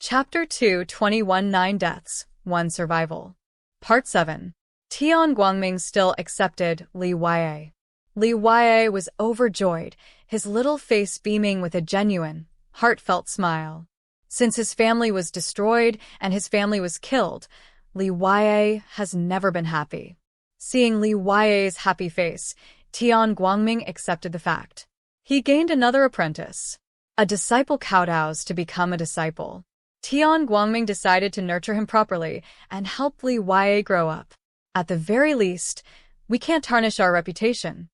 Chapter 2, 21 9 Deaths, 1 Survival. Part 7. Tian Guangming still accepted Li Yue. Li Yue was overjoyed, his little face beaming with a genuine, heartfelt smile. Since his family was destroyed and his family was killed, Li Yue has never been happy. Seeing Li Yue's happy face, Tian Guangming accepted the fact. He gained another apprentice. A disciple kowtows to become a disciple. Tian Guangming decided to nurture him properly and help Li Yue grow up. At the very least, we can't tarnish our reputation.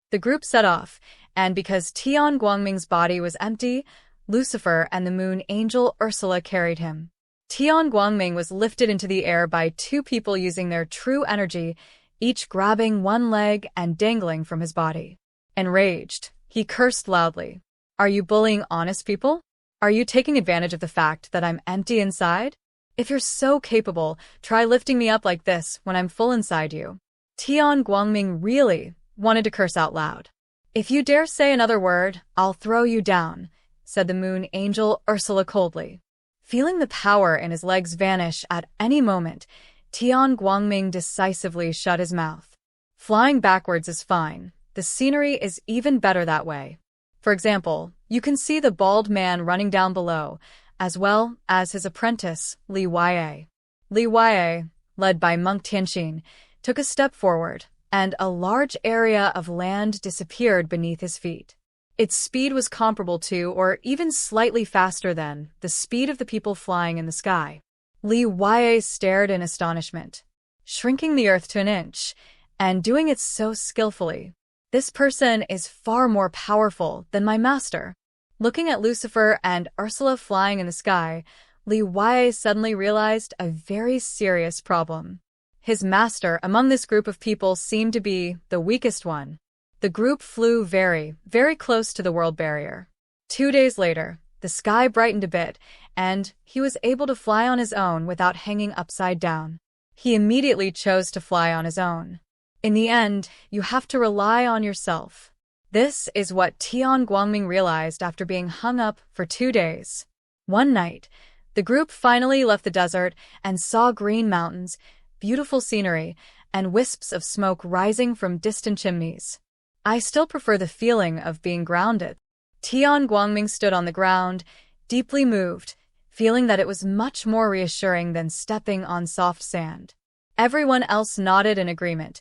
The group set off, and because Tian Guangming's body was empty, Lucifer and the moon angel Ursula carried him. Tian Guangming was lifted into the air by two people using their true energy, each grabbing one leg and dangling from his body. Enraged, he cursed loudly. "Are you bullying honest people? Are you taking advantage of the fact that I'm empty inside? If you're so capable, try lifting me up like this when I'm full inside you." Tian Guangming really wanted to curse out loud. "If you dare say another word, I'll throw you down," said the moon angel Ursula coldly. Feeling the power in his legs vanish at any moment, Tian Guangming decisively shut his mouth. Flying backwards is fine. The scenery is even better that way. For example, you can see the bald man running down below, as well as his apprentice, Li Yue. Li Yue, led by Monk Tianxin, took a step forward, and a large area of land disappeared beneath his feet. Its speed was comparable to, or even slightly faster than, the speed of the people flying in the sky. Li Yue stared in astonishment, shrinking the earth to an inch, and doing it so skillfully. "This person is far more powerful than my master." Looking at Lucifer and Ursula flying in the sky, Li Yue suddenly realized a very serious problem. His master among this group of people seemed to be the weakest one. The group flew very, very close to the world barrier. 2 days later, the sky brightened a bit, and he was able to fly on his own without hanging upside down. He immediately chose to fly on his own. In the end, you have to rely on yourself. This is what Tian Guangming realized after being hung up for 2 days. One night, the group finally left the desert and saw green mountains, beautiful scenery, and wisps of smoke rising from distant chimneys. "I still prefer the feeling of being grounded." Tian Guangming stood on the ground, deeply moved, feeling that it was much more reassuring than stepping on soft sand. Everyone else nodded in agreement.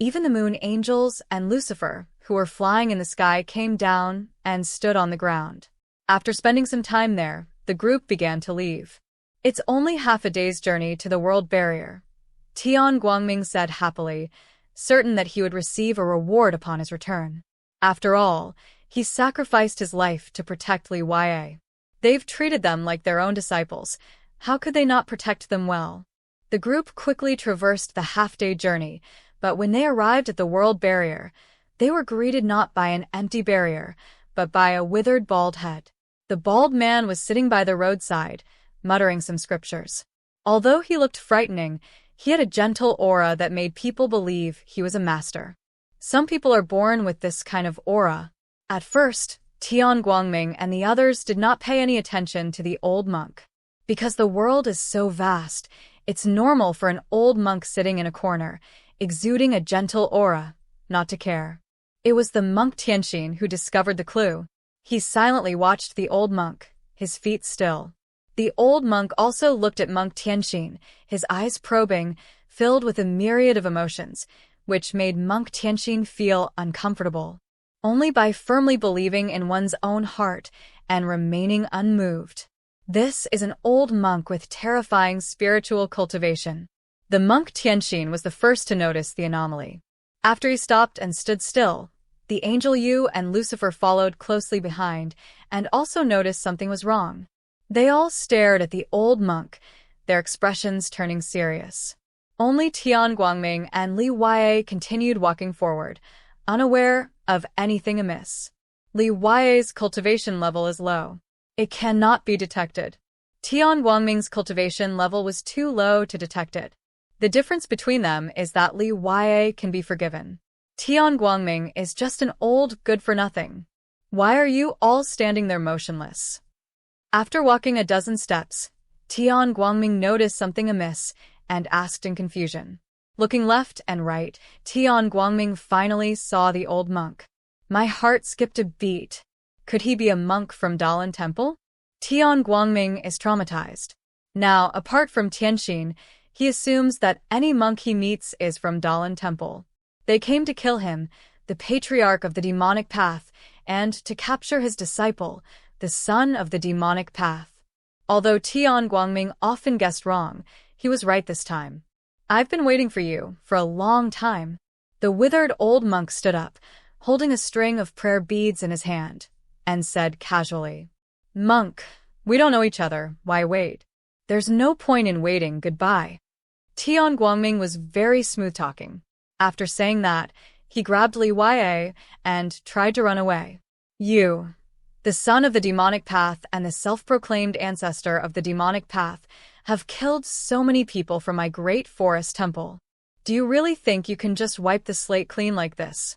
Even the moon angels and Lucifer, who were flying in the sky, came down and stood on the ground. After spending some time there, the group began to leave. "It's only half a day's journey to the world barrier," Tian Guangming said happily, certain that he would receive a reward upon his return. After all, he sacrificed his life to protect Li Yue. They've treated them like their own disciples. How could they not protect them well? The group quickly traversed the half-day journey, but when they arrived at the world barrier, they were greeted not by an empty barrier, but by a withered bald head. The bald man was sitting by the roadside, muttering some scriptures. Although he looked frightening, he had a gentle aura that made people believe he was a master. Some people are born with this kind of aura. At first, Tian Guangming and the others did not pay any attention to the old monk. Because the world is so vast, it's normal for an old monk sitting in a corner, exuding a gentle aura, not to care. It was the monk Tianxin who discovered the clue. He silently watched the old monk, his feet still. The old monk also looked at monk Tianxin, his eyes probing, filled with a myriad of emotions, which made monk Tianxin feel uncomfortable. Only by firmly believing in one's own heart and remaining unmoved. This is an old monk with terrifying spiritual cultivation. The monk Tianxin was the first to notice the anomaly. After he stopped and stood still, the angel Yu and Lucifer followed closely behind and also noticed something was wrong. They all stared at the old monk, their expressions turning serious. Only Tian Guangming and Li Yue continued walking forward, unaware of anything amiss. Li Yue's cultivation level is low. It cannot be detected. Tian Guangming's cultivation level was too low to detect it. The difference between them is that Li Yue can be forgiven. Tian Guangming is just an old good-for-nothing. Why are you all standing there motionless? After walking a dozen steps, Tian Guangming noticed something amiss and asked in confusion. Looking left and right, Tian Guangming finally saw the old monk. My heart skipped a beat. Could he be a monk from Dalan Temple? Tian Guangming is traumatized. Now, apart from Tianxin, he assumes that any monk he meets is from Dalan Temple. They came to kill him, the patriarch of the demonic path, and to capture his disciple, the son of the demonic path. Although Tian Guangming often guessed wrong, he was right this time. I've been waiting for you for a long time. The withered old monk stood up, holding a string of prayer beads in his hand, and said casually, "Monk, we don't know each other, why wait? There's no point in waiting, goodbye." Tian Guangming was very smooth-talking. After saying that, he grabbed Li Yue and tried to run away. "You, the son of the demonic path and the self-proclaimed ancestor of the demonic path, have killed so many people from my great forest temple. Do you really think you can just wipe the slate clean like this?"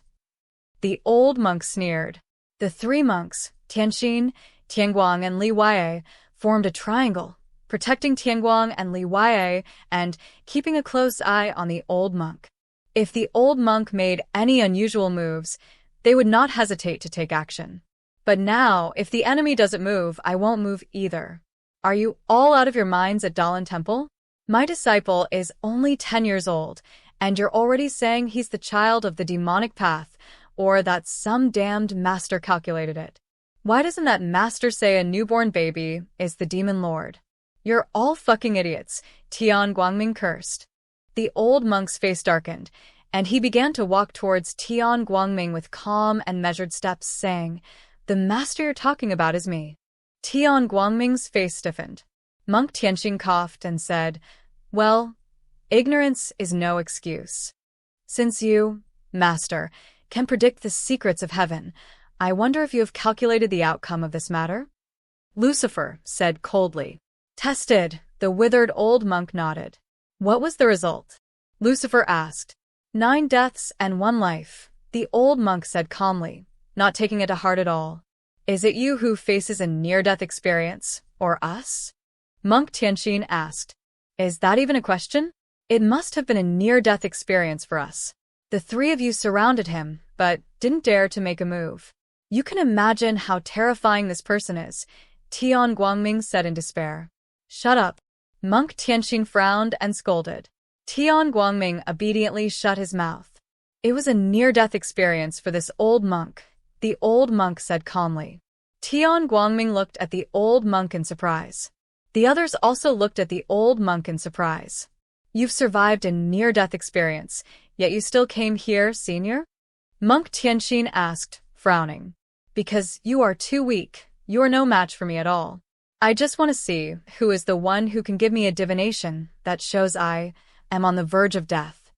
The old monk sneered. The three monks, Tianxin, Tianguang, and Li Yue, formed a triangle, protecting Tianguang and Li Yue and keeping a close eye on the old monk. If the old monk made any unusual moves, they would not hesitate to take action. But now, if the enemy doesn't move, I won't move either. Are you all out of your minds at Dalan Temple? My disciple is only 10 years old, and you're already saying he's the child of the demonic path, or that some damned master calculated it. Why doesn't that master say a newborn baby is the demon lord? You're all fucking idiots, Tian Guangming cursed. The old monk's face darkened, and he began to walk towards Tian Guangming with calm and measured steps, saying, "The master you're talking about is me." Tian Guangming's face stiffened. Monk Tianxin coughed and said, "Well, ignorance is no excuse. Since you, master, can predict the secrets of heaven, I wonder if you have calculated the outcome of this matter?" Lucifer said coldly. "Tested," the withered old monk nodded. "What was the result?" Lucifer asked. 9 deaths and 1 life, the old monk said calmly, not taking it to heart at all. "Is it you who faces a near-death experience, or us?" Monk Tianxin asked. "Is that even a question? It must have been a near-death experience for us. The 3 of you surrounded him, but didn't dare to make a move. You can imagine how terrifying this person is," Tian Guangming said in despair. "Shut up." Monk Tianxin frowned and scolded. Tian Guangming obediently shut his mouth. "It was a near-death experience for this old monk," the old monk said calmly. Tian Guangming looked at the old monk in surprise. The others also looked at the old monk in surprise. "You've survived a near-death experience, yet you still came here, senior?" Monk Tianxin asked, frowning. "Because you are too weak, you are no match for me at all. I just want to see who is the one who can give me a divination that shows I am on the verge of death."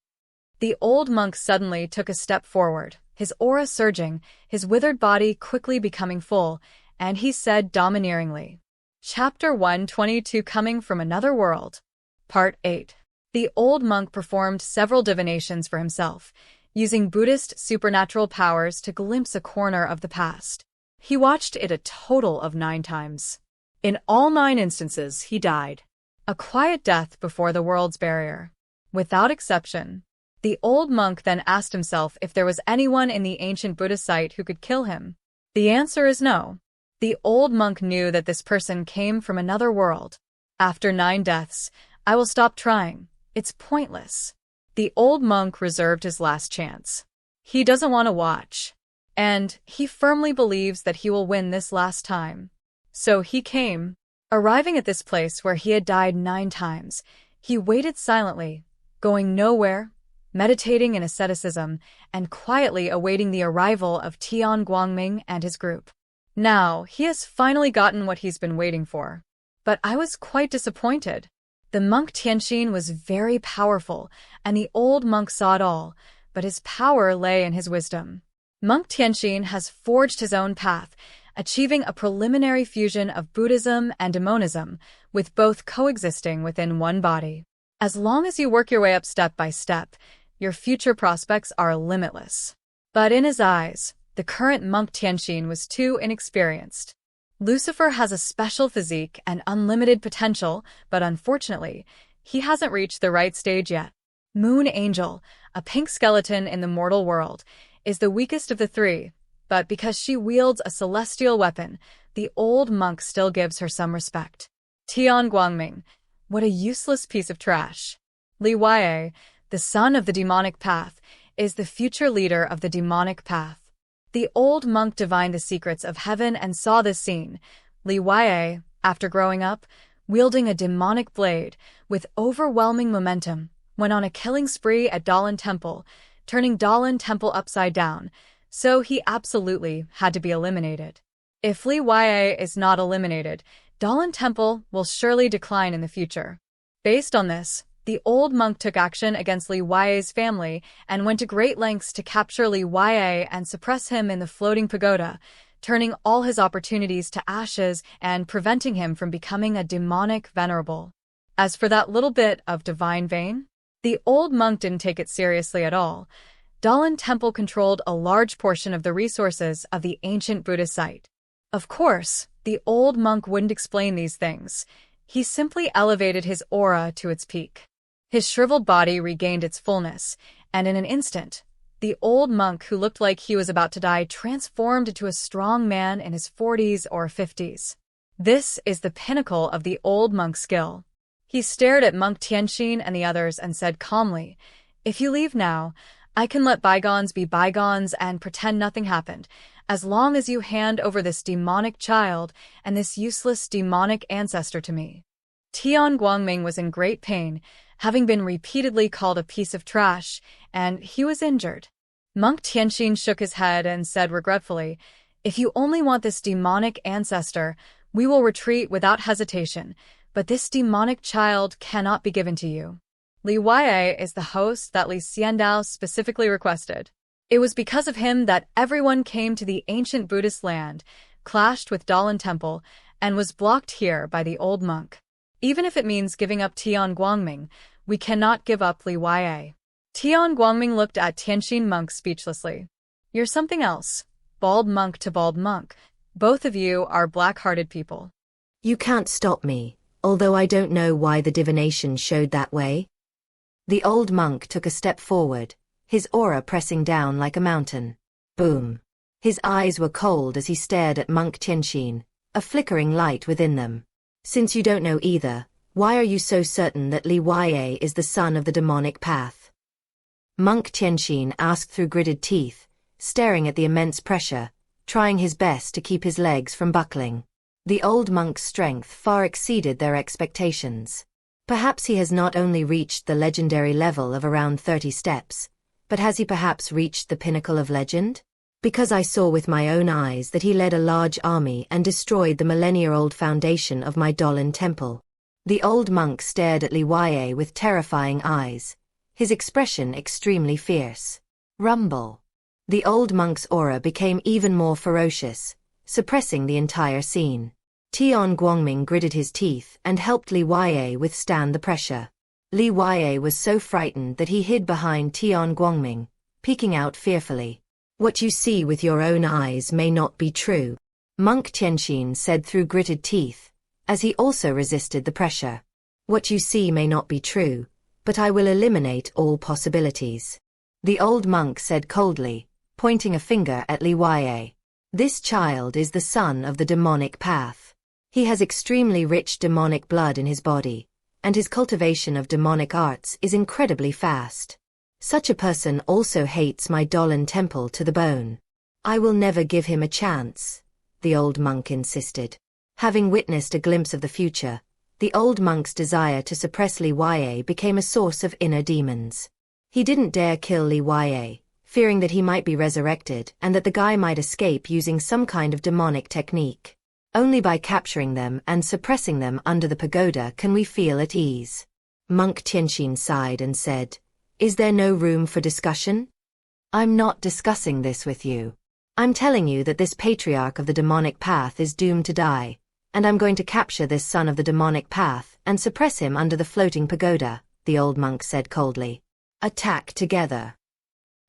The old monk suddenly took a step forward, his aura surging, his withered body quickly becoming full, and he said domineeringly, Chapter 122, Coming from Another World. Part 8. The old monk performed several divinations for himself, using Buddhist supernatural powers to glimpse a corner of the past. He watched it a total of 9 times. In all 9 instances, he died. A quiet death before the world's barrier. Without exception. The old monk then asked himself if there was anyone in the ancient Buddhist site who could kill him. The answer is no. The old monk knew that this person came from another world. After 9 deaths, I will stop trying. It's pointless. The old monk reserved his last chance. He doesn't want to watch. And he firmly believes that he will win this last time. So he came. Arriving at this place where he had died 9 times, he waited silently, going nowhere, meditating in asceticism, and quietly awaiting the arrival of Tian Guangming and his group. Now, he has finally gotten what he's been waiting for. But I was quite disappointed. The monk Tianxin was very powerful, and the old monk saw it all, but his power lay in his wisdom. Monk Tianxin has forged his own path, achieving a preliminary fusion of Buddhism and demonism, with both coexisting within one body. As long as you work your way up step by step, your future prospects are limitless. But in his eyes, the current monk Tianxin was too inexperienced. Lucifer has a special physique and unlimited potential, but unfortunately, he hasn't reached the right stage yet. Moon Angel, a pink skeleton in the mortal world, is the weakest of the three, but because she wields a celestial weapon, the old monk still gives her some respect. Tian Guangming, what a useless piece of trash. Li Huaye, the son of the demonic path, is the future leader of the demonic path. The old monk divined the secrets of heaven and saw this scene. Li Huaye, after growing up, wielding a demonic blade with overwhelming momentum, went on a killing spree at Dalan Temple, turning Dalan Temple upside down, so he absolutely had to be eliminated. If Li Huaye is not eliminated, Dalan Temple will surely decline in the future. Based on this, the old monk took action against Li Huaye's family and went to great lengths to capture Li Huaye and suppress him in the floating pagoda, turning all his opportunities to ashes and preventing him from becoming a demonic venerable. As for that little bit of divine vein, the old monk didn't take it seriously at all. Dalan Temple controlled a large portion of the resources of the ancient Buddhist site. Of course, the old monk wouldn't explain these things. He simply elevated his aura to its peak. His shriveled body regained its fullness, and in an instant, the old monk who looked like he was about to die transformed into a strong man in his 40s or 50s. This is the pinnacle of the old monk's skill. He stared at Monk Tianxin and the others and said calmly, "If you leave now, I can let bygones be bygones and pretend nothing happened, as long as you hand over this demonic child and this useless demonic ancestor to me." Tian Guangming was in great pain, having been repeatedly called a piece of trash, and he was injured. Monk Tianxin shook his head and said regretfully, "If you only want this demonic ancestor, we will retreat without hesitation, but this demonic child cannot be given to you." Li Huaye is the host that Li Xiandao specifically requested. It was because of him that everyone came to the ancient Buddhist land, clashed with Dalan Temple, and was blocked here by the old monk. Even if it means giving up Tian Guangming, we cannot give up Li Huaye. Tian Guangming looked at Tianxin monk speechlessly. "You're something else, bald monk to bald monk. Both of you are black-hearted people." "You can't stop me, although I don't know why the divination showed that way." The old monk took a step forward, his aura pressing down like a mountain. Boom. His eyes were cold as he stared at Monk Tianxin, a flickering light within them. "Since you don't know either, why are you so certain that Li Huaye is the son of the demonic path?" Monk Tianxin asked through gritted teeth, staring at the immense pressure, trying his best to keep his legs from buckling. The old monk's strength far exceeded their expectations. Perhaps he has not only reached the legendary level of around 30 steps, but has he perhaps reached the pinnacle of legend? Because I saw with my own eyes that he led a large army and destroyed the millennia-old foundation of my Dalan Temple. The old monk stared at Li Huaye with terrifying eyes, his expression extremely fierce. Rumble. The old monk's aura became even more ferocious, suppressing the entire scene. Tian Guangming gritted his teeth and helped Li Huaye withstand the pressure. Li Huaye was so frightened that he hid behind Tian Guangming, peeking out fearfully. "What you see with your own eyes may not be true," Monk Tianxin said through gritted teeth, as he also resisted the pressure. "What you see may not be true, but I will eliminate all possibilities," the old monk said coldly, pointing a finger at Li Huaye. "This child is the son of the demonic path. He has extremely rich demonic blood in his body, and his cultivation of demonic arts is incredibly fast. Such a person also hates my Dalan Temple to the bone. I will never give him a chance," the old monk insisted. Having witnessed a glimpse of the future, the old monk's desire to suppress Li Huaye became a source of inner demons. He didn't dare kill Li Huaye, fearing that he might be resurrected and that the guy might escape using some kind of demonic technique. Only by capturing them and suppressing them under the pagoda can we feel at ease. Monk Tianxin sighed and said, "Is there no room for discussion? I'm not discussing this with you. I'm telling you that this patriarch of the demonic path is doomed to die, and I'm going to capture this son of the demonic path and suppress him under the floating pagoda," the old monk said coldly. "Attack together."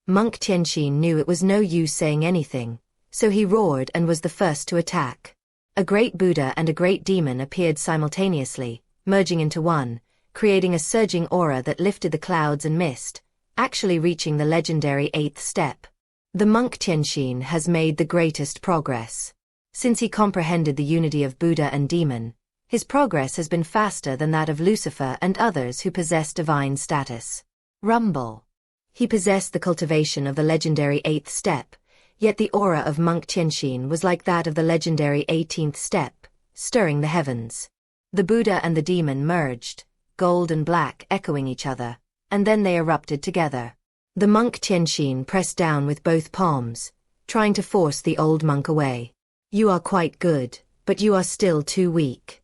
Monk Tianxin knew it was no use saying anything, so he roared and was the first to attack. A great Buddha and a great demon appeared simultaneously, merging into one, creating a surging aura that lifted the clouds and mist, actually reaching the legendary 8th step. The monk Tianxin has made the greatest progress. Since he comprehended the unity of Buddha and demon, his progress has been faster than that of Lucifer and others who possess divine status. Rumble. He possessed the cultivation of the legendary 8th step, yet the aura of monk Tianxin was like that of the legendary 18th step, stirring the heavens. The Buddha and the demon merged, gold and black echoing each other, and then they erupted together. The monk Tianxin pressed down with both palms, trying to force the old monk away. "You are quite good, but you are still too weak."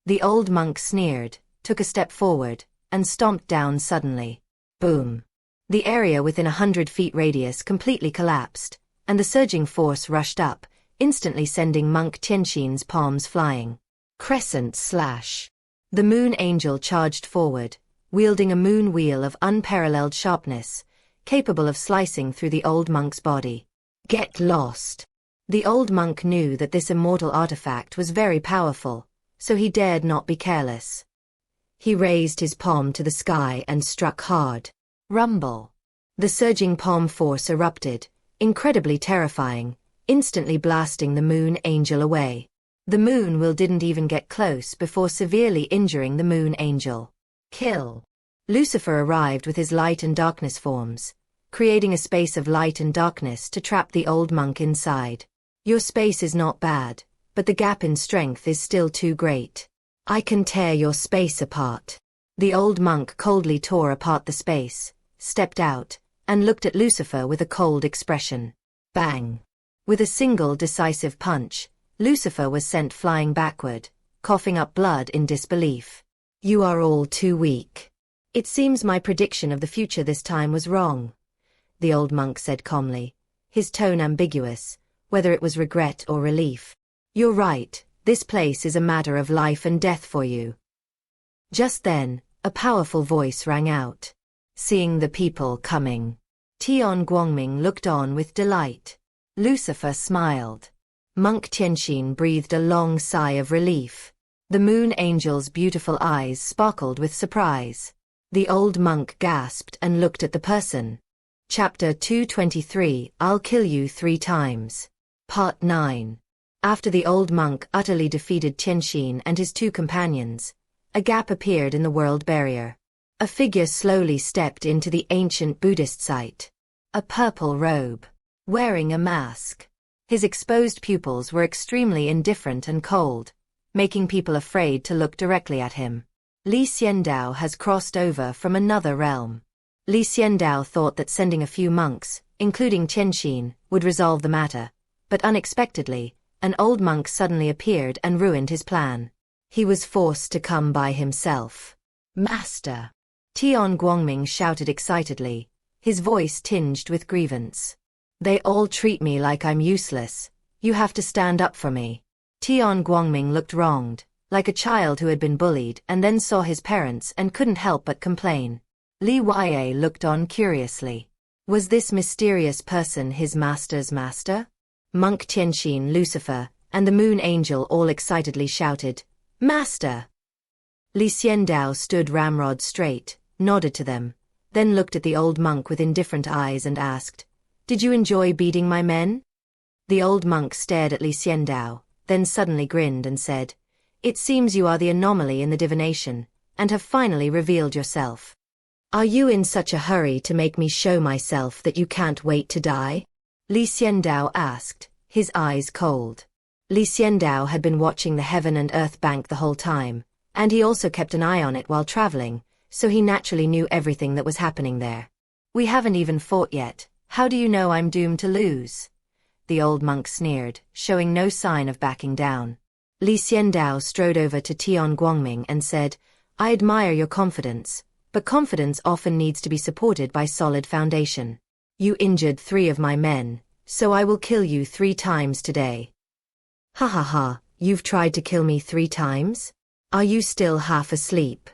The old monk sneered, took a step forward, and stomped down suddenly. Boom. The area within 100 feet radius completely collapsed, and the surging force rushed up, instantly sending monk Tianxin's palms flying. Crescent slash. The moon angel charged forward, wielding a moon wheel of unparalleled sharpness, capable of slicing through the old monk's body. Get lost. The old monk knew that this immortal artifact was very powerful, so he dared not be careless. He raised his palm to the sky and struck hard. Rumble. The surging palm force erupted, incredibly terrifying, instantly blasting the moon angel away. The moon wheel didn't even get close before severely injuring the moon angel. Kill. Lucifer arrived with his light and darkness forms, creating a space of light and darkness to trap the old monk inside. Your space is not bad, but the gap in strength is still too great. I can tear your space apart. The old monk coldly tore apart the space, stepped out, and looked at Lucifer with a cold expression. Bang! With a single decisive punch, Lucifer was sent flying backward, coughing up blood in disbelief. You are all too weak. It seems my prediction of the future this time was wrong, the old monk said calmly, his tone ambiguous, whether it was regret or relief. You're right, this place is a matter of life and death for you. Just then, a powerful voice rang out. Seeing the people coming, Tian Guangming looked on with delight. Lucifer smiled. Monk Tianxin breathed a long sigh of relief. The moon angel's beautiful eyes sparkled with surprise. The old monk gasped and looked at the person. Chapter 223, I'll kill you 3 times. Part 9. After the old monk utterly defeated Tianxin and his 2 companions, a gap appeared in the world barrier. A figure slowly stepped into the ancient Buddhist site. A purple robe. Wearing a mask. His exposed pupils were extremely indifferent and cold, making people afraid to look directly at him. Xiandao has crossed over from another realm. Xiandao thought that sending a few monks, including Tianxin, would resolve the matter, but unexpectedly, an old monk suddenly appeared and ruined his plan. He was forced to come by himself. Master! Tian Guangming shouted excitedly, his voice tinged with grievance. They all treat me like I'm useless. You have to stand up for me. Tian Guangming looked wronged, like a child who had been bullied and then saw his parents and couldn't help but complain. Li Yue looked on curiously. Was this mysterious person his master's master? Monk Tianxin, Lucifer, and the moon angel all excitedly shouted, Master! Xiandao stood ramrod straight, nodded to them, then looked at the old monk with indifferent eyes and asked, Did you enjoy beating my men? The old monk stared at Xiandao, then suddenly grinned and said, It seems you are the anomaly in the divination, and have finally revealed yourself. Are you in such a hurry to make me show myself that you can't wait to die? Xiandao asked, his eyes cold. Xiandao had been watching the heaven and earth bank the whole time, and he also kept an eye on it while traveling, so he naturally knew everything that was happening there. We haven't even fought yet, how do you know I'm doomed to lose? The old monk sneered, showing no sign of backing down. Xiandao strode over to Tian Guangming and said, I admire your confidence, but confidence often needs to be supported by solid foundation. You injured 3 of my men, so I will kill you 3 times today. Ha ha ha, you've tried to kill me 3 times? Are you still half asleep?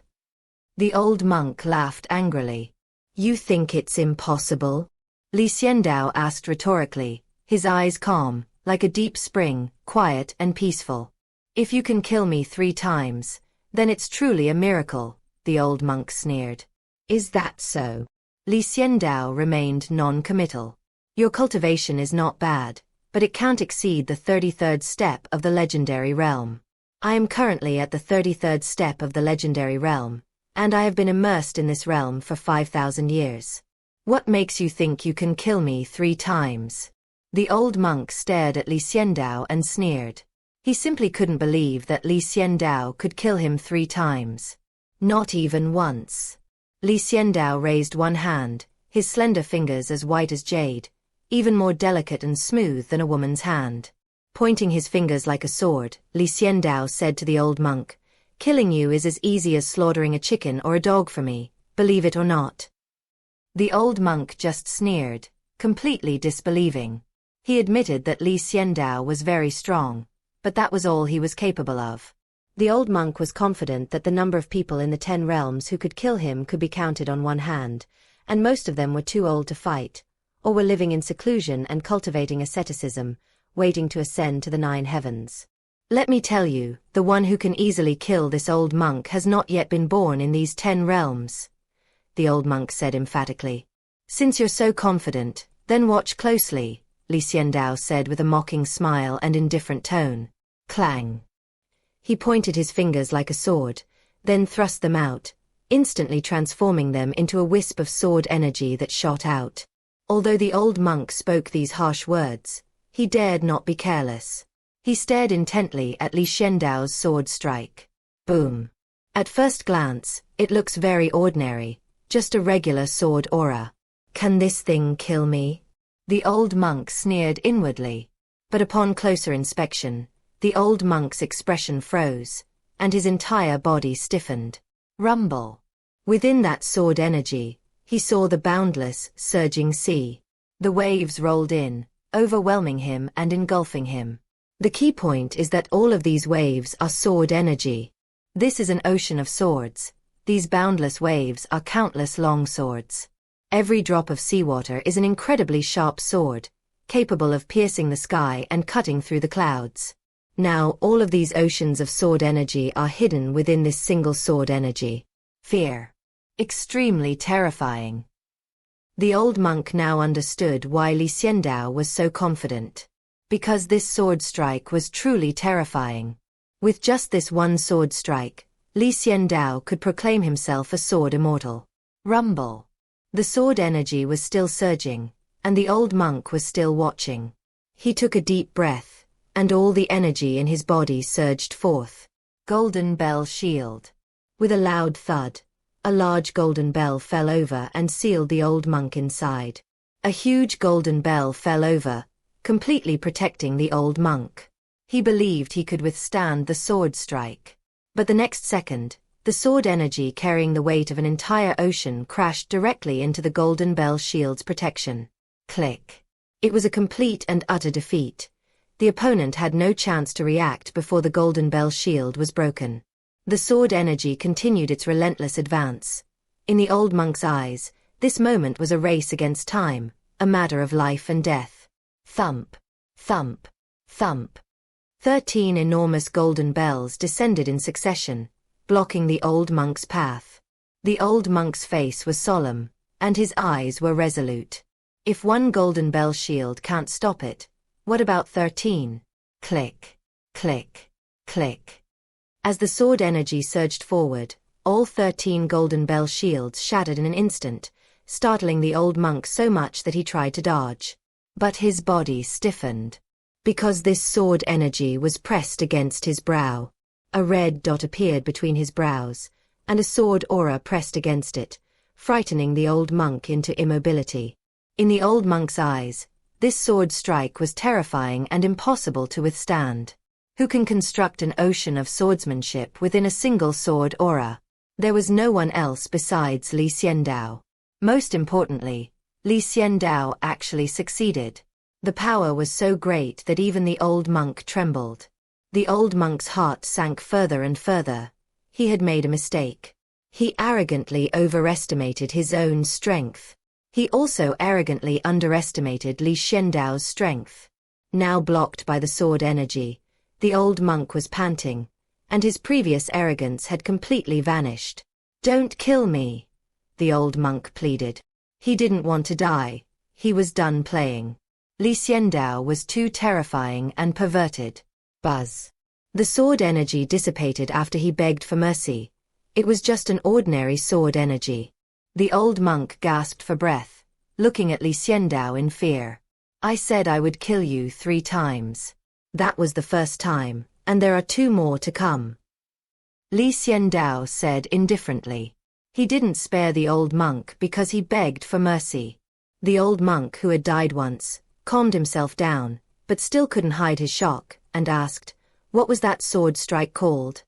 The old monk laughed angrily. You think it's impossible? Xiandao asked rhetorically, his eyes calm, like a deep spring, quiet and peaceful. If you can kill me 3 times, then it's truly a miracle, the old monk sneered. Is that so? Xiandao remained non-committal. Your cultivation is not bad, but it can't exceed the 33rd step of the legendary realm. I am currently at the 33rd step of the legendary realm, and I have been immersed in this realm for 5,000 years. What makes you think you can kill me 3 times? The old monk stared at Xiandao and sneered. He simply couldn't believe that Xiandao could kill him 3 times. Not even once. Xiandao raised one hand, his slender fingers as white as jade, even more delicate and smooth than a woman's hand. Pointing his fingers like a sword, Xiandao said to the old monk, "Killing you is as easy as slaughtering a chicken or a dog for me, believe it or not." The old monk just sneered, completely disbelieving. He admitted that Xiandao was very strong, but that was all he was capable of. The old monk was confident that the number of people in the 10 realms who could kill him could be counted on one hand, and most of them were too old to fight, or were living in seclusion and cultivating asceticism, waiting to ascend to the 9 heavens. Let me tell you, the one who can easily kill this old monk has not yet been born in these 10 realms, the old monk said emphatically. Since you're so confident, then watch closely, Xiandao said with a mocking smile and indifferent tone. Clang. He pointed his fingers like a sword, then thrust them out, instantly transforming them into a wisp of sword energy that shot out. Although the old monk spoke these harsh words, he dared not be careless. He stared intently at Xiandao's sword strike. Boom. At first glance, it looks very ordinary, just a regular sword aura. Can this thing kill me? The old monk sneered inwardly. But upon closer inspection, the old monk's expression froze, and his entire body stiffened. Rumble. Within that sword energy, he saw the boundless, surging sea. The waves rolled in, overwhelming him and engulfing him. The key point is that all of these waves are sword energy. This is an ocean of swords. These boundless waves are countless long swords. Every drop of seawater is an incredibly sharp sword, capable of piercing the sky and cutting through the clouds. Now all of these oceans of sword energy are hidden within this single sword energy. Fear. Extremely terrifying. The old monk now understood why Xiandao was so confident. Because this sword strike was truly terrifying. With just this one sword strike, Xiandao could proclaim himself a sword immortal. Rumble. The sword energy was still surging, and the old monk was still watching. He took a deep breath, and all the energy in his body surged forth. Golden bell shield. With a loud thud, a large golden bell fell over and sealed the old monk inside. A huge golden bell fell over, completely protecting the old monk. He believed he could withstand the sword strike. But the next second, the sword energy carrying the weight of an entire ocean crashed directly into the golden bell shield's protection. Click. It was a complete and utter defeat. The opponent had no chance to react before the golden bell shield was broken. The sword energy continued its relentless advance. In the old monk's eyes, this moment was a race against time, a matter of life and death. Thump. Thump. Thump. 13 enormous golden bells descended in succession, blocking the old monk's path. The old monk's face was solemn, and his eyes were resolute. If one golden bell shield can't stop it, what about 13? Click. Click. Click. As the sword energy surged forward, all 13 golden bell shields shattered in an instant, startling the old monk so much that he tried to dodge. But his body stiffened. Because this sword energy was pressed against his brow. A red dot appeared between his brows, and a sword aura pressed against it, frightening the old monk into immobility. In the old monk's eyes, this sword strike was terrifying and impossible to withstand. Who can construct an ocean of swordsmanship within a single sword aura? There was no one else besides Xiandao. Most importantly, Xiandao actually succeeded. The power was so great that even the old monk trembled. The old monk's heart sank further and further. He had made a mistake. He arrogantly overestimated his own strength. He also arrogantly underestimated Xiandao's strength. Now blocked by the sword energy, the old monk was panting, and his previous arrogance had completely vanished. "Don't kill me," the old monk pleaded. He didn't want to die. He was done playing. Xiandao was too terrifying and perverted. Buzz. The sword energy dissipated after he begged for mercy. It was just an ordinary sword energy. The old monk gasped for breath, looking at Xiandao in fear. "I said I would kill you 3 times. That was the first time, and there are 2 more to come," Xiandao said indifferently. He didn't spare the old monk because he begged for mercy. The old monk, who had died once, calmed himself down, but still couldn't hide his shock, and asked, "What was that sword strike called?"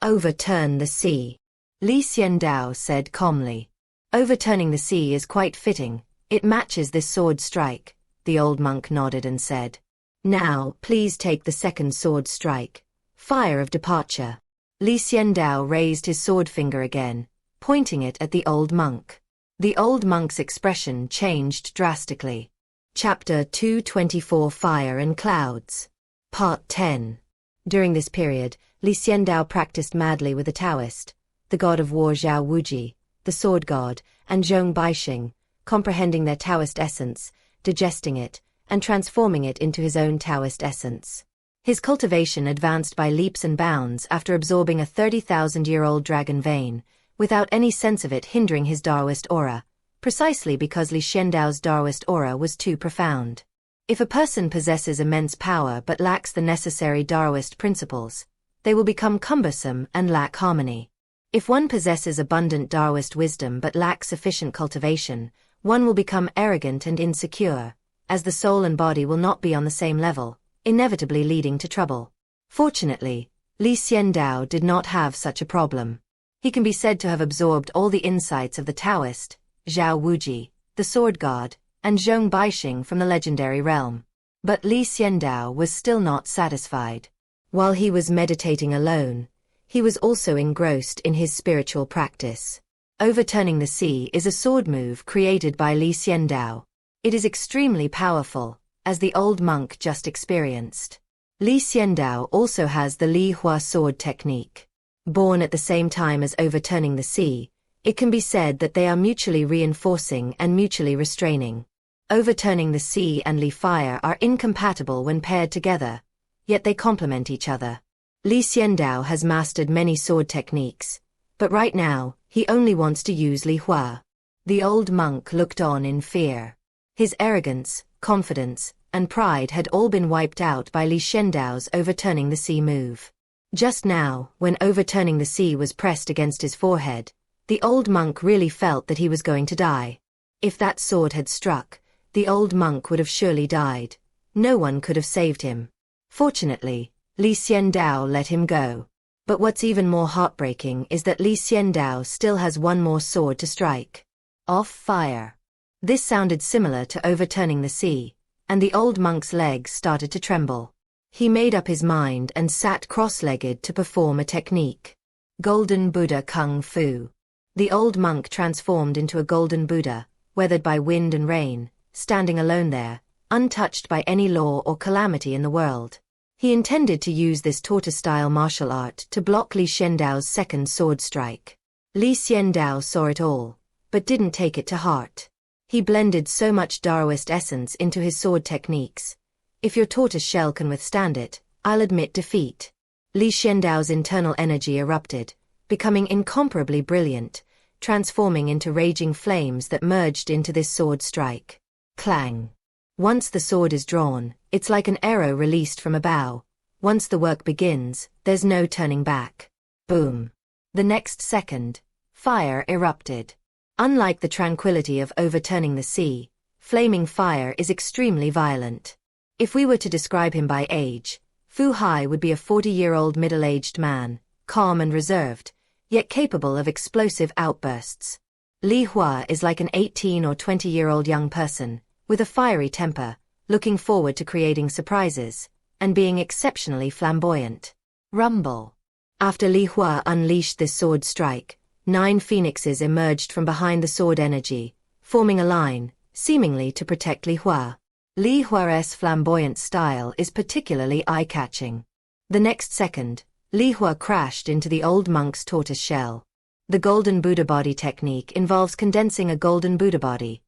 "Overturn the sea," Xiandao said calmly. "Overturning the sea is quite fitting. It matches this sword strike," the old monk nodded and said. "Now, please take the second sword strike. Fire of departure." Xiandao raised his sword finger again, pointing it at the old monk. The old monk's expression changed drastically. Chapter 224 Fire and Clouds. Part 10. During this period, Xiandao practiced madly with the Taoist, the god of war Zhao Wuji, the sword god, and Zhong Baixing, comprehending their Taoist essence, digesting it, and transforming it into his own Taoist essence. His cultivation advanced by leaps and bounds after absorbing a 30,000-year-old dragon vein, without any sense of it hindering his Daoist aura, precisely because Xiandao's Daoist aura was too profound. If a person possesses immense power but lacks the necessary Daoist principles, they will become cumbersome and lack harmony. If one possesses abundant Daoist wisdom but lacks sufficient cultivation, one will become arrogant and insecure, as the soul and body will not be on the same level, inevitably leading to trouble. Fortunately, Xiandao did not have such a problem. He can be said to have absorbed all the insights of the Taoist, Zhao Wuji, the sword god, and Zhong Baixing from the legendary realm. But Xiandao was still not satisfied. While he was meditating alone, he was also engrossed in his spiritual practice. Overturning the sea is a sword move created by Xiandao. It is extremely powerful, as the old monk just experienced. Xiandao also has the Li Hua sword technique. Born at the same time as overturning the sea, it can be said that they are mutually reinforcing and mutually restraining. Overturning the sea and Li fire are incompatible when paired together, yet they complement each other. Xiandao has mastered many sword techniques, but right now, he only wants to use Li Hua. The old monk looked on in fear. His arrogance, confidence, and pride had all been wiped out by Xiandao's overturning the sea move. Just now, when overturning the sea was pressed against his forehead, the old monk really felt that he was going to die. If that sword had struck, the old monk would have surely died. No one could have saved him. Fortunately, Xiandao let him go. But what's even more heartbreaking is that Xiandao still has one more sword to strike. Off fire. This sounded similar to overturning the sea, and the old monk's legs started to tremble. He made up his mind and sat cross-legged to perform a technique. Golden Buddha Kung Fu. The old monk transformed into a golden Buddha, weathered by wind and rain, standing alone there, untouched by any law or calamity in the world. He intended to use this tortoise-style martial art to block Xiandao's second sword strike. Xiandao saw it all, but didn't take it to heart. He blended so much Daoist essence into his sword techniques. "If your tortoise shell can withstand it, I'll admit defeat." Xiandao's internal energy erupted, becoming incomparably brilliant, transforming into raging flames that merged into this sword strike. Clang. Once the sword is drawn, it's like an arrow released from a bow. Once the work begins, there's no turning back. Boom. The next second, fire erupted. Unlike the tranquility of overturning the sea, flaming fire is extremely violent. If we were to describe him by age, Fu Hai would be a 40-year-old middle-aged man, calm and reserved, yet capable of explosive outbursts. Li Hua is like an 18 or 20-year-old young person, with a fiery temper, looking forward to creating surprises, and being exceptionally flamboyant. Rumble. After Li Hua unleashed this sword strike, 9 phoenixes emerged from behind the sword energy, forming a line, seemingly to protect Li Hua. Li Hua's flamboyant style is particularly eye-catching. The next second, Li Hua crashed into the old monk's tortoise shell. The golden Buddha body technique involves condensing a golden Buddha body,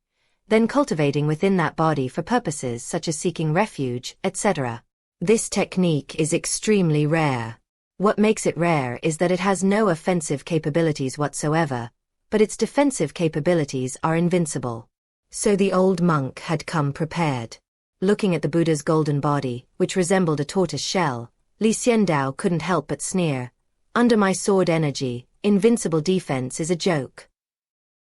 then cultivating within that body for purposes such as seeking refuge, etc. This technique is extremely rare. What makes it rare is that it has no offensive capabilities whatsoever, but its defensive capabilities are invincible. So the old monk had come prepared. Looking at the Buddha's golden body, which resembled a tortoise shell, Xiandao couldn't help but sneer. Under my sword energy, invincible defense is a joke.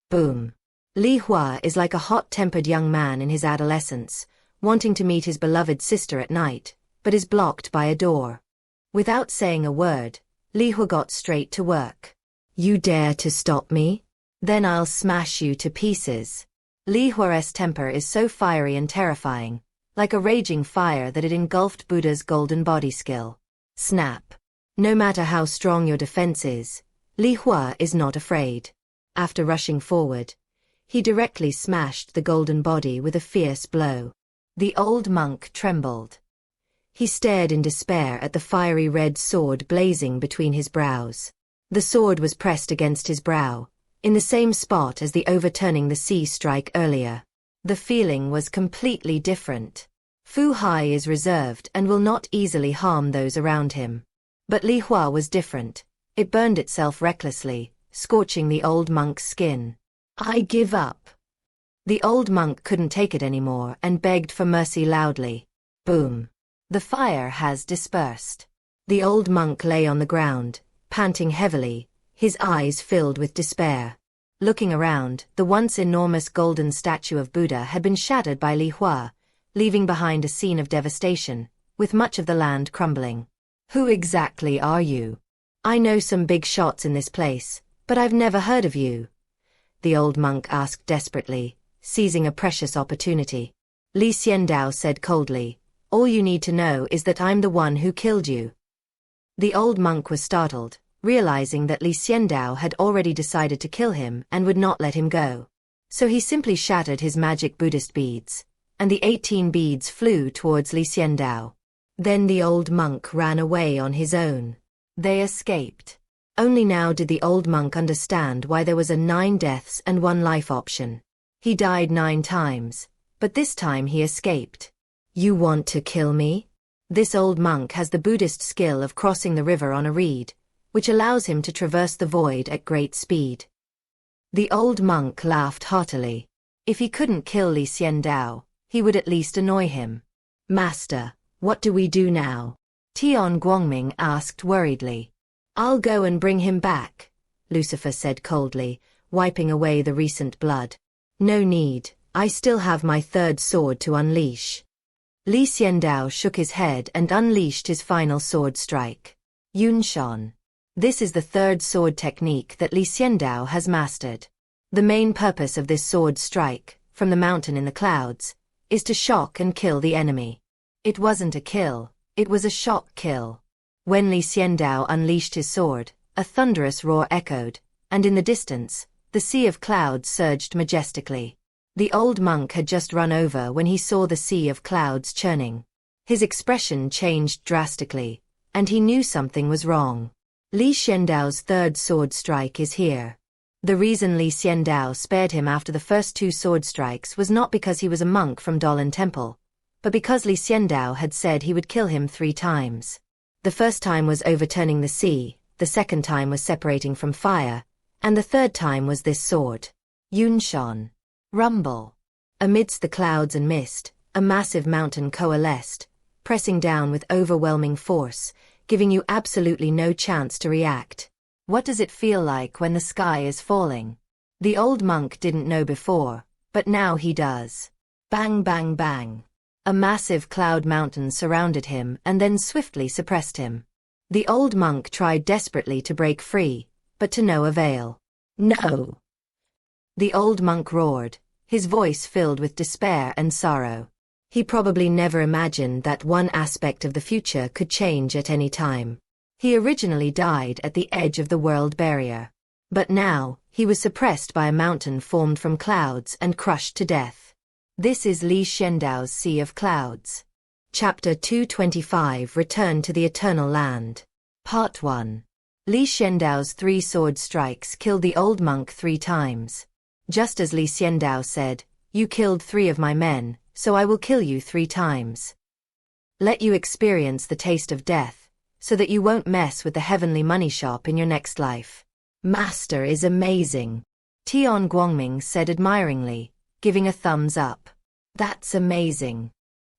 Boom. Li Hua is like a hot-tempered young man in his adolescence, wanting to meet his beloved sister at night, but is blocked by a door. Without saying a word, Li Hua got straight to work. You dare to stop me? Then I'll smash you to pieces. Li Hua's temper is so fiery and terrifying, like a raging fire that it engulfed Buddha's golden body skill. Snap. No matter how strong your defense is, Li Hua is not afraid. After rushing forward, he directly smashed the golden body with a fierce blow. The old monk trembled. He stared in despair at the fiery red sword blazing between his brows. The sword was pressed against his brow, in the same spot as the overturning the sea strike earlier. The feeling was completely different. Fu Hai is reserved and will not easily harm those around him. But Li Hua was different. It burned itself recklessly, scorching the old monk's skin. I give up. The old monk couldn't take it anymore and begged for mercy loudly. Boom. The fire has dispersed. The old monk lay on the ground, panting heavily, his eyes filled with despair. Looking around, the once enormous golden statue of Buddha had been shattered by Li Hua, leaving behind a scene of devastation, with much of the land crumbling. Who exactly are you? I know some big shots in this place, but I've never heard of you. The old monk asked desperately, seizing a precious opportunity. Xiandao said coldly, all you need to know is that I'm the one who killed you. The old monk was startled, realizing that Xiandao had already decided to kill him and would not let him go. So he simply shattered his magic Buddhist beads, and the 18 beads flew towards Xiandao. Then the old monk ran away on his own. They escaped. Only now did the old monk understand why there was a 9 deaths and 1 life option. He died 9 times, but this time he escaped. You want to kill me? This old monk has the Buddhist skill of crossing the river on a reed, which allows him to traverse the void at great speed. The old monk laughed heartily. If he couldn't kill Xiandao, he would at least annoy him. Master, what do we do now? Tian Guangming asked worriedly. I'll go and bring him back, Lucifer said coldly, wiping away the recent blood. No need, I still have my 3rd sword to unleash. Xiandao shook his head and unleashed his final sword strike. Yunshan. This is the 3rd sword technique that Xiandao has mastered. The main purpose of this sword strike, from the mountain in the clouds, is to shock and kill the enemy. It wasn't a kill, it was a shock kill. When Xiandao unleashed his sword, a thunderous roar echoed, and in the distance, the sea of clouds surged majestically. The old monk had just run over when he saw the sea of clouds churning. His expression changed drastically, and he knew something was wrong. Xiandao's 3rd sword strike is here. The reason Xiandao spared him after the first 2 sword strikes was not because he was a monk from Dolan Temple, but because Xiandao had said he would kill him 3 times. The first time was overturning the sea, the second time was separating from fire, and the third time was this sword. Yunshan. Rumble. Amidst the clouds and mist, a massive mountain coalesced, pressing down with overwhelming force, giving you absolutely no chance to react. What does it feel like when the sky is falling? The old monk didn't know before, but now he does. Bang bang bang. A massive cloud mountain surrounded him and then swiftly suppressed him. The old monk tried desperately to break free, but to no avail. No! The old monk roared, his voice filled with despair and sorrow. He probably never imagined that one aspect of the future could change at any time. He originally died at the edge of the world barrier. But now, he was suppressed by a mountain formed from clouds and crushed to death. This is Li Xiandao's Sea of Clouds. Chapter 225 Return to the Eternal Land. Part 1. Li Xiandao's 3 sword strikes killed the old monk 3 times. Just as Li Xiandao said, "You killed 3 of my men, so I will kill you 3 times. Let you experience the taste of death, so that you won't mess with the heavenly money shop in your next life." "Master is amazing," Tian Guangming said admiringly, giving a thumbs up. "That's amazing,"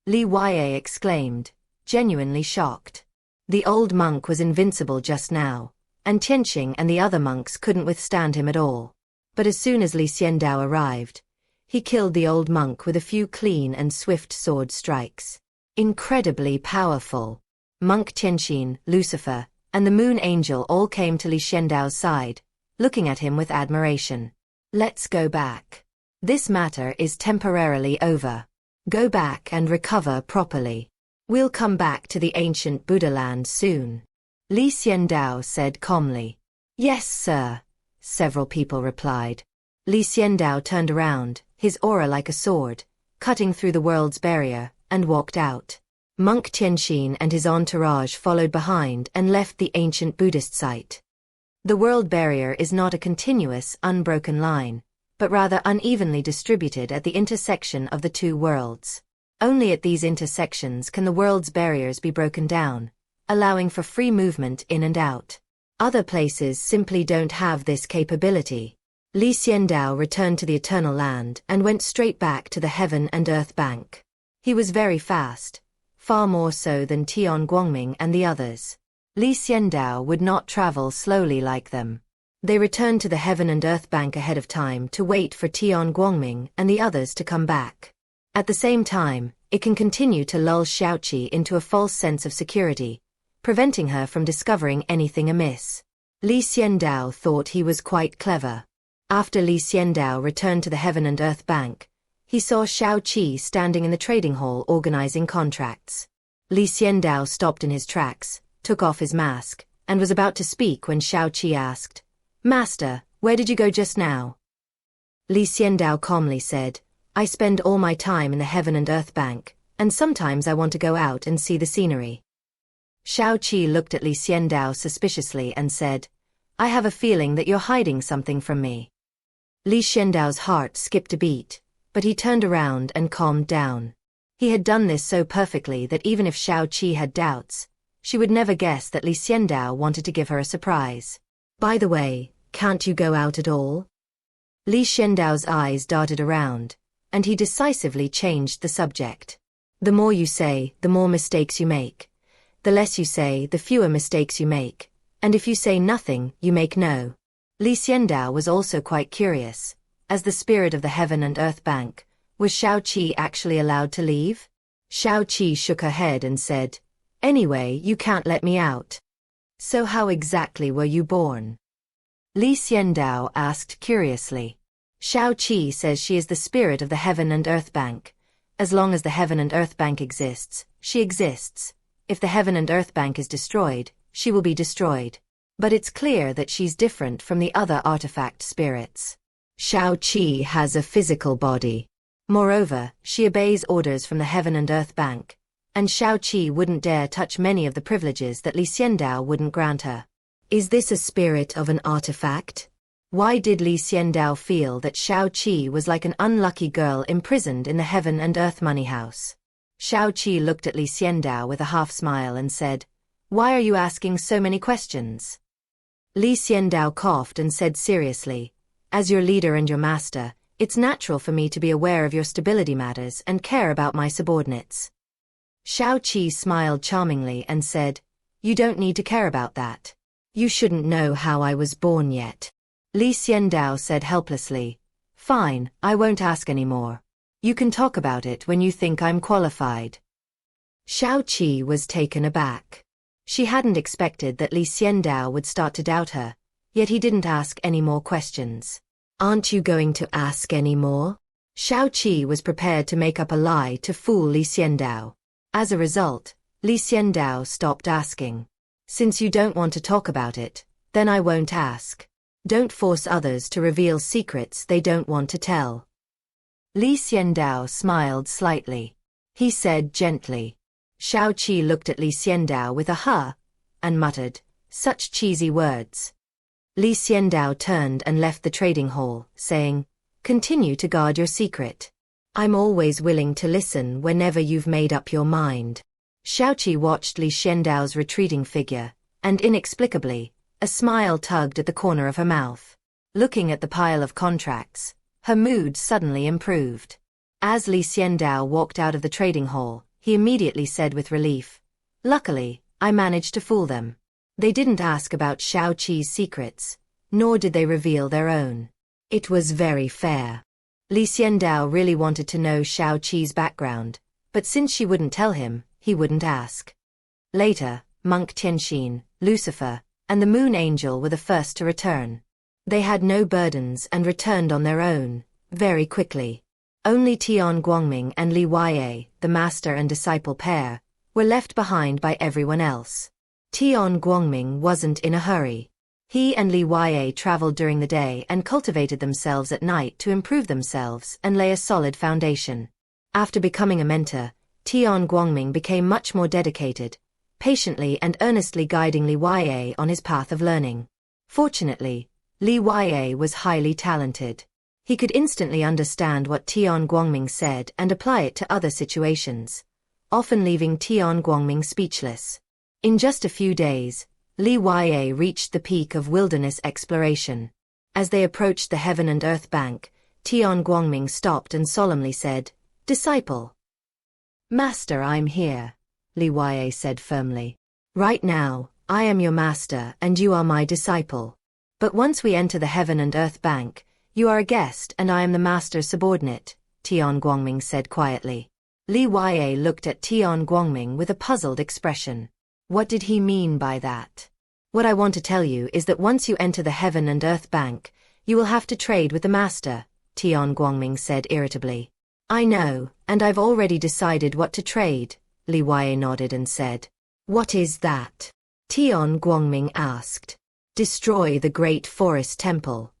Li Waiye exclaimed, genuinely shocked. The old monk was invincible just now, and Tianqing and the other monks couldn't withstand him at all. But as soon as Li Xiandao arrived, he killed the old monk with a few clean and swift sword strikes. Incredibly powerful. Monk Tianqing, Lucifer, and the Moon Angel all came to Li Xiandao's side, looking at him with admiration. "Let's go back. This matter is temporarily over. Go back and recover properly. We'll come back to the ancient Buddha land soon," Li Xiandao said calmly. "Yes, sir," several people replied. Li Xiandao turned around, his aura like a sword, cutting through the world's barrier, and walked out. Monk Tianqing and his entourage followed behind and left the ancient Buddhist site. The world barrier is not a continuous, unbroken line, but rather unevenly distributed at the intersection of the 2 worlds. Only at these intersections can the world's barriers be broken down, allowing for free movement in and out. Other places simply don't have this capability. Li Xiandao returned to the Eternal Land and went straight back to the Heaven and Earth Bank. He was very fast, far more so than Tian Guangming and the others. Li Xiandao would not travel slowly like them. They returned to the Heaven and Earth Bank ahead of time to wait for Tian Guangming and the others to come back. At the same time, it can continue to lull Xiaoqi into a false sense of security, preventing her from discovering anything amiss. Li Xiandao thought he was quite clever. After Li Xiandao returned to the Heaven and Earth Bank, he saw Xiaoqi standing in the trading hall organizing contracts. Li Xiandao stopped in his tracks, took off his mask, and was about to speak when Xiaoqi asked, "Master, where did you go just now?" Li Xiandao calmly said, "I spend all my time in the Heaven and Earth Bank, and sometimes I want to go out and see the scenery." Xiaoqi looked at Li Xiandao suspiciously and said, "I have a feeling that you're hiding something from me." Li Xiandao's heart skipped a beat, but he turned around and calmed down. He had done this so perfectly that even if Xiaoqi had doubts, she would never guess that Li Xiandao wanted to give her a surprise. "By the way, can't you go out at all?" Li Xiandao's eyes darted around, and he decisively changed the subject. "The more you say, the more mistakes you make. The less you say, the fewer mistakes you make. And if you say nothing, you make no." Li Xiandao was also quite curious. As the spirit of the Heaven and Earth Bank, was Xiaoqi actually allowed to leave? Xiaoqi shook her head and said, "Anyway, you can't let me out." "So how exactly were you born?" Li Xiandao asked curiously. "Xiaoqi says she is the spirit of the Heaven and Earth Bank. As long as the Heaven and Earth Bank exists, she exists. If the Heaven and Earth Bank is destroyed, she will be destroyed. But it's clear that she's different from the other artifact spirits. Xiaoqi has a physical body. Moreover, she obeys orders from the Heaven and Earth Bank, and Xiaoqi wouldn't dare touch many of the privileges that Li Xiandao wouldn't grant her." "Is this a spirit of an artifact?" Why did Li Xiandao feel that Xiaoqi was like an unlucky girl imprisoned in the Heaven and Earth money house? Xiaoqi looked at Li Xiandao with a half-smile and said, "Why are you asking so many questions?" Li Xiandao coughed and said seriously, "As your leader and your master, it's natural for me to be aware of your stability matters and care about my subordinates." Xiaoqi smiled charmingly and said, "You don't need to care about that. You shouldn't know how I was born yet." Li Xiandao said helplessly, "Fine, I won't ask anymore. You can talk about it when you think I'm qualified." Xiaoqi was taken aback. She hadn't expected that Li Xiandao would start to doubt her, yet he didn't ask any more questions. "Aren't you going to ask any more?" Xiaoqi was prepared to make up a lie to fool Li Xiandao. As a result, Li Xiandao stopped asking. "Since you don't want to talk about it, then I won't ask. Don't force others to reveal secrets they don't want to tell." Li Xiandao smiled slightly. He said gently. Xiao Qi looked at Li Xiandao with a huh, and muttered, "Such cheesy words." Li Xiandao turned and left the trading hall, saying, "Continue to guard your secret. I'm always willing to listen whenever you've made up your mind." Xiao Qi watched Li Xiandao's retreating figure, and inexplicably, a smile tugged at the corner of her mouth. Looking at the pile of contracts, her mood suddenly improved. As Li Xiandao walked out of the trading hall, he immediately said with relief, "Luckily, I managed to fool them. They didn't ask about Xiao Qi's secrets, nor did they reveal their own. It was very fair." Li Xiandao really wanted to know Xiao Qi's background, but since she wouldn't tell him, he wouldn't ask. Later, Monk Tianxin, Lucifer, and the Moon Angel were the first to return. They had no burdens and returned on their own, very quickly. Only Tian Guangming and Li Huaye, the master and disciple pair, were left behind by everyone else. Tian Guangming wasn't in a hurry. He and Li Huaye traveled during the day and cultivated themselves at night to improve themselves and lay a solid foundation. After becoming a mentor, Tian Guangming became much more dedicated, patiently and earnestly guiding Li Huaye on his path of learning. Fortunately, Li Huaye was highly talented. He could instantly understand what Tian Guangming said and apply it to other situations, often leaving Tian Guangming speechless. In just a few days, Li Huaye reached the peak of wilderness exploration. As they approached the Heaven and Earth Bank, Tian Guangming stopped and solemnly said, "Disciple." "Master, I'm here," Li Huaye said firmly. "Right now, I am your master and you are my disciple. But once we enter the Heaven and Earth Bank, you are a guest and I am the master's subordinate," Tian Guangming said quietly. Li Huaye looked at Tian Guangming with a puzzled expression. What did he mean by that? "What I want to tell you is that once you enter the Heaven and Earth Bank, you will have to trade with the master," Tian Guangming said irritably. "I know, and I've already decided what to trade," Li Huaye nodded and said. "What is that?" Tian Guangming asked. "Destroy the Great Forest Temple."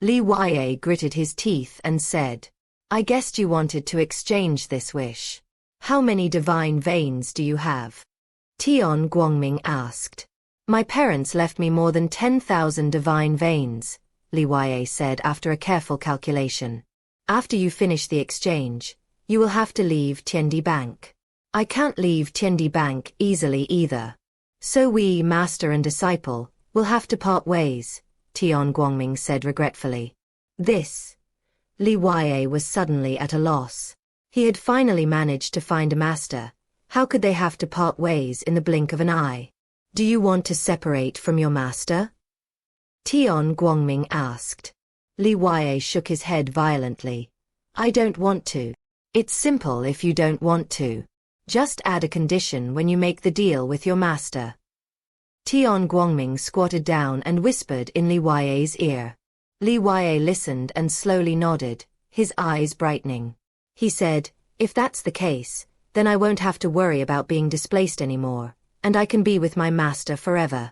Li Huaye gritted his teeth and said, "I guessed you wanted to exchange this wish. How many divine veins do you have?" Tian Guangming asked. "My parents left me more than 10,000 divine veins," Li Huaye said after a careful calculation. "After you finish the exchange, you will have to leave Tiandi Bank. I can't leave Tiandi Bank easily either. So we, master and disciple, will have to part ways," Tian Guangming said regretfully. This. Li Huaye was suddenly at a loss. He had finally managed to find a master. How could they have to part ways in the blink of an eye? "Do you want to separate from your master?" Tian Guangming asked. Li Huaye shook his head violently. "I don't want to. It's simple if you don't want to. Just add a condition when you make the deal with your master." Tian Guangming squatted down and whispered in Li Huaye's ear. Li Huaye listened and slowly nodded, his eyes brightening. He said, "If that's the case, then I won't have to worry about being displaced anymore, and I can be with my master forever."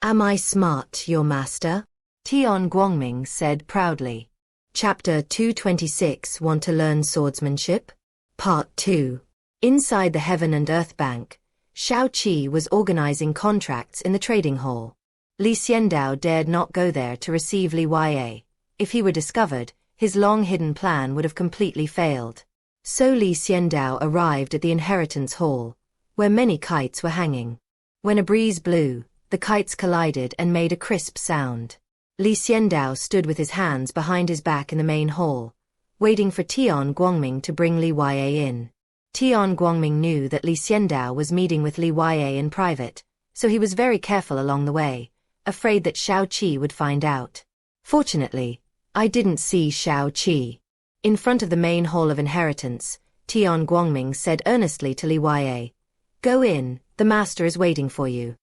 "Am I smart, your master?" Tian Guangming said proudly. Chapter 226. Want to learn swordsmanship? Part 2. Inside the Heaven and Earth Bank, Xiao Qi was organizing contracts in the trading hall. Li Xiandao dared not go there to receive Li Huaye. If he were discovered, his long-hidden plan would have completely failed. So Li Xiandao arrived at the inheritance hall, where many kites were hanging. When a breeze blew, the kites collided and made a crisp sound. Li Xiandao stood with his hands behind his back in the main hall, waiting for Tian Guangming to bring Li Huaye in. Tian Guangming knew that Li Xiandao was meeting with Li Huaye in private, so he was very careful along the way, afraid that Xiao Qi would find out. Fortunately, I didn't see Xiao Qi. In front of the main hall of inheritance, Tian Guangming said earnestly to Li Huaye, "Go in, the master is waiting for you."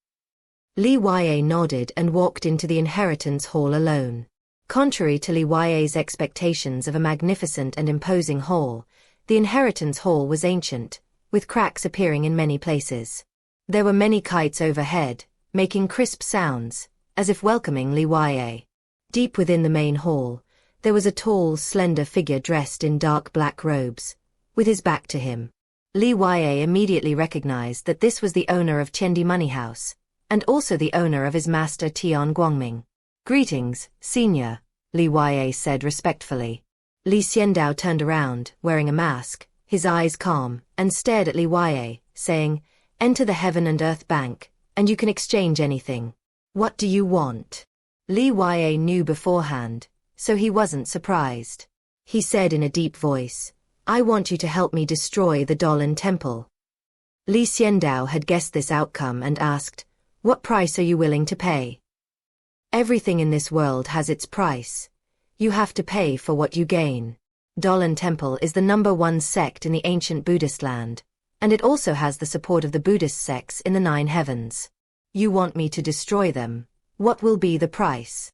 Li Huaye nodded and walked into the inheritance hall alone. Contrary to Li Huaye's expectations of a magnificent and imposing hall, the inheritance hall was ancient, with cracks appearing in many places. There were many kites overhead, making crisp sounds, as if welcoming Li Huaye. Deep within the main hall, There was a tall, slender figure dressed in dark black robes, with his back to him. Li Yue immediately recognized that this was the owner of Chendi Money House, and also the owner of his master Tian Guangming. "Greetings, senior," Li Yue said respectfully. Li Xiandao turned around, wearing a mask, his eyes calm, and stared at Li Yue, saying, "Enter the Heaven and Earth Bank, and you can exchange anything. What do you want?" Li Yue knew beforehand, so he wasn't surprised. He said in a deep voice, "I want you to help me destroy the Dolan Temple." Li Xiandao had guessed this outcome and asked, "What price are you willing to pay?" "Everything in this world has its price. You have to pay for what you gain. Dolan Temple is the #1 sect in the ancient Buddhist land, and it also has the support of the Buddhist sects in the 9 heavens. You want me to destroy them. What will be the price?"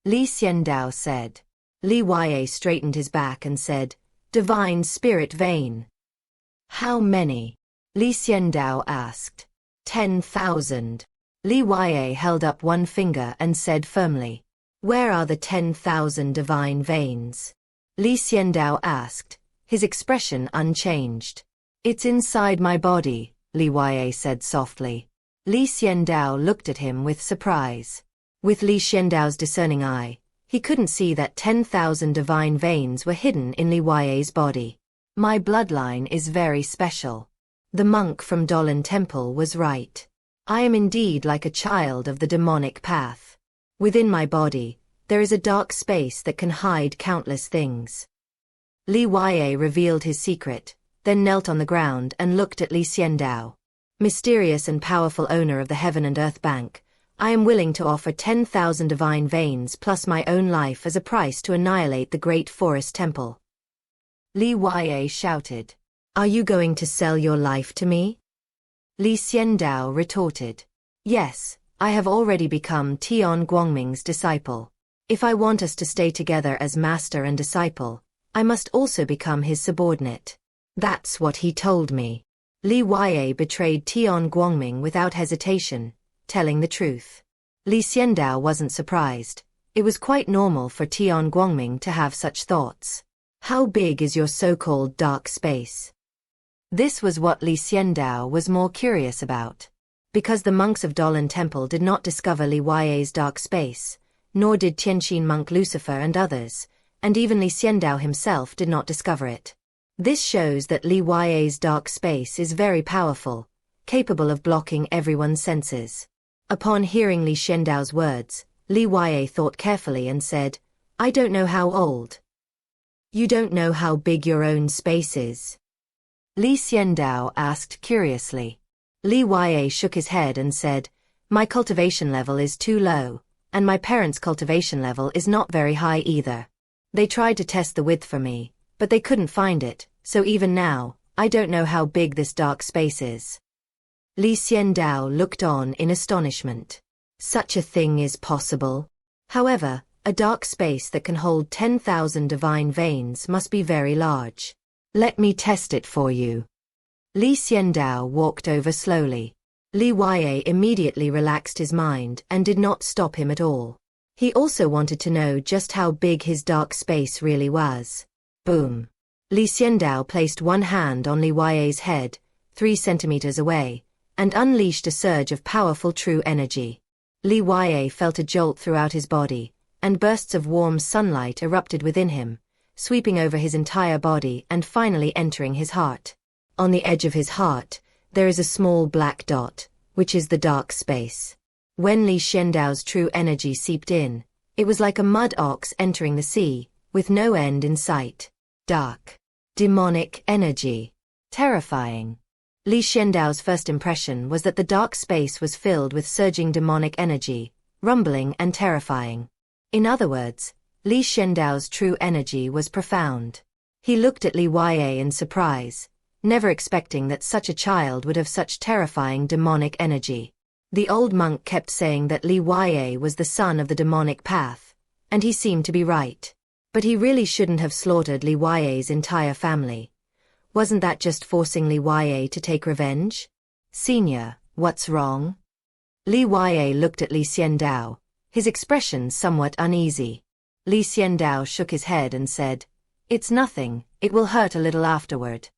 Li Xiandao said. Li Yue straightened his back and said, "Divine Spirit Vein." "How many?" Li Xiandao asked. 10,000. Li Yue held up one finger and said firmly, "Where are the 10,000 divine veins?" Li Xiandao asked, his expression unchanged. "It's inside my body," Li Yue said softly. Li Xiandao looked at him with surprise. With Li Xiandao's discerning eye, he couldn't see that 10,000 divine veins were hidden in Li Yue's body. "My bloodline is very special." The monk from Dolan Temple was right. "I am indeed like a child of the demonic path. Within my body, there is a dark space that can hide countless things." Li Yue revealed his secret, then knelt on the ground and looked at Li Xiandao. "Mysterious and powerful owner of the Heaven and Earth Bank, I am willing to offer 10,000 divine veins plus my own life as a price to annihilate the Great Forest Temple." Li Yue shouted. "Are you going to sell your life to me?" Li Xiandao retorted. "Yes, I have already become Tian Guangming's disciple. If I want us to stay together as master and disciple, I must also become his subordinate." That's what he told me. Li Yue betrayed Tian Guangming without hesitation, telling the truth. Li Xiandao wasn't surprised. It was quite normal for Tian Guangming to have such thoughts. "How big is your so-called dark space?" This was what Li Xiandao was more curious about. Because the monks of Dolan Temple did not discover Li Yue's dark space, nor did Tianqin monk Lucifer and others, and even Li Xiandao himself did not discover it. This shows that Li Yue's dark space is very powerful, capable of blocking everyone's senses. Upon hearing Li Xiandao's words, Li Yue thought carefully and said, "I don't know how old." "You don't know how big your own space is?" Li Xiandao asked curiously. Li Yue shook his head and said, "My cultivation level is too low, and my parents' cultivation level is not very high either. They tried to test the width for me, but they couldn't find it, so even now, I don't know how big this dark space is." Li Xiandao looked on in astonishment. Such a thing is possible. However, a dark space that can hold 10,000 divine veins must be very large. "Let me test it for you." Li Xiandao walked over slowly. Li Yue immediately relaxed his mind and did not stop him at all. He also wanted to know just how big his dark space really was. Boom. Li Xiandao placed one hand on Li Yue's head, 3 centimeters away, and unleashed a surge of powerful true energy. Li Yue felt a jolt throughout his body, and bursts of warm sunlight erupted within him, sweeping over his entire body and finally entering his heart. On the edge of his heart, there is a small black dot, which is the dark space. When Li Xiandao's true energy seeped in, it was like a mud ox entering the sea, with no end in sight. Dark. Demonic energy. Terrifying. Li Xiandao's first impression was that the dark space was filled with surging demonic energy, rumbling and terrifying. In other words, Li Xiandao's true energy was profound. He looked at Li Yue in surprise, never expecting that such a child would have such terrifying demonic energy. The old monk kept saying that Li Yue was the son of the demonic path, and he seemed to be right. But he really shouldn't have slaughtered Li Yue's entire family. Wasn't that just forcing Li Yue to take revenge? "Senior, what's wrong?" Li Yue looked at Li Xiandao, his expression somewhat uneasy. Li Xiandao shook his head and said, "It's nothing, it will hurt a little afterward."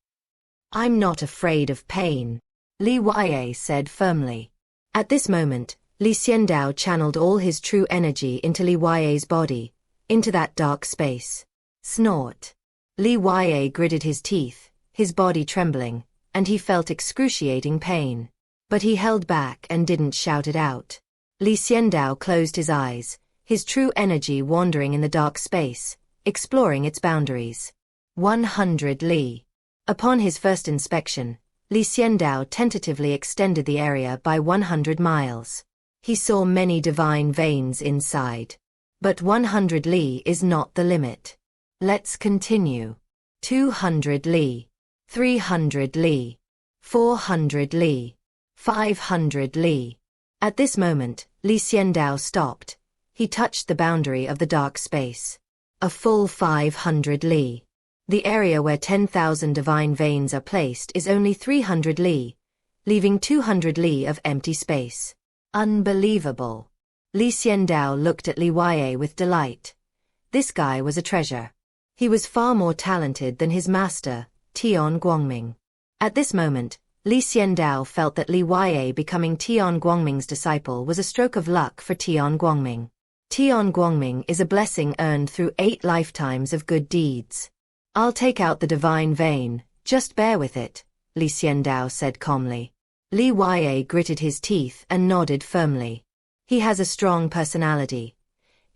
"I'm not afraid of pain," Li Yue said firmly. At this moment, Li Xiandao channeled all his true energy into Li Yue's body, into that dark space. Snort. Li Yue gritted his teeth, his body trembling, and he felt excruciating pain. But he held back and didn't shout it out. Li Xiandao closed his eyes, his true energy wandering in the dark space, exploring its boundaries. 100 li. Upon his first inspection, Li Xiandao tentatively extended the area by 100 miles. He saw many divine veins inside. But 100 li is not the limit. Let's continue. 200 li. 300 li. 400 li. 500 li. At this moment, Li Xiandao stopped. He touched the boundary of the dark space. A full 500 li. The area where 10,000 divine veins are placed is only 300 li, leaving 200 li of empty space. Unbelievable. Li Xiandao looked at Li Yue with delight. This guy was a treasure. He was far more talented than his master, Tian Guangming. At this moment, Li Xiandao felt that Li Yue becoming Tian Guangming's disciple was a stroke of luck for Tian Guangming. Tian Guangming is a blessing earned through 8 lifetimes of good deeds. "I'll take out the divine vein, just bear with it," Li Xiandao said calmly. Li Yue gritted his teeth and nodded firmly. He has a strong personality.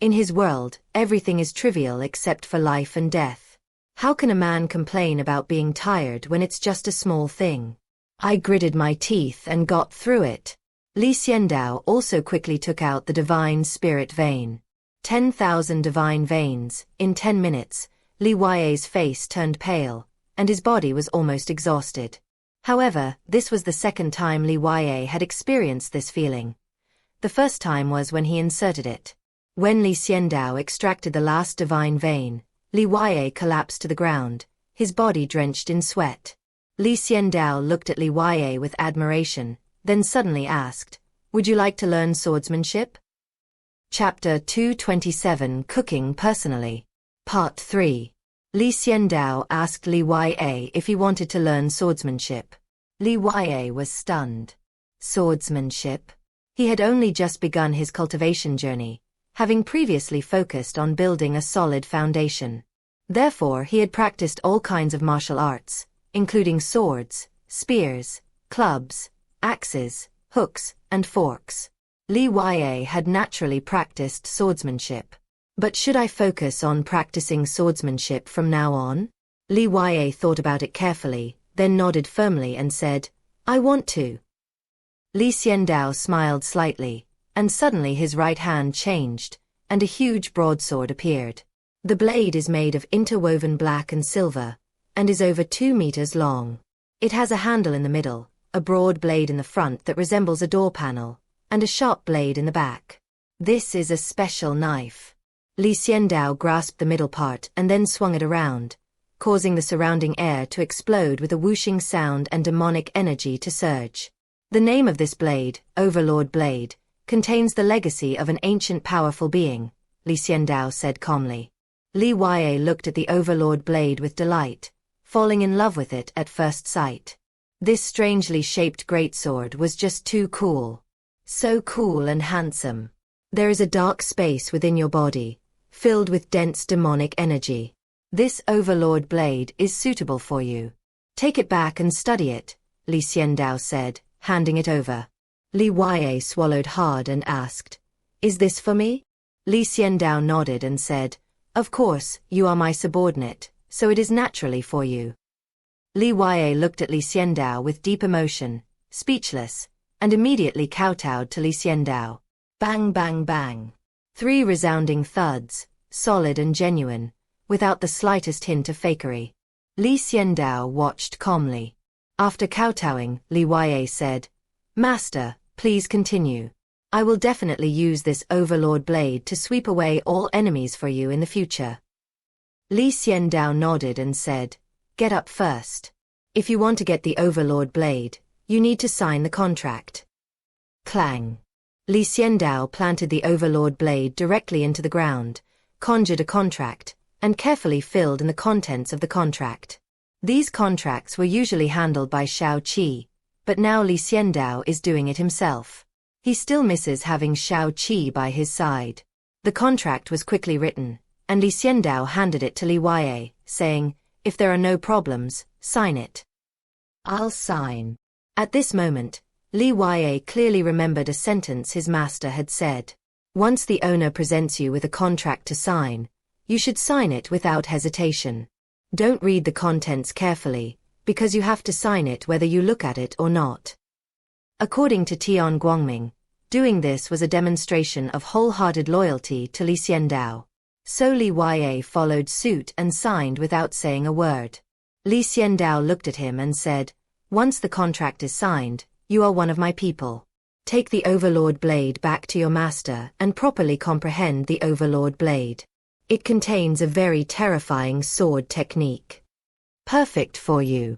In his world, everything is trivial except for life and death. How can a man complain about being tired when it's just a small thing? I gritted my teeth and got through it. Li Xiandao also quickly took out the divine spirit vein. 10,000 divine veins, in 10 minutes, Li Yue's face turned pale, and his body was almost exhausted. However, this was the second time Li Yue had experienced this feeling. The first time was when he inserted it. When Li Xiandao extracted the last divine vein, Li Yue collapsed to the ground, his body drenched in sweat. Li Xiandao looked at Li Yue with admiration, then suddenly asked, "Would you like to learn swordsmanship?" Chapter 227 Cooking Personally. Part 3. Li Xiandao asked Li Yue if he wanted to learn swordsmanship. Li Yue was stunned. Swordsmanship? He had only just begun his cultivation journey, having previously focused on building a solid foundation. Therefore, he had practiced all kinds of martial arts, including swords, spears, clubs, axes, hooks, and forks. Li Yue had naturally practiced swordsmanship. But should I focus on practicing swordsmanship from now on? Li Yue thought about it carefully, then nodded firmly and said, "I want to." Li Xiandao smiled slightly, and suddenly his right hand changed, and a huge broadsword appeared. The blade is made of interwoven black and silver, and is over 2 meters long. It has a handle in the middle, a broad blade in the front that resembles a door panel, and a sharp blade in the back. This is a special knife. Li Xiandao grasped the middle part and then swung it around, causing the surrounding air to explode with a whooshing sound and demonic energy to surge. The name of this blade, Overlord Blade, contains the legacy of an ancient powerful being, Li Xiandao said calmly. Li Yue looked at the Overlord Blade with delight, falling in love with it at first sight. This strangely shaped greatsword was just too cool. So cool and handsome. There is a dark space within your body, filled with dense demonic energy. This Overlord Blade is suitable for you. Take it back and study it, Li Xiandao said, handing it over. Li Yue swallowed hard and asked, "Is this for me?" Li Xiandao nodded and said, "Of course, you are my subordinate, so it is naturally for you." Li Yue looked at Li Xiandao with deep emotion, speechless, and immediately kowtowed to Li Xiandao. Bang bang bang. 3 resounding thuds, solid and genuine, without the slightest hint of fakery. Li Xiandao watched calmly. After kowtowing, Li Yue said, "Master, please continue. I will definitely use this Overlord Blade to sweep away all enemies for you in the future." Li Xiandao nodded and said, "Get up first. If you want to get the Overlord Blade, you need to sign the contract." Clang. Li Xiandao planted the Overlord Blade directly into the ground, conjured a contract, and carefully filled in the contents of the contract. These contracts were usually handled by Xiao Qi, but now Xiandao is doing it himself. He still misses having Xiao Qi by his side. The contract was quickly written, and Xiandao handed it to Li Huaye, saying, "If there are no problems, sign it." "I'll sign." At this moment, Li Huaye clearly remembered a sentence his master had said. Once the owner presents you with a contract to sign, you should sign it without hesitation. Don't read the contents carefully, because you have to sign it whether you look at it or not. According to Tian Guangming, doing this was a demonstration of wholehearted loyalty to Xiandao. So Li Huaye followed suit and signed without saying a word. Xiandao looked at him and said, "Once the contract is signed, you are one of my people. Take the Overlord Blade back to your master and properly comprehend the Overlord Blade. It contains a very terrifying sword technique. Perfect for you."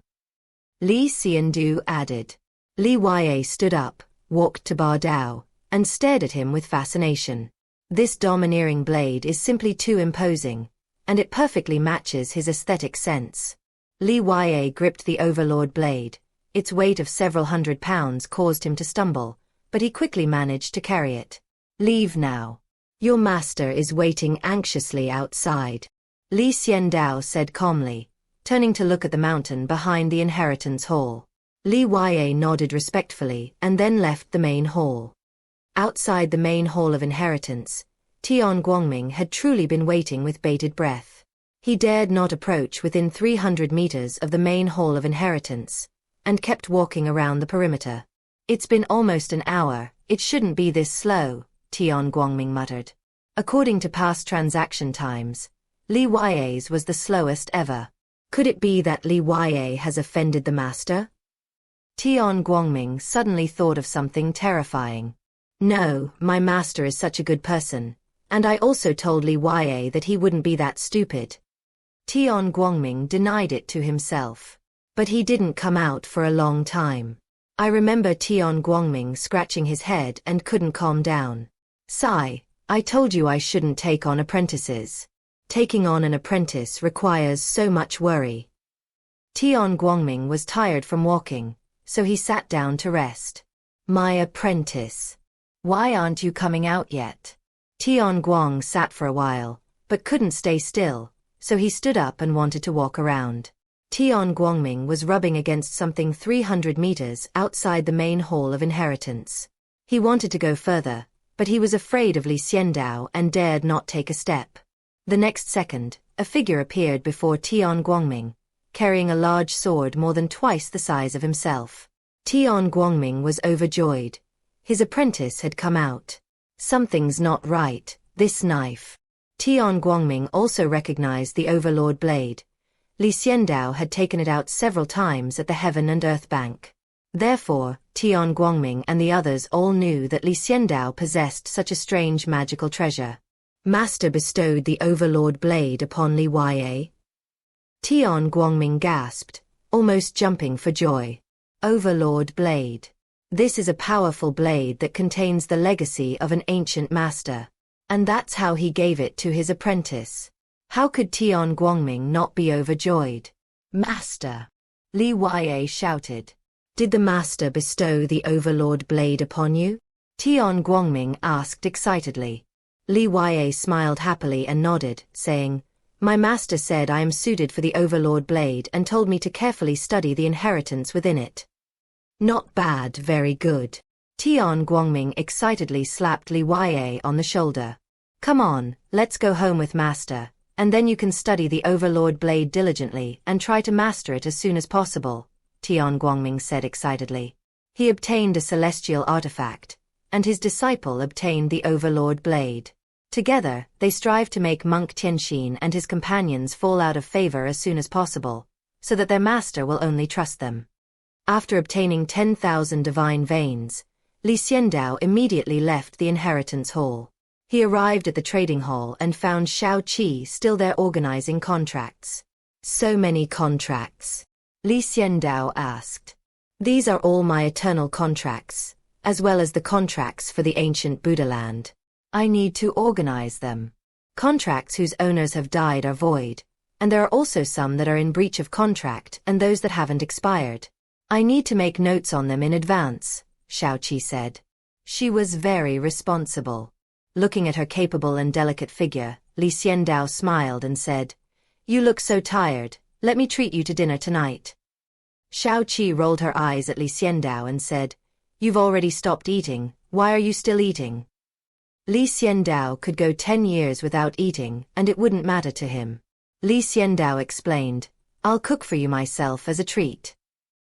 Li Xiandao added. Li Huaye stood up, walked to Ba Dao, and stared at him with fascination. This domineering blade is simply too imposing, and it perfectly matches his aesthetic sense. Li Huaye gripped the Overlord Blade. Its weight of several hundred pounds caused him to stumble, but he quickly managed to carry it. "Leave now. Your master is waiting anxiously outside," Li Xiandao said calmly, turning to look at the mountain behind the inheritance hall. Li Huaye nodded respectfully and then left the main hall. Outside the main hall of inheritance, Tian Guangming had truly been waiting with bated breath. He dared not approach within 300 meters of the main hall of inheritance, and kept walking around the perimeter. "It's been almost an hour, it shouldn't be this slow," Tian Guangming muttered. According to past transaction times, Li Huaye's was the slowest ever. Could it be that Li Huaye has offended the master? Tian Guangming suddenly thought of something terrifying. "No, my master is such a good person, and I also told Li Huaye that he wouldn't be that stupid." Tian Guangming denied it to himself. But he didn't come out for a long time. I remember Tian Guangming scratching his head and couldn't calm down. "Sigh, I told you I shouldn't take on apprentices. Taking on an apprentice requires so much worry." Tian Guangming was tired from walking, so he sat down to rest. "My apprentice. Why aren't you coming out yet?" Tian Guang sat for a while, but couldn't stay still, so he stood up and wanted to walk around. Tian Guangming was rubbing against something 300 meters outside the main hall of inheritance. He wanted to go further, but he was afraid of Xiandao and dared not take a step. The next second, a figure appeared before Tian Guangming, carrying a large sword more than twice the size of himself. Tian Guangming was overjoyed. His apprentice had come out. Something's not right, this knife. Tian Guangming also recognized the Overlord Blade. Xiandao had taken it out several times at the Heaven and Earth Bank. Therefore, Tian Guangming and the others all knew that Xiandao possessed such a strange magical treasure. Master bestowed the Overlord Blade upon Li Huaye. Tian Guangming gasped, almost jumping for joy. Overlord Blade. This is a powerful blade that contains the legacy of an ancient master. And that's how he gave it to his apprentice. How could Tian Guangming not be overjoyed? "Master!" Li Huaye shouted. "Did the master bestow the Overlord Blade upon you?" Tian Guangming asked excitedly. Li Huaye smiled happily and nodded, saying, "My master said I am suited for the Overlord Blade and told me to carefully study the inheritance within it." "Not bad, very good." Tian Guangming excitedly slapped Li Huaye on the shoulder. "Come on, let's go home with master, and then you can study the Overlord Blade diligently and try to master it as soon as possible," Tian Guangming said excitedly. He obtained a celestial artifact, and his disciple obtained the Overlord Blade. Together, they strive to make Monk Tianxin and his companions fall out of favor as soon as possible, so that their master will only trust them. After obtaining 10,000 divine veins, Xiandao immediately left the inheritance hall. He arrived at the trading hall and found Xiao Qi still there organizing contracts. "So many contracts?" Xiandao asked. "These are all my eternal contracts, as well as the contracts for the ancient Buddha land. I need to organize them." Contracts whose owners have died are void, and there are also some that are in breach of contract and those that haven't expired. I need to make notes on them in advance, Xiaoqi said. She was very responsible. Looking at her capable and delicate figure, Xiandao smiled and said, "You look so tired, let me treat you to dinner tonight." Xiaoqi rolled her eyes at Xiandao and said, "You've already stopped eating, why are you still eating?" Xiandao could go 10 years without eating and it wouldn't matter to him. Xiandao explained, "I'll cook for you myself as a treat."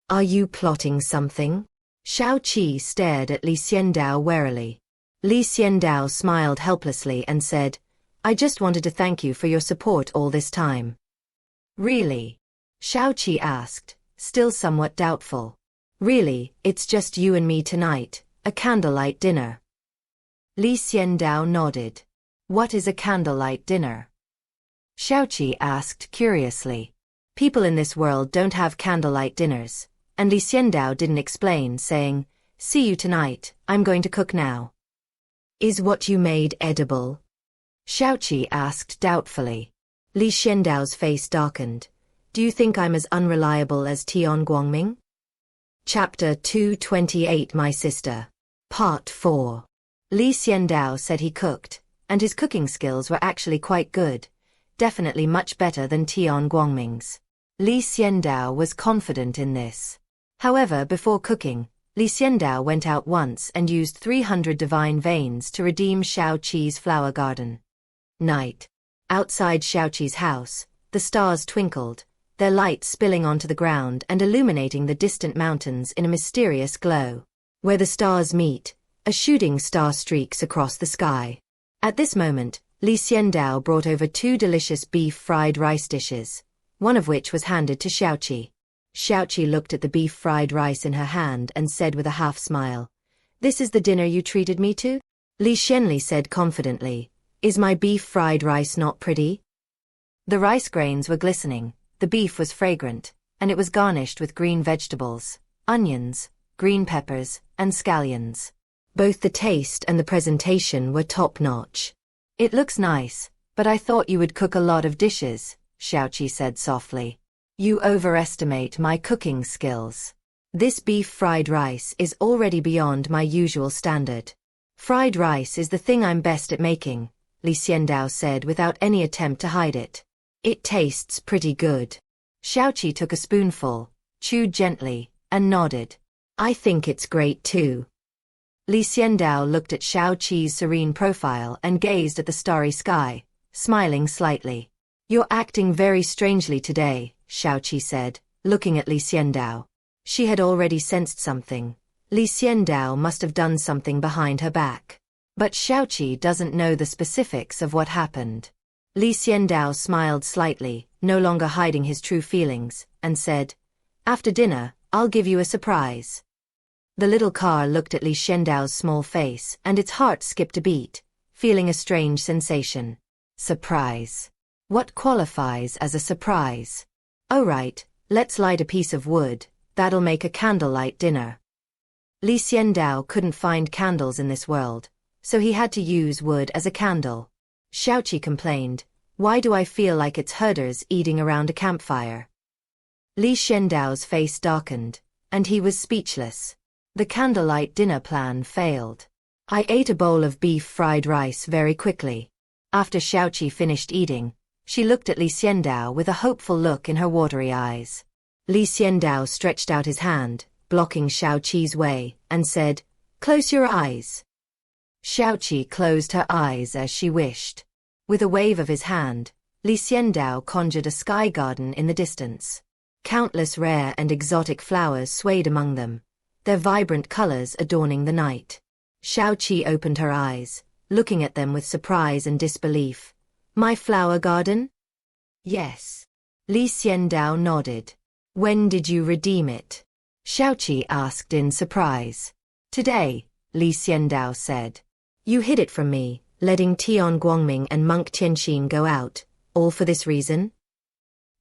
"Are you plotting something?" Xiaoqi stared at Xiandao warily. Xiandao smiled helplessly and said, "I just wanted to thank you for your support all this time." "Really?" Xiaoqi asked, still somewhat doubtful. "Really, it's just you and me tonight, a candlelight dinner." Xiandao nodded. "What is a candlelight dinner?" Xiaoqi asked curiously. People in this world don't have candlelight dinners, and Xiandao didn't explain, saying, "See you tonight, I'm going to cook now." "Is what you made edible?" Xiaoqi asked doubtfully. Xiandao's face darkened. "Do you think I'm as unreliable as Tian Guangming?" Chapter 228 My Sister. Part 4. Xiandao said he cooked, and his cooking skills were actually quite good, definitely much better than Tian Guangming's. Xiandao was confident in this. However, before cooking, Xiandao went out once and used 300 divine veins to redeem Xiaoqi's flower garden. Night. Outside Xiaoqi's house, the stars twinkled, their light spilling onto the ground and illuminating the distant mountains in a mysterious glow. Where the stars meet, a shooting star streaks across the sky. At this moment, Xiandao brought over 2 delicious beef fried rice dishes, one of which was handed to Xiaoqi. Xiaoqi looked at the beef fried rice in her hand and said with a half-smile, "This is the dinner you treated me to?" Xianli said confidently, "Is my beef fried rice not pretty?" The rice grains were glistening, the beef was fragrant, and it was garnished with green vegetables, onions, green peppers, and scallions. Both the taste and the presentation were top-notch. "It looks nice, but I thought you would cook a lot of dishes," Xiaoqi said softly. "You overestimate my cooking skills. This beef fried rice is already beyond my usual standard." "Fried rice is the thing I'm best at making," Xiandao said without any attempt to hide it. "It tastes pretty good." Xiaoqi took a spoonful, chewed gently, and nodded. "I think it's great too." Xiandao looked at Xiaoqi's serene profile and gazed at the starry sky, smiling slightly. "You're acting very strangely today," Xiaoqi said, looking at Xiandao. She had already sensed something. Xiandao must have done something behind her back. But Xiaoqi doesn't know the specifics of what happened. Xiandao smiled slightly, no longer hiding his true feelings, and said, "After dinner, I'll give you a surprise." The little car looked at Xiandao's small face and its heart skipped a beat, feeling a strange sensation. Surprise. What qualifies as a surprise? "Oh right, let's light a piece of wood, that'll make a candlelight dinner." Xiandao couldn't find candles in this world, so he had to use wood as a candle. Xiaoqi complained, "Why do I feel like it's herders eating around a campfire?" Xiandao's face darkened, and he was speechless. The candlelight dinner plan failed. "I ate a bowl of beef fried rice very quickly." After Xiaoqi finished eating, she looked at Xiandao with a hopeful look in her watery eyes. Xiandao stretched out his hand, blocking Xiaoqi's way, and said, "Close your eyes." Xiaoqi closed her eyes as she wished. With a wave of his hand, Xiandao conjured a sky garden in the distance. Countless rare and exotic flowers swayed among them, their vibrant colors adorning the night. Xiaoqi opened her eyes, looking at them with surprise and disbelief. "My flower garden?" "Yes." Xiandao nodded. "When did you redeem it?" Xiaoqi asked in surprise. "Today," Xiandao said. "You hid it from me, letting Tian Guangming and monk Tianxin go out, all for this reason?"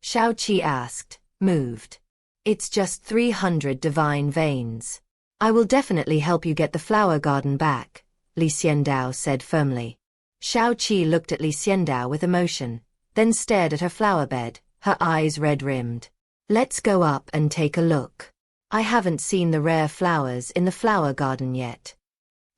Xiaoqi asked, moved. "It's just 300 divine veins. I will definitely help you get the flower garden back," Xiandao said firmly. Xiao Qi looked at Li Xiandao with emotion, then stared at her flower bed, her eyes red-rimmed. Let's go up and take a look. I haven't seen the rare flowers in the flower garden yet.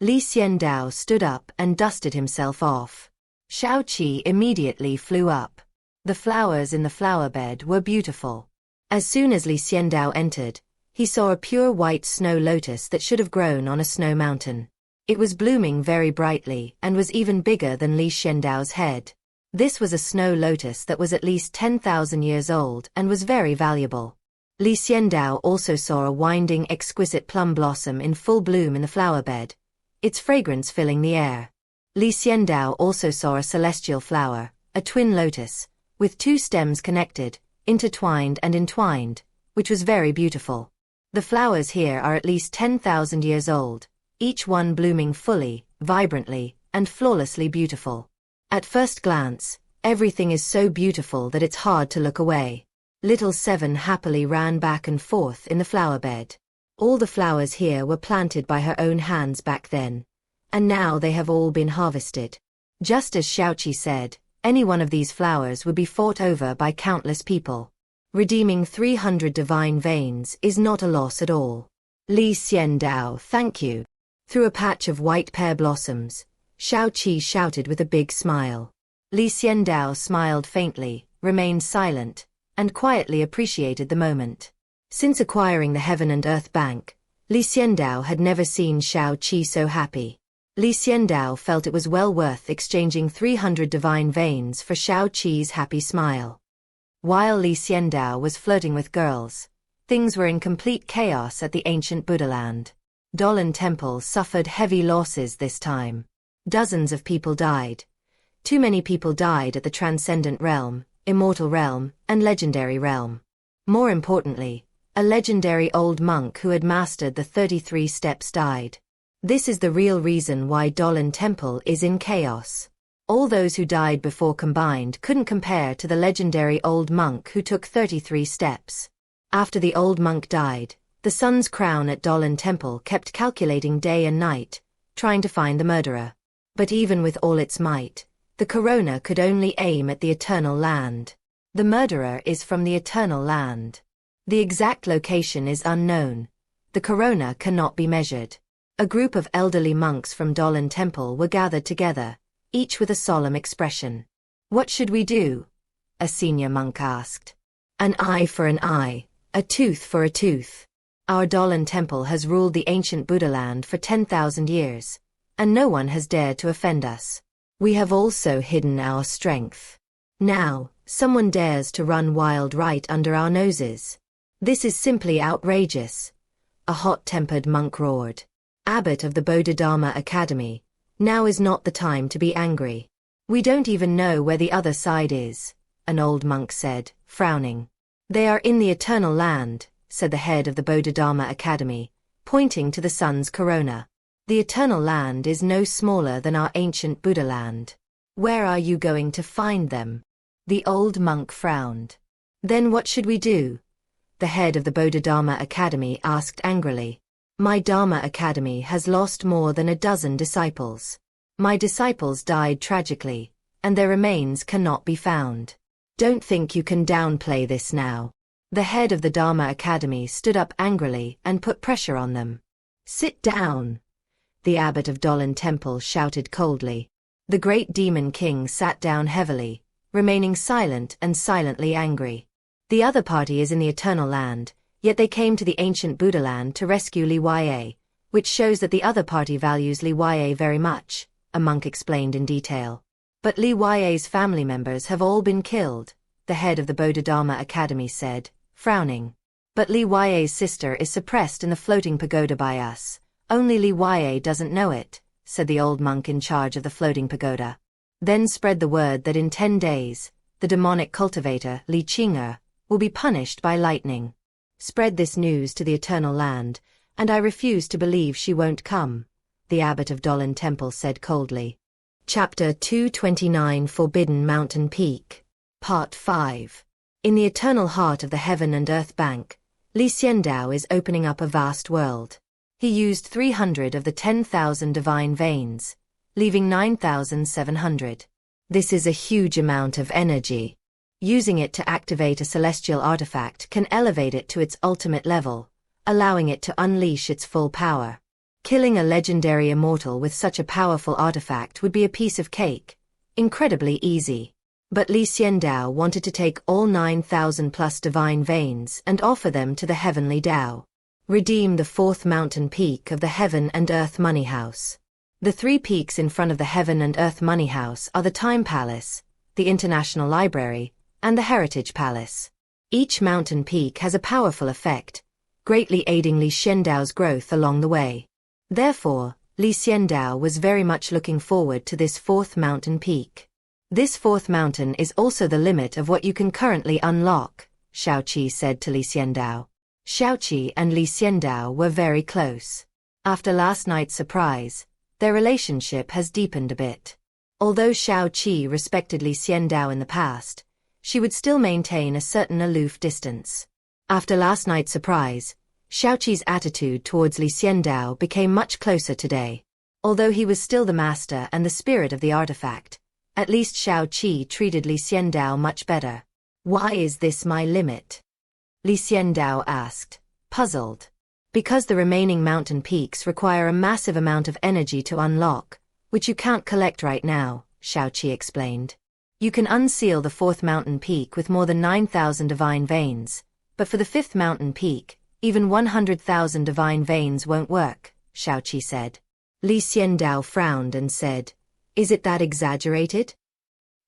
Li Xiandao stood up and dusted himself off. Xiao Qi immediately flew up. The flowers in the flower bed were beautiful. As soon as Li Xiandao entered, he saw a pure white snow lotus that should have grown on a snow mountain. It was blooming very brightly and was even bigger than Li Xiandao's head. This was a snow lotus that was at least 10,000 years old and was very valuable. Li Xiandao also saw a winding exquisite plum blossom in full bloom in the flower bed, its fragrance filling the air. Li Xiandao also saw a celestial flower, a twin lotus, with two stems connected, intertwined and entwined, which was very beautiful. The flowers here are at least 10,000 years old, each one blooming fully, vibrantly, and flawlessly beautiful. At first glance, everything is so beautiful that it's hard to look away. Little Seven happily ran back and forth in the flower bed. All the flowers here were planted by her own hands back then, and now they have all been harvested. Just as Xiaoqi said, any one of these flowers would be fought over by countless people. Redeeming 300 divine veins is not a loss at all. Li Xiandao, thank you. Through a patch of white pear blossoms, Xiaoqi shouted with a big smile. Li Xiandao smiled faintly, remained silent, and quietly appreciated the moment. Since acquiring the Heaven and Earth Bank, Li Xiandao had never seen Xiaoqi so happy. Li Xiandao felt it was well worth exchanging 300 divine veins for Xiaoqi's happy smile. While Li Xiandao was flirting with girls, things were in complete chaos at the ancient Buddha land. Dolan Temple suffered heavy losses this time. Dozens of people died. Too many people died at the Transcendent Realm, Immortal Realm, and Legendary Realm. More importantly, a legendary old monk who had mastered the 33 steps died. This is the real reason why Dolan Temple is in chaos. All those who died before combined couldn't compare to the legendary old monk who took 33 steps. After the old monk died, the Sun's Crown at Dolan Temple kept calculating day and night, trying to find the murderer. But even with all its might, the corona could only aim at the Eternal Land. The murderer is from the Eternal Land. The exact location is unknown. The corona cannot be measured. A group of elderly monks from Dolan Temple were gathered together, each with a solemn expression. What should we do? A senior monk asked. An eye for an eye, a tooth for a tooth. Our Dolan Temple has ruled the ancient Buddha land for 10,000 years. And no one has dared to offend us. We have also hidden our strength. Now, someone dares to run wild right under our noses. This is simply outrageous. A hot-tempered monk roared. Abbot of the Bodhidharma Academy, now is not the time to be angry. We don't even know where the other side is, an old monk said, frowning. They are in the Eternal Land, said the head of the Bodhidharma Academy, pointing to the sun's corona. The Eternal Land is no smaller than our ancient Buddha land. Where are you going to find them? The old monk frowned. Then what should we do? The head of the Bodhidharma Academy asked angrily. My Dharma Academy has lost more than a dozen disciples. My disciples died tragically, and their remains cannot be found. Don't think you can downplay this now. The head of the Dharma Academy stood up angrily and put pressure on them. Sit down. The abbot of Dolan Temple shouted coldly. The great demon king sat down heavily, remaining silent and silently angry. The other party is in the Eternal Land, yet they came to the ancient Buddha land to rescue Li Yue, which shows that the other party values Li Yue very much, a monk explained in detail. But Li Yue's family members have all been killed, the head of the Bodhidharma Academy said, frowning. But Li Yue's sister is suppressed in the floating pagoda by us. Only Li Yue doesn't know it, said the old monk in charge of the floating pagoda. Then spread the word that in 10 days, the demonic cultivator, Li Qing'er, will be punished by lightning. Spread this news to the Eternal Land, and I refuse to believe she won't come, the abbot of Dolan Temple said coldly. Chapter 229 Forbidden Mountain Peak. Part 5. In the eternal heart of the Heaven and Earth Bank, Li Xiandao is opening up a vast world. He used 300 of the 10,000 divine veins. leaving 9,700. This is a huge amount of energy. Using it to activate a celestial artifact can elevate it to its ultimate level, allowing it to unleash its full power. Killing a legendary immortal with such a powerful artifact would be a piece of cake. Incredibly easy. But Li Xiandao wanted to take all 9,000 plus divine veins and offer them to the heavenly Tao. Redeem the fourth mountain peak of the Heaven and Earth Money House. The three peaks in front of the Heaven and Earth Money House are the Time Palace, the International Library, and the Heritage Palace. Each mountain peak has a powerful effect, greatly aiding Li Xiandao's growth along the way. Therefore, Li Xiandao was very much looking forward to this fourth mountain peak. This fourth mountain is also the limit of what you can currently unlock, Xiaoqi said to Li Xiandao. Xiaoqi and Li Xiandao were very close. After last night's surprise, their relationship has deepened a bit. Although Xiaoqi respected Li Xiandao in the past, she would still maintain a certain aloof distance. After last night's surprise, Xiaoqi's attitude towards Li Xiandao became much closer today. Although he was still the master and the spirit of the artifact, at least Xiaoqi treated Li Xiandao much better. Why is this my limit? Li Xiandao asked, puzzled. Because the remaining mountain peaks require a massive amount of energy to unlock, which you can't collect right now, Xiaoqi explained. You can unseal the fourth mountain peak with more than 9,000 divine veins, but for the fifth mountain peak, even 100,000 divine veins won't work, Xiaoqi said. Li Xiandao frowned and said, is it that exaggerated?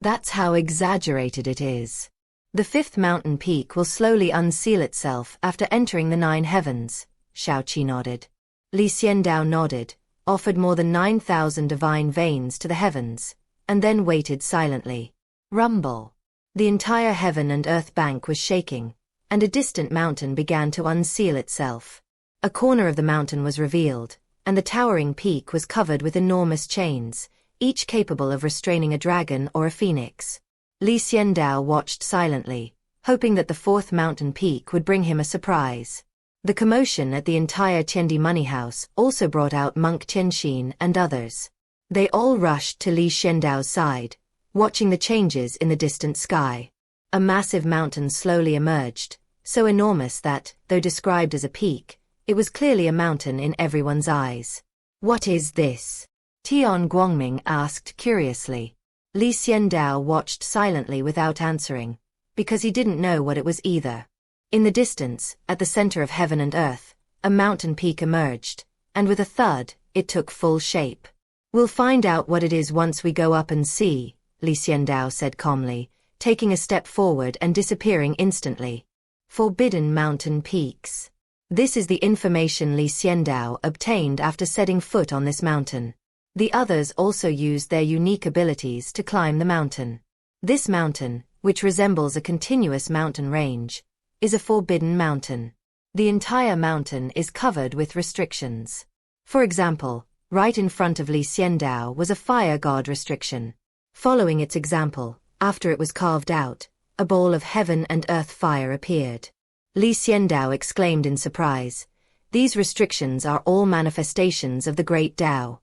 That's how exaggerated it is. The fifth mountain peak will slowly unseal itself after entering the 9 heavens, Xiaoqi nodded. Li Xiandao nodded, offered more than 9,000 divine veins to the heavens, and then waited silently. Rumble. The entire heaven and earth bank was shaking, and a distant mountain began to unseal itself. A corner of the mountain was revealed, and the towering peak was covered with enormous chains, each capable of restraining a dragon or a phoenix. Li Xiandao watched silently, hoping that the fourth mountain peak would bring him a surprise. The commotion at the entire Qiandi money house also brought out Monk Qianxin and others. They all rushed to Li Xiandao's side, watching the changes in the distant sky. A massive mountain slowly emerged, so enormous that, though described as a peak, it was clearly a mountain in everyone's eyes. What is this? Tian Guangming asked curiously. Li Xiandao watched silently without answering, because he didn't know what it was either. In the distance, at the center of heaven and earth, a mountain peak emerged, and with a thud, it took full shape. We'll find out what it is once we go up and see, Li Xiandao said calmly, taking a step forward and disappearing instantly. Forbidden mountain peaks. This is the information Li Xiandao obtained after setting foot on this mountain. The others also used their unique abilities to climb the mountain. This mountain, which resembles a continuous mountain range, is a forbidden mountain. The entire mountain is covered with restrictions. For example, right in front of Li Xiandao was a fire god restriction. Following its example, after it was carved out, a ball of heaven and earth fire appeared. Li Xiandao exclaimed in surprise, these restrictions are all manifestations of the Great Tao.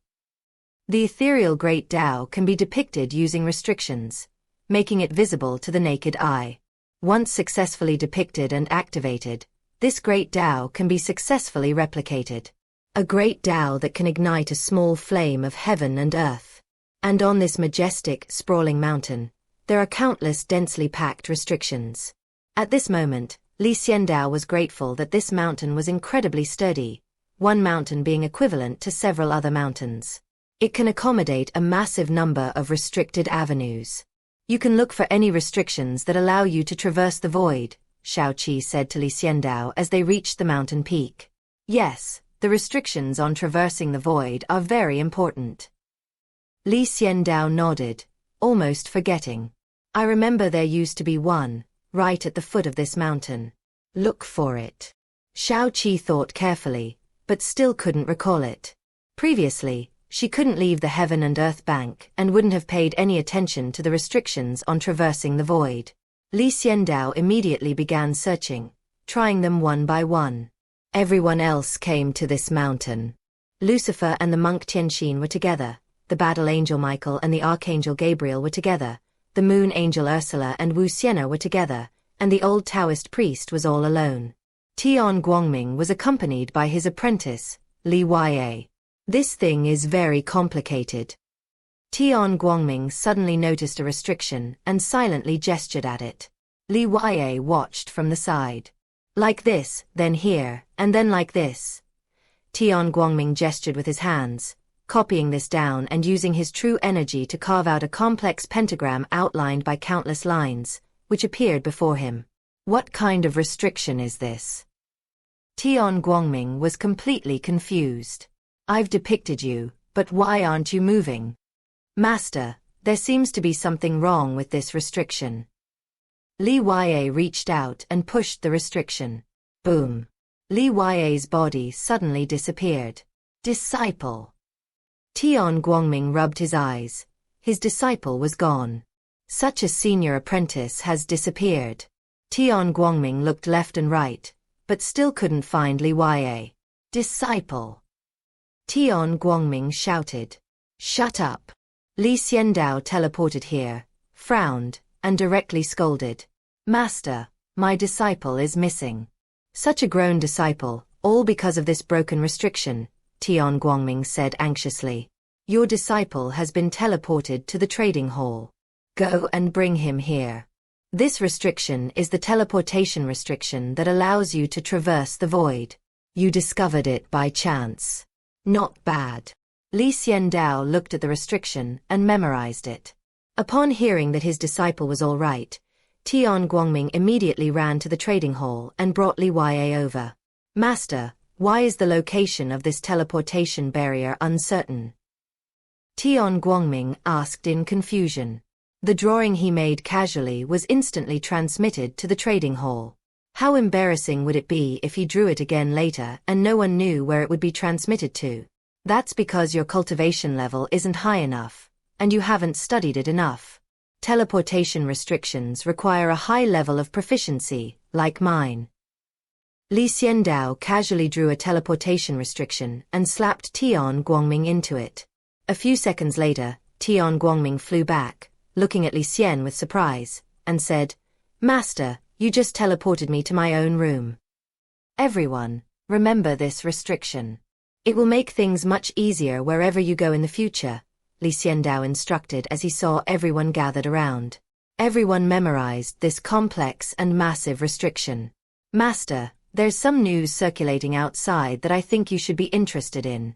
The ethereal Great Tao can be depicted using restrictions, making it visible to the naked eye. Once successfully depicted and activated, this Great Tao can be successfully replicated. A Great Tao that can ignite a small flame of heaven and earth. And on this majestic, sprawling mountain, there are countless densely packed restrictions. At this moment, Li Xiandao was grateful that this mountain was incredibly sturdy, one mountain being equivalent to several other mountains. It can accommodate a massive number of restricted avenues. You can look for any restrictions that allow you to traverse the void, Xiaoqi said to Li Xiandao as they reached the mountain peak. Yes, the restrictions on traversing the void are very important. Li Xiandao nodded, almost forgetting. I remember there used to be one, right at the foot of this mountain. Look for it. Xiaoqi thought carefully, but still couldn't recall it. Previously, she couldn't leave the heaven and earth bank and wouldn't have paid any attention to the restrictions on traversing the void. Li Xiandao immediately began searching, trying them one by one. Everyone else came to this mountain. Lucifer and the monk Tianxin were together, the battle angel Michael and the archangel Gabriel were together, the moon angel Ursula and Wu Sienna were together, and the old Taoist priest was all alone. Tian Guangming was accompanied by his apprentice, Li Huaye. This thing is very complicated. Tian Guangming suddenly noticed a restriction and silently gestured at it. Li Huaye watched from the side. Like this, then here, and then like this. Tian Guangming gestured with his hands, copying this down and using his true energy to carve out a complex pentagram outlined by countless lines, which appeared before him. What kind of restriction is this? Tian Guangming was completely confused. I've depicted you, but why aren't you moving? Master, there seems to be something wrong with this restriction. Li Huaye reached out and pushed the restriction. Boom. Li Huaye's body suddenly disappeared. Disciple. Tian Guangming rubbed his eyes. His disciple was gone. Such a senior apprentice has disappeared. Tian Guangming looked left and right, but still couldn't find Li Huaye. Disciple. Tian Guangming shouted. Shut up. Li Xiandao teleported here, frowned, and directly scolded. Master, my disciple is missing. Such a grown disciple, all because of this broken restriction, Tian Guangming said anxiously. Your disciple has been teleported to the trading hall. Go and bring him here. This restriction is the teleportation restriction that allows you to traverse the void. You discovered it by chance. Not bad. Li Xiandao looked at the restriction and memorized it. Upon hearing that his disciple was all right, Tian Guangming immediately ran to the trading hall and brought Li Huaye over. Master, why is the location of this teleportation barrier uncertain? Tian Guangming asked in confusion. The drawing he made casually was instantly transmitted to the trading hall. How embarrassing would it be if he drew it again later and no one knew where it would be transmitted to? That's because your cultivation level isn't high enough, and you haven't studied it enough. Teleportation restrictions require a high level of proficiency, like mine. Li Xiandao casually drew a teleportation restriction and slapped Tian Guangming into it. A few seconds later, Tian Guangming flew back, looking at Li Xian with surprise, and said, Master, you just teleported me to my own room. Everyone, remember this restriction. It will make things much easier wherever you go in the future, Li Xiandao instructed as he saw everyone gathered around. Everyone memorized this complex and massive restriction. Master, there's some news circulating outside that I think you should be interested in.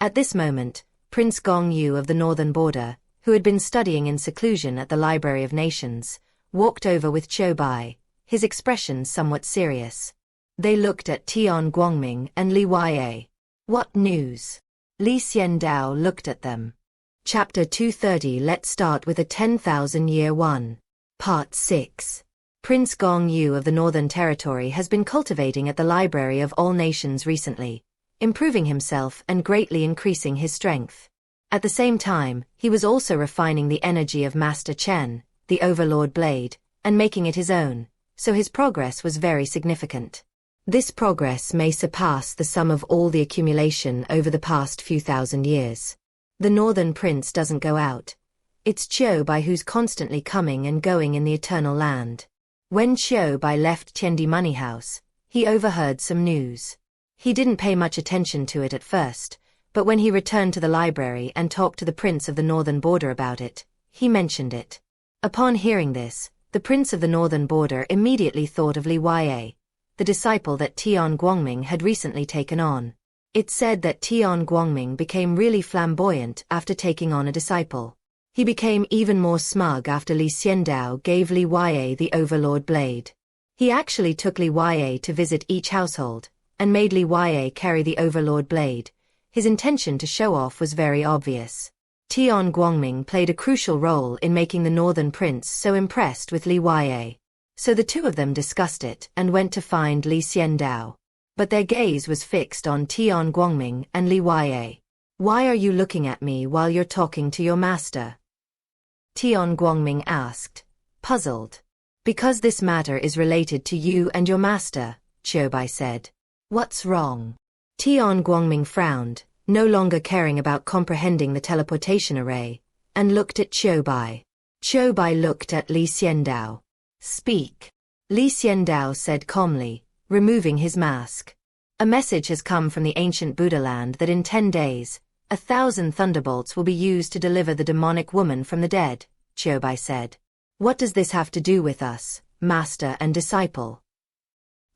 At this moment, Prince Gong Yu of the Northern Border, who had been studying in seclusion at the Library of Nations, walked over with Qiu Bai, his expression somewhat serious. They looked at Tian Guangming and Li Huaye. What news? Li Xiandao looked at them. Chapter 230. Let's start with a 10,000-year one. Part 6. Prince Gong Yu of the Northern Territory has been cultivating at the Library of All Nations recently, improving himself and greatly increasing his strength. At the same time, he was also refining the energy of Master Chen, the Overlord Blade, and making it his own, so his progress was very significant. This progress may surpass the sum of all the accumulation over the past few thousand years. The Northern Prince doesn't go out. It's Qiu Bai who's constantly coming and going in the Eternal Land. When Qiu Bai left Tiandi Money House, he overheard some news. He didn't pay much attention to it at first, but when he returned to the library and talked to the Prince of the Northern Border about it, he mentioned it. Upon hearing this, the Prince of the Northern Border immediately thought of Li Huaye, the disciple that Tian Guangming had recently taken on. It said that Tian Guangming became really flamboyant after taking on a disciple. He became even more smug after Li Xiandao gave Li Huaye the Overlord Blade. He actually took Li Huaye to visit each household, and made Li Huaye carry the Overlord Blade. His intention to show off was very obvious. Tian Guangming played a crucial role in making the Northern Prince so impressed with Li Huaye. So the two of them discussed it and went to find Li Xiandao. But their gaze was fixed on Tian Guangming and Li Huaye. Why are you looking at me while you're talking to your master? Tian Guangming asked, puzzled. Because this matter is related to you and your master, Qiu Bai said. What's wrong? Tian Guangming frowned, no longer caring about comprehending the teleportation array, and looked at Bai. Bai looked at Li Xiandao. Speak. Li Xiandao said calmly, removing his mask. A message has come from the ancient Buddha land that in 10 days, 1,000 thunderbolts will be used to deliver the demonic woman from the dead, Bai said. What does this have to do with us, master and disciple?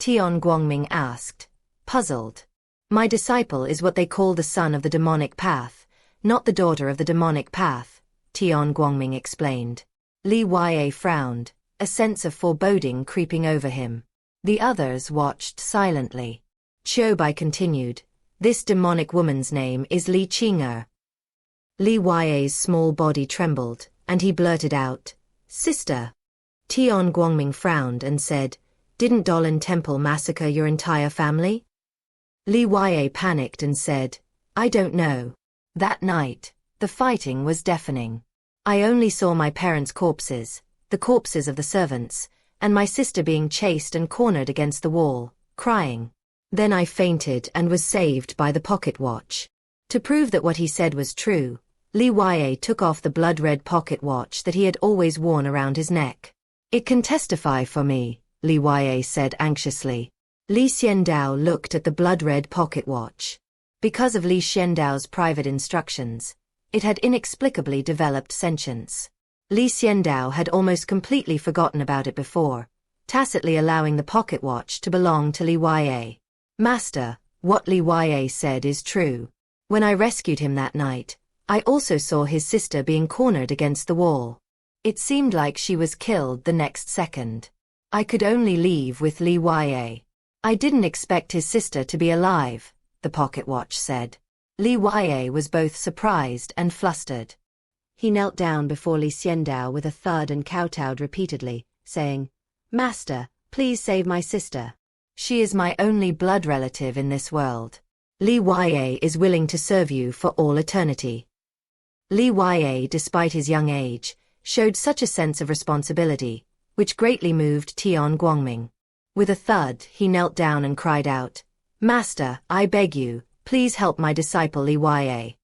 Tian Guangming asked, puzzled. My disciple is what they call the son of the demonic path, not the daughter of the demonic path, Tian Guangming explained. Li Yue frowned, a sense of foreboding creeping over him. The others watched silently. Bai continued, this demonic woman's name is Li Qing'er. Li Yue's small body trembled, and he blurted out, Sister. Tian Guangming frowned and said, didn't Dolan Temple massacre your entire family? Li Yue panicked and said, I don't know. That night, the fighting was deafening. I only saw my parents' corpses, the corpses of the servants, and my sister being chased and cornered against the wall, crying. Then I fainted and was saved by the pocket watch. To prove that what he said was true, Li Yue took off the blood-red pocket watch that he had always worn around his neck. It can testify for me, Li Yue said anxiously. Li Xiandao looked at the blood-red pocket watch. Because of Li Xiandao's private instructions, it had inexplicably developed sentience. Li Xiandao had almost completely forgotten about it before, tacitly allowing the pocket watch to belong to Li Yue. Master, what Li Yue said is true. When I rescued him that night, I also saw his sister being cornered against the wall. It seemed like she was killed the next second. I could only leave with Li Yue. I didn't expect his sister to be alive, the pocket watch said. Li Yue was both surprised and flustered. He knelt down before Li Xiandao with a thud and kowtowed repeatedly, saying, Master, please save my sister. She is my only blood relative in this world. Li Yue is willing to serve you for all eternity. Li Yue, despite his young age, showed such a sense of responsibility, which greatly moved Tian Guangming. With a thud, he knelt down and cried out, Master, I beg you, please help my disciple Li Yue.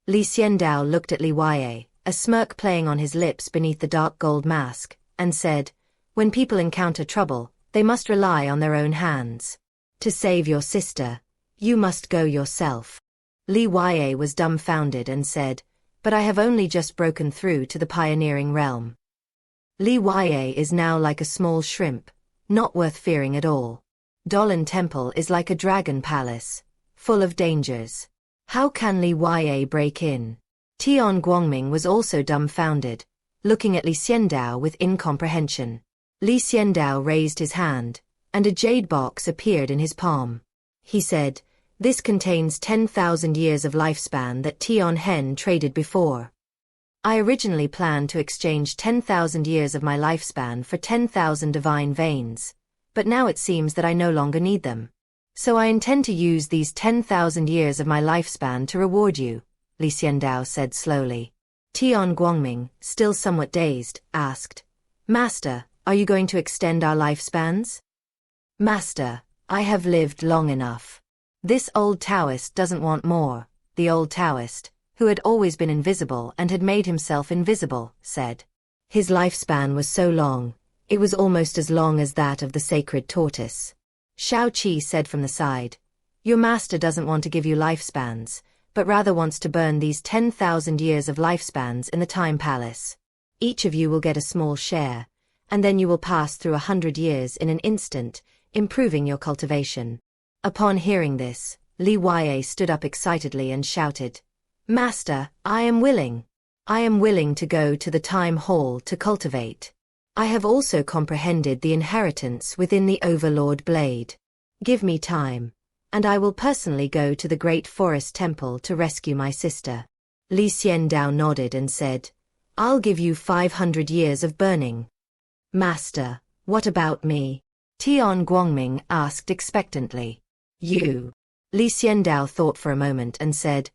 Li Xiandao looked at Li Yue, a smirk playing on his lips beneath the dark gold mask, and said, when people encounter trouble, they must rely on their own hands. To save your sister, you must go yourself. Li Yue was dumbfounded and said, but I have only just broken through to the pioneering realm. Li Yue is now like a small shrimp, not worth fearing at all. Dolan Temple is like a dragon palace, full of dangers. How can Li Yue break in? Tian Guangming was also dumbfounded, looking at Li Xiandao with incomprehension. Li Xiandao raised his hand, and a jade box appeared in his palm. He said, this contains 10,000 years of lifespan that Tian Hen traded before. I originally planned to exchange 10,000 years of my lifespan for 10,000 divine veins, but now it seems that I no longer need them. So I intend to use these 10,000 years of my lifespan to reward you, Li Xiandao said slowly. Tian Guangming, still somewhat dazed, asked, Master, are you going to extend our lifespans? Master, I have lived long enough. This old Taoist doesn't want more, the old Taoist, who had always been invisible and had made himself invisible, said. His lifespan was so long, it was almost as long as that of the sacred tortoise. Shao Qi said from the side, your master doesn't want to give you lifespans, but rather wants to burn these 10,000 years of lifespans in the time palace. Each of you will get a small share, and then you will pass through 100 years in an instant, improving your cultivation. Upon hearing this, Li Yue stood up excitedly and shouted, Master, I am willing. I am willing to go to the time hall to cultivate. I have also comprehended the inheritance within the Overlord Blade. Give me time, and I will personally go to the Great Forest Temple to rescue my sister. Li Xiandao nodded and said, I'll give you 500 years of burning. Master, what about me? Tian Guangming asked expectantly. You. Li Xiandao thought for a moment and said,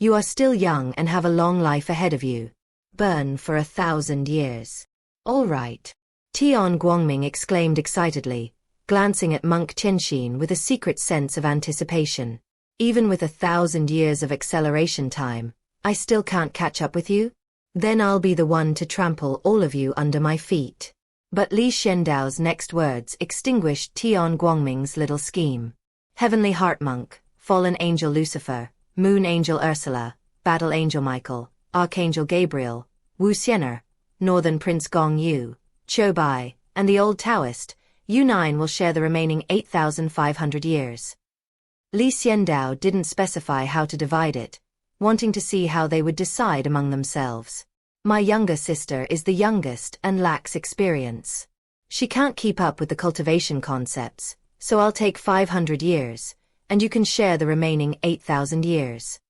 you are still young and have a long life ahead of you. Burn for 1,000 years. All right. Tian Guangming exclaimed excitedly, glancing at Monk Tianxin with a secret sense of anticipation. Even with 1,000 years of acceleration time, I still can't catch up with you? Then I'll be the one to trample all of you under my feet. But Li Xiandao's next words extinguished Tian Guangming's little scheme. Heavenly Heart Monk, Fallen Angel Lucifer, Moon Angel Ursula, Battle Angel Michael, Archangel Gabriel, Wu Xianer, Northern Prince Gong Yu, Qiu Bai, and the Old Taoist, U9 will share the remaining 8,500 years. Li Xiandao didn't specify how to divide it, wanting to see how they would decide among themselves. My younger sister is the youngest and lacks experience. She can't keep up with the cultivation concepts, so I'll take 500 years, and you can share the remaining 8,000 years.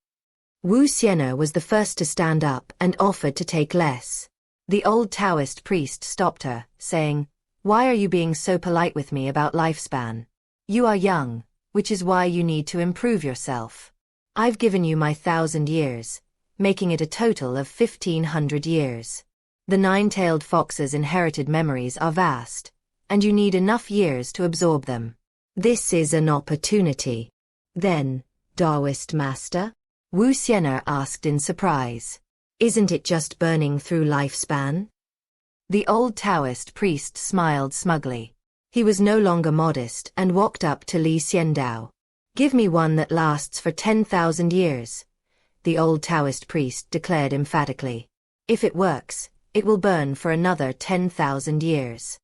Wu Xianer was the first to stand up and offered to take less. The old Taoist priest stopped her, saying, "Why are you being so polite with me about lifespan? You are young, which is why you need to improve yourself. I've given you my 1,000 years, making it a total of 1,500 years. The nine-tailed fox's inherited memories are vast, and you need enough years to absorb them. This is an opportunity." "Then, Taoist master?" Wu Xianer asked in surprise. "Isn't it just burning through lifespan?" The old Taoist priest smiled smugly. He was no longer modest and walked up to Li Xiandao. "Give me one that lasts for 10,000 years. The old Taoist priest declared emphatically. "If it works, it will burn for another 10,000 years.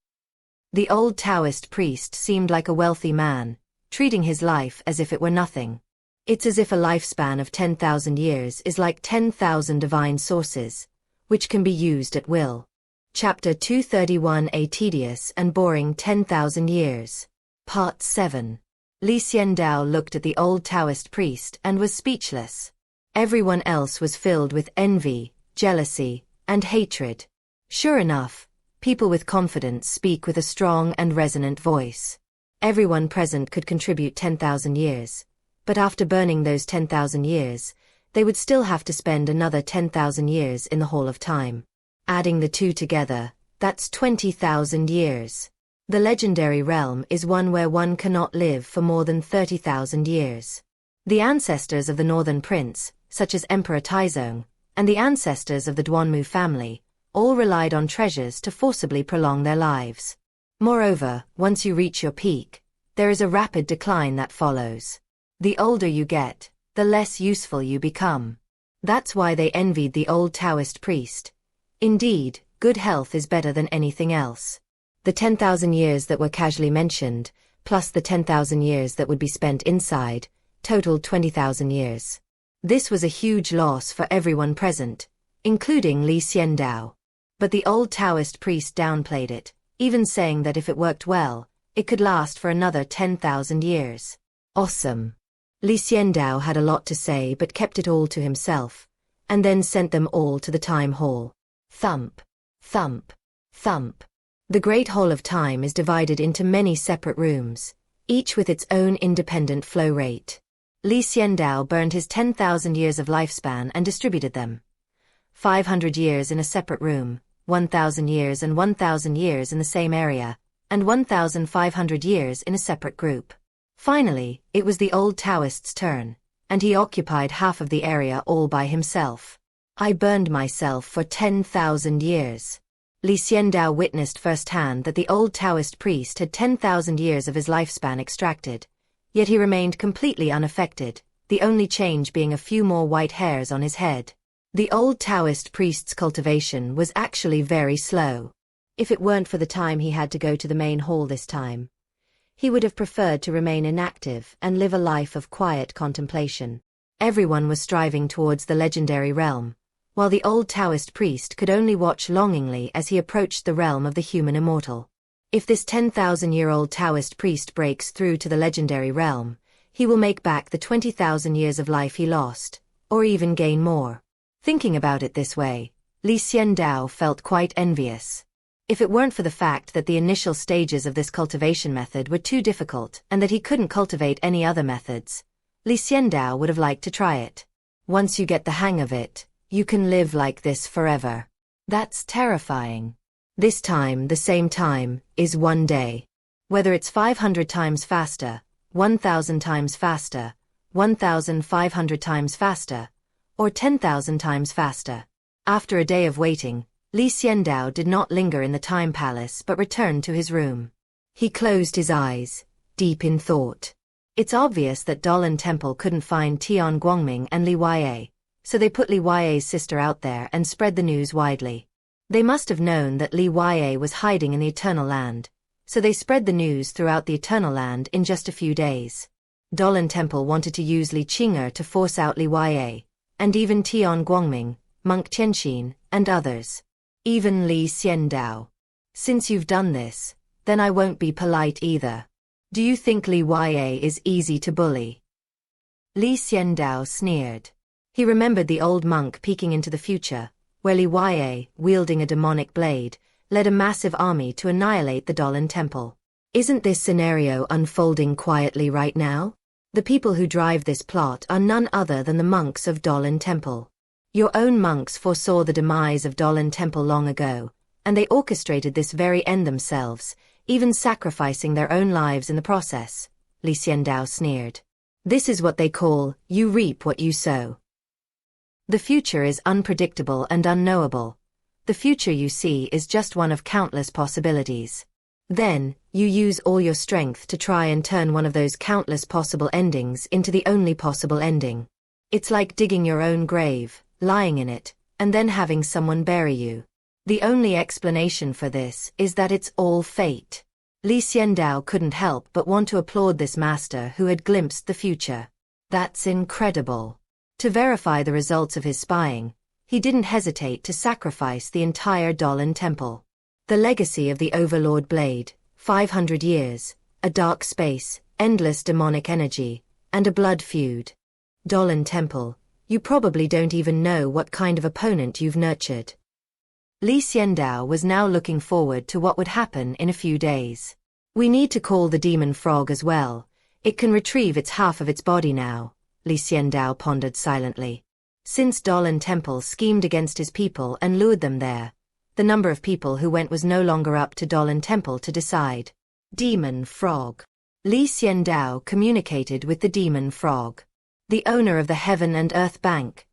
The old Taoist priest seemed like a wealthy man, treating his life as if it were nothing. It's as if a lifespan of 10,000 years is like 10,000 divine sources, which can be used at will. Chapter 231, A Tedious and Boring 10,000 Years. Part 7. Li Xiandao looked at the old Taoist priest and was speechless. Everyone else was filled with envy, jealousy, and hatred. Sure enough, people with confidence speak with a strong and resonant voice. Everyone present could contribute 10,000 years, but after burning those 10,000 years, they would still have to spend another 10,000 years in the Hall of Time. Adding the two together, that's 20,000 years. The legendary realm is one where one cannot live for more than 30,000 years. The ancestors of the Northern Prince, such as Emperor Taizong, and the ancestors of the Duanmu family, all relied on treasures to forcibly prolong their lives. Moreover, once you reach your peak, there is a rapid decline that follows. The older you get, the less useful you become. That's why they envied the old Taoist priest. Indeed, good health is better than anything else. The 10,000 years that were casually mentioned, plus the 10,000 years that would be spent inside, totaled 20,000 years. This was a huge loss for everyone present, including Li Xiandao. But the old Taoist priest downplayed it, even saying that if it worked well, it could last for another 10,000 years. Awesome. Li Xiandao had a lot to say but kept it all to himself, and then sent them all to the time hall. Thump, thump, thump. The Great Hall of Time is divided into many separate rooms, each with its own independent flow rate. Li Xiandao burned his 10,000 years of lifespan and distributed them. 500 years in a separate room, 1,000 years and 1,000 years in the same area, and 1,500 years in a separate group. Finally, it was the old Taoist's turn, and he occupied half of the area all by himself. I burned myself for 10,000 years. Li Xiandao witnessed firsthand that the old Taoist priest had 10,000 years of his lifespan extracted, yet he remained completely unaffected, the only change being a few more white hairs on his head. The old Taoist priest's cultivation was actually very slow. If it weren't for the time he had to go to the main hall this time, he would have preferred to remain inactive and live a life of quiet contemplation. Everyone was striving towards the legendary realm, while the old Taoist priest could only watch longingly as he approached the realm of the human immortal. If this 10,000-year-old Taoist priest breaks through to the legendary realm, he will make back the 20,000 years of life he lost, or even gain more. Thinking about it this way, Li Xiandao felt quite envious. If it weren't for the fact that the initial stages of this cultivation method were too difficult and that he couldn't cultivate any other methods, Li Xiandao would have liked to try it. Once you get the hang of it, you can live like this forever. That's terrifying. This time, the same time, is one day. Whether it's 500 times faster, 1,000 times faster, 1,500 times faster, or 10,000 times faster. After a day of waiting, Xiandao did not linger in the time palace but returned to his room. He closed his eyes, deep in thought. It's obvious that Dalan Temple couldn't find Tian Guangming and Li Huaye, so they put Li Huaye's sister out there and spread the news widely. They must have known that Li Huaye was hiding in the Eternal Land, so they spread the news throughout the Eternal Land in just a few days. Dalan Temple wanted to use Li Qing'er to force out Li Huaye, and even Tian Guangming, Monk Tianxin, and others. Even Li Xiandao. Since you've done this, then I won't be polite either. Do you think Li Huaye is easy to bully? Li Xiandao sneered. He remembered the old monk peeking into the future, where Li Huaye, wielding a demonic blade, led a massive army to annihilate the Dalan Temple. Isn't this scenario unfolding quietly right now? The people who drive this plot are none other than the monks of Dalan Temple. Your own monks foresaw the demise of Dalan Temple long ago, and they orchestrated this very end themselves, even sacrificing their own lives in the process, Li Xiandao sneered. This is what they call, you reap what you sow. The future is unpredictable and unknowable. The future you see is just one of countless possibilities. Then, you use all your strength to try and turn one of those countless possible endings into the only possible ending. It's like digging your own grave, lying in it, and then having someone bury you. The only explanation for this is that it's all fate. Li Xiandao couldn't help but want to applaud this master who had glimpsed the future. That's incredible. To verify the results of his spying, he didn't hesitate to sacrifice the entire Dalan Temple. The legacy of the Overlord Blade, 500 years, a dark space, endless demonic energy, and a blood feud. Dalan Temple, you probably don't even know what kind of opponent you've nurtured. Li Xiandao was now looking forward to what would happen in a few days. We need to call the demon frog as well. It can retrieve its half of its body now, Li Xiandao pondered silently. Since Dalan Temple schemed against his people and lured them there, the number of people who went was no longer up to Dalan Temple to decide. Demon frog. Li Xiandao communicated with the demon frog. The owner of the Heaven and Earth Bank.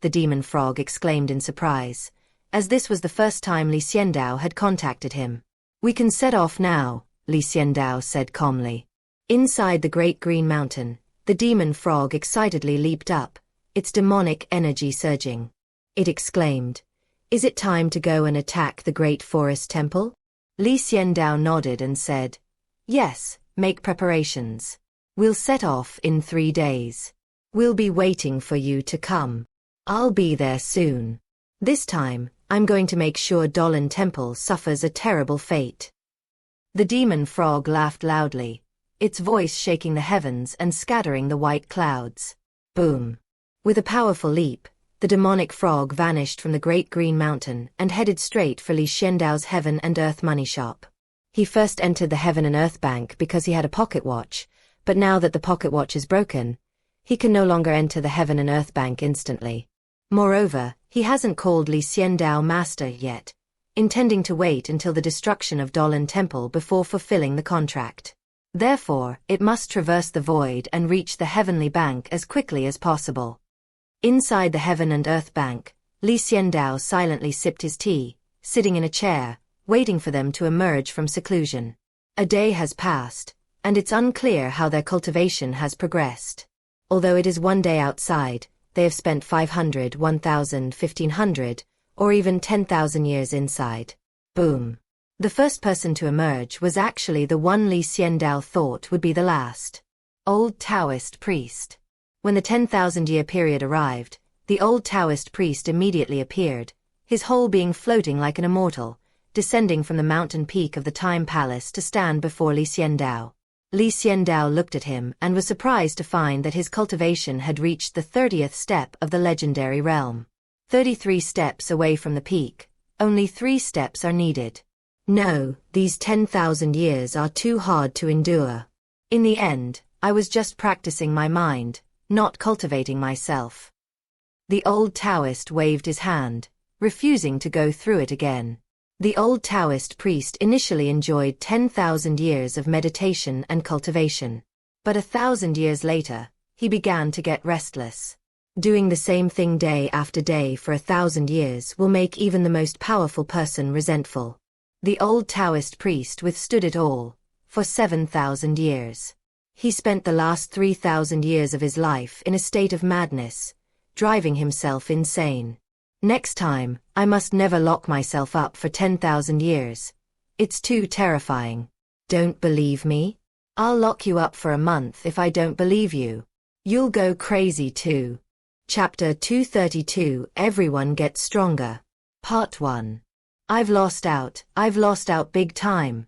The demon frog exclaimed in surprise, as this was the first time Li Xiandao had contacted him. We can set off now, Li Xiandao said calmly. Inside the Great Green Mountain, the demon frog excitedly leaped up, its demonic energy surging. It exclaimed, "Is it time to go and attack the Great Forest Temple?" Li Xiandao nodded and said, "Yes, make preparations. We'll set off in 3 days. We'll be waiting for you to come. I'll be there soon. This time, I'm going to make sure Dalan Temple suffers a terrible fate." The demon frog laughed loudly, its voice shaking the heavens and scattering the white clouds. Boom. With a powerful leap, the demonic frog vanished from the Great Green Mountain and headed straight for Li Xiandao's Heaven and Earth money shop. He first entered the Heaven and Earth Bank because he had a pocket watch, but now that the pocket watch is broken, he can no longer enter the Heaven and Earth Bank instantly. Moreover, he hasn't called Li Xiandao master yet, intending to wait until the destruction of Dalan Temple before fulfilling the contract. Therefore, it must traverse the void and reach the Heavenly Bank as quickly as possible. Inside the Heaven and Earth Bank, Li Xiandao silently sipped his tea, sitting in a chair, waiting for them to emerge from seclusion. A day has passed, and it's unclear how their cultivation has progressed. Although it is 1 day outside, they have spent 500, 1,000, 1,500, or even 10,000 years inside. Boom. The first person to emerge was actually the one Li Xiandao thought would be the last. Old Taoist priest. When the 10,000-year period arrived, the old Taoist priest immediately appeared, his whole being floating like an immortal, descending from the mountain peak of the Time Palace to stand before Li Xiandao. Li Xiandao looked at him and was surprised to find that his cultivation had reached the 30th step of the legendary realm. 33 steps away from the peak, only 3 steps are needed. No, these 10,000 years are too hard to endure. In the end, I was just practicing my mind, not cultivating myself. The old Taoist waved his hand, refusing to go through it again. The old Taoist priest initially enjoyed 10,000 years of meditation and cultivation. But 1,000 years later, He began to get restless. Doing the same thing day after day for 1,000 years will make even the most powerful person resentful. The old Taoist priest withstood it all, for 7,000 years. He spent the last 3,000 years of his life in a state of madness, driving himself insane. Next time, I must never lock myself up for 10,000 years. It's too terrifying. Don't believe me? I'll lock you up for a month if I don't believe you. You'll go crazy too. Chapter 232 Everyone Gets Stronger. Part 1. I've lost out big time.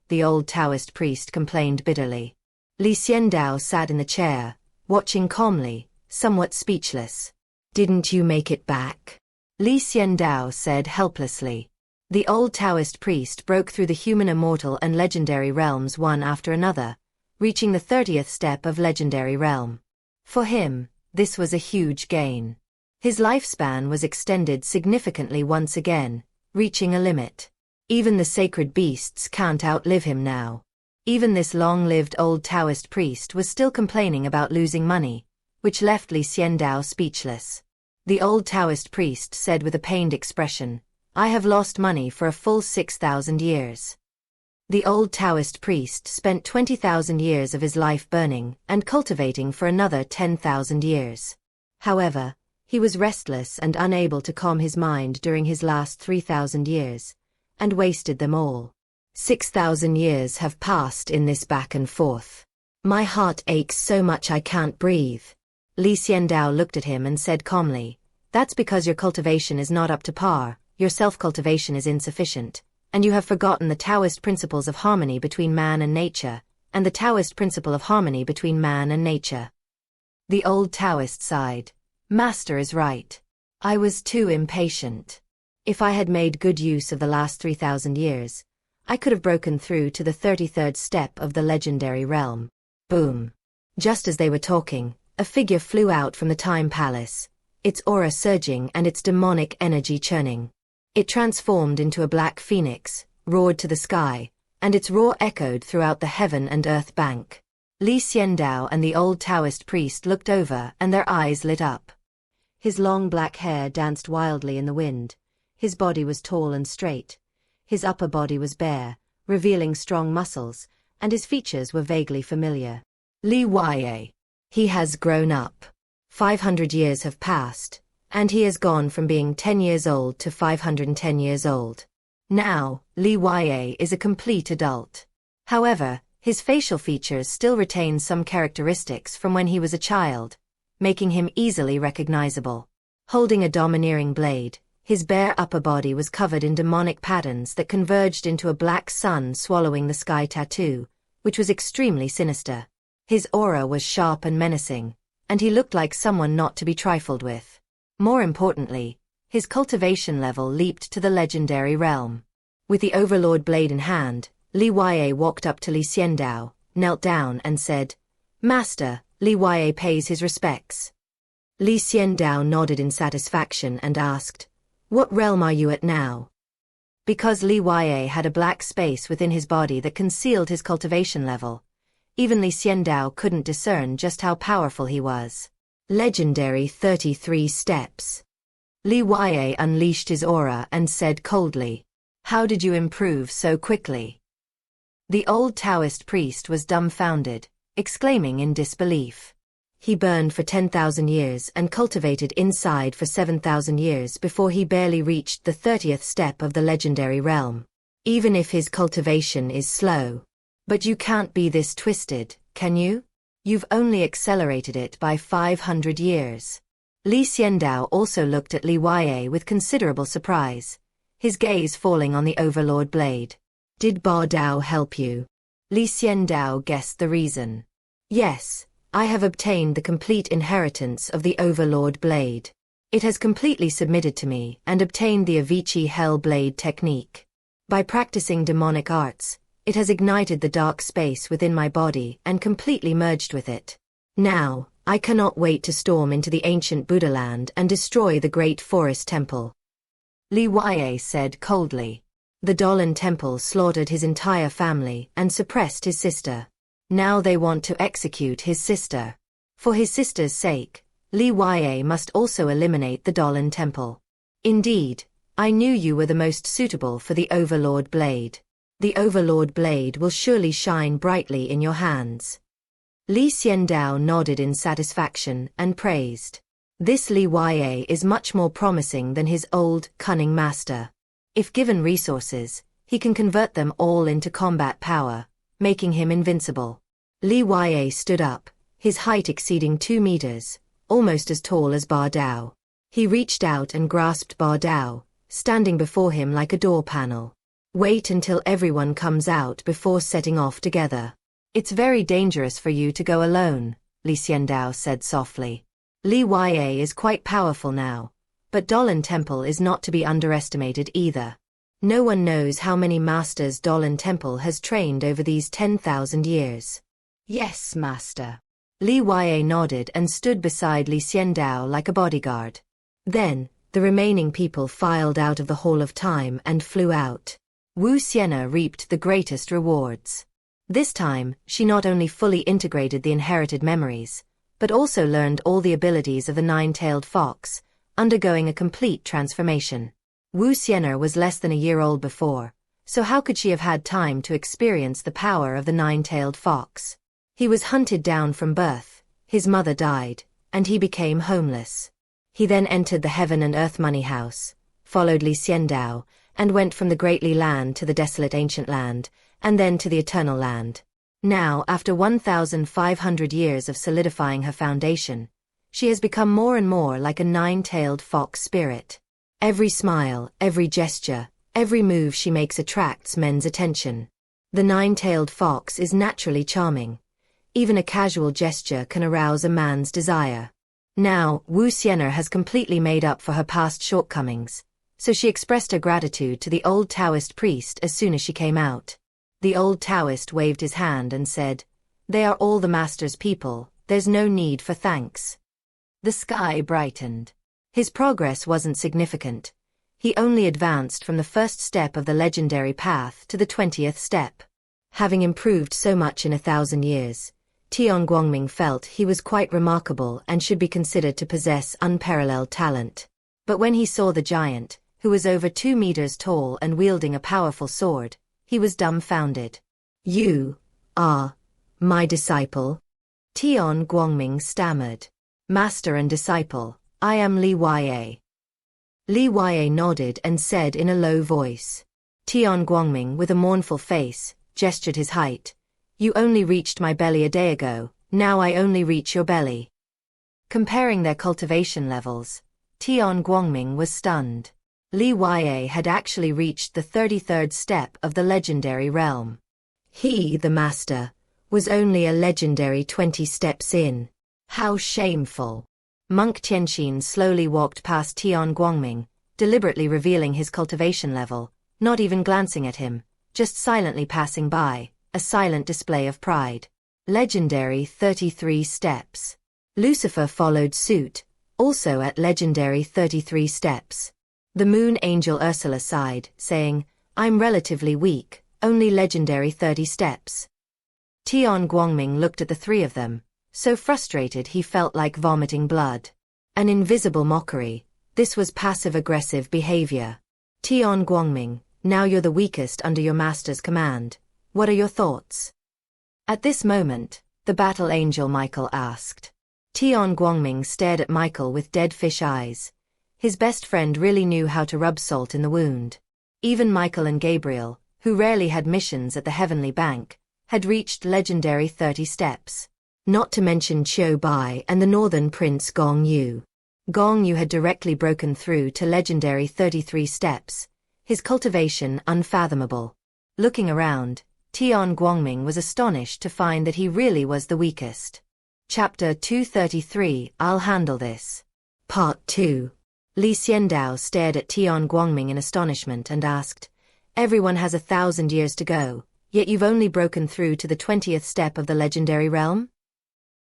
The old Taoist priest complained bitterly. Xiandao sat in the chair, watching calmly, somewhat speechless. Didn't you make it back? Xiandao said helplessly. The old Taoist priest broke through the human immortal and legendary realms one after another, reaching the 30th step of legendary realm. For him, this was a huge gain. His lifespan was extended significantly once again, reaching a limit. Even the sacred beasts can't outlive him now. Even this long-lived old Taoist priest was still complaining about losing money, which left Xiandao speechless. The old Taoist priest said with a pained expression, I have lost money for a full 6,000 years. The old Taoist priest spent 20,000 years of his life burning and cultivating for another 10,000 years. However, he was restless and unable to calm his mind during his last 3,000 years, and wasted them all. 6,000 years have passed in this back and forth. My heart aches so much I can't breathe. Xiandao looked at him and said calmly, That's because your cultivation is not up to par, your self-cultivation is insufficient, and you have forgotten the Taoist principles of harmony between man and nature, and the Taoist principle of harmony between man and nature. The old Taoist sighed. Master is right. I was too impatient. If I had made good use of the last 3,000 years, I could have broken through to the 33rd step of the legendary realm. Boom. Just as they were talking, a figure flew out from the Time Palace, its aura surging and its demonic energy churning. It transformed into a black phoenix, roared to the sky, and its roar echoed throughout the heaven and earth bank. Xiandao and the old Taoist priest looked over and their eyes lit up. His long black hair danced wildly in the wind. His body was tall and straight. His upper body was bare, revealing strong muscles, and his features were vaguely familiar. Li. He has grown up. 500 years have passed, and he has gone from being 10 years old to 510 years old. Now, Li is a complete adult. However, his facial features still retain some characteristics from when he was a child, making him easily recognizable. Holding a domineering blade, his bare upper body was covered in demonic patterns that converged into a black sun swallowing the sky tattoo, which was extremely sinister. His aura was sharp and menacing, and he looked like someone not to be trifled with. More importantly, his cultivation level leaped to the legendary realm. With the Overlord blade in hand, Li walked up to Xiandao, knelt down and said, Master, Li pays his respects. Xiandao nodded in satisfaction and asked, What realm are you at now? Because Li had a black space within his body that concealed his cultivation level, even Xiandao couldn't discern just how powerful he was. Legendary 33 steps. Li unleashed his aura and said coldly, How did you improve so quickly? The old Taoist priest was dumbfounded, exclaiming in disbelief. He burned for 10,000 years and cultivated inside for 7,000 years before he barely reached the 30th step of the legendary realm. Even if his cultivation is slow. But you can't be this twisted, can you? You've only accelerated it by 500 years. Xiandao also looked at Li with considerable surprise, his gaze falling on the Overlord blade. Did Ba Dao help you? Xiandao guessed the reason. Yes, I have obtained the complete inheritance of the Overlord blade. It has completely submitted to me and obtained the Avicii Hell Blade technique. By practicing demonic arts, it has ignited the dark space within my body and completely merged with it. Now, I cannot wait to storm into the ancient Buddha land and destroy the great forest temple. Li said coldly. The Dolan temple slaughtered his entire family and suppressed his sister. Now they want to execute his sister. For his sister's sake, Li Yue must also eliminate the Dolan Temple. Indeed, I knew you were the most suitable for the Overlord Blade. The Overlord Blade will surely shine brightly in your hands. Li Xiandao nodded in satisfaction and praised. This Li Yue is much more promising than his old, cunning master. If given resources, he can convert them all into combat power, making him invincible. Li Yue stood up, his height exceeding 2 meters, almost as tall as Ba Dao. He reached out and grasped Ba Dao, standing before him like a door panel. Wait until everyone comes out before setting off together. It's very dangerous for you to go alone, Li Xiandao said softly. Li Yue is quite powerful now, but Dolan Temple is not to be underestimated either. No one knows how many masters Dolan Temple has trained over these 10,000 years. Yes, master. Li Yue nodded and stood beside Li Xiandao like a bodyguard. Then, the remaining people filed out of the Hall of Time and flew out. Wu Sienna reaped the greatest rewards. This time, she not only fully integrated the inherited memories, but also learned all the abilities of the nine-tailed fox, undergoing a complete transformation. Wu Sienna was less than a year old before, so how could she have had time to experience the power of the nine-tailed fox? He was hunted down from birth, his mother died, and he became homeless. He then entered the Heaven and Earth Money House, followed Li Xiandao, and went from the Greatly Land to the desolate Ancient Land, and then to the Eternal Land. Now, after 1,500 years of solidifying her foundation, she has become more and more like a nine-tailed fox spirit. Every smile, every gesture, every move she makes attracts men's attention. The nine-tailed fox is naturally charming. Even a casual gesture can arouse a man's desire. Now, Wu Sienna has completely made up for her past shortcomings, so she expressed her gratitude to the old Taoist priest as soon as she came out. The old Taoist waved his hand and said, "They are all the master's people, there's no need for thanks." The sky brightened. His progress wasn't significant. He only advanced from the first step of the legendary path to the 20th step. Having improved so much in 1,000 years, Tian Guangming felt he was quite remarkable and should be considered to possess unparalleled talent. But when he saw the giant, who was over 2 meters tall and wielding a powerful sword, he was dumbfounded. "You are my disciple?" Tian Guangming stammered. "Master and disciple, I am Li Yue." Li Yue nodded and said in a low voice. Tian Guangming, with a mournful face, gestured his height. "You only reached my belly a day ago, now I only reach your belly." Comparing their cultivation levels, Tian Guangming was stunned. Li Yue had actually reached the 33rd step of the legendary realm. He, the master, was only a legendary 20 steps in. How shameful. Monk Tianxin slowly walked past Tian Guangming, deliberately revealing his cultivation level, not even glancing at him, just silently passing by, a silent display of pride. Legendary 33 steps. Lucifer followed suit, also at legendary 33 steps. The moon angel Ursula sighed, saying, "I'm relatively weak, only legendary 30 steps." Tian Guangming looked at the three of them, so frustrated he felt like vomiting blood. An invisible mockery, this was passive-aggressive behavior. "Tian Guangming, now you're the weakest under your master's command. What are your thoughts?" At this moment, the battle angel Michael asked. Tian Guangming stared at Michael with dead fish eyes. His best friend really knew how to rub salt in the wound. Even Michael and Gabriel, who rarely had missions at the Heavenly Bank, had reached legendary 30 steps. Not to mention Qiu Bai and the Northern Prince Gong Yu. Gong Yu had directly broken through to legendary 33 steps, his cultivation unfathomable. Looking around, Tian Guangming was astonished to find that he really was the weakest. Chapter 233, I'll handle this. Part 2. Li Xiandao stared at Tian Guangming in astonishment and asked, "Everyone has 1,000 years to go, yet you've only broken through to the 20th step of the legendary realm?"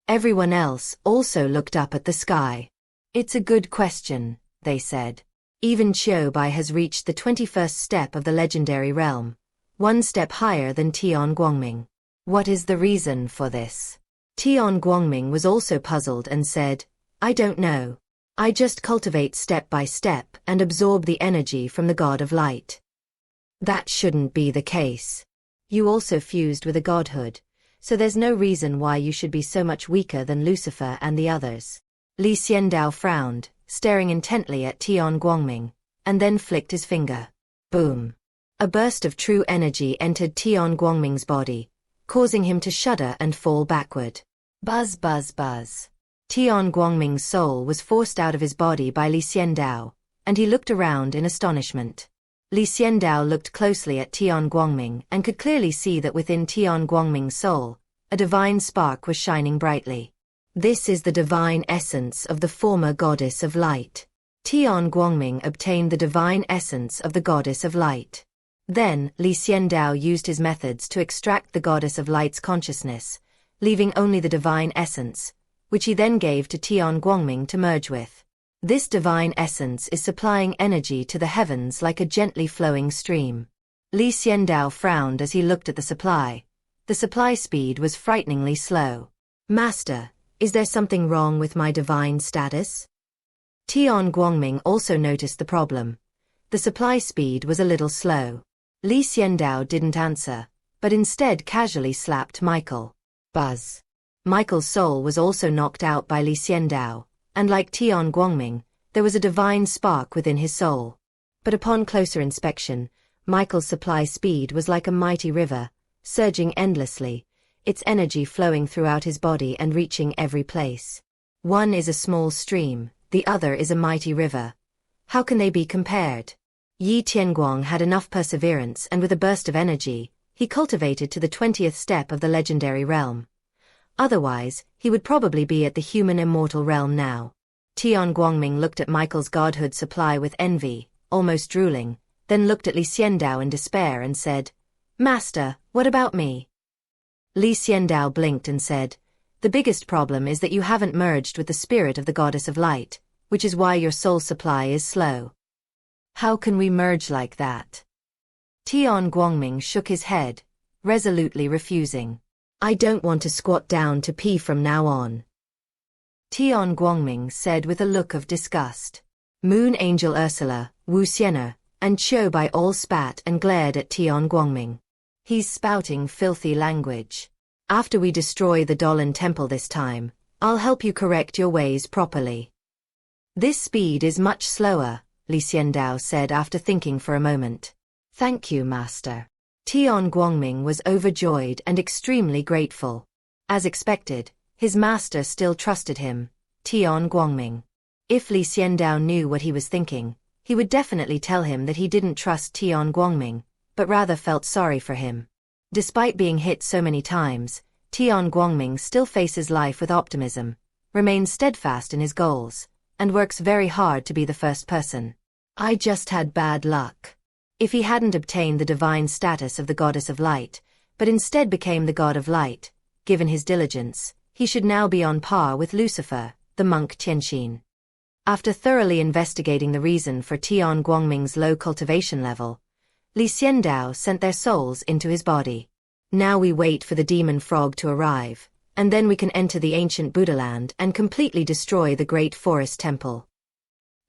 Everyone else also looked up at the sky. "It's a good question," they said. "Even Qiu Bai has reached the 21st step of the legendary realm, one step higher than Tian Guangming. What is the reason for this?" Tian Guangming was also puzzled and said, I don't know. I just cultivate step by step and absorb the energy from the god of light. That shouldn't be the case. You also fused with a godhood, so there's no reason why you should be so much weaker than Lucifer and the others. Li Xiandao frowned, staring intently at Tian Guangming, and then flicked his finger. Boom. A burst of true energy entered Tian Guangming's body, causing him to shudder and fall backward. Buzz buzz buzz. Tian Guangming's soul was forced out of his body by Li Xiandao, and he looked around in astonishment. Li Xiandao looked closely at Tian Guangming and could clearly see that within Tian Guangming's soul, a divine spark was shining brightly. This is the divine essence of the former goddess of light. Tian Guangming obtained the divine essence of the goddess of light. Then, Li Xiandao used his methods to extract the goddess of light's consciousness, leaving only the divine essence, which he then gave to Tian Guangming to merge with. This divine essence is supplying energy to the heavens like a gently flowing stream. Li Xiandao frowned as he looked at the supply. The supply speed was frighteningly slow. Master, is there something wrong with my divine status? Tian Guangming also noticed the problem. The supply speed was a little slow. Li Xiandao didn't answer, but instead casually slapped Michael. Buzz. Michael's soul was also knocked out by Li Xiandao, and like Tian Guangming, there was a divine spark within his soul. But upon closer inspection, Michael's supply speed was like a mighty river, surging endlessly, its energy flowing throughout his body and reaching every place. One is a small stream, the other is a mighty river. How can they be compared? Yi Tianguang had enough perseverance, and with a burst of energy, he cultivated to the 20th step of the legendary realm. Otherwise, he would probably be at the human immortal realm now. Tian Guangming looked at Michael's godhood supply with envy, almost drooling, then looked at Li Xiandao in despair and said, Master, what about me? Li Xiandao blinked and said, The biggest problem is that you haven't merged with the spirit of the goddess of light, which is why your soul supply is slow. How can we merge like that? Tian Guangming shook his head, resolutely refusing. I don't want to squat down to pee from now on. Tian Guangming said with a look of disgust. Moon Angel Ursula, Wu Xian'er, and Qiu Bai all spat and glared at Tian Guangming. He's spouting filthy language. After we destroy the Dolan Temple this time, I'll help you correct your ways properly. This speed is much slower, Li Xiandao said after thinking for a moment. Thank you, Master. Tian Guangming was overjoyed and extremely grateful. As expected, his master still trusted him, Tian Guangming. If Li Xiandao knew what he was thinking, he would definitely tell him that he didn't trust Tian Guangming, but rather felt sorry for him. Despite being hit so many times, Tian Guangming still faces life with optimism, remains steadfast in his goals, and works very hard to be the first person. I just had bad luck. If he hadn't obtained the divine status of the goddess of light, but instead became the god of light, given his diligence, he should now be on par with Lucifer, the monk Tianxin. After thoroughly investigating the reason for Tian Guangming's low cultivation level, Li Xiandao sent their souls into his body. Now we wait for the demon frog to arrive, and then we can enter the ancient Buddha land and completely destroy the great forest temple.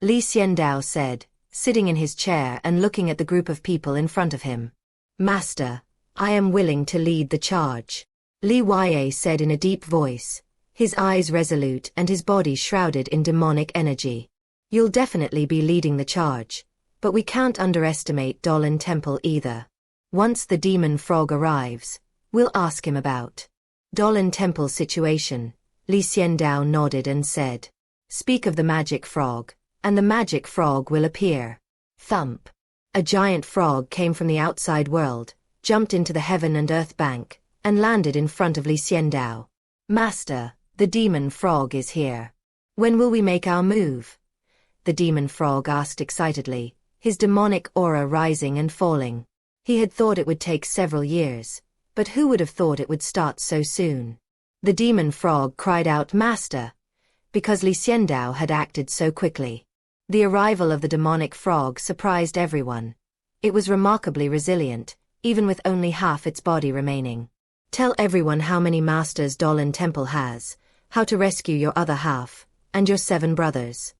Li Xiandao said, sitting in his chair and looking at the group of people in front of him. Master, I am willing to lead the charge. Li Yue said in a deep voice, his eyes resolute and his body shrouded in demonic energy. You'll definitely be leading the charge, but we can't underestimate Dolan Temple either. Once the demon frog arrives, we'll ask him about Dolan Temple situation. Li Xiandao nodded and said, Speak of the magic frog, and the magic frog will appear. Thump. A giant frog came from the outside world, jumped into the heaven and earth bank, and landed in front of Li Xiandao. Master, the demon frog is here. When will we make our move? The demon frog asked excitedly, his demonic aura rising and falling. He had thought it would take several years, but who would have thought it would start so soon? The demon frog cried out, Master, because Li Xiandao had acted so quickly. The arrival of the demonic frog surprised everyone. It was remarkably resilient, even with only half its body remaining. Tell everyone how many masters Dolan Temple has, how to rescue your other half, and your 7 brothers.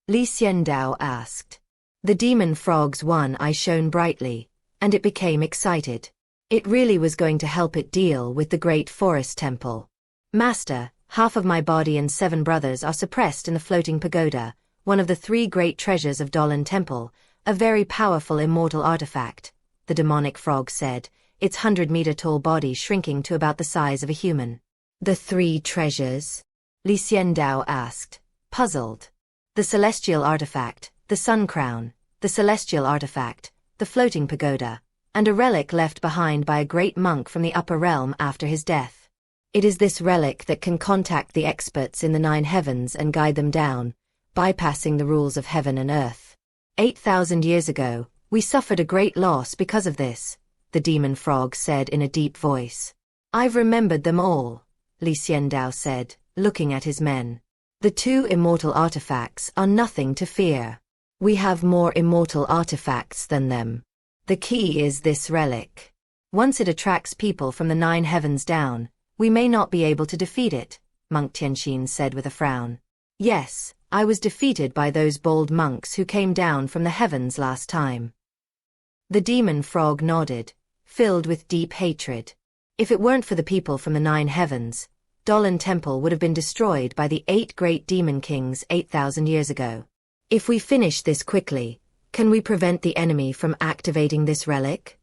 Li Xiandao asked. The demon frog's one eye shone brightly, and it became excited. It really was going to help it deal with the great forest temple. Master, half of my body and 7 brothers are suppressed in the floating pagoda, one of the 3 great treasures of Dolan Temple, a very powerful immortal artifact, the demonic frog said, its 100-meter-tall body shrinking to about the size of a human. The 3 treasures? Li Xiandao asked, puzzled. The celestial artifact, the sun crown, the celestial artifact, the floating pagoda, and a relic left behind by a great monk from the upper realm after his death. It is this relic that can contact the experts in the 9 heavens and guide them down, bypassing the rules of heaven and earth. 8,000 years ago, we suffered a great loss because of this, the demon frog said in a deep voice. I've remembered them all, Li Xiandao said, looking at his men. The 2 immortal artifacts are nothing to fear. We have more immortal artifacts than them. The key is this relic. Once it attracts people from the 9 heavens down, we may not be able to defeat it, Monk Tianxin said with a frown. Yes, I was defeated by those bold monks who came down from the heavens last time. The demon frog nodded, filled with deep hatred. If it weren't for the people from the 9 heavens, Dolan Temple would have been destroyed by the 8 great demon kings 8,000 years ago. If we finish this quickly, can we prevent the enemy from activating this relic?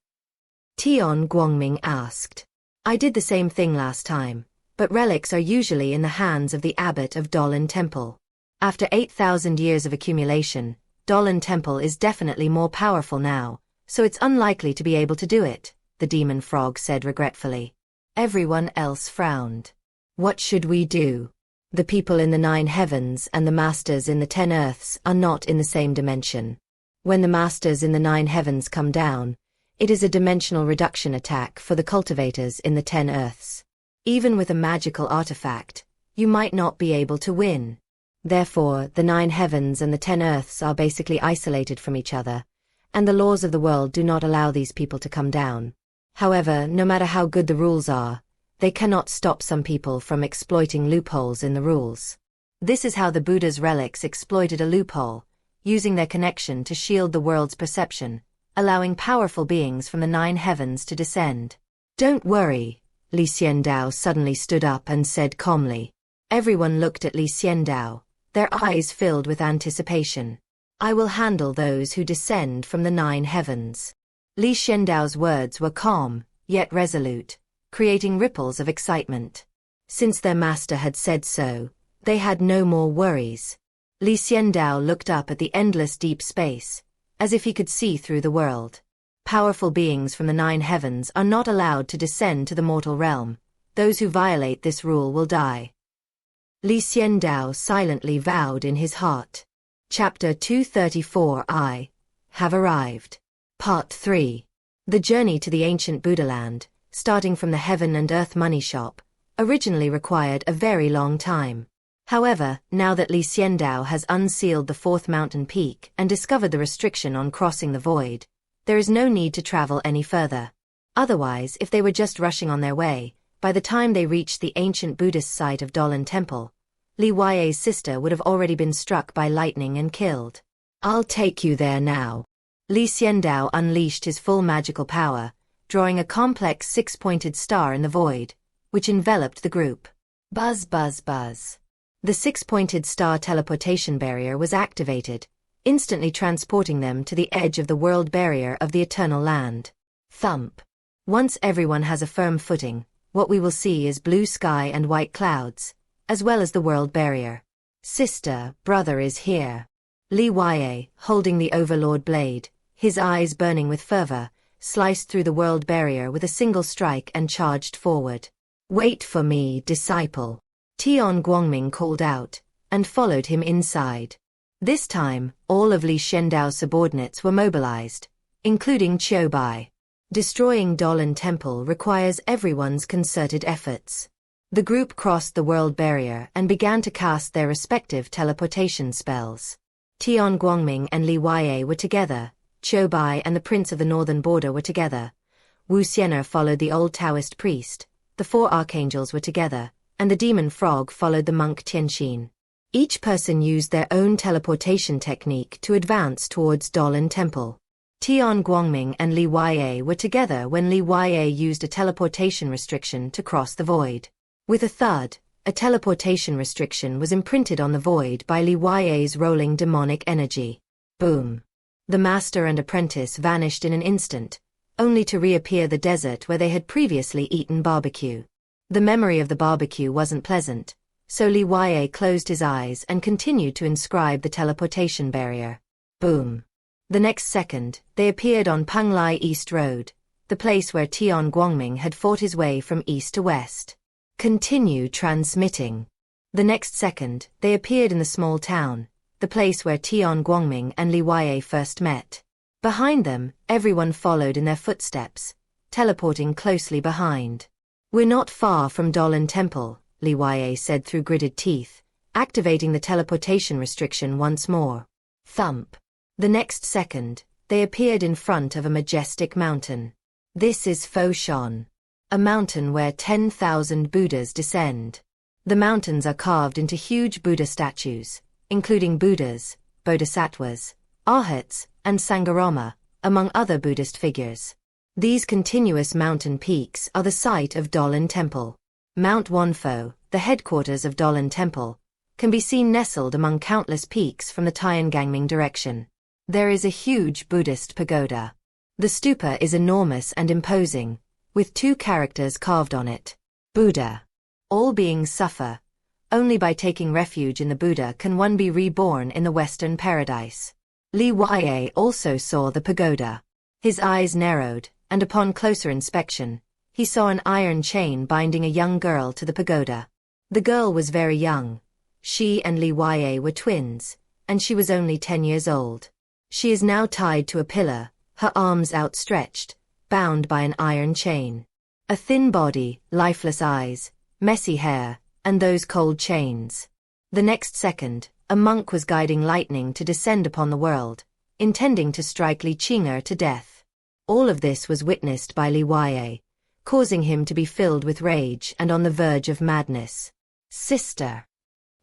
Tian Guangming asked. I did the same thing last time, but relics are usually in the hands of the abbot of Dolan Temple. After 8,000 years of accumulation, Dolan Temple is definitely more powerful now, so it's unlikely to be able to do it, the demon frog said regretfully. Everyone else frowned. What should we do? The people in the 9 heavens and the masters in the 10 earths are not in the same dimension. When the masters in the 9 heavens come down, it is a dimensional reduction attack for the cultivators in the 10 earths. Even with a magical artifact, you might not be able to win. Therefore, the 9 heavens and the 10 earths are basically isolated from each other, and the laws of the world do not allow these people to come down. However, no matter how good the rules are, they cannot stop some people from exploiting loopholes in the rules. This is how the Buddha's relics exploited a loophole, using their connection to shield the world's perception, allowing powerful beings from the 9 heavens to descend. Don't worry, Li Xiandao suddenly stood up and said calmly. Everyone looked at Li Xiandao, their eyes filled with anticipation. I will handle those who descend from the 9 heavens. Li Xiandao's words were calm, yet resolute, creating ripples of excitement. Since their master had said so, they had no more worries. Li Xiandao looked up at the endless deep space, as if he could see through the world. Powerful beings from the 9 heavens are not allowed to descend to the mortal realm. Those who violate this rule will die. Li Xiandao silently vowed in his heart. Chapter 234 I have arrived. Part 3. The journey to the ancient Buddha land, starting from the heaven and earth money shop, originally required a very long time. However, now that Li Xiandao has unsealed the 4th mountain peak and discovered the restriction on crossing the void, there is no need to travel any further. Otherwise, if they were just rushing on their way, by the time they reached the ancient Buddhist site of Dolan Temple, Li Huai's sister would have already been struck by lightning and killed. I'll take you there now. Li Xiandao unleashed his full magical power, drawing a complex 6-pointed star in the void, which enveloped the group. Buzz buzz buzz. The 6-pointed star teleportation barrier was activated, instantly transporting them to the edge of the world barrier of the eternal land. Thump. Once everyone has a firm footing, what we will see is blue sky and white clouds, as well as the world barrier. Sister, brother is here. Li Huai, holding the overlord blade, his eyes burning with fervor, sliced through the world barrier with a single strike and charged forward. Wait for me, disciple. Tian Guangming called out, and followed him inside. This time, all of Li Xiandao's subordinates were mobilized, including Qiu Bai. Destroying Dolan Temple requires everyone's concerted efforts. The group crossed the world barrier and began to cast their respective teleportation spells. Tian Guangming and Li Huai were together, Qiu Bai and the Prince of the Northern Border were together. Wu Xian'er followed the old Taoist priest, the 4 archangels were together, and the demon frog followed the monk Tianxin. Each person used their own teleportation technique to advance towards Dolan Temple. Tian Guangming and Li Huaye were together when Li Huaye used a teleportation restriction to cross the void. With a thud, a teleportation restriction was imprinted on the void by Li Huaye's rolling demonic energy. Boom! The master and apprentice vanished in an instant, only to reappear the desert where they had previously eaten barbecue. The memory of the barbecue wasn't pleasant, so Li Huaye closed his eyes and continued to inscribe the teleportation barrier. Boom! The next second, they appeared on Penglai East Road, the place where Tian Guangming had fought his way from east to west. Continue transmitting. The next second, they appeared in the small town, the place where Tian Guangming and Li Huaye first met. Behind them, everyone followed in their footsteps, teleporting closely behind. We're not far from Dolan Temple, Li Huaye said through gritted teeth, activating the teleportation restriction once more. Thump. The next second, they appeared in front of a majestic mountain. This is Foshan, a mountain where 10,000 Buddhas descend. The mountains are carved into huge Buddha statues, including Buddhas, Bodhisattvas, Arhats, and Sangharama, among other Buddhist figures. These continuous mountain peaks are the site of Dolan Temple. Mount Wanfo, the headquarters of Dolan Temple, can be seen nestled among countless peaks from the Tiangangming direction. There is a huge Buddhist pagoda. The stupa is enormous and imposing, with 2 characters carved on it. Buddha. All beings suffer. Only by taking refuge in the Buddha can one be reborn in the Western paradise. Li Huaye also saw the pagoda. His eyes narrowed, and upon closer inspection, he saw an iron chain binding a young girl to the pagoda. The girl was very young. She and Li Huaye were twins, and she was only 10 years old. She is now tied to a pillar, her arms outstretched, bound by an iron chain. A thin body, lifeless eyes, messy hair, and those cold chains. The next second, a monk was guiding lightning to descend upon the world, intending to strike Li Qing'er to death. All of this was witnessed by Li Huaye, causing him to be filled with rage and on the verge of madness. Sister!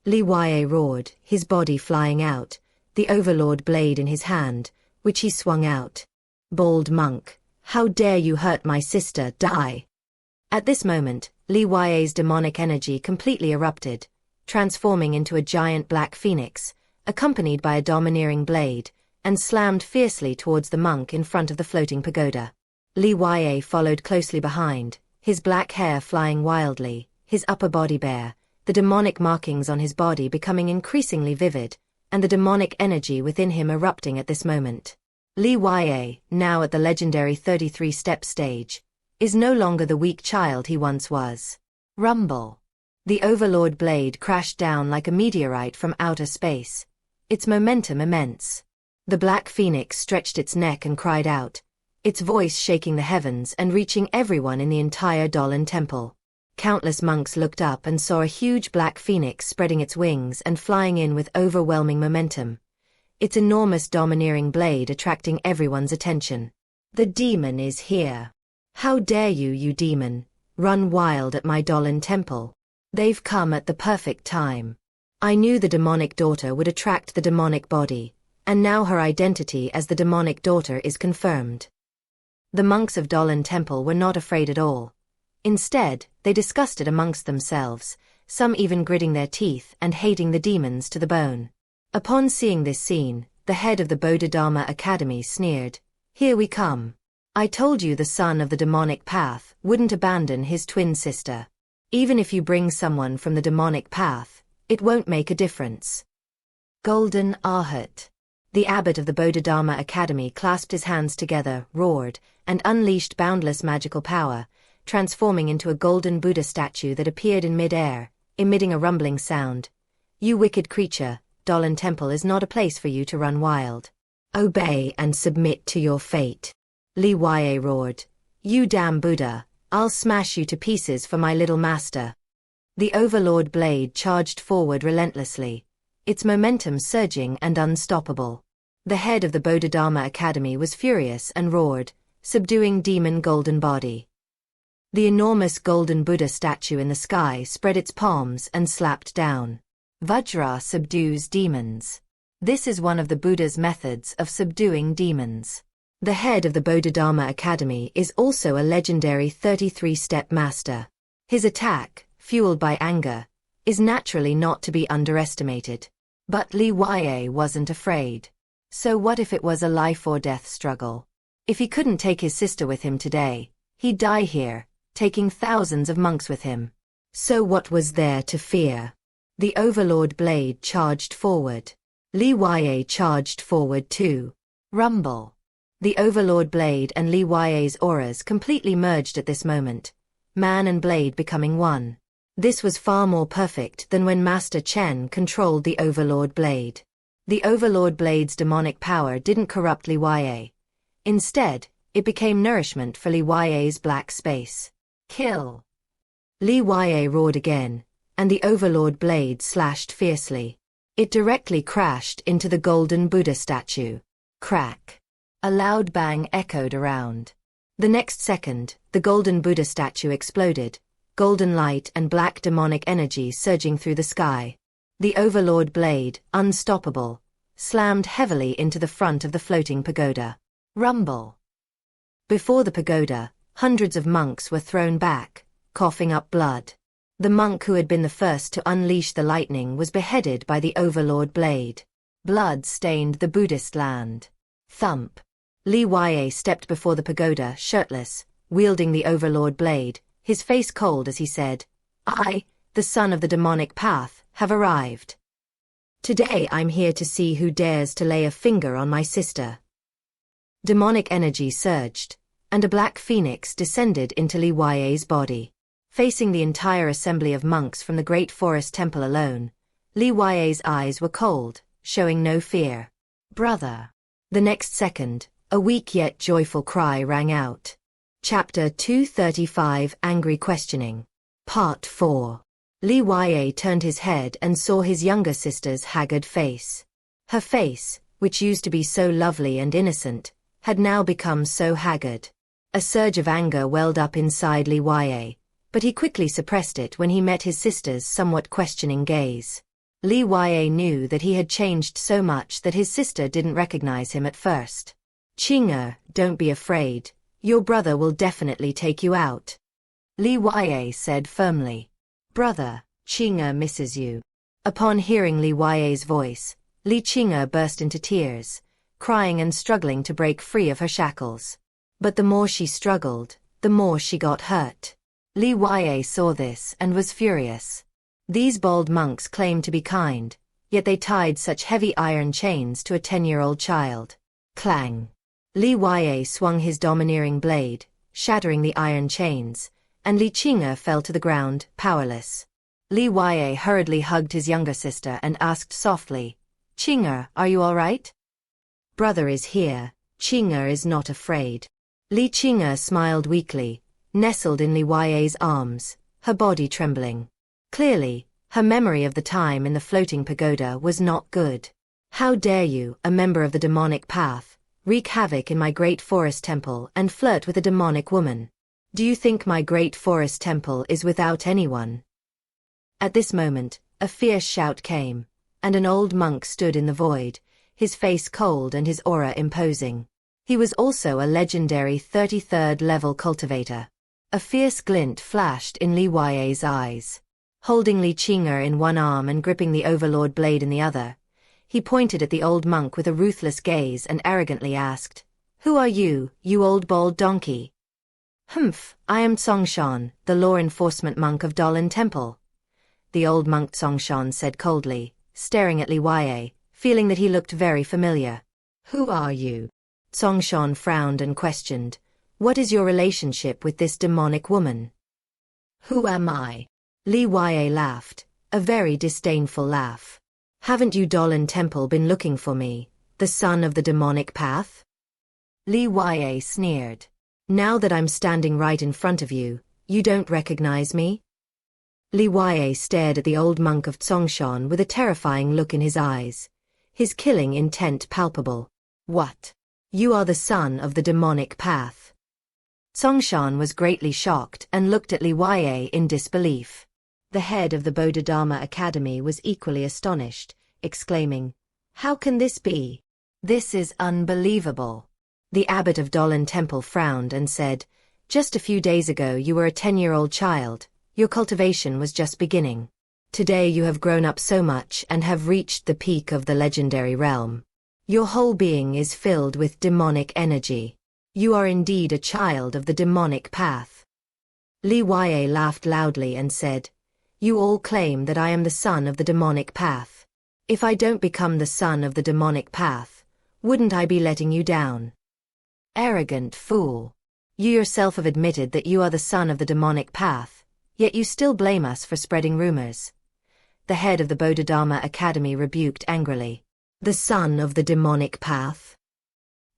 Li Huaye roared, his body flying out, the overlord blade in his hand, which he swung out. Bold monk, how dare you hurt my sister, die! At this moment, Li Huaye's demonic energy completely erupted, transforming into a giant black phoenix, accompanied by a domineering blade, and slammed fiercely towards the monk in front of the floating pagoda. Li Huaye followed closely behind, his black hair flying wildly, his upper body bare, the demonic markings on his body becoming increasingly vivid, and the demonic energy within him erupting at this moment. Li Huaye, now at the legendary 33-step stage, is no longer the weak child he once was. Rumble. The Overlord blade crashed down like a meteorite from outer space, its momentum immense. The black phoenix stretched its neck and cried out, its voice shaking the heavens and reaching everyone in the entire Dolan Temple. Countless monks looked up and saw a huge black phoenix spreading its wings and flying in with overwhelming momentum, its enormous domineering blade attracting everyone's attention. The demon is here. How dare you, you demon, run wild at my Dolan Temple? They've come at the perfect time. I knew the demonic daughter would attract the demonic body, and now her identity as the demonic daughter is confirmed. The monks of Dolan Temple were not afraid at all. Instead, they discussed it amongst themselves, some even gritting their teeth and hating the demons to the bone. Upon seeing this scene, the head of the Bodhidharma Academy sneered, "Here we come. I told you the son of the demonic path wouldn't abandon his twin sister. Even if you bring someone from the demonic path, it won't make a difference." Golden Arhat. The abbot of the Bodhidharma Academy clasped his hands together, roared, and unleashed boundless magical power, transforming into a golden Buddha statue that appeared in mid-air, emitting a rumbling sound. "You wicked creature, Dolan Temple is not a place for you to run wild. Obey and submit to your fate." Li Huaye roared, "You damn Buddha, I'll smash you to pieces for my little master." The Overlord blade charged forward relentlessly, its momentum surging and unstoppable. The head of the Bodhidharma Academy was furious and roared, subduing demon golden body. The enormous golden Buddha statue in the sky spread its palms and slapped down. Vajra subdues demons. This is one of the Buddha's methods of subduing demons. The head of the Bodhidharma Academy is also a legendary 33-step master. His attack, fueled by anger, is naturally not to be underestimated. But Li Huaye wasn't afraid. So what if it was a life-or-death struggle? If he couldn't take his sister with him today, he'd die here, taking thousands of monks with him. So what was there to fear? The Overlord Blade charged forward. Li Huaye charged forward too. Rumble. The Overlord Blade and Li Huaye's auras completely merged at this moment, man and blade becoming one. This was far more perfect than when Master Chen controlled the Overlord Blade. The Overlord Blade's demonic power didn't corrupt Li Huaye. Instead, it became nourishment for Li Huaye's black space. Kill! Li Huaye roared again, and the Overlord Blade slashed fiercely. It directly crashed into the golden Buddha statue. Crack! A loud bang echoed around. The next second, the golden Buddha statue exploded, golden light and black demonic energy surging through the sky. The Overlord Blade, unstoppable, slammed heavily into the front of the floating pagoda. Rumble. Before the pagoda, hundreds of monks were thrown back, coughing up blood. The monk who had been the first to unleash the lightning was beheaded by the Overlord Blade. Blood stained the Buddhist land. Thump. Li Huaye stepped before the pagoda, shirtless, wielding the Overlord Blade, his face cold as he said, "I, the son of the demonic path, have arrived. Today I'm here to see who dares to lay a finger on my sister." Demonic energy surged, and a black phoenix descended into Li Huaye's body. Facing the entire assembly of monks from the great forest temple alone, Li Huaye's eyes were cold, showing no fear. "Brother." The next second, a weak yet joyful cry rang out. Chapter 235 Angry Questioning. Part 4. Li Huaye turned his head and saw his younger sister's haggard face. Her face, which used to be so lovely and innocent, had now become so haggard. A surge of anger welled up inside Li Huaye, but he quickly suppressed it when he met his sister's somewhat questioning gaze. Li Huaye knew that he had changed so much that his sister didn't recognize him at first. "Qing'er, don't be afraid. Your brother will definitely take you out," Li Huaye said firmly. "Brother, Qing'er misses you." Upon hearing Li Huaye's voice, Li Qing'er burst into tears, crying and struggling to break free of her shackles. But the more she struggled, the more she got hurt. Li Huaye saw this and was furious. These bold monks claimed to be kind, yet they tied such heavy iron chains to a 10-year-old child. Clang! Li Huaye swung his domineering blade, shattering the iron chains, and Li Qing'er fell to the ground, powerless. Li Huaye hurriedly hugged his younger sister and asked softly, "Qing'er, are you all right?" "Brother is here. Qing'er is not afraid." Li Qing'er smiled weakly, nestled in Li Huaye's arms, her body trembling. Clearly, her memory of the time in the floating pagoda was not good. "How dare you, a member of the demonic path, wreak havoc in my great forest temple and flirt with a demonic woman? Do you think my great forest temple is without anyone?" At this moment, a fierce shout came, and an old monk stood in the void, his face cold and his aura imposing. He was also a legendary 33rd level cultivator. A fierce glint flashed in Li Huaye's eyes. Holding Li Qing'er in one arm and gripping the Overlord Blade in the other, he pointed at the old monk with a ruthless gaze and arrogantly asked, "Who are you, you old bald donkey?" "Humph, I am Tsongshan, the law enforcement monk of Dolan Temple," the old monk Tsongshan said coldly, staring at Li Huaye, feeling that he looked very familiar. "Who are you?" Tsongshan frowned and questioned, "What is your relationship with this demonic woman?" "Who am I?" Li Huaye laughed, a very disdainful laugh. "Haven't you Dolan Temple been looking for me, the son of the demonic path?" Li Huaye sneered. "Now that I'm standing right in front of you, you don't recognize me?" Li Huaye stared at the old monk of Tsongshan with a terrifying look in his eyes, his killing intent palpable. "What? You are the son of the demonic path?" Songshan was greatly shocked and looked at Li Huaye in disbelief. The head of the Bodhidharma Academy was equally astonished, exclaiming, "How can this be? This is unbelievable." The abbot of Dolan Temple frowned and said, "Just a few days ago you were a 10-year-old child, your cultivation was just beginning. Today you have grown up so much and have reached the peak of the legendary realm. Your whole being is filled with demonic energy. You are indeed a child of the demonic path." Li Huaye laughed loudly and said, "You all claim that I am the son of the demonic path. If I don't become the son of the demonic path, wouldn't I be letting you down? Arrogant fool. You yourself have admitted that you are the son of the demonic path, yet you still blame us for spreading rumors." The head of the Bodhidharma Academy rebuked angrily. "The son of the demonic path?"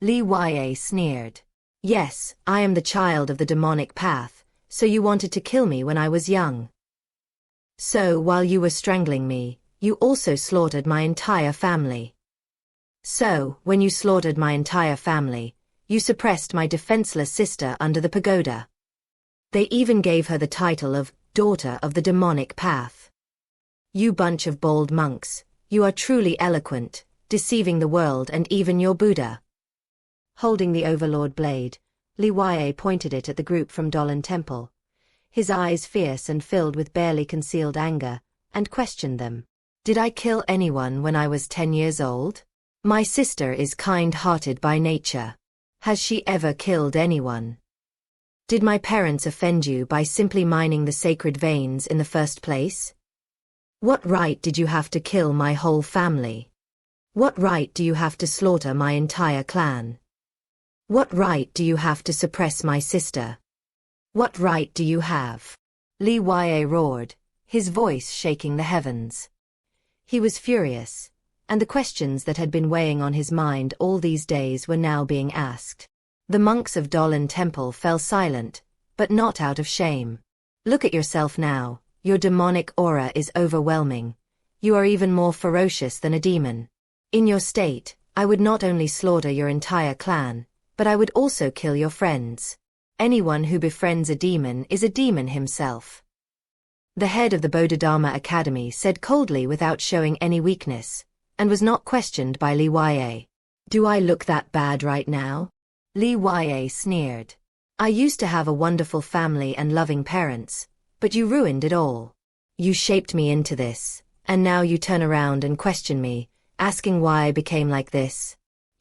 Li Huaye sneered. "Yes, I am the child of the demonic path, so you wanted to kill me when I was young. So while you were strangling me, you also slaughtered my entire family. So, when you slaughtered my entire family, you suppressed my defenseless sister under the pagoda. They even gave her the title of Daughter of the Demonic Path. You bunch of bold monks, you are truly eloquent, deceiving the world and even your Buddha." Holding the Overlord blade, Li Huaye pointed it at the group from Dolan Temple, his eyes fierce and filled with barely concealed anger, and questioned them. "Did I kill anyone when I was 10 years old? My sister is kind-hearted by nature. Has she ever killed anyone? Did my parents offend you by simply mining the sacred veins in the first place? What right did you have to kill my whole family? What right do you have to slaughter my entire clan? What right do you have to suppress my sister? What right do you have?" Li Huaye roared, his voice shaking the heavens. He was furious, and the questions that had been weighing on his mind all these days were now being asked. The monks of Dolan Temple fell silent, but not out of shame. "Look at yourself now, your demonic aura is overwhelming. You are even more ferocious than a demon. In your state, I would not only slaughter your entire clan, but I would also kill your friends. Anyone who befriends a demon is a demon himself." The head of the Bodhidharma Academy said coldly without showing any weakness, and was not questioned by Li Huaye. "Do I look that bad right now?" Li Huaye sneered. "I used to have a wonderful family and loving parents, but you ruined it all. You shaped me into this, and now you turn around and question me, asking why I became like this.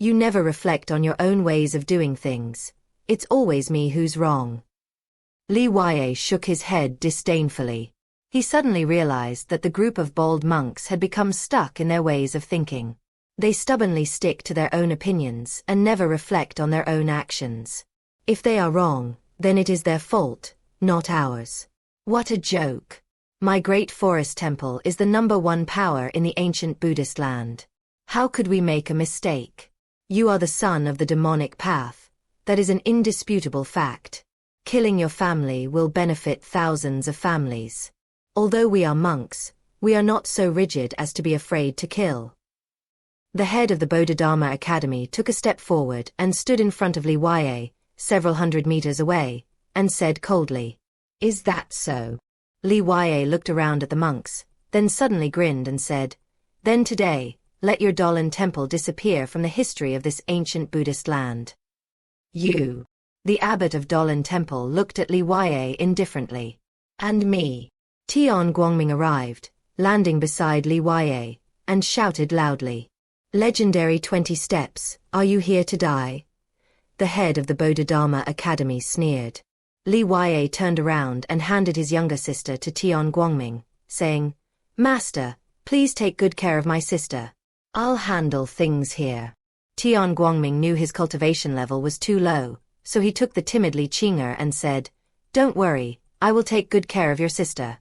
You never reflect on your own ways of doing things. It's always me who's wrong." Li Huaye shook his head disdainfully. He suddenly realized that the group of bold monks had become stuck in their ways of thinking. They stubbornly stick to their own opinions and never reflect on their own actions. If they are wrong, then it is their fault, not ours. What a joke. My great forest temple is the #1 power in the ancient Buddhist land. How could we make a mistake? You are the son of the demonic path. That is an indisputable fact. Killing your family will benefit thousands of families. Although we are monks, we are not so rigid as to be afraid to kill." The head of the Bodhidharma Academy took a step forward and stood in front of Li Huaye, several hundred meters away, and said coldly, "Is that so?" Li Huaye looked around at the monks, then suddenly grinned and said, "Then today, let your Dolan Temple disappear from the history of this ancient Buddhist land." "You." The abbot of Dolan Temple looked at Li Huaye indifferently. "And me." Tian Guangming arrived, landing beside Li Huaye, and shouted loudly, "Legendary 20 steps, are you here to die?" The head of the Bodhidharma Academy sneered. Li Huaye turned around and handed his younger sister to Tian Guangming, saying, "Master, please take good care of my sister. I'll handle things here." Tian Guangming knew his cultivation level was too low, so he took the timid Li Qing'er and said, "Don't worry, I will take good care of your sister.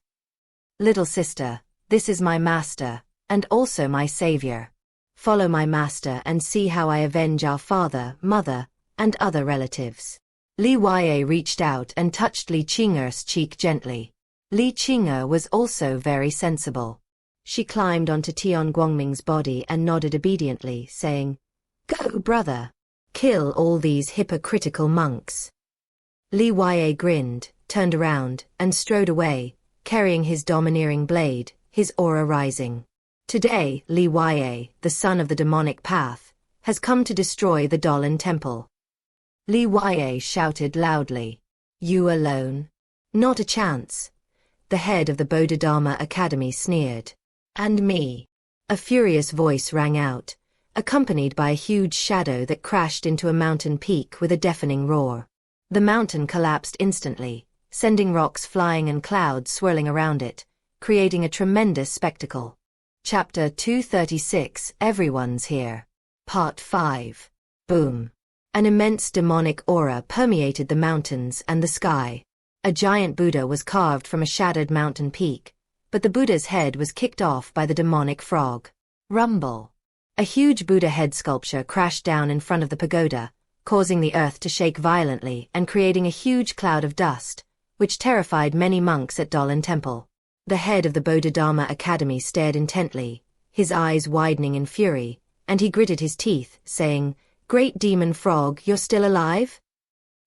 Little sister, this is my master, and also my savior. Follow my master and see how I avenge our father, mother, and other relatives." Li Huaye reached out and touched Li Qing'er's cheek gently. Li Qing'er was also very sensible. She climbed onto Tian Guangming's body and nodded obediently, saying, "Go, brother. Kill all these hypocritical monks." Li Yue grinned, turned around, and strode away, carrying his domineering blade, his aura rising. Today, Li Yue, the son of the demonic path, has come to destroy the Dolan Temple. Li Yue shouted loudly. You alone? Not a chance. The head of the Bodhidharma Academy sneered. And me? A furious voice rang out, accompanied by a huge shadow that crashed into a mountain peak with a deafening roar. The mountain collapsed instantly, sending rocks flying and clouds swirling around it, creating a tremendous spectacle. Chapter 236 Everyone's Here. Part 5. Boom. An immense demonic aura permeated the mountains and the sky. A giant Buddha was carved from a shattered mountain peak, but the Buddha's head was kicked off by the demonic frog. Rumble. A huge Buddha head sculpture crashed down in front of the pagoda, causing the earth to shake violently and creating a huge cloud of dust, which terrified many monks at Dolan Temple. The head of the Bodhidharma Academy stared intently, his eyes widening in fury, and he gritted his teeth, saying, Great demon frog, you're still alive?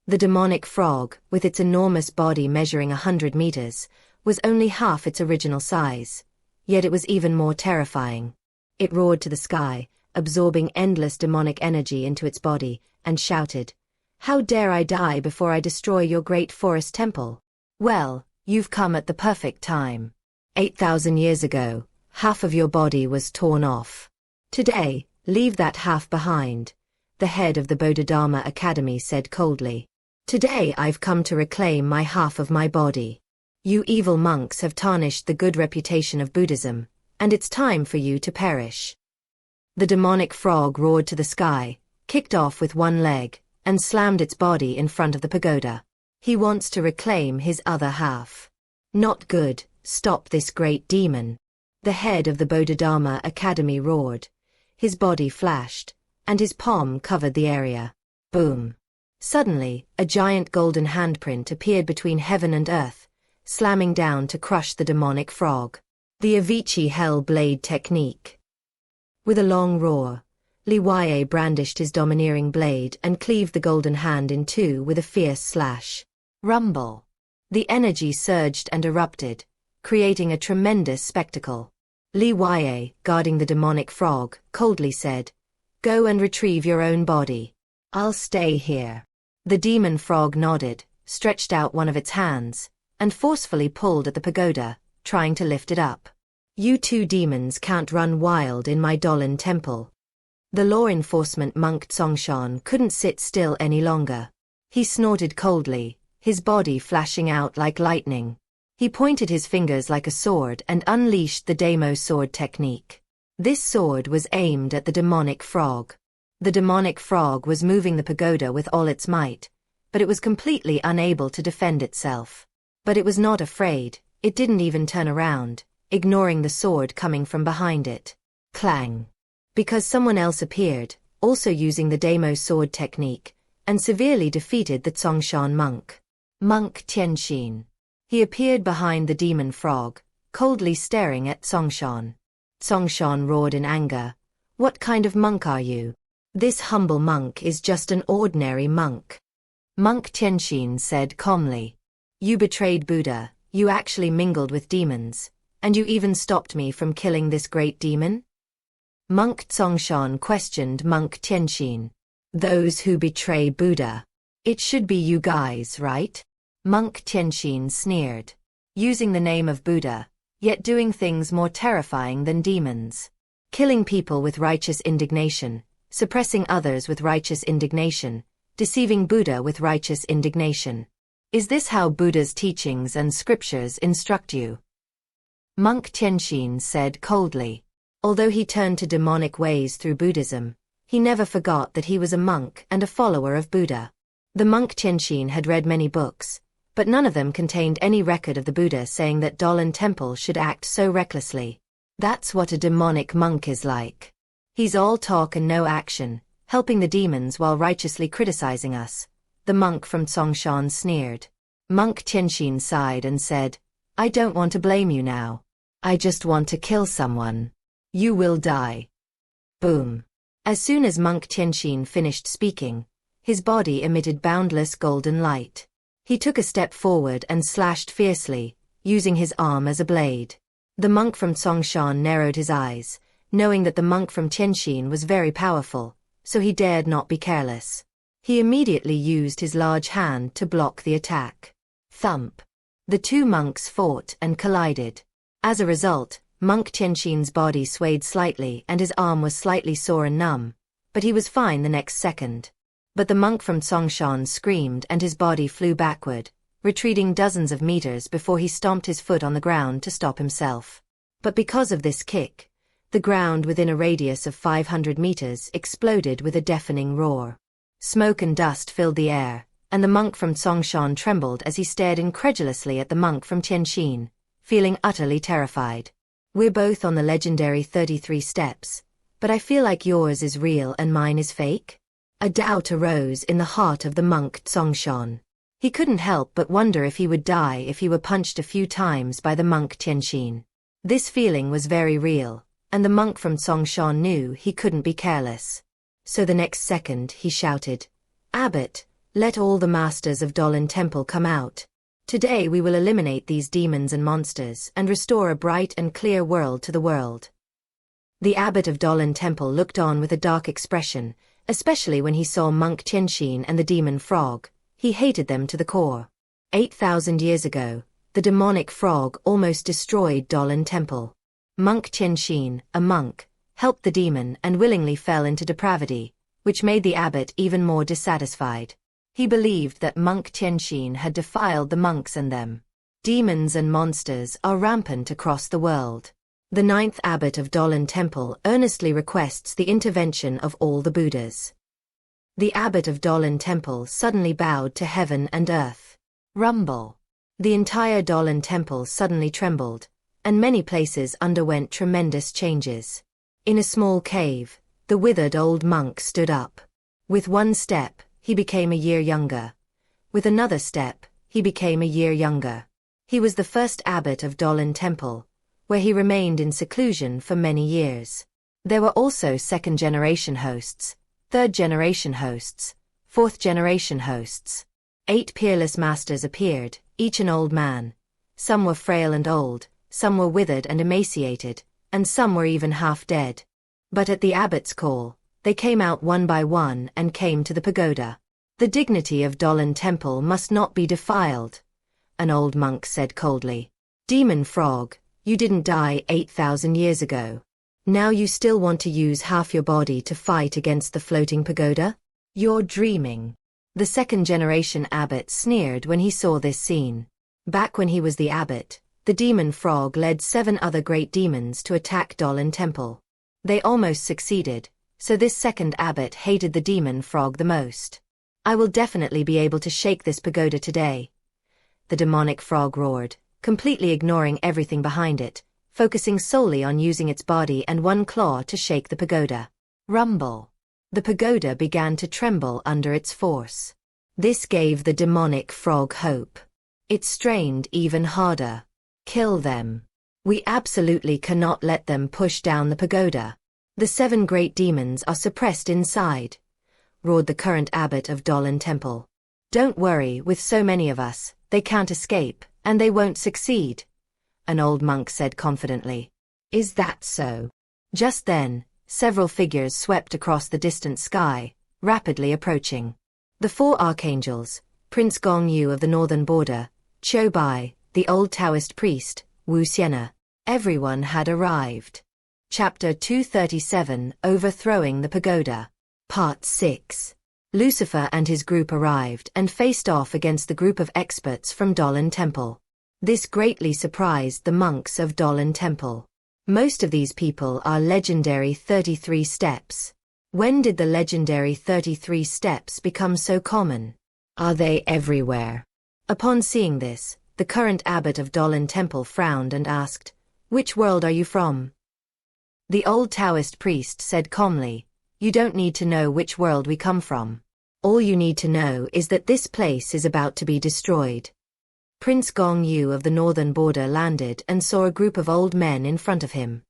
The demonic frog, with its enormous body measuring 100 meters, was only half its original size, yet it was even more terrifying. It roared to the sky, absorbing endless demonic energy into its body, and shouted, How dare I die before I destroy your great forest temple? Well, you've come at the perfect time. 8,000 years ago, half of your body was torn off. Today, leave that half behind, the head of the Bodhidharma Academy said coldly. Today I've come to reclaim my half of my body. You evil monks have tarnished the good reputation of Buddhism, and it's time for you to perish. The demonic frog roared to the sky, kicked off with one leg, and slammed its body in front of the pagoda. He wants to reclaim his other half. Not good, stop this great demon. The head of the Bodhidharma Academy roared. His body flashed, and his palm covered the area. Boom. Suddenly, a giant golden handprint appeared between heaven and earth, slamming down to crush the demonic frog. The Avicii Hell Blade Technique. With a long roar, Li Yue brandished his domineering blade and cleaved the golden hand in two with a fierce slash. Rumble. The energy surged and erupted, creating a tremendous spectacle. Li Yue, guarding the demonic frog, coldly said, Go and retrieve your own body. I'll stay here. The demon frog nodded, stretched out one of its hands, and forcefully pulled at the pagoda, trying to lift it up. You two demons can't run wild in my Dolan Temple. The law enforcement monk Tsongshan couldn't sit still any longer. He snorted coldly, his body flashing out like lightning. He pointed his fingers like a sword and unleashed the Demo sword technique. This sword was aimed at the demonic frog. The demonic frog was moving the pagoda with all its might, but it was completely unable to defend itself. But it was not afraid, it didn't even turn around, ignoring the sword coming from behind it. Clang. Because someone else appeared, also using the Demo sword technique, and severely defeated the Tsongshan monk. Monk Tianxin. He appeared behind the demon frog, coldly staring at Tsongshan. Tsongshan roared in anger. What kind of monk are you? This humble monk is just an ordinary monk. Monk Tianxin said calmly. You betrayed Buddha, you actually mingled with demons, and you even stopped me from killing this great demon? Monk Tsongshan questioned Monk Tianxin. Those who betray Buddha. It should be you guys, right? Monk Tianxin sneered. Using the name of Buddha, yet doing things more terrifying than demons. Killing people with righteous indignation, suppressing others with righteous indignation, deceiving Buddha with righteous indignation. Is this how Buddha's teachings and scriptures instruct you? Monk Tianxin said coldly. Although he turned to demonic ways through Buddhism, he never forgot that he was a monk and a follower of Buddha. The monk Tianxin had read many books, but none of them contained any record of the Buddha saying that Dolan Temple should act so recklessly. That's what a demonic monk is like. He's all talk and no action, helping the demons while righteously criticizing us. The monk from Tsongshan sneered. Monk Tianxin sighed and said, I don't want to blame you now. I just want to kill someone. You will die. Boom. As soon as Monk Tianxin finished speaking, his body emitted boundless golden light. He took a step forward and slashed fiercely, using his arm as a blade. The monk from Songshan narrowed his eyes, knowing that the monk from Tianxin was very powerful, so he dared not be careless. He immediately used his large hand to block the attack. Thump. The two monks fought and collided. As a result, Monk Tianxin's body swayed slightly and his arm was slightly sore and numb, but he was fine the next second. But the monk from Songshan screamed and his body flew backward, retreating dozens of meters before he stomped his foot on the ground to stop himself. But because of this kick, the ground within a radius of 500 meters exploded with a deafening roar. Smoke and dust filled the air, and the monk from Songshan trembled as he stared incredulously at the monk from Tianxin, feeling utterly terrified. We're both on the legendary 33 steps, but I feel like yours is real and mine is fake? A doubt arose in the heart of the monk Songshan. He couldn't help but wonder if he would die if he were punched a few times by the monk Tianxin. This feeling was very real, and the monk from Songshan knew he couldn't be careless. So the next second he shouted, "Abbot, let all the masters of Dolan Temple come out. Today we will eliminate these demons and monsters and restore a bright and clear world to the world." The abbot of Dolan Temple looked on with a dark expression, especially when he saw Monk Tianxin and the demon frog. He hated them to the core. 8,000 years ago, the demonic frog almost destroyed Dolan Temple. Monk Tianxin, a monk, helped the demon and willingly fell into depravity, which made the abbot even more dissatisfied. He believed that Monk Tianxin had defiled the monks and them. Demons and monsters are rampant across the world. The ninth abbot of Dolan Temple earnestly requests the intervention of all the Buddhas. The abbot of Dolan Temple suddenly bowed to heaven and earth. Rumble. The entire Dolan Temple suddenly trembled, and many places underwent tremendous changes. In a small cave, the withered old monk stood up. With one step, he became a year younger. With another step, he became a year younger. He was the first abbot of Dolan Temple, where he remained in seclusion for many years. There were also second-generation hosts, third-generation hosts, fourth-generation hosts. 8 peerless masters appeared, each an old man. Some were frail and old, some were withered and emaciated, and some were even half dead. But at the abbot's call, they came out one by one and came to the pagoda. "The dignity of Dolan Temple must not be defiled," an old monk said coldly. "Demon frog, you didn't die 8,000 years ago. Now you still want to use half your body to fight against the floating pagoda? You're dreaming." The second-generation abbot sneered when he saw this scene. Back when he was the abbot, the demon frog led 7 other great demons to attack Dolan Temple. They almost succeeded, so this second abbot hated the demon frog the most. "I will definitely be able to shake this pagoda today," the demonic frog roared, completely ignoring everything behind it, focusing solely on using its body and one claw to shake the pagoda. Rumble. The pagoda began to tremble under its force. This gave the demonic frog hope. It strained even harder. "Kill them. We absolutely cannot let them push down the pagoda. The 7 great demons are suppressed inside," roared the current abbot of Dolan Temple. "Don't worry, with so many of us, they can't escape, and they won't succeed," an old monk said confidently. "Is that so?" Just then, several figures swept across the distant sky, rapidly approaching. The 4 archangels, Prince Gongyu of the northern border, Qiu Bai, the old Taoist priest, Wu Xian'e. Everyone had arrived. Chapter 237, Overthrowing the Pagoda. Part 6. Lucifer and his group arrived and faced off against the group of experts from Dolan Temple. This greatly surprised the monks of Dolan Temple. Most of these people are legendary 33 steps. When did the legendary 33 steps become so common? Are they everywhere? Upon seeing this, the current abbot of Dolan Temple frowned and asked, "Which world are you from?" The old Taoist priest said calmly, "You don't need to know which world we come from. All you need to know is that this place is about to be destroyed." Prince Gongyu of the northern border landed and saw a group of old men in front of him.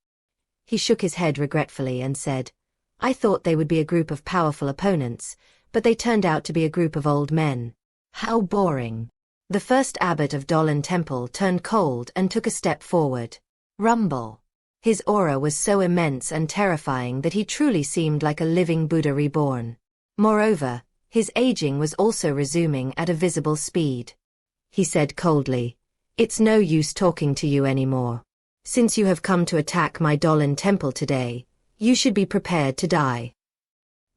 He shook his head regretfully and said, "I thought they would be a group of powerful opponents, but they turned out to be a group of old men. How boring." The first abbot of Dolan Temple turned cold and took a step forward. Rumble. His aura was so immense and terrifying that he truly seemed like a living Buddha reborn. Moreover, his aging was also resuming at a visible speed. He said coldly, "It's no use talking to you anymore. Since you have come to attack my Dolan Temple today, you should be prepared to die."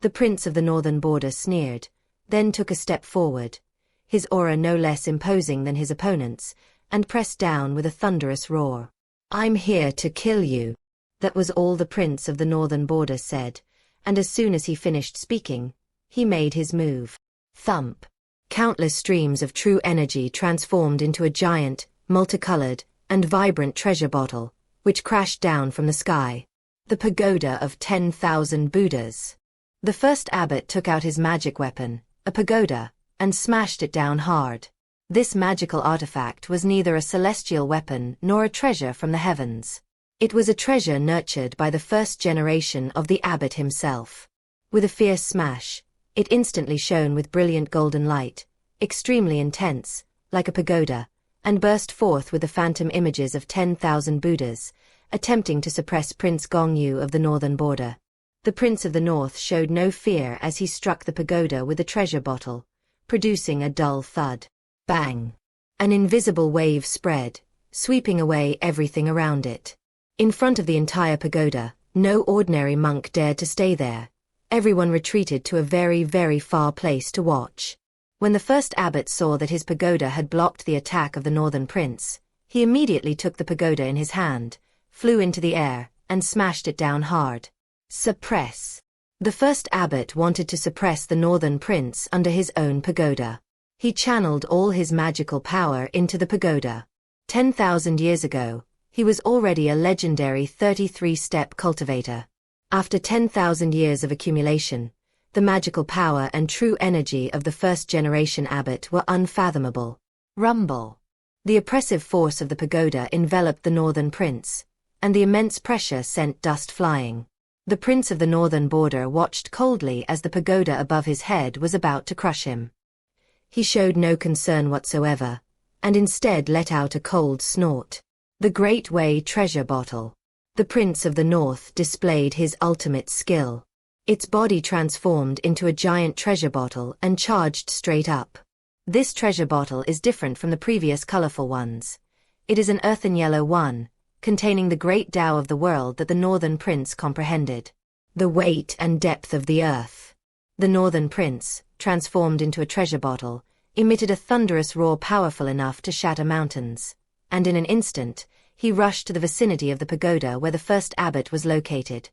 The prince of the northern border sneered, then took a step forward, his aura no less imposing than his opponent's, and pressed down with a thunderous roar. "I'm here to kill you." That was all the prince of the northern border said, and as soon as he finished speaking, he made his move. Thump. Countless streams of true energy transformed into a giant, multicolored, and vibrant treasure bottle, which crashed down from the sky. The pagoda of 10,000 Buddhas. The first abbot took out his magic weapon, a pagoda, and smashed it down hard. This magical artifact was neither a celestial weapon nor a treasure from the heavens. It was a treasure nurtured by the first generation of the abbot himself. With a fierce smash, it instantly shone with brilliant golden light, extremely intense, like a pagoda, and burst forth with the phantom images of 10,000 Buddhas, attempting to suppress Prince Gongyu of the northern border. The Prince of the North showed no fear as he struck the pagoda with the treasure bottle, producing a dull thud. Bang! An invisible wave spread, sweeping away everything around it. In front of the entire pagoda, no ordinary monk dared to stay there. Everyone retreated to a very, very far place to watch. When the first abbot saw that his pagoda had blocked the attack of the northern prince, he immediately took the pagoda in his hand, flew into the air, and smashed it down hard. Suppress. The first abbot wanted to suppress the northern prince under his own pagoda. He channeled all his magical power into the pagoda. 10,000 years ago, he was already a legendary 33-step cultivator. After 10,000 years of accumulation, the magical power and true energy of the first-generation abbot were unfathomable. Rumble. The oppressive force of the pagoda enveloped the northern prince, and the immense pressure sent dust flying. The prince of the northern border watched coldly as the pagoda above his head was about to crush him. He showed no concern whatsoever, and instead let out a cold snort. The Great Way treasure bottle. The prince of the north displayed his ultimate skill. Its body transformed into a giant treasure bottle and charged straight up. This treasure bottle is different from the previous colorful ones. It is an earthen yellow one, containing the great Tao of the world that the northern prince comprehended. The weight and depth of the earth. The northern prince, transformed into a treasure bottle, emitted a thunderous roar powerful enough to shatter mountains, and in an instant, he rushed to the vicinity of the pagoda where the first abbot was located.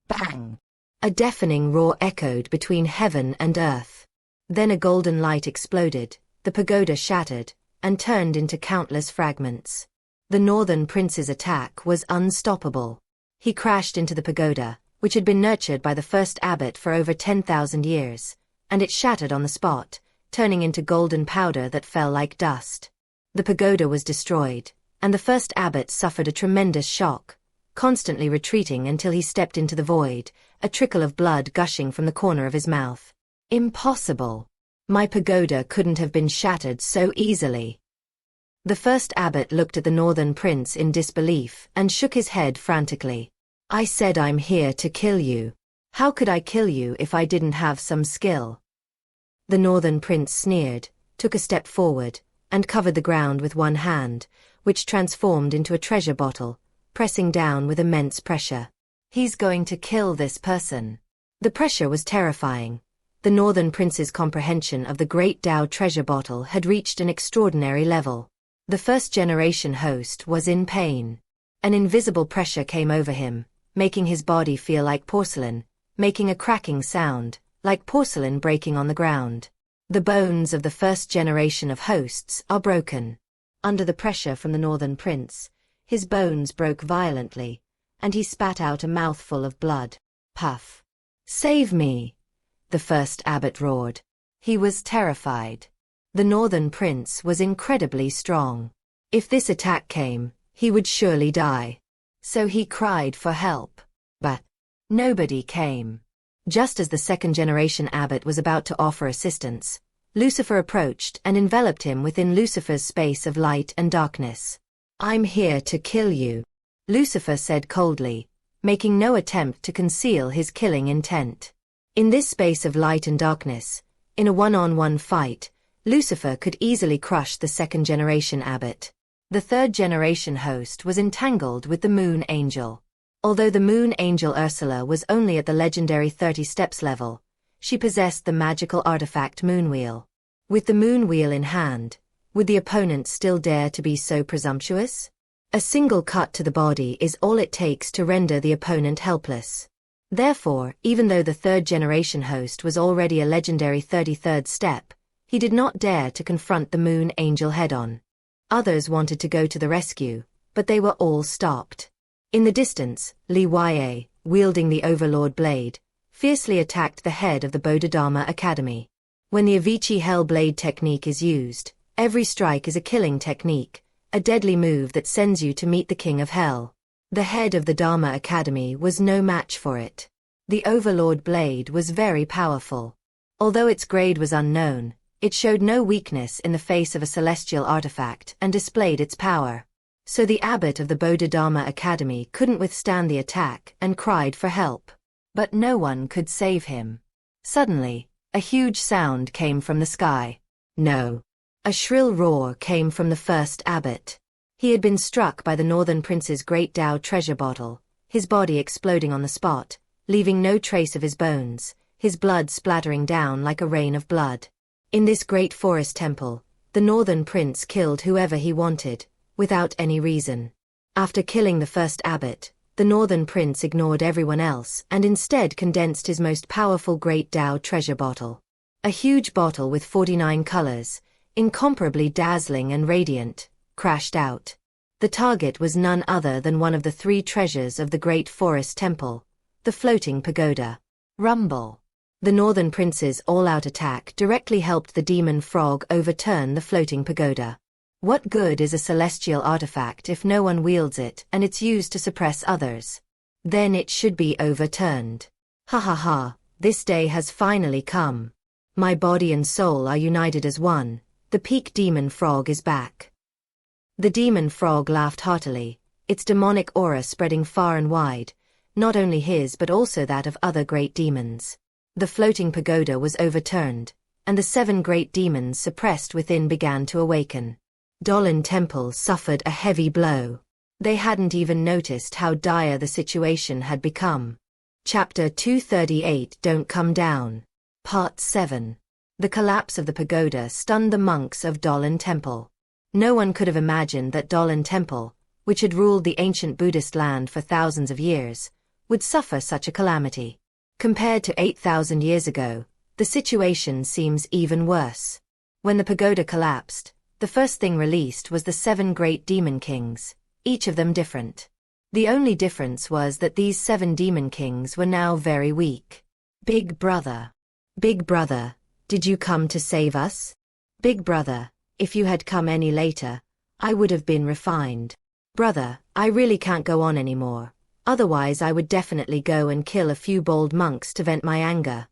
Bang! A deafening roar echoed between heaven and earth. Then a golden light exploded, the pagoda shattered, and turned into countless fragments. The northern prince's attack was unstoppable. He crashed into the pagoda, which had been nurtured by the first abbot for over 10,000 years, and it shattered on the spot, turning into golden powder that fell like dust. The pagoda was destroyed, and the first abbot suffered a tremendous shock, constantly retreating until he stepped into the void, a trickle of blood gushing from the corner of his mouth. Impossible! My pagoda couldn't have been shattered so easily. The first abbot looked at the northern prince in disbelief and shook his head frantically. I said I'm here to kill you. How could I kill you if I didn't have some skill? The northern prince sneered, took a step forward, and covered the ground with one hand, which transformed into a treasure bottle, pressing down with immense pressure. He's going to kill this person. The pressure was terrifying. The northern prince's comprehension of the great Tao treasure bottle had reached an extraordinary level. The first-generation host was in pain. An invisible pressure came over him, making his body feel like porcelain, making a cracking sound, like porcelain breaking on the ground. The bones of the first generation of hosts are broken. Under the pressure from the northern prince, his bones broke violently, and he spat out a mouthful of blood. Puff. Save me! The first abbot roared. He was terrified. The northern prince was incredibly strong. If this attack came, he would surely die. So he cried for help. But nobody came. Just as the second-generation abbot was about to offer assistance, Lucifer approached and enveloped him within Lucifer's space of light and darkness. "I'm here to kill you," Lucifer said coldly, making no attempt to conceal his killing intent. In this space of light and darkness, in a one-on-one fight, Lucifer could easily crush the second-generation abbot. The third-generation host was entangled with the Moon Angel. Although the Moon Angel Ursula was only at the legendary 30 steps level, she possessed the magical artifact Moonwheel. With the Moonwheel in hand, would the opponent still dare to be so presumptuous? A single cut to the body is all it takes to render the opponent helpless. Therefore, even though the third-generation host was already a legendary 33rd step, he did not dare to confront the Moon Angel head-on. Others wanted to go to the rescue, but they were all stopped. In the distance, Li Yue, wielding the Overlord blade, fiercely attacked the head of the Bodhidharma Academy. When the Avicii Hell Blade technique is used, every strike is a killing technique, a deadly move that sends you to meet the King of Hell. The head of the Dharma Academy was no match for it. The Overlord blade was very powerful. Although its grade was unknown, it showed no weakness in the face of a celestial artifact and displayed its power. So the abbot of the Bodhidharma Academy couldn't withstand the attack and cried for help. But no one could save him. Suddenly, a huge sound came from the sky. No. A shrill roar came from the first abbot. He had been struck by the Northern Prince's great Tao treasure bottle, his body exploding on the spot, leaving no trace of his bones, his blood splattering down like a rain of blood. In this great forest temple, the Northern Prince killed whoever he wanted, without any reason. After killing the first abbot, the Northern Prince ignored everyone else and instead condensed his most powerful great Tao treasure bottle. A huge bottle with 49 colors, incomparably dazzling and radiant, crashed out. The target was none other than one of the 3 treasures of the Great Forest Temple, the floating pagoda. Rumble. The Northern Prince's all-out attack directly helped the demon frog overturn the floating pagoda. What good is a celestial artifact if no one wields it and it's used to suppress others? Then it should be overturned. Ha ha ha, this day has finally come. My body and soul are united as one, the peak demon frog is back. The demon frog laughed heartily, its demonic aura spreading far and wide, not only his but also that of other great demons. The floating pagoda was overturned, and the 7 great demons suppressed within began to awaken. Dolan Temple suffered a heavy blow. They hadn't even noticed how dire the situation had become. Chapter 238 Don't Come Down. Part 7. The collapse of the pagoda stunned the monks of Dolan Temple. No one could have imagined that Dolan Temple, which had ruled the ancient Buddhist land for thousands of years, would suffer such a calamity. Compared to 8,000 years ago, the situation seems even worse. When the pagoda collapsed, the first thing released was the 7 great demon kings, each of them different. The only difference was that these 7 demon kings were now very weak. Big Brother. Big Brother, did you come to save us? Big Brother, if you had come any later, I would have been refined. Brother, I really can't go on anymore. Otherwise I would definitely go and kill a few bold monks to vent my anger.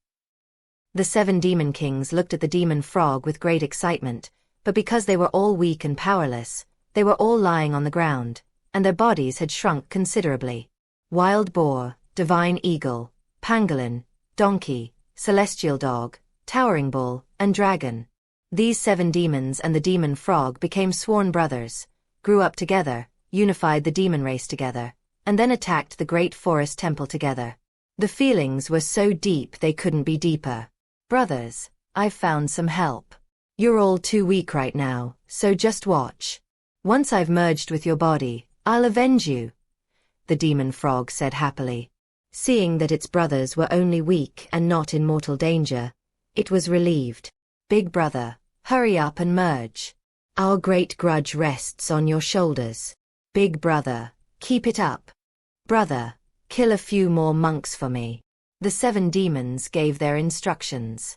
The 7 demon kings looked at the demon frog with great excitement, but because they were all weak and powerless, they were all lying on the ground, and their bodies had shrunk considerably. Wild boar, divine eagle, pangolin, donkey, celestial dog, towering bull, and dragon. These 7 demons and the demon frog became sworn brothers, grew up together, unified the demon race together, and then attacked the great forest temple together. The feelings were so deep they couldn't be deeper. Brothers, I've found some help. You're all too weak right now, so just watch. Once I've merged with your body, I'll avenge you, the demon frog said happily. Seeing that its brothers were only weak and not in mortal danger, it was relieved. Big Brother, hurry up and merge. Our great grudge rests on your shoulders. Big Brother, keep it up. Brother, kill a few more monks for me. The 7 demons gave their instructions.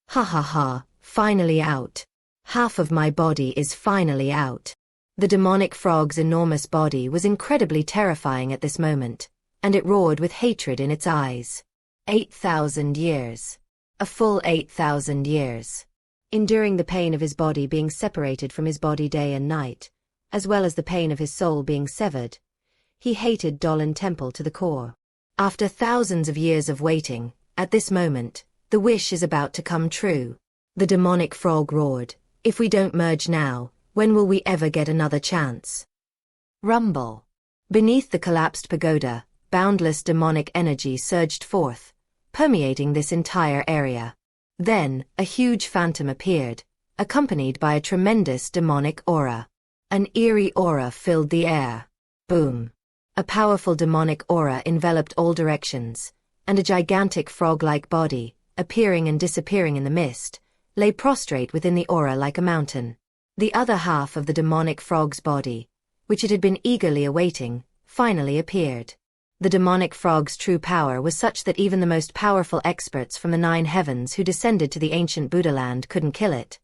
Ha ha ha, finally out. Half of my body is finally out. The demonic frog's enormous body was incredibly terrifying at this moment, and it roared with hatred in its eyes. 8,000 years. A full 8,000 years. Enduring the pain of his body being separated from his body day and night, as well as the pain of his soul being severed, he hated Dolan Temple to the core. After thousands of years of waiting, at this moment, the wish is about to come true. The demonic frog roared, "If we don't merge now, when will we ever get another chance?" Rumble. Beneath the collapsed pagoda, boundless demonic energy surged forth, permeating this entire area. Then, a huge phantom appeared, accompanied by a tremendous demonic aura. An eerie aura filled the air. Boom. A powerful demonic aura enveloped all directions, and a gigantic frog-like body, appearing and disappearing in the mist, lay prostrate within the aura like a mountain. The other half of the demonic frog's body, which it had been eagerly awaiting, finally appeared. The demonic frog's true power was such that even the most powerful experts from the 9 heavens who descended to the ancient Buddha land couldn't kill it.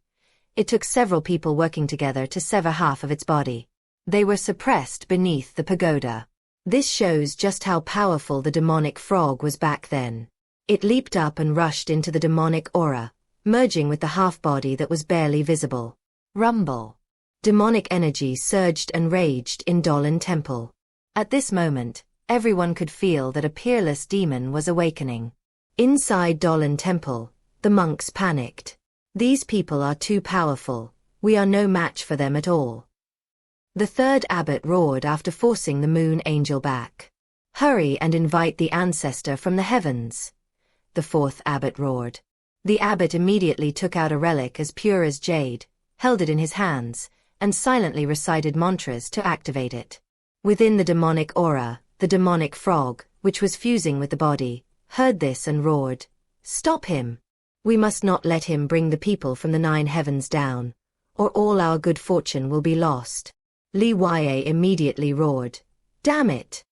It took several people working together to sever half of its body. They were suppressed beneath the pagoda. This shows just how powerful the demonic frog was back then. It leaped up and rushed into the demonic aura, merging with the half-body that was barely visible. Rumble. Demonic energy surged and raged in Dolan Temple. At this moment, everyone could feel that a peerless demon was awakening. Inside Dolan Temple, the monks panicked. "These people are too powerful, we are no match for them at all." The third abbot roared after forcing the moon angel back. "Hurry and invite the ancestor from the heavens." The fourth abbot roared. The abbot immediately took out a relic as pure as jade, held it in his hands, and silently recited mantras to activate it. Within the demonic aura, the demonic frog, which was fusing with the body, heard this and roared, "Stop him! We must not let him bring the people from the 9 heavens down, or all our good fortune will be lost." Li Yue immediately roared, "Damn it!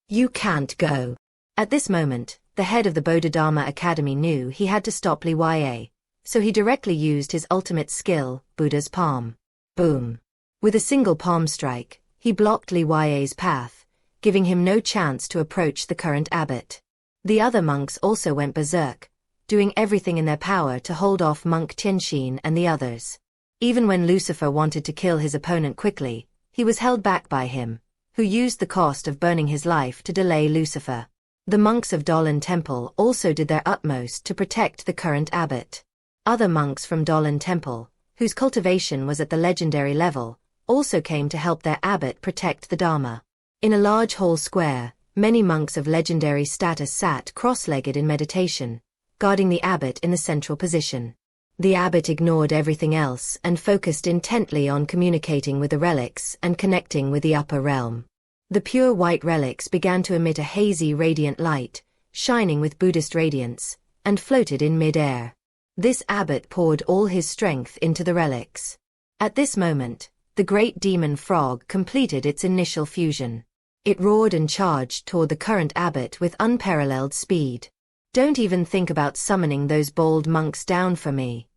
You can't go." At this moment, the head of the Bodhidharma Academy knew he had to stop Li Yue, so he directly used his ultimate skill, Buddha's palm. Boom. With a single palm strike, he blocked Li Yue's path, giving him no chance to approach the current abbot. The other monks also went berserk, doing everything in their power to hold off Monk Tianxin and the others. Even when Lucifer wanted to kill his opponent quickly, he was held back by him, who used the cost of burning his life to delay Lucifer. The monks of Dolan Temple also did their utmost to protect the current abbot. Other monks from Dolan Temple, whose cultivation was at the legendary level, also came to help their abbot protect the Dharma. In a large hall square, many monks of legendary status sat cross-legged in meditation, guarding the abbot in the central position. The abbot ignored everything else and focused intently on communicating with the relics and connecting with the upper realm. The pure white relics began to emit a hazy radiant light, shining with Buddhist radiance, and floated in mid-air. This abbot poured all his strength into the relics. At this moment, the great demon frog completed its initial fusion. It roared and charged toward the current abbot with unparalleled speed. "Don't even think about summoning those bold monks down for me,"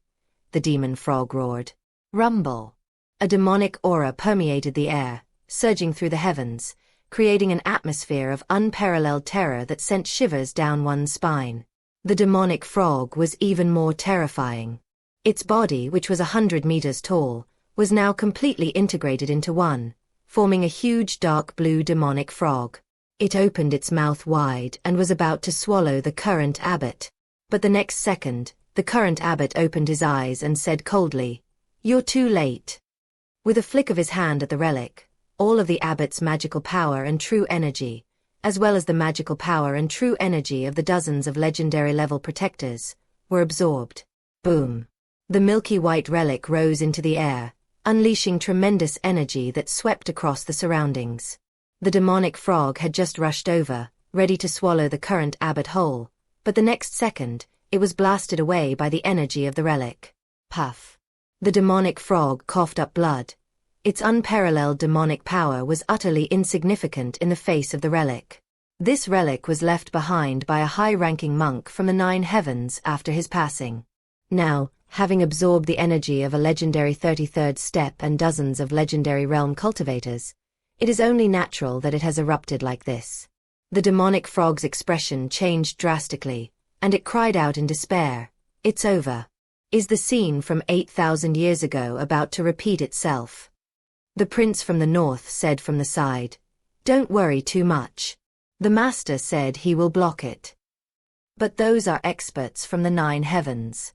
the demon frog roared. Rumble. A demonic aura permeated the air, surging through the heavens, creating an atmosphere of unparalleled terror that sent shivers down one's spine. The demonic frog was even more terrifying. Its body, which was 100 meters tall, was now completely integrated into one, forming a huge dark blue demonic frog. It opened its mouth wide and was about to swallow the current abbot. But the next second, the current abbot opened his eyes and said coldly, "You're too late." With a flick of his hand at the relic, all of the abbot's magical power and true energy, as well as the magical power and true energy of the dozens of legendary-level protectors, were absorbed. Boom. The milky white relic rose into the air, unleashing tremendous energy that swept across the surroundings. The demonic frog had just rushed over, ready to swallow the current abbot whole, but the next second, it was blasted away by the energy of the relic. Puff. The demonic frog coughed up blood. Its unparalleled demonic power was utterly insignificant in the face of the relic. This relic was left behind by a high-ranking monk from the 9 heavens after his passing. Now, having absorbed the energy of a legendary 33rd step and dozens of legendary realm cultivators, it is only natural that it has erupted like this. The demonic frog's expression changed drastically, and it cried out in despair, "It's over." Is the scene from 8,000 years ago about to repeat itself? The prince from the north said from the side. Don't worry too much. The master said he will block it. But those are experts from the 9 heavens.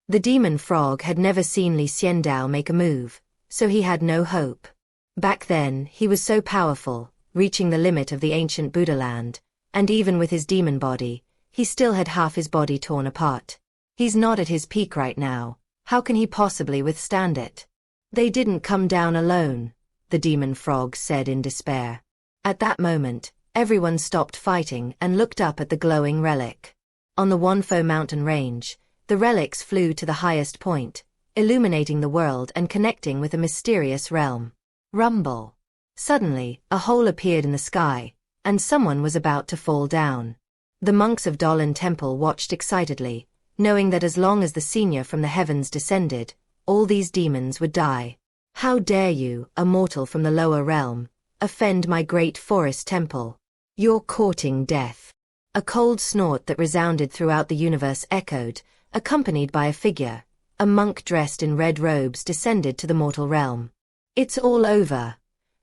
The demon frog had never seen Xiandao make a move, so he had no hope. Back then, he was so powerful, reaching the limit of the ancient Buddha land, and even with his demon body, he still had half his body torn apart. He's not at his peak right now. How can he possibly withstand it? They didn't come down alone, the demon frog said in despair. At that moment, everyone stopped fighting and looked up at the glowing relic. On the Wanfo mountain range, the relics flew to the highest point, illuminating the world and connecting with a mysterious realm. Rumble. Suddenly, a hole appeared in the sky, and someone was about to fall down. The monks of Dolan Temple watched excitedly, knowing that as long as the senior from the heavens descended, all these demons would die. How dare you, a mortal from the lower realm, offend my great forest temple? You're courting death. A cold snort that resounded throughout the universe echoed, accompanied by a figure. A monk dressed in red robes descended to the mortal realm. It's all over,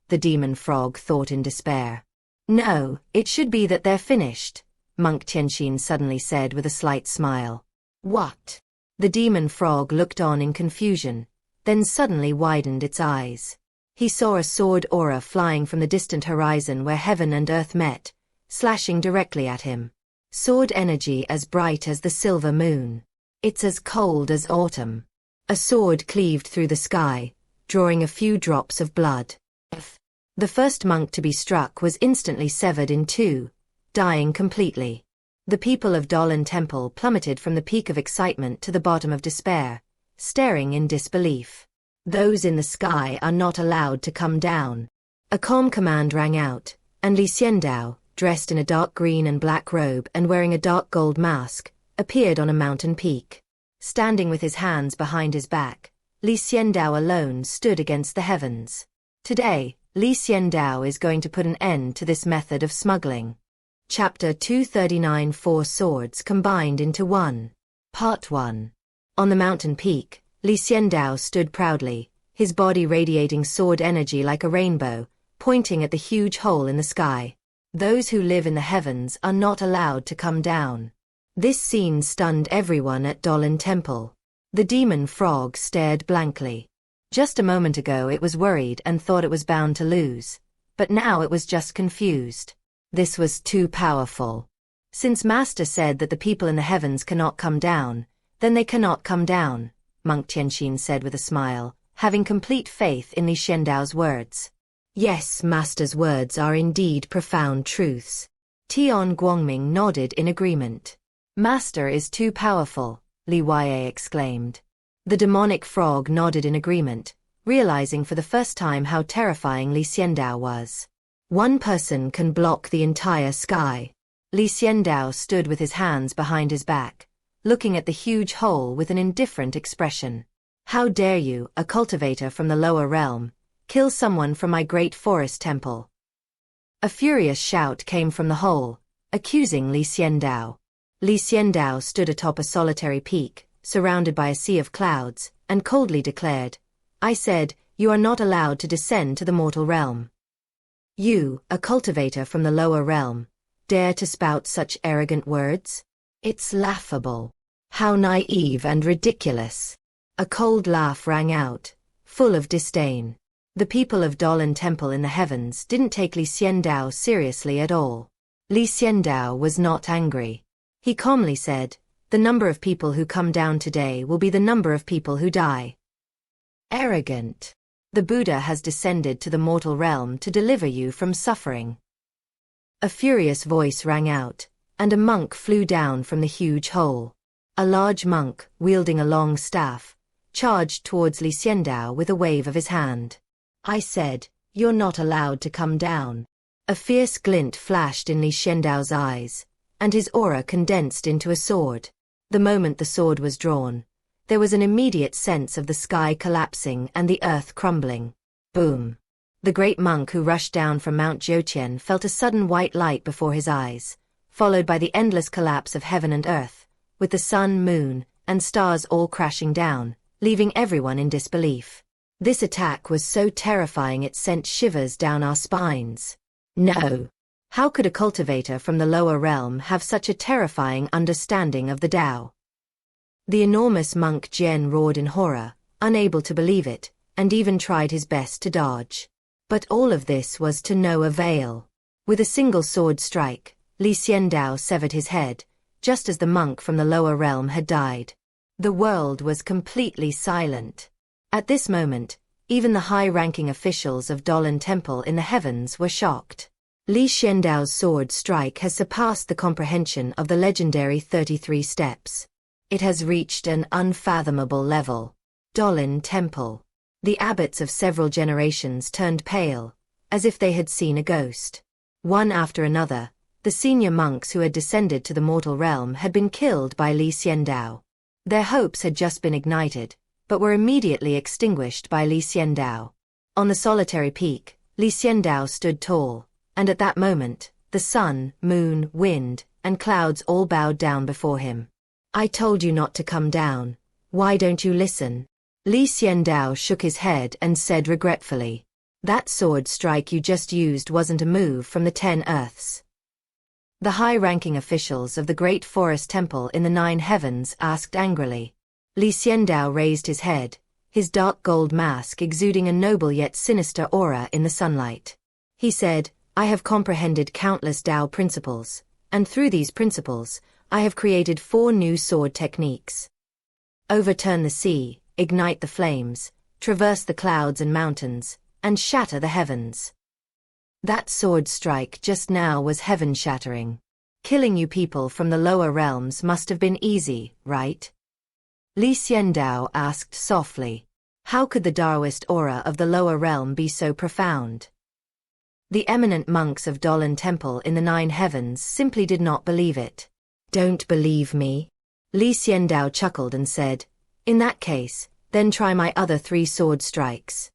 the demon frog thought in despair. No, it should be that they're finished, Monk Tianxin suddenly said with a slight smile. What? The demon frog looked on in confusion, then suddenly widened its eyes. He saw a sword aura flying from the distant horizon where heaven and earth met, slashing directly at him. Sword energy as bright as the silver moon. It's as cold as autumn. A sword cleaved through the sky, drawing a few drops of blood. The first monk to be struck was instantly severed in two, dying completely. The people of Dolan Temple plummeted from the peak of excitement to the bottom of despair, staring in disbelief. Those in the sky are not allowed to come down. A calm command rang out, and Xiandao, dressed in a dark green and black robe and wearing a dark gold mask, appeared on a mountain peak. Standing with his hands behind his back, Xiandao alone stood against the heavens. Today, Xiandao is going to put an end to this method of smuggling. Chapter 239 4 Swords Combined into One. Part 1. On the mountain peak, Xiandao stood proudly, his body radiating sword energy like a rainbow, pointing at the huge hole in the sky. Those who live in the heavens are not allowed to come down. This scene stunned everyone at Dolan Temple. The demon frog stared blankly. Just a moment ago it was worried and thought it was bound to lose, but now it was just confused. This was too powerful. Since Master said that the people in the heavens cannot come down, then they cannot come down, Monk Tianxin said with a smile, having complete faith in Xiandao's words. Yes, Master's words are indeed profound truths. Tian Guangming nodded in agreement. Master is too powerful, Li Huaye exclaimed. The demonic frog nodded in agreement, realizing for the first time how terrifying Xiandao was. One person can block the entire sky. Xiandao stood with his hands behind his back, looking at the huge hole with an indifferent expression. How dare you, a cultivator from the lower realm, kill someone from my great forest temple? A furious shout came from the hole, accusing Xiandao. Xiandao stood atop a solitary peak, surrounded by a sea of clouds, and coldly declared, I said, you are not allowed to descend to the mortal realm. You, a cultivator from the lower realm, dare to spout such arrogant words? It's laughable. How naive and ridiculous. A cold laugh rang out, full of disdain. The people of Dolan Temple in the heavens didn't take Xiandao seriously at all. Xiandao was not angry. He calmly said, the number of people who come down today will be the number of people who die. Arrogant. The Buddha has descended to the mortal realm to deliver you from suffering. A furious voice rang out, and a monk flew down from the huge hole. A large monk, wielding a long staff, charged towards Xiandao with a wave of his hand. I said, you're not allowed to come down. A fierce glint flashed in Xiandao's eyes, and his aura condensed into a sword. The moment the sword was drawn, there was an immediate sense of the sky collapsing and the earth crumbling. Boom. The great monk who rushed down from Mount Jiutian felt a sudden white light before his eyes, followed by the endless collapse of heaven and earth, with the sun, moon, and stars all crashing down, leaving everyone in disbelief. This attack was so terrifying it sent shivers down our spines. No! How could a cultivator from the lower realm have such a terrifying understanding of the Tao? The enormous monk Jian roared in horror, unable to believe it, and even tried his best to dodge. But all of this was to no avail. With a single sword strike, Xiandao severed his head, just as the monk from the lower realm had died. The world was completely silent. At this moment, even the high-ranking officials of Dolan Temple in the heavens were shocked. Xiandao's sword strike has surpassed the comprehension of the legendary 33 steps. It has reached an unfathomable level. Dolan Temple. The abbots of several generations turned pale, as if they had seen a ghost. One after another, the senior monks who had descended to the mortal realm had been killed by Xiandao. Their hopes had just been ignited, but were immediately extinguished by Xiandao. On the solitary peak, Xiandao stood tall, and at that moment, the sun, moon, wind, and clouds all bowed down before him. I told you not to come down. Why don't you listen? Xiandao shook his head and said regretfully, that sword strike you just used wasn't a move from the 10 Earths. The high-ranking officials of the great forest temple in the 9 heavens asked angrily. Xiandao raised his head, his dark gold mask exuding a noble yet sinister aura in the sunlight. He said, I have comprehended countless Tao principles, and through these principles, I have created 4 new sword techniques. Overturn the sea, ignite the flames, traverse the clouds and mountains, and shatter the heavens. That sword strike just now was heaven-shattering. Killing you people from the lower realms must have been easy, right? Xiandao asked softly. How could the Taoist aura of the lower realm be so profound? The eminent monks of Dolan Temple in the 9 heavens simply did not believe it. Don't believe me? Xiandao chuckled and said, in that case, then try my other 3 sword strikes.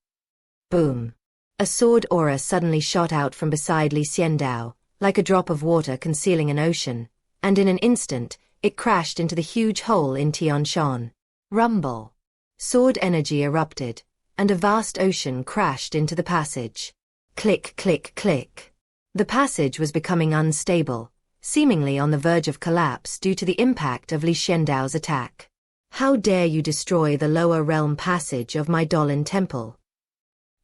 Boom. A sword aura suddenly shot out from beside Xiandao, like a drop of water concealing an ocean, and in an instant, it crashed into the huge hole in Tianshan. Rumble. Sword energy erupted, and a vast ocean crashed into the passage. Click, click, click. The passage was becoming unstable, seemingly on the verge of collapse due to the impact of Xiandao's attack. How dare you destroy the lower realm passage of my Dolan Temple?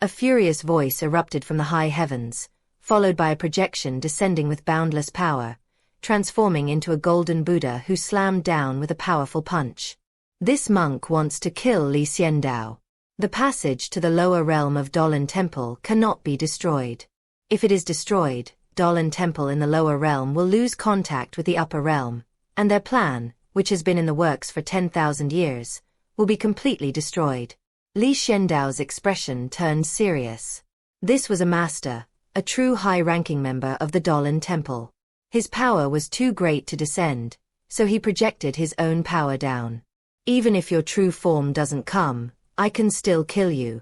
A furious voice erupted from the high heavens, followed by a projection descending with boundless power, transforming into a golden Buddha who slammed down with a powerful punch. This monk wants to kill Xiandao. The passage to the lower realm of Dolan Temple cannot be destroyed. If it is destroyed, Dolan Temple in the lower realm will lose contact with the upper realm, and their plan, which has been in the works for 10,000 years, will be completely destroyed. Xiandao's expression turned serious. This was a master, a true high-ranking member of the Dolan Temple. His power was too great to descend, so he projected his own power down. Even if your true form doesn't come, I can still kill you.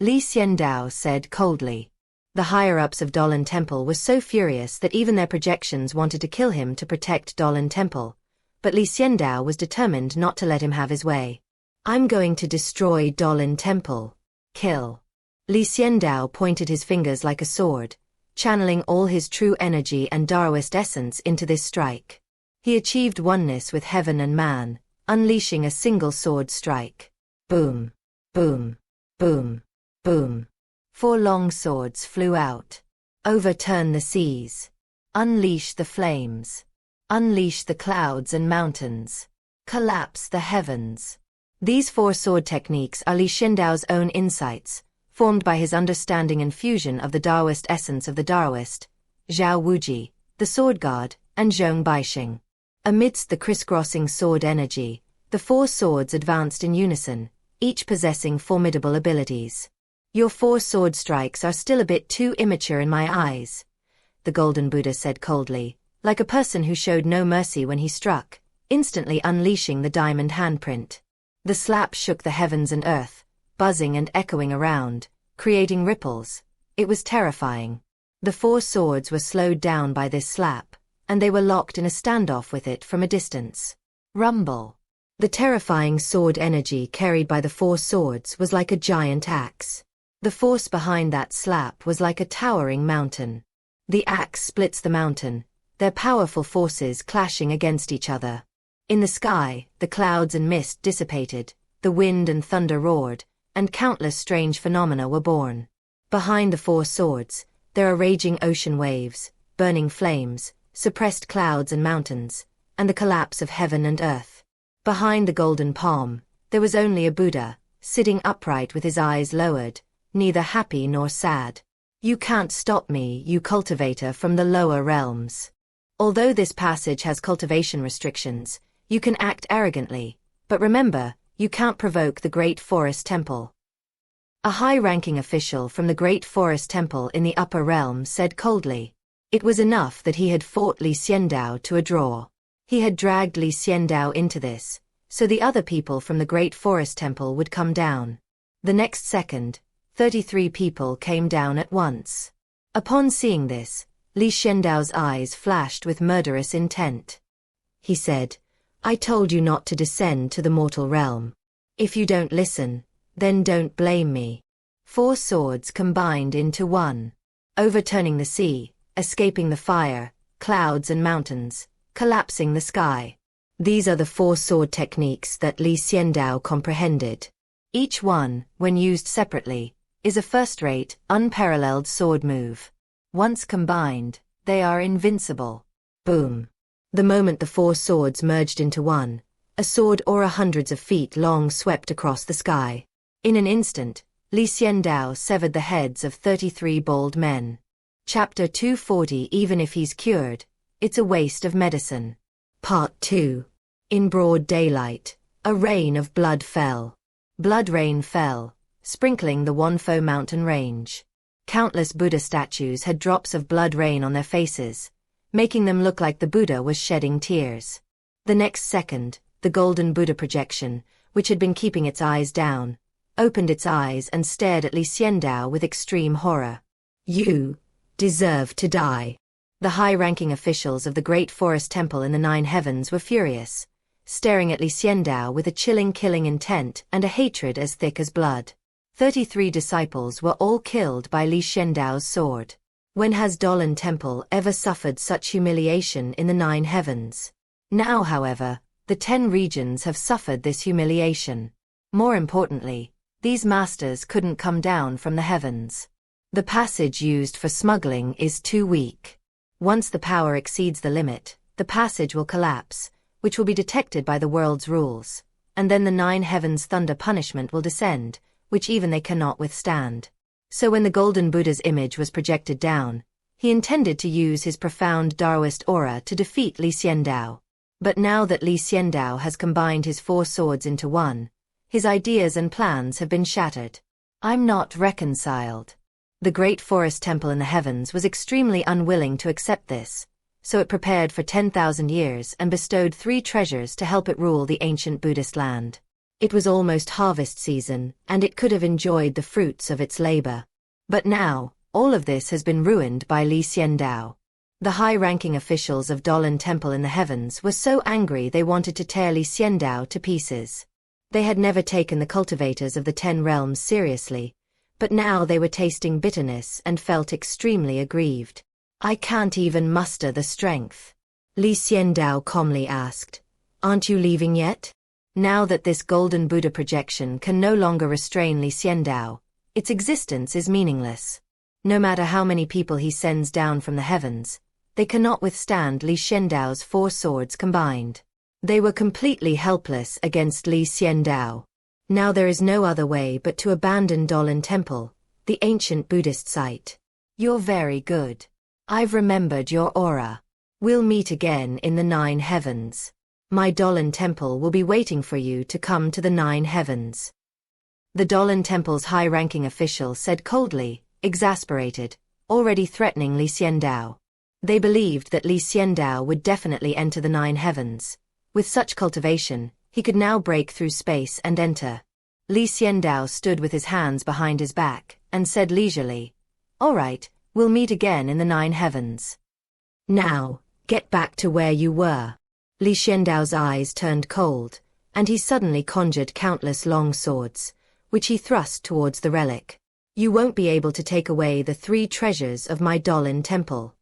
Xiandao said coldly. The higher-ups of Dolan Temple were so furious that even their projections wanted to kill him to protect Dolan Temple, but Xiandao was determined not to let him have his way. I'm going to destroy Dolan Temple. Kill. Xiandao pointed his fingers like a sword, channeling all his true energy and Taoist essence into this strike. He achieved oneness with heaven and man, unleashing a single sword strike. Boom, boom, boom, boom. 4 long swords flew out. Overturn the seas. Unleash the flames. Unleash the clouds and mountains. Collapse the heavens. These 4 sword techniques are Xiandao's own insights, formed by his understanding and fusion of the Taoist essence of the Taoist, Zhao Wuji, the sword god, and Zhong Baixing. Amidst the crisscrossing sword energy, the 4 swords advanced in unison, each possessing formidable abilities. Your 4 sword strikes are still a bit too immature in my eyes, the Golden Buddha said coldly, like a person who showed no mercy when he struck, instantly unleashing the diamond handprint. The slap shook the heavens and earth, buzzing and echoing around, creating ripples. It was terrifying. The 4 swords were slowed down by this slap, and they were locked in a standoff with it from a distance. Rumble. The terrifying sword energy carried by the four swords was like a giant axe. The force behind that slap was like a towering mountain. The axe splits the mountain, their powerful forces clashing against each other. In the sky, the clouds and mist dissipated, the wind and thunder roared, and countless strange phenomena were born. Behind the four swords, there are raging ocean waves, burning flames, suppressed clouds and mountains, and the collapse of heaven and earth. Behind the golden palm, there was only a Buddha, sitting upright with his eyes lowered, neither happy nor sad. You can't stop me, you cultivator from the lower realms. Although this passage has cultivation restrictions, you can act arrogantly, but remember, you can't provoke the Great Forest Temple. A high-ranking official from the Great Forest Temple in the upper realm said coldly. It was enough that he had fought Xiandao to a draw. He had dragged Xiandao into this, so the other people from the Great Forest Temple would come down. The next second, 33 people came down at once. Upon seeing this, Xiandao's eyes flashed with murderous intent. He said, I told you not to descend to the mortal realm. If you don't listen, then don't blame me. Four swords combined into one, overturning the sea, escaping the fire, clouds and mountains, collapsing the sky. These are the four sword techniques that Xiandao comprehended. Each one, when used separately, is a first-rate, unparalleled sword move. Once combined, they are invincible. Boom. The moment the four swords merged into one, a sword aura hundreds of feet long swept across the sky. In an instant, Xiandao severed the heads of 33 bald men. Chapter 240. Even if he's cured, it's a waste of medicine. Part 2. In broad daylight, a rain of blood fell. Blood rain fell, sprinkling the Wanfo mountain range. Countless Buddha statues had drops of blood rain on their faces, making them look like the Buddha was shedding tears. The next second, the golden Buddha projection, which had been keeping its eyes down, opened its eyes and stared at Xiandao with extreme horror. You deserve to die. The high-ranking officials of the Great Forest Temple in the Nine Heavens were furious, staring at Xiandao with a chilling killing intent and a hatred as thick as blood. 33 disciples were all killed by Xiandao's sword. When has Dolan Temple ever suffered such humiliation in the Nine Heavens? Now, however, the 10 regions have suffered this humiliation. More importantly, these masters couldn't come down from the heavens. The passage used for smuggling is too weak. Once the power exceeds the limit, the passage will collapse, which will be detected by the world's rules, and then the Nine Heavens thunder punishment will descend, which even they cannot withstand. So when the golden Buddha's image was projected down, he intended to use his profound Taoist aura to defeat Xiandao. But now that Xiandao has combined his four swords into one, his ideas and plans have been shattered. I'm not reconciled. The Great Forest Temple in the heavens was extremely unwilling to accept this, so it prepared for 10,000 years and bestowed 3 treasures to help it rule the ancient Buddhist land. It was almost harvest season, and it could have enjoyed the fruits of its labor. But now, all of this has been ruined by Xiandao. The high-ranking officials of Dolan Temple in the heavens were so angry they wanted to tear Xiandao to pieces. They had never taken the cultivators of the 10 realms seriously, but now they were tasting bitterness and felt extremely aggrieved. I can't even muster the strength. Xiandao calmly asked. Aren't you leaving yet? Now that this golden Buddha projection can no longer restrain Xiandao, its existence is meaningless. No matter how many people he sends down from the heavens, they cannot withstand Xiandao's 4 swords combined. They were completely helpless against Xiandao. Now there is no other way but to abandon Dolan Temple, the ancient Buddhist site. You're very good. I've remembered your aura. We'll meet again in the 9 heavens. My Dolan Temple will be waiting for you to come to the 9 heavens. The Dolan Temple's high-ranking official said coldly, exasperated, already threatening Xiandao. They believed that Xiandao would definitely enter the 9 heavens. With such cultivation, he could now break through space and enter. Xiandao stood with his hands behind his back, and said leisurely, All right, we'll meet again in the 9 heavens. Now, get back to where you were. Xiandao's eyes turned cold, and he suddenly conjured countless long swords, which he thrust towards the relic. You won't be able to take away the 3 treasures of my Dolan Temple.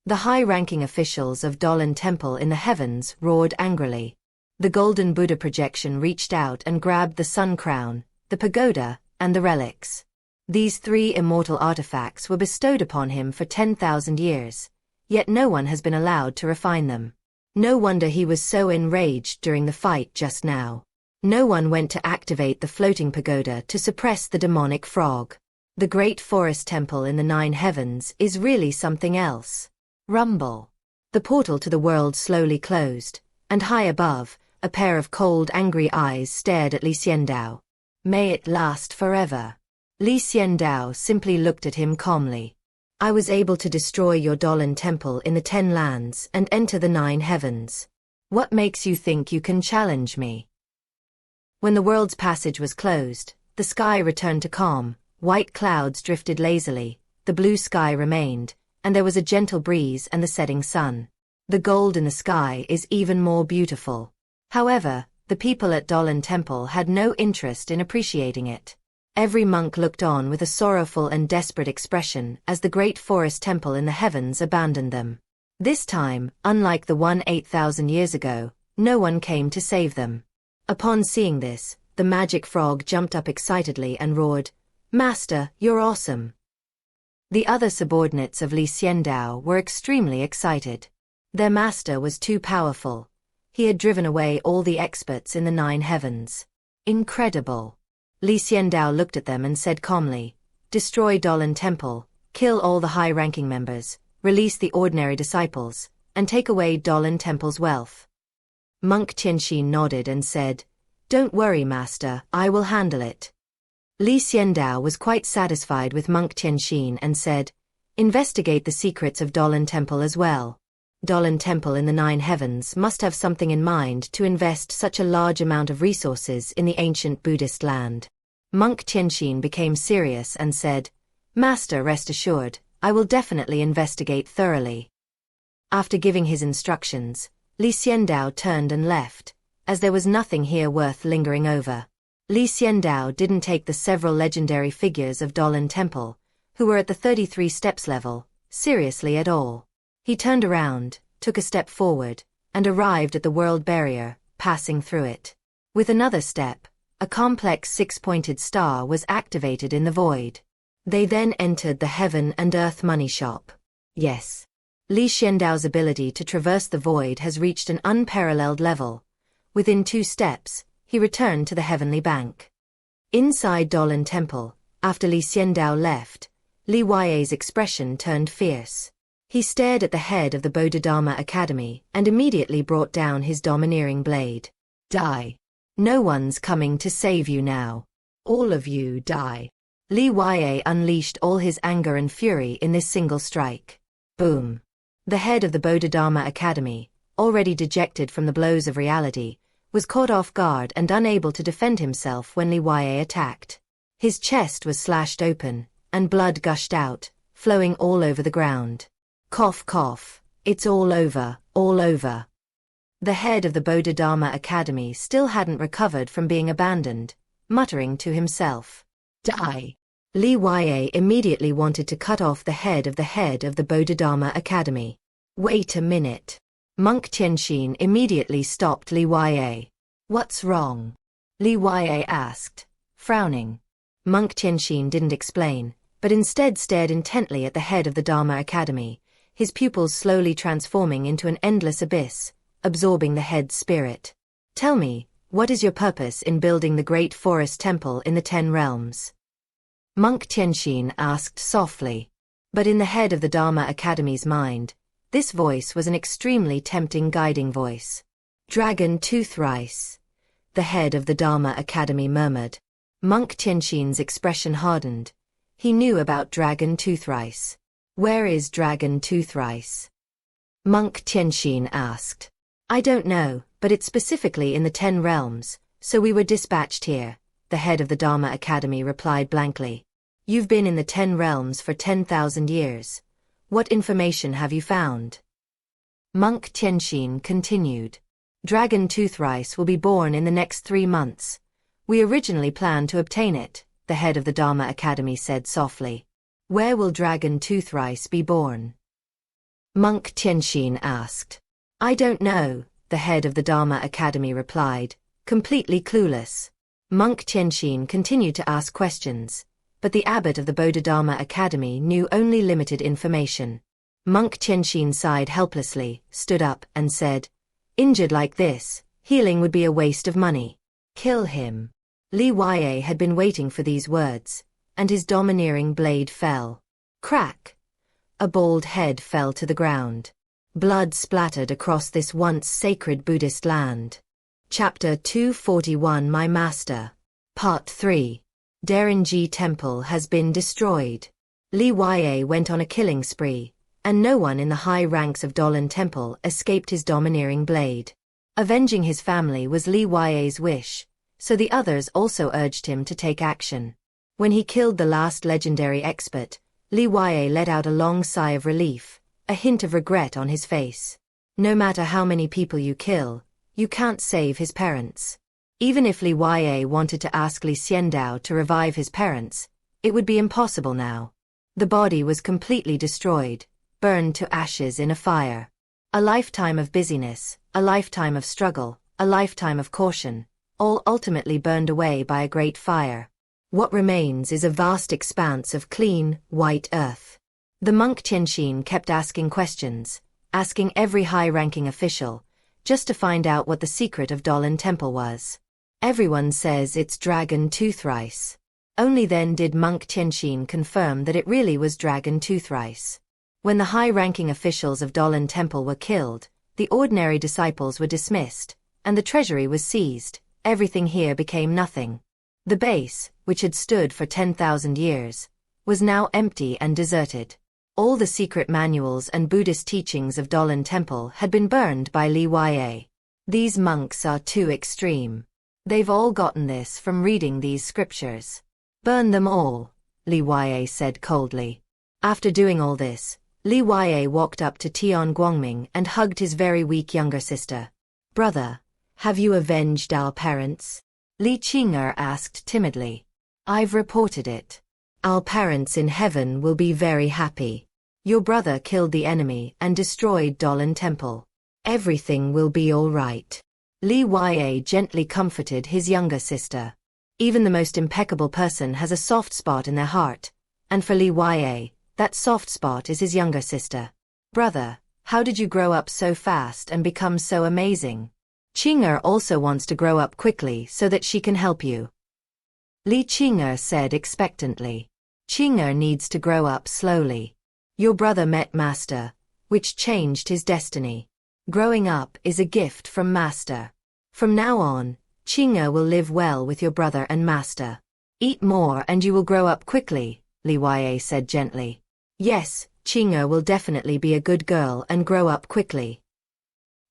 The high-ranking officials of Dolan Temple in the heavens roared angrily. The golden Buddha projection reached out and grabbed the sun crown, the pagoda, and the relics. These 3 immortal artifacts were bestowed upon him for 10,000 years, yet no one has been allowed to refine them. No wonder he was so enraged during the fight just now. No one went to activate the floating pagoda to suppress the demonic frog. The great forest temple in the 9 heavens is really something else. Rumble. The portal to the world slowly closed, and high above, a pair of cold, angry eyes stared at Xiandao. May it last forever. Xiandao simply looked at him calmly. I was able to destroy your Dolan Temple in the 10 lands and enter the 9 heavens. What makes you think you can challenge me? When the world's passage was closed, the sky returned to calm, white clouds drifted lazily, the blue sky remained, and there was a gentle breeze and the setting sun. The gold in the sky is even more beautiful. However, the people at Dolan Temple had no interest in appreciating it. Every monk looked on with a sorrowful and desperate expression as the great forest temple in the heavens abandoned them. This time, unlike the one 8,000 years ago, no one came to save them. Upon seeing this, the magic frog jumped up excitedly and roared, "Master, you're awesome!" The other subordinates of Xiandao were extremely excited. Their master was too powerful. He had driven away all the experts in the 9 heavens. Incredible. Xiandao looked at them and said calmly, "Destroy Dolan Temple, kill all the high-ranking members, release the ordinary disciples, and take away Dolan Temple's wealth." Monk Qianxin nodded and said, "Don't worry, Master, I will handle it." Xiandao was quite satisfied with Monk Qianxin and said, "Investigate the secrets of Dolan Temple as well. Dolan Temple in the 9 heavens must have something in mind to invest such a large amount of resources in the ancient Buddhist land." Monk Qianxin became serious and said, "Master, rest assured, I will definitely investigate thoroughly." After giving his instructions, Xiandao turned and left, as there was nothing here worth lingering over. Xiandao didn't take the several legendary figures of Dolan Temple, who were at the 33 steps level, seriously at all. He turned around, took a step forward, and arrived at the world barrier, passing through it. With another step, a complex 6-pointed star was activated in the void. They then entered the heaven and earth money shop. Yes. Xiandao's ability to traverse the void has reached an unparalleled level. Within 2 steps, he returned to the heavenly bank. Inside Dolan Temple, after Xiandao left, Li Huai's expression turned fierce. He stared at the head of the Bodhidharma Academy and immediately brought down his domineering blade. "Die. No one's coming to save you now. All of you die." Li Huai unleashed all his anger and fury in this single strike. Boom. The head of the Bodhidharma Academy, already dejected from the blows of reality, was caught off guard and unable to defend himself when Li Huai attacked. His chest was slashed open, and blood gushed out, flowing all over the ground. Cough cough, it's all over, all over. The head of the Bodhidharma Academy still hadn't recovered from being abandoned, muttering to himself, "Die." Li Huai immediately wanted to cut off the head of the Bodhidharma Academy. "Wait a minute." Monk Qianxin immediately stopped Li Huai. "What's wrong?" Li Huai asked, frowning. Monk Qianxin didn't explain, but instead stared intently at the head of the Dharma Academy, his pupils slowly transforming into an endless abyss, absorbing the head's spirit. "Tell me, what is your purpose in building the great forest temple in the 10 realms?" Monk Qianxin asked softly. But in the head of the Dharma Academy's mind, this voice was an extremely tempting guiding voice. "Dragon Tooth Rice." The head of the Dharma Academy murmured. Monk Qianxin's expression hardened. He knew about Dragon Tooth Rice. "Where is Dragon Tooth Rice?" Monk Qianxin asked. "I don't know, but it's specifically in the 10 realms, so we were dispatched here," the head of the Dharma Academy replied blankly. "You've been in the 10 realms for 10,000 years. What information have you found?" Monk Qianxin continued. Dragon tooth rice will be born in the next 3 months. We originally planned to obtain it, the head of the Dharma Academy said softly. Where will dragon tooth rice be born? Monk Tianxin asked. I don't know, the head of the Dharma Academy replied, completely clueless. Monk Tianxin continued to ask questions, but the abbot of the Bodhidharma Academy knew only limited information. Monk Tianxin sighed helplessly, stood up, and said, Injured like this, healing would be a waste of money. Kill him. Li Yue had been waiting for these words, and his domineering blade fell. Crack! A bald head fell to the ground. Blood splattered across this once sacred Buddhist land. Chapter 241 My Master. Part 3. Darenji Temple has been destroyed. Li Yue went on a killing spree, and no one in the high ranks of Dolan Temple escaped his domineering blade. Avenging his family was Li Yue's wish, so the others also urged him to take action. When he killed the last legendary expert, Li Yue let out a long sigh of relief, a hint of regret on his face. No matter how many people you kill, you can't save his parents. Even if Li Yue wanted to ask Li Xiandao to revive his parents, it would be impossible now. The body was completely destroyed, burned to ashes in a fire. A lifetime of busyness, a lifetime of struggle, a lifetime of caution, all ultimately burned away by a great fire. What remains is a vast expanse of clean, white earth. The monk Tianxin kept asking questions, asking every high-ranking official, just to find out what the secret of Dolan Temple was. Everyone says it's dragon tooth rice. Only then did monk Tianxin confirm that it really was dragon tooth rice. When the high-ranking officials of Dolan Temple were killed, the ordinary disciples were dismissed, and the treasury was seized. Everything here became nothing. The base, which had stood for 10,000 years, was now empty and deserted. All the secret manuals and Buddhist teachings of Dolan Temple had been burned by Li Yue. These monks are too extreme. They've all gotten this from reading these scriptures. Burn them all, Li Yue said coldly. After doing all this, Li Yue walked up to Tian Guangming and hugged his very weak younger sister. Brother, have you avenged our parents? Li Qing'er asked timidly. I've reported it. Our parents in heaven will be very happy. Your brother killed the enemy and destroyed Dolan Temple. Everything will be all right. Li Yue gently comforted his younger sister. Even the most impeccable person has a soft spot in their heart, and for Li Yue, that soft spot is his younger sister. Brother, how did you grow up so fast and become so amazing? Qing'er also wants to grow up quickly so that she can help you. Li Qing'er said expectantly. Qing'er needs to grow up slowly. Your brother met Master, which changed his destiny. Growing up is a gift from Master. From now on, Qing'er will live well with your brother and Master. Eat more and you will grow up quickly, Li Yue said gently. Yes, Qing'er will definitely be a good girl and grow up quickly.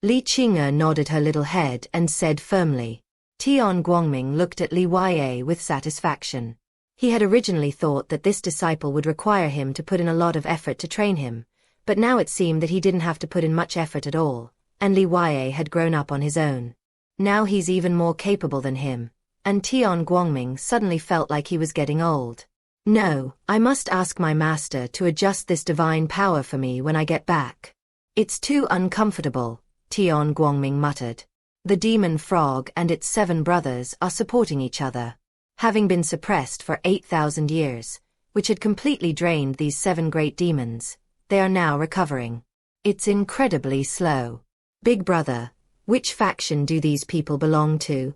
Li Qing'er nodded her little head and said firmly. Tian Guangming looked at Li Yue with satisfaction. He had originally thought that this disciple would require him to put in a lot of effort to train him, but now it seemed that he didn't have to put in much effort at all, and Li Yue had grown up on his own. Now he's even more capable than him, and Tian Guangming suddenly felt like he was getting old. No, I must ask my master to adjust this divine power for me when I get back. It's too uncomfortable, Tian Guangming muttered. The demon frog and its 7 brothers are supporting each other. Having been suppressed for 8,000 years, which had completely drained these 7 great demons, they are now recovering. It's incredibly slow. Big brother, which faction do these people belong to?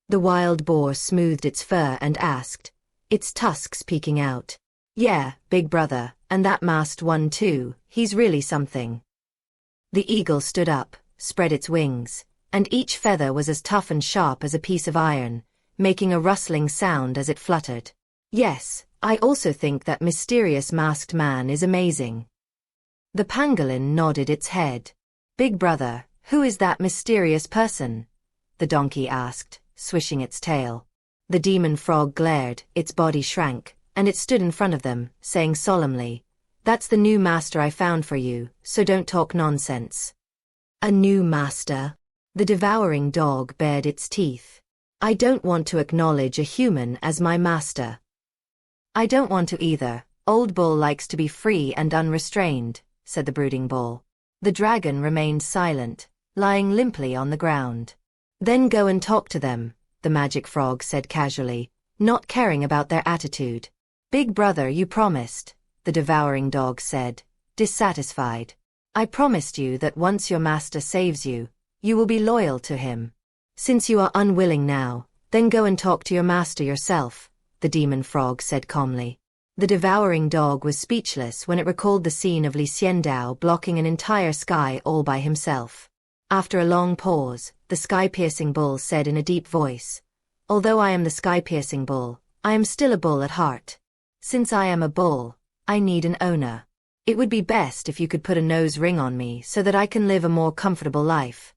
The wild boar smoothed its fur and asked, its tusks peeking out. Yeah, big brother, and that masked one too, he's really something. The eagle stood up, spread its wings, and each feather was as tough and sharp as a piece of iron, making a rustling sound as it fluttered. Yes, I also think that mysterious masked man is amazing. The pangolin nodded its head. Big brother, who is that mysterious person? The donkey asked, swishing its tail. The demon frog glared, its body shrank, and it stood in front of them, saying solemnly, That's the new master I found for you, so don't talk nonsense. A new master? The devouring dog bared its teeth. I don't want to acknowledge a human as my master. I don't want to either. Old Bull likes to be free and unrestrained, said the brooding bull. The dragon remained silent, lying limply on the ground. Then go and talk to them, the magic frog said casually, not caring about their attitude. Big brother, you promised, the devouring dog said, dissatisfied. I promised you that once your master saves you, you will be loyal to him. Since you are unwilling now, then go and talk to your master yourself, the demon frog said calmly. The devouring dog was speechless when it recalled the scene of Xiandao blocking an entire sky all by himself. After a long pause, the sky-piercing bull said in a deep voice, although I am the sky-piercing bull, I am still a bull at heart. Since I am a bull, I need an owner. It would be best if you could put a nose ring on me so that I can live a more comfortable life.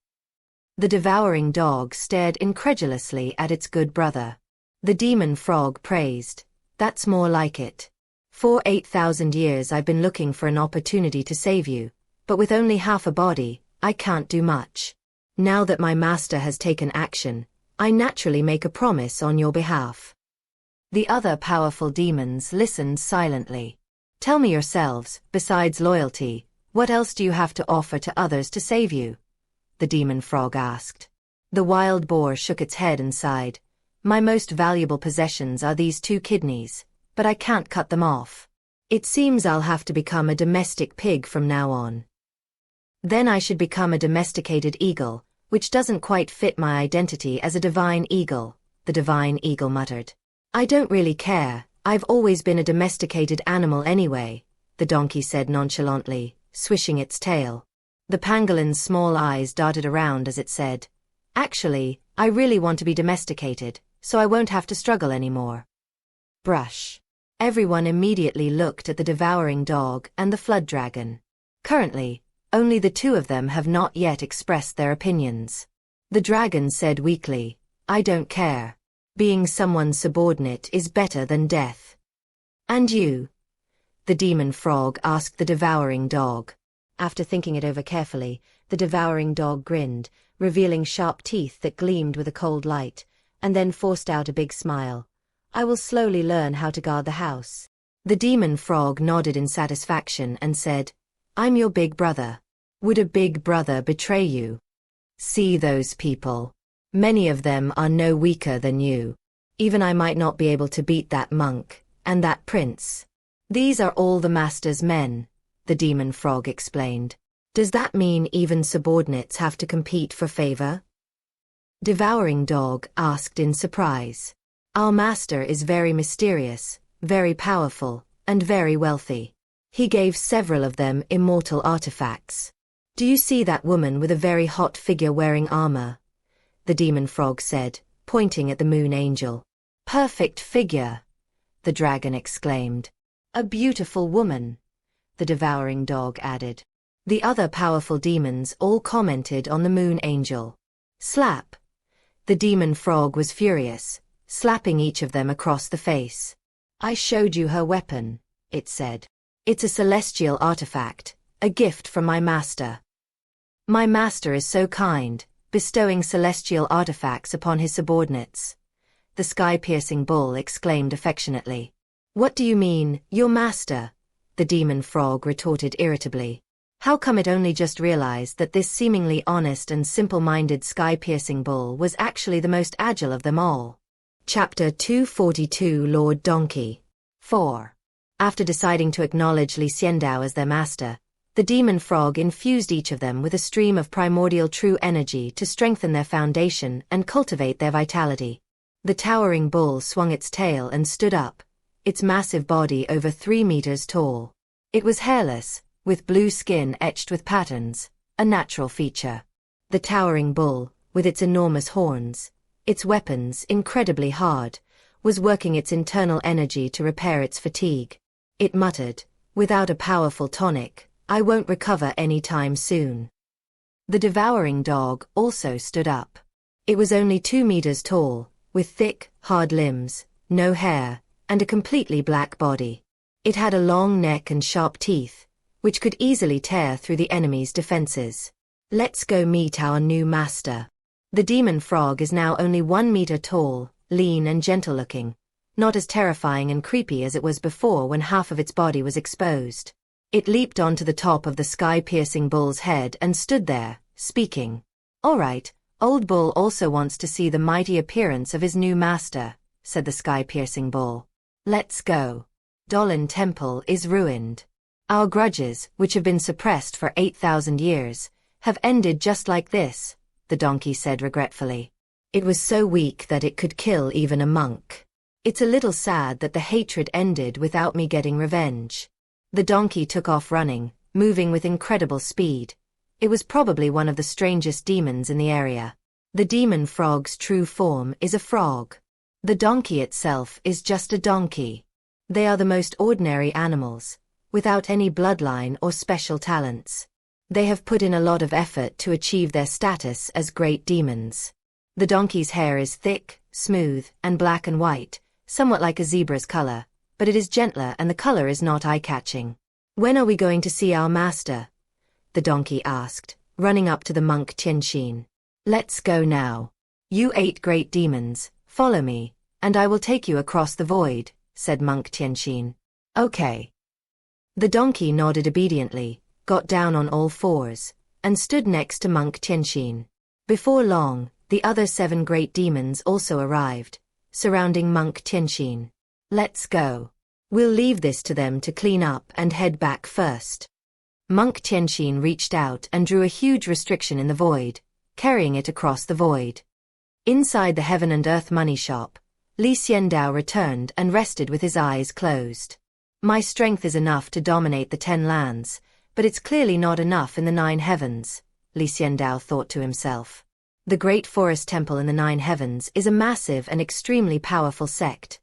The devouring dog stared incredulously at its good brother. The demon frog praised, that's more like it. For 8,000 years I've been looking for an opportunity to save you, but with only half a body, I can't do much. Now that my master has taken action, I naturally make a promise on your behalf. The other powerful demons listened silently. Tell me yourselves, besides loyalty, what else do you have to offer to others to save you? The demon frog asked. The wild boar shook its head and sighed. My most valuable possessions are these 2 kidneys, but I can't cut them off. It seems I'll have to become a domestic pig from now on. Then I should become a domesticated eagle, which doesn't quite fit my identity as a divine eagle, the divine eagle muttered. I don't really care, I've always been a domesticated animal anyway, the donkey said nonchalantly, swishing its tail. The pangolin's small eyes darted around as it said, actually, I really want to be domesticated, so I won't have to struggle anymore. Brush. Everyone immediately looked at the devouring dog and the flood dragon. Currently, only the 2 of them have not yet expressed their opinions. The dragon said weakly, I don't care. Being someone's subordinate is better than death. And you? The demon frog asked the devouring dog. After thinking it over carefully, the devouring dog grinned, revealing sharp teeth that gleamed with a cold light, and then forced out a big smile. I will slowly learn how to guard the house. The demon frog nodded in satisfaction and said, I'm your big brother. Would a big brother betray you? See those people. Many of them are no weaker than you. Even I might not be able to beat that monk, and that prince. These are all the master's men, the demon frog explained. Does that mean even subordinates have to compete for favor? Devouring dog asked in surprise. Our master is very mysterious, very powerful, and very wealthy. He gave several of them immortal artifacts. Do you see that woman with a very hot figure wearing armor? The demon frog said, pointing at the moon angel. Perfect figure, the dragon exclaimed. A beautiful woman, the devouring dog added. The other powerful demons all commented on the moon angel. Slap. The demon frog was furious, slapping each of them across the face. I showed you her weapon, it said. It's a celestial artifact, a gift from my master. My master is so kind, bestowing celestial artifacts upon his subordinates. The sky-piercing bull exclaimed affectionately. What do you mean, your master? The demon frog retorted irritably. How come it only just realized that this seemingly honest and simple-minded sky-piercing bull was actually the most agile of them all? Chapter 242 Lord Donkey 4. After deciding to acknowledge Xiandao as their master, the demon frog infused each of them with a stream of primordial true energy to strengthen their foundation and cultivate their vitality. The towering bull swung its tail and stood up, its massive body over 3 meters tall. It was hairless, with blue skin etched with patterns, a natural feature. The towering bull, with its enormous horns, its weapons incredibly hard, was working its internal energy to repair its fatigue. It muttered, without a powerful tonic, I won't recover any time soon. The devouring dog also stood up. It was only 2 meters tall, with thick, hard limbs, no hair, and a completely black body. It had a long neck and sharp teeth, which could easily tear through the enemy's defenses. Let's go meet our new master. The demon frog is now only 1 meter tall, lean and gentle-looking, not as terrifying and creepy as it was before when half of its body was exposed. It leaped onto the top of the sky-piercing bull's head and stood there, speaking. "All right, old bull also wants to see the mighty appearance of his new master," said the sky-piercing bull. "Let's go. Dolan Temple is ruined. Our grudges, which have been suppressed for 8,000 years, have ended just like this," the donkey said regretfully. "It was so weak that it could kill even a monk. It's a little sad that the hatred ended without me getting revenge." The donkey took off running, moving with incredible speed. It was probably one of the strangest demons in the area. The demon frog's true form is a frog. The donkey itself is just a donkey. They are the most ordinary animals, without any bloodline or special talents. They have put in a lot of effort to achieve their status as great demons. The donkey's hair is thick, smooth, and black and white, somewhat like a zebra's color, but it is gentler and the color is not eye-catching. "When are we going to see our master?" the donkey asked, running up to the monk Tianxin. "Let's go now. You 8 great demons, follow me, and I will take you across the void," said monk Tianxin. "Okay." The donkey nodded obediently, got down on all fours, and stood next to monk Tianxin. Before long, the other 7 great demons also arrived, surrounding monk Tianxin. "Let's go. We'll leave this to them to clean up and head back first." Monk Tianxin reached out and drew a huge restriction in the void, carrying it across the void. Inside the heaven and earth money shop, Xiandao returned and rested with his eyes closed. "My strength is enough to dominate the 10 lands, but it's clearly not enough in the 9 heavens, Xiandao thought to himself. The Great Forest Temple in the 9 heavens is a massive and extremely powerful sect.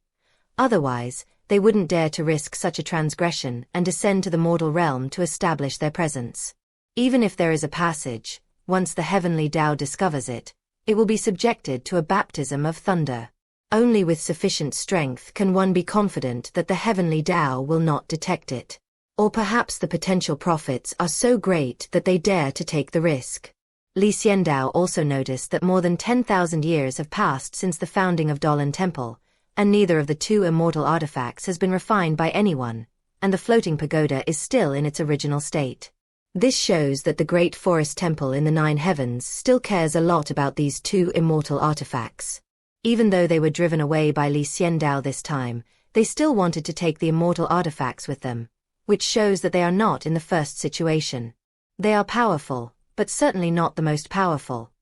Otherwise, they wouldn't dare to risk such a transgression and descend to the mortal realm to establish their presence. Even if there is a passage, once the heavenly Tao discovers it, it will be subjected to a baptism of thunder. Only with sufficient strength can one be confident that the heavenly Tao will not detect it. Or perhaps the potential profits are so great that they dare to take the risk. Xiandao also noticed that more than 10,000 years have passed since the founding of Dolan Temple, and neither of the 2 immortal artifacts has been refined by anyone, and the floating pagoda is still in its original state. This shows that the Great Forest Temple in the 9 heavens still cares a lot about these 2 immortal artifacts. Even though they were driven away by Xiandao this time, they still wanted to take the immortal artifacts with them, which shows that they are not in the first situation. They are powerful, but certainly not the most powerful.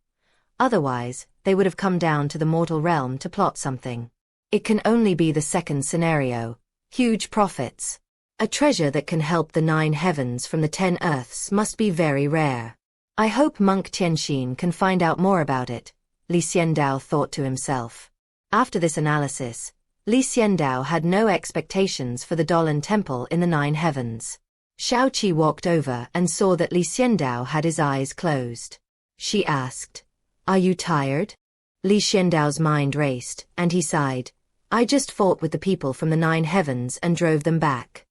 Otherwise, they would have come down to the mortal realm to plot something. It can only be the second scenario. Huge profits. A treasure that can help the 9 heavens from the 10 earths must be very rare. I hope monk Tianxin can find out more about it, Xiandao thought to himself. After this analysis, Xiandao had no expectations for the Dolan Temple in the 9 heavens. Xiaoqi walked over and saw that Xiandao had his eyes closed. She asked, "Are you tired?" Xiandao's mind raced, and he sighed. "I just fought with the people from the 9 heavens and drove them back."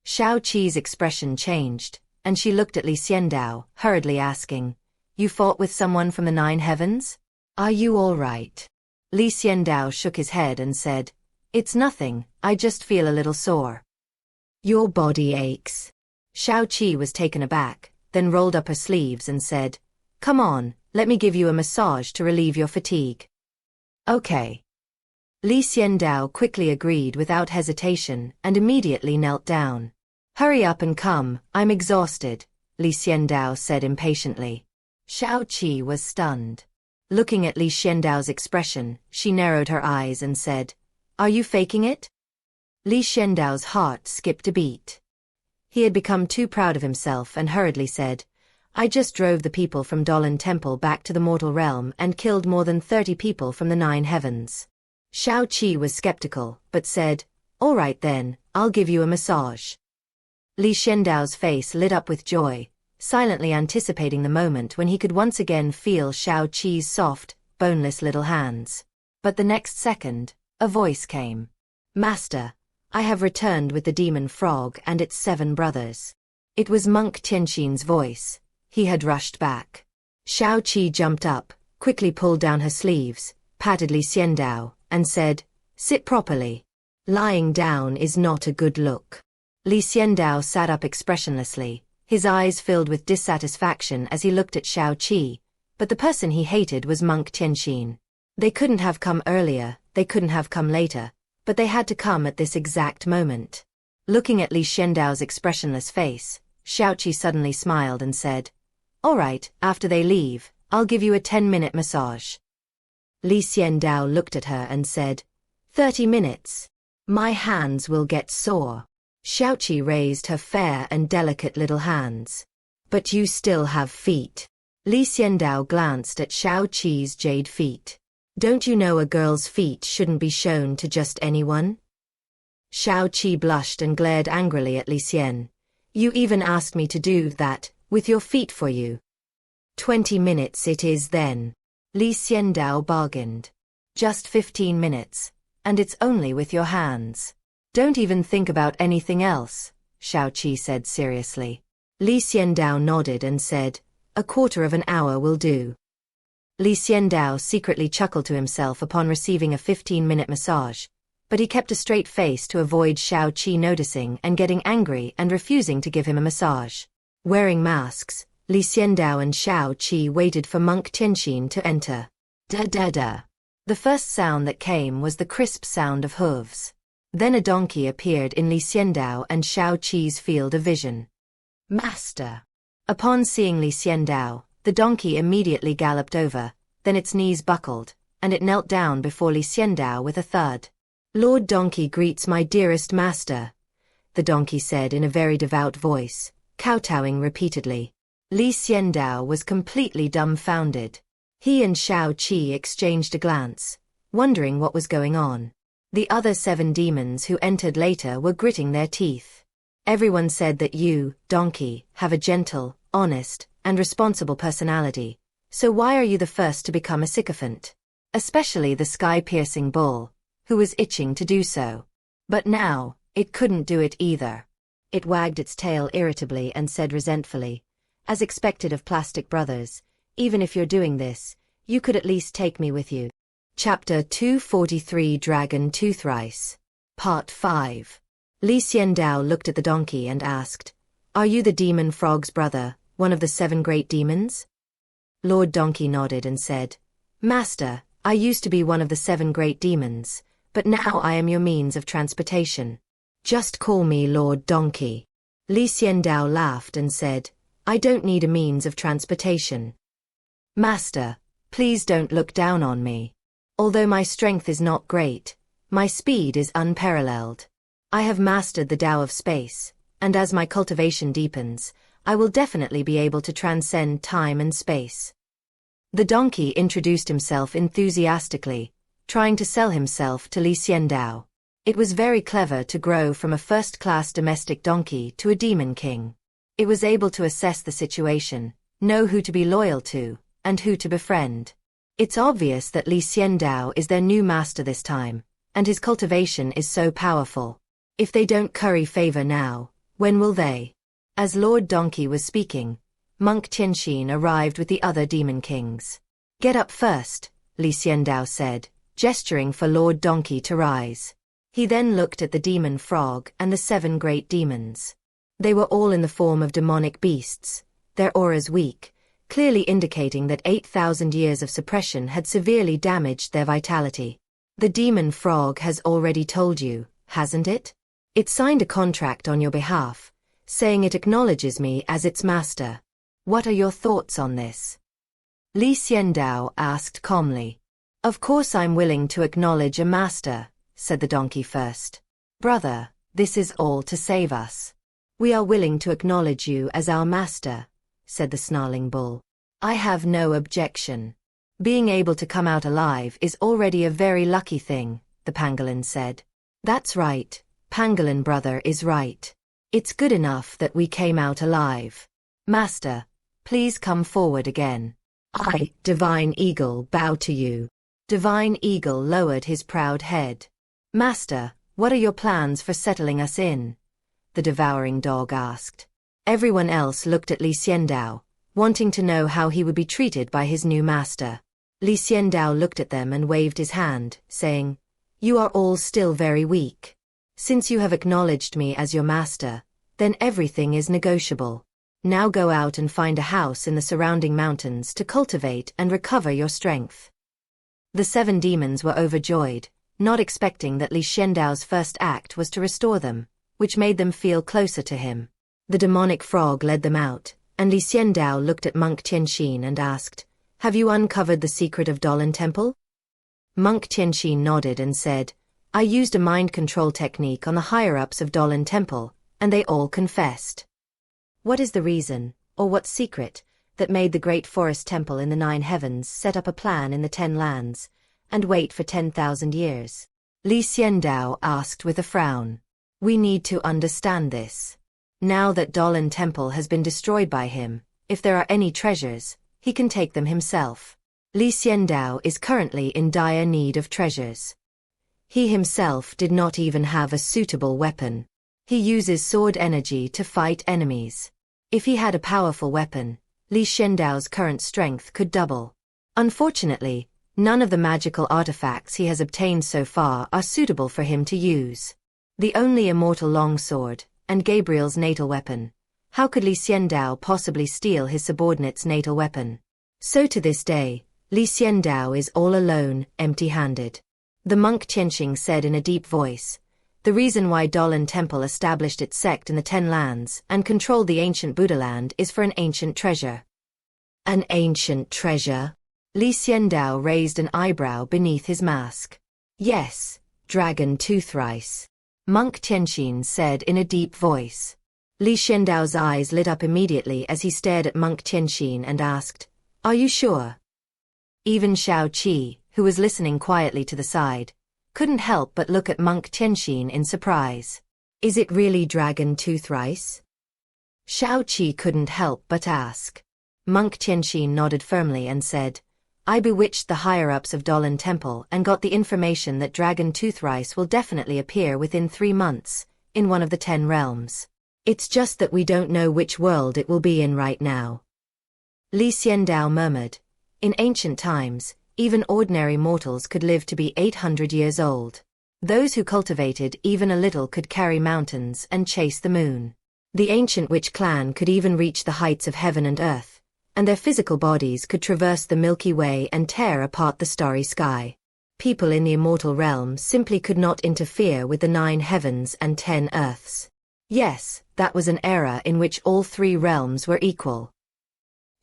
Xiaoqi's expression changed, and she looked at Xiandao, hurriedly asking, "You fought with someone from the 9 heavens? Are you all right?" Xiandao shook his head and said, "It's nothing, I just feel a little sore." "Your body aches." Xiaoqi was taken aback, then rolled up her sleeves and said, "Come on, let me give you a massage to relieve your fatigue." "Okay." Xiandao quickly agreed without hesitation and immediately knelt down. "Hurry up and come, I'm exhausted," Xiandao said impatiently. Xiaoqi was stunned. Looking at Xiandao's expression, she narrowed her eyes and said, "Are you faking it?" Xiandao's heart skipped a beat. He had become too proud of himself and hurriedly said, "I just drove the people from Dolan Temple back to the mortal realm and killed more than 30 people from the 9 heavens." Xiaoqi was skeptical, but said, "All right then, I'll give you a massage." Xiandao's face lit up with joy, silently anticipating the moment when he could once again feel Xiaoqi's soft, boneless little hands. But the next second, a voice came. "Master, I have returned with the demon frog and its 7 brothers." It was monk Tianxin's voice. He had rushed back. Xiao Qi jumped up, quickly pulled down her sleeves, patted Li Xiandao, and said, "Sit properly. Lying down is not a good look." Li Xiandao sat up expressionlessly, his eyes filled with dissatisfaction as he looked at Xiao Qi, but the person he hated was Monk Tianxin. They couldn't have come earlier, they couldn't have come later, but they had to come at this exact moment. Looking at Li Xiandao's expressionless face, Xiao Qi suddenly smiled and said, "All right, after they leave, I'll give you a 10-minute massage." Li Xiandao looked at her and said, 30 minutes. My hands will get sore." Xiao Qi raised her fair and delicate little hands. "But you still have feet." Li Xiandao glanced at Xiao Qi's jade feet. "Don't you know a girl's feet shouldn't be shown to just anyone?" Xiao Qi blushed and glared angrily at Li Xian. "You even asked me to do that, with your feet for you." 20 minutes it is then. Li Xiandao bargained. "Just 15 minutes. And it's only with your hands. Don't even think about anything else," Xiao Qi said seriously. Li Xiandao nodded and said, "A quarter of an hour will do." Li Xiandao secretly chuckled to himself upon receiving a 15-minute massage, but he kept a straight face to avoid Xiao Qi noticing and getting angry and refusing to give him a massage. Wearing masks, Li Xiandao and Xiao Qi waited for Monk Tianxin to enter. Da-da-da. The first sound that came was the crisp sound of hooves. Then a donkey appeared in Li Xiandao and Xiao Qi's field of vision. "Master." Upon seeing Li Xiandao, the donkey immediately galloped over, then its knees buckled, and it knelt down before Li Xiandao with a thud. "Lord Donkey greets my dearest master," the donkey said in a very devout voice, kowtowing repeatedly. Li Xiandao was completely dumbfounded. He and Xiao Qi exchanged a glance, wondering what was going on. The other 7 demons who entered later were gritting their teeth. "Everyone said that you, Donkey, have a gentle, honest, and responsible personality, so why are you the first to become a sycophant? Especially the sky-piercing bull, who was itching to do so. But now, it couldn't do it either." It wagged its tail irritably and said resentfully, "As expected of plastic brothers, even if you're doing this, you could at least take me with you." Chapter 243 Dragon Tooth Rice. Part 5. Li Xiandao looked at the donkey and asked, "Are you the demon frog's brother, one of the 7 great demons?" Lord Donkey nodded and said, "Master, I used to be one of the 7 great demons, but now I am your means of transportation. Just call me Lord Donkey." Li Xiandao laughed and said, "I don't need a means of transportation. Master, please don't look down on me. Although my strength is not great, my speed is unparalleled. I have mastered the Tao of space, and as my cultivation deepens, I will definitely be able to transcend time and space." The donkey introduced himself enthusiastically, trying to sell himself to Li Xiandao. It was very clever to grow from a first-class domestic donkey to a demon king. It was able to assess the situation, know who to be loyal to, and who to befriend. It's obvious that Li Xiandao is their new master this time, and his cultivation is so powerful. If they don't curry favor now, when will they? As Lord Donkey was speaking, Monk Tianxin arrived with the other demon kings. "Get up first," Li Xiandao said, gesturing for Lord Donkey to rise. He then looked at the demon frog and the 7 great demons. They were all in the form of demonic beasts, their auras weak, clearly indicating that 8,000 years of suppression had severely damaged their vitality. "The demon frog has already told you, hasn't it? It signed a contract on your behalf, saying it acknowledges me as its master. What are your thoughts on this?" Li Xiandao asked calmly. "Of course I'm willing to acknowledge a master," said the donkey first. "Brother, this is all to save us. We are willing to acknowledge you as our master," said the snarling bull. "I have no objection. Being able to come out alive is already a very lucky thing," the pangolin said. "That's right, pangolin brother is right. It's good enough that we came out alive. Master, please come forward again. I, Divine Eagle, bow to you." Divine Eagle lowered his proud head. "Master, what are your plans for settling us in?" the devouring dog asked. Everyone else looked at Li Xiandao, wanting to know how he would be treated by his new master. Xiandao looked at them and waved his hand, saying, "You are all still very weak. Since you have acknowledged me as your master, then everything is negotiable. Now go out and find a house in the surrounding mountains to cultivate and recover your strength." The 7 demons were overjoyed, not expecting that Xiandao's first act was to restore them, which made them feel closer to him. The demonic frog led them out, and Xiandao looked at Monk Tianxin and asked, "Have you uncovered the secret of Dolan Temple?" Monk Tianxin nodded and said, "I used a mind control technique on the higher-ups of Dolan Temple, and they all confessed." What is the reason, or what secret, that made the great forest temple in the 9 heavens set up a plan in the 10 lands, and wait for 10,000 years? Xiandao asked with a frown. "We need to understand this. Now that Dolan Temple has been destroyed by him, if there are any treasures, he can take them himself. Xiandao is currently in dire need of treasures. He himself did not even have a suitable weapon. He uses sword energy to fight enemies. If he had a powerful weapon, Xiandao's current strength could double. Unfortunately, none of the magical artifacts he has obtained so far are suitable for him to use. The only immortal longsword, and Gabriel's natal weapon. How could Xiandao possibly steal his subordinate's natal weapon? So to this day, Xiandao is all alone, empty-handed. The monk Tianxing said in a deep voice, "The reason why Dolan Temple established its sect in the 10 lands and controlled the ancient Buddha land is for an ancient treasure." An ancient treasure? Xiandao raised an eyebrow beneath his mask. "Yes, dragon tooth rice," Monk Tianxin said in a deep voice. Xiandao's eyes lit up immediately as he stared at Monk Tianxin and asked, "Are you sure?" Even Xiao Qi, who was listening quietly to the side, couldn't help but look at Monk Tianxin in surprise. "Is it really dragon tooth rice?" Xiao Qi couldn't help but ask. Monk Tianxin nodded firmly and said, "I bewitched the higher-ups of Dolan Temple and got the information that dragon tooth rice will definitely appear within 3 months, in one of the 10 realms. It's just that we don't know which world it will be in right now." Xiandao murmured, "In ancient times, even ordinary mortals could live to be 800 years old. Those who cultivated even a little could carry mountains and chase the moon. The ancient witch clan could even reach the heights of heaven and earth, and their physical bodies could traverse the Milky Way and tear apart the starry sky. People in the immortal realm simply could not interfere with the 9 heavens and 10 earths. Yes, that was an era in which all 3 realms were equal."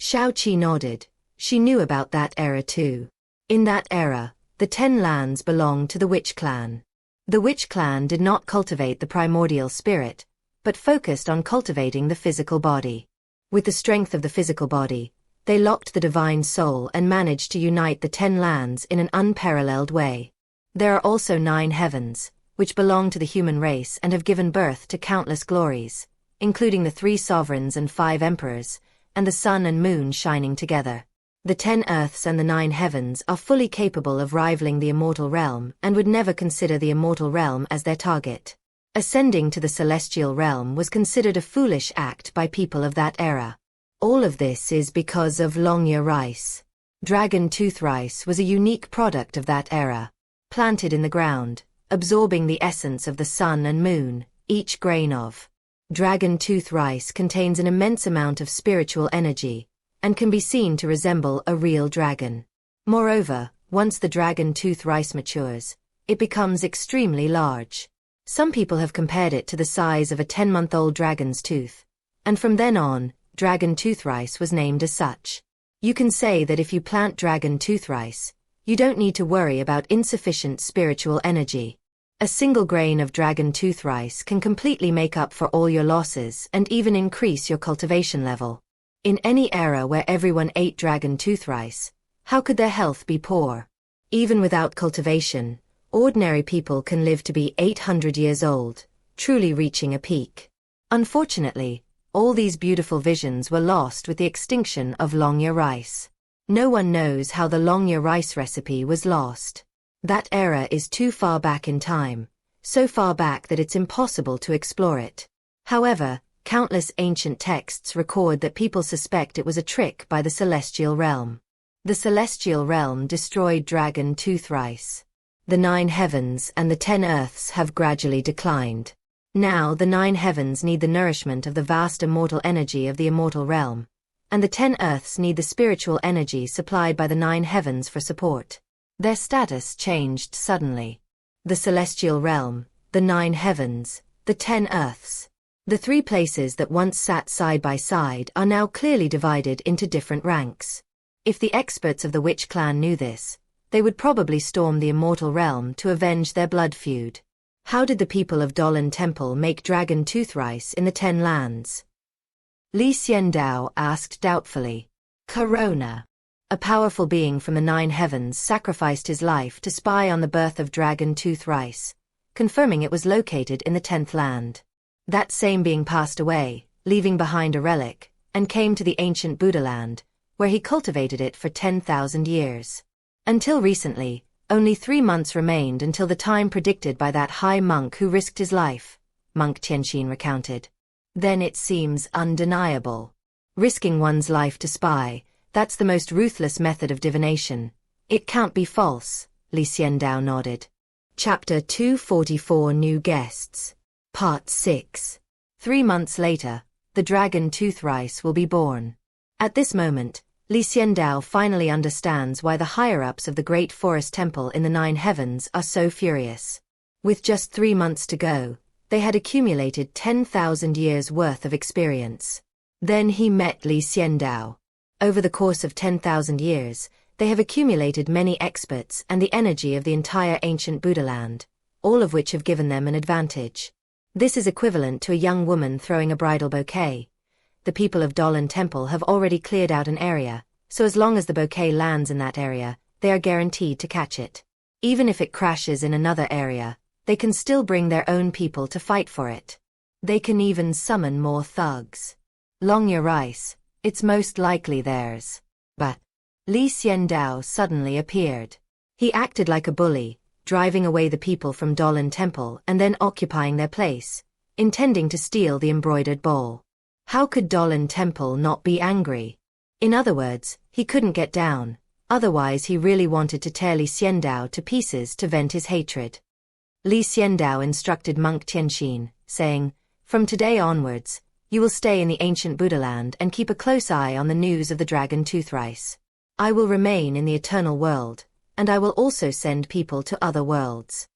Xiao Qi nodded. She knew about that era too. In that era, the 10 lands belonged to the witch clan. The witch clan did not cultivate the primordial spirit, but focused on cultivating the physical body. With the strength of the physical body, they locked the divine soul and managed to unite the 10 lands in an unparalleled way. There are also 9 heavens, which belong to the human race and have given birth to countless glories, including the 3 sovereigns and 5 emperors, and the sun and moon shining together. The 10 earths and the 9 heavens are fully capable of rivaling the immortal realm and would never consider the immortal realm as their target. Ascending to the celestial realm was considered a foolish act by people of that era. All of this is because of Longya rice. Dragon tooth rice was a unique product of that era. Planted in the ground, absorbing the essence of the sun and moon, each grain of dragon tooth rice contains an immense amount of spiritual energy, and can be seen to resemble a real dragon. Moreover, once the dragon tooth rice matures, it becomes extremely large. Some people have compared it to the size of a 10-month-old dragon's tooth, and from then on, dragon tooth rice was named as such. You can say that if you plant dragon tooth rice, you don't need to worry about insufficient spiritual energy. A single grain of dragon tooth rice can completely make up for all your losses and even increase your cultivation level. In any era where everyone ate dragon tooth rice, how could their health be poor? Even without cultivation, ordinary people can live to be 800 years old, truly reaching a peak. Unfortunately, all these beautiful visions were lost with the extinction of Longya rice. No one knows how the Longya rice recipe was lost. That era is too far back in time, so far back that it's impossible to explore it. However, Countless ancient texts record that people suspect it was a trick by the celestial realm. The celestial realm destroyed Dragon Tooth Rice. The 9 heavens and the 10 earths have gradually declined. Now the 9 heavens need the nourishment of the vast immortal energy of the immortal realm, and the 10 earths need the spiritual energy supplied by the 9 heavens for support. Their status changed suddenly. The celestial realm, the 9 heavens, the 10 earths. The 3 places that once sat side by side are now clearly divided into different ranks. If the experts of the witch clan knew this, they would probably storm the immortal realm to avenge their blood feud. How did the people of Dolan Temple make Dragon Tooth Rice in the 10 lands? Xiandao asked doubtfully. Corona. A powerful being from the 9 heavens sacrificed his life to spy on the birth of Dragon Tooth Rice, confirming it was located in the 10th land. That same being passed away, leaving behind a relic, and came to the ancient Buddha land, where he cultivated it for 10,000 years. Until recently, only 3 months remained until the time predicted by that high monk who risked his life, Monk Tianxin recounted. Then it seems undeniable. Risking one's life to spy, that's the most ruthless method of divination. It can't be false, Xiandao nodded. Chapter 244 New Guests. Part 6. 3 months later, the Dragon Tooth Rice will be born. At this moment, Xiandao finally understands why the higher-ups of the Great Forest Temple in the 9 heavens are so furious. With just 3 months to go, they had accumulated 10,000 years' worth of experience. Then he met Xiandao. Over the course of 10,000 years, they have accumulated many experts and the energy of the entire ancient Buddha land, all of which have given them an advantage. This is equivalent to a young woman throwing a bridal bouquet. The people of Dolan Temple have already cleared out an area, so as long as the bouquet lands in that area, they are guaranteed to catch it. Even if it crashes in another area, they can still bring their own people to fight for it. They can even summon more thugs. Longyear Rice, it's most likely theirs. But Xiandao suddenly appeared. He acted like a bully, driving away the people from Dolan Temple and then occupying their place, intending to steal the embroidered ball. How could Dolan Temple not be angry? In other words, he couldn't get down, otherwise he really wanted to tear Xiandao to pieces to vent his hatred. Xiandao instructed Monk Tianxin, saying, "From today onwards, you will stay in the ancient Buddha land and keep a close eye on the news of the Dragon Tooth Rice. I will remain in the eternal world, and I will also send people to other worlds."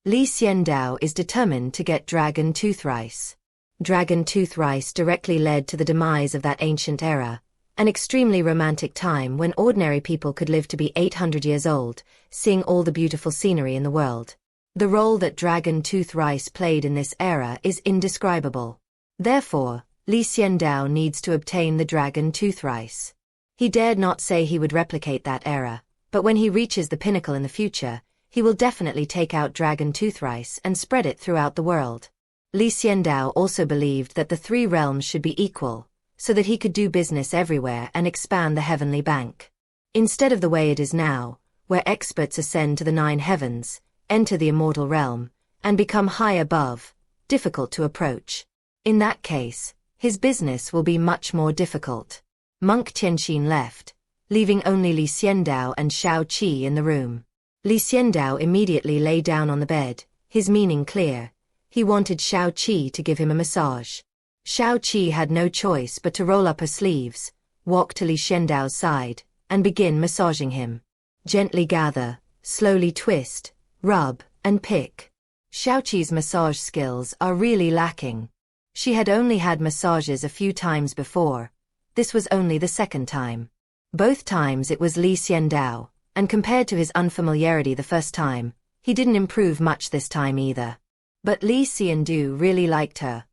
Xiandao is determined to get Dragon Tooth Rice. Dragon Tooth Rice directly led to the demise of that ancient era, an extremely romantic time when ordinary people could live to be 800 years old, seeing all the beautiful scenery in the world. The role that Dragon Tooth Rice played in this era is indescribable. Therefore, Xiandao needs to obtain the Dragon Tooth Rice. He dared not say he would replicate that era, but when he reaches the pinnacle in the future, he will definitely take out Dragon Tooth Rice and spread it throughout the world. Xiandao also believed that the 3 realms should be equal, so that he could do business everywhere and expand the heavenly bank. Instead of the way it is now, where experts ascend to the 9 heavens, enter the immortal realm, and become high above, difficult to approach. In that case, his business will be much more difficult. Monk Tianxin left, leaving only Xiandao and Shao Qi in the room. Xiandao immediately lay down on the bed, his meaning clear. He wanted Shao Qi to give him a massage. Shao Qi had no choice but to roll up her sleeves, walk to Xiandao's side, and begin massaging him. Gently gather, slowly twist, rub, and pick. Shao Qi's massage skills are really lacking. She had only had massages a few times before. This was only the second time. Both times it was Xiandao, and compared to his unfamiliarity the first time, he didn't improve much this time either. But Xiandao really liked her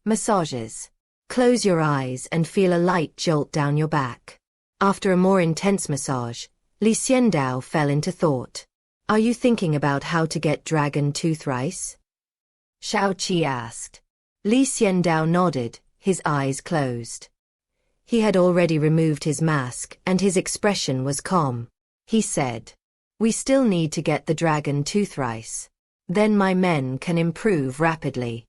massages. Close your eyes and feel a light jolt down your back. After a more intense massage, Xiandao fell into thought. "Are you thinking about how to get Dragon Tooth Rice?" Shao Qi asked. Xiandao nodded, his eyes closed. He had already removed his mask and his expression was calm. He said, "We still need to get the Dragon Tooth Rice. Then my men can improve rapidly."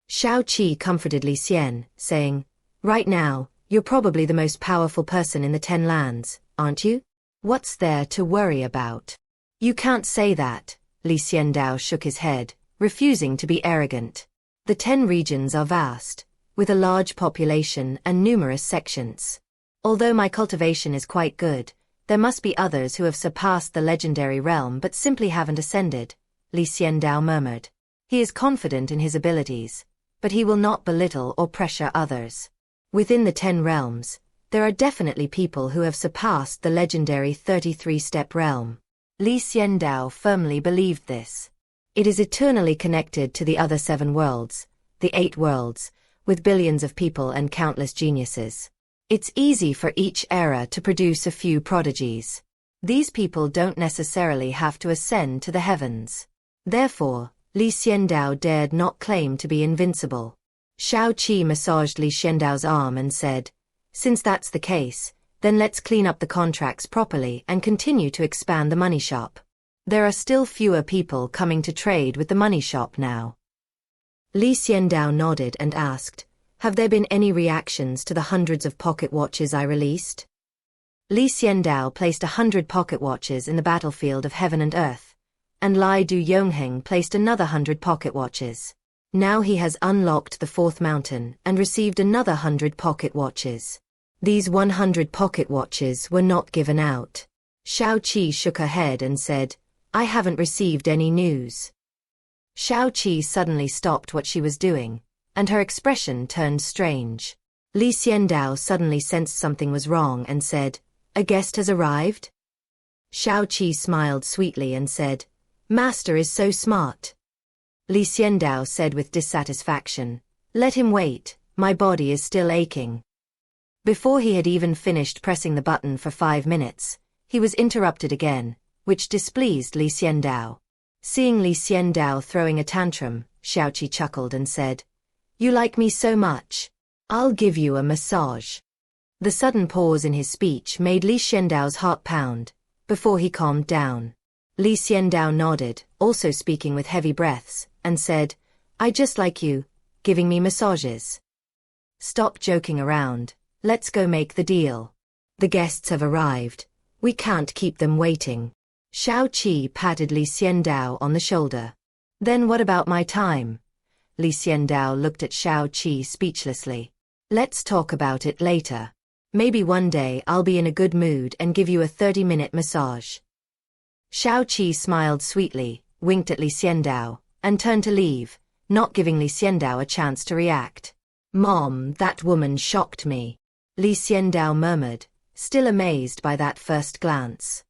Xiao Qi comforted Li Xian, saying, "Right now, you're probably the most powerful person in the 10 lands, aren't you? What's there to worry about?" "You can't say that," Li Xiandao shook his head, refusing to be arrogant. "The 10 regions are vast, with a large population and numerous sections. Although my cultivation is quite good, there must be others who have surpassed the legendary realm but simply haven't ascended," Li Xiandao murmured. He is confident in his abilities, but he will not belittle or pressure others. Within the 10 realms, there are definitely people who have surpassed the legendary 33-step realm. Li Xiandao firmly believed this. It is eternally connected to the other 7 worlds, the 8 worlds, with billions of people and countless geniuses. It's easy for each era to produce a few prodigies. These people don't necessarily have to ascend to the heavens. Therefore, Li Xiandao dared not claim to be invincible. Xiao Qi massaged Li Xiandao's arm and said, "Since that's the case, then let's clean up the contracts properly and continue to expand the money shop. There are still fewer people coming to trade with the money shop now." Li Xiandao nodded and asked, "Have there been any reactions to the hundreds of pocket watches I released?" Li Xiandao placed 100 pocket watches in the battlefield of heaven and earth, and Lai Du Yongheng placed another 100 pocket watches. Now he has unlocked the 4th mountain and received another 100 pocket watches. These 100 pocket watches were not given out. Xiao Qi shook her head and said, "I haven't received any news." Xiao Qi suddenly stopped what she was doing, and her expression turned strange. Li Xiandao suddenly sensed something was wrong and said, "A guest has arrived?" Xiao Qi smiled sweetly and said, "Master is so smart." Li Xiandao said with dissatisfaction, "Let him wait, my body is still aching." Before he had even finished pressing the button for 5 minutes, he was interrupted again, which displeased Li Xiandao. Seeing Li Xiandao throwing a tantrum, Xiao Qi chuckled and said, "You like me so much? I'll give you a massage." The sudden pause in his speech made Li Xiandao's heart pound, before he calmed down. Li Xiandao nodded, also speaking with heavy breaths, and said, "I just like you, giving me massages. Stop joking around, let's go make the deal. The guests have arrived, we can't keep them waiting." Xiao Qi patted Li Xiandao on the shoulder. "Then what about my time?" Li Xiandao looked at Xiao Qi speechlessly. "Let's talk about it later. Maybe one day I'll be in a good mood and give you a 30-minute massage." Xiao Qi smiled sweetly, winked at Li Xiandao, and turned to leave, not giving Li Xiandao a chance to react. "Mom, that woman shocked me," Li Xiandao murmured, still amazed by that first glance.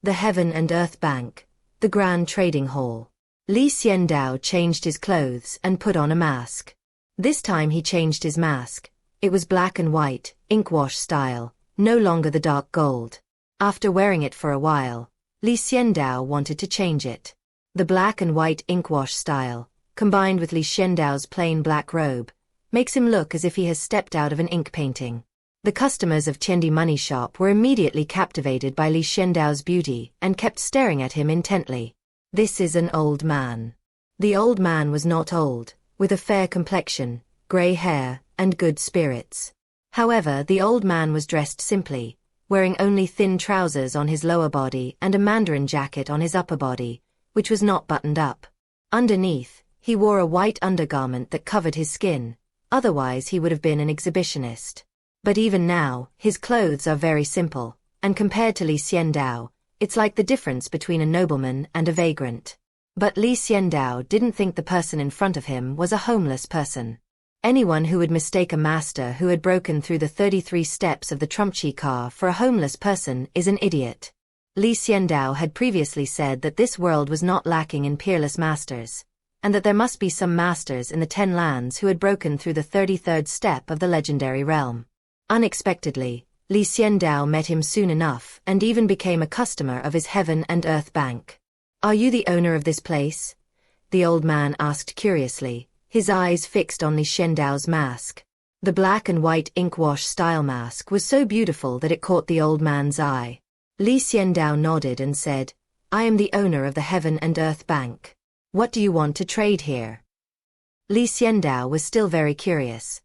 The Heaven and Earth Bank, the Grand Trading Hall. Li Xiandao changed his clothes and put on a mask. This time he changed his mask. It was black and white, inkwash style, no longer the dark gold. After wearing it for a while, Li Xiandao wanted to change it. The black and white inkwash style, combined with Li Xiandao's plain black robe, makes him look as if he has stepped out of an ink painting. The customers of Qiandi Money Shop were immediately captivated by Li Xiandao's beauty and kept staring at him intently. "This is an old man." The old man was not old, with a fair complexion, grey hair, and good spirits. However, the old man was dressed simply, wearing only thin trousers on his lower body and a mandarin jacket on his upper body, which was not buttoned up. Underneath, he wore a white undergarment that covered his skin, otherwise he would have been an exhibitionist. But even now, his clothes are very simple, and compared to Li Xiandao, it's like the difference between a nobleman and a vagrant. But Li Xiandao didn't think the person in front of him was a homeless person. Anyone who would mistake a master who had broken through the 33 steps of the Trumpchi car for a homeless person is an idiot. Li Xiandao had previously said that this world was not lacking in peerless masters, and that there must be some masters in the 10 lands who had broken through the 33rd step of the legendary realm. Unexpectedly, Li Xiandao met him soon enough and even became a customer of his Heaven and Earth Bank. "Are you the owner of this place?" the old man asked curiously, his eyes fixed on Li Xiandao's mask. The black and white inkwash style mask was so beautiful that it caught the old man's eye. Li Xiandao nodded and said, "I am the owner of the Heaven and Earth Bank. What do you want to trade here?" Li Xiandao was still very curious.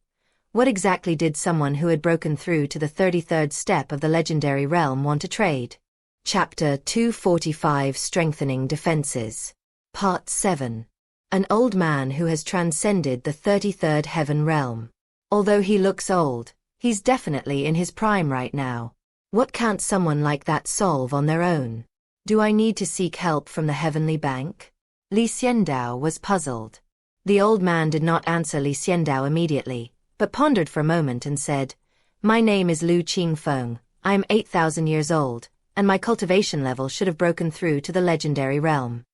What exactly did someone who had broken through to the 33rd step of the legendary realm want to trade? Chapter 245 Strengthening Defenses. Part 7. An old man who has transcended the 33rd heaven realm. Although he looks old, he's definitely in his prime right now. What can't someone like that solve on their own? Do I need to seek help from the heavenly bank? Li Xiandao was puzzled. The old man did not answer Li Xiandao immediately, but pondered for a moment and said, "My name is Lu Qingfeng, I am 8,000 years old, and my cultivation level should have broken through to the legendary realm.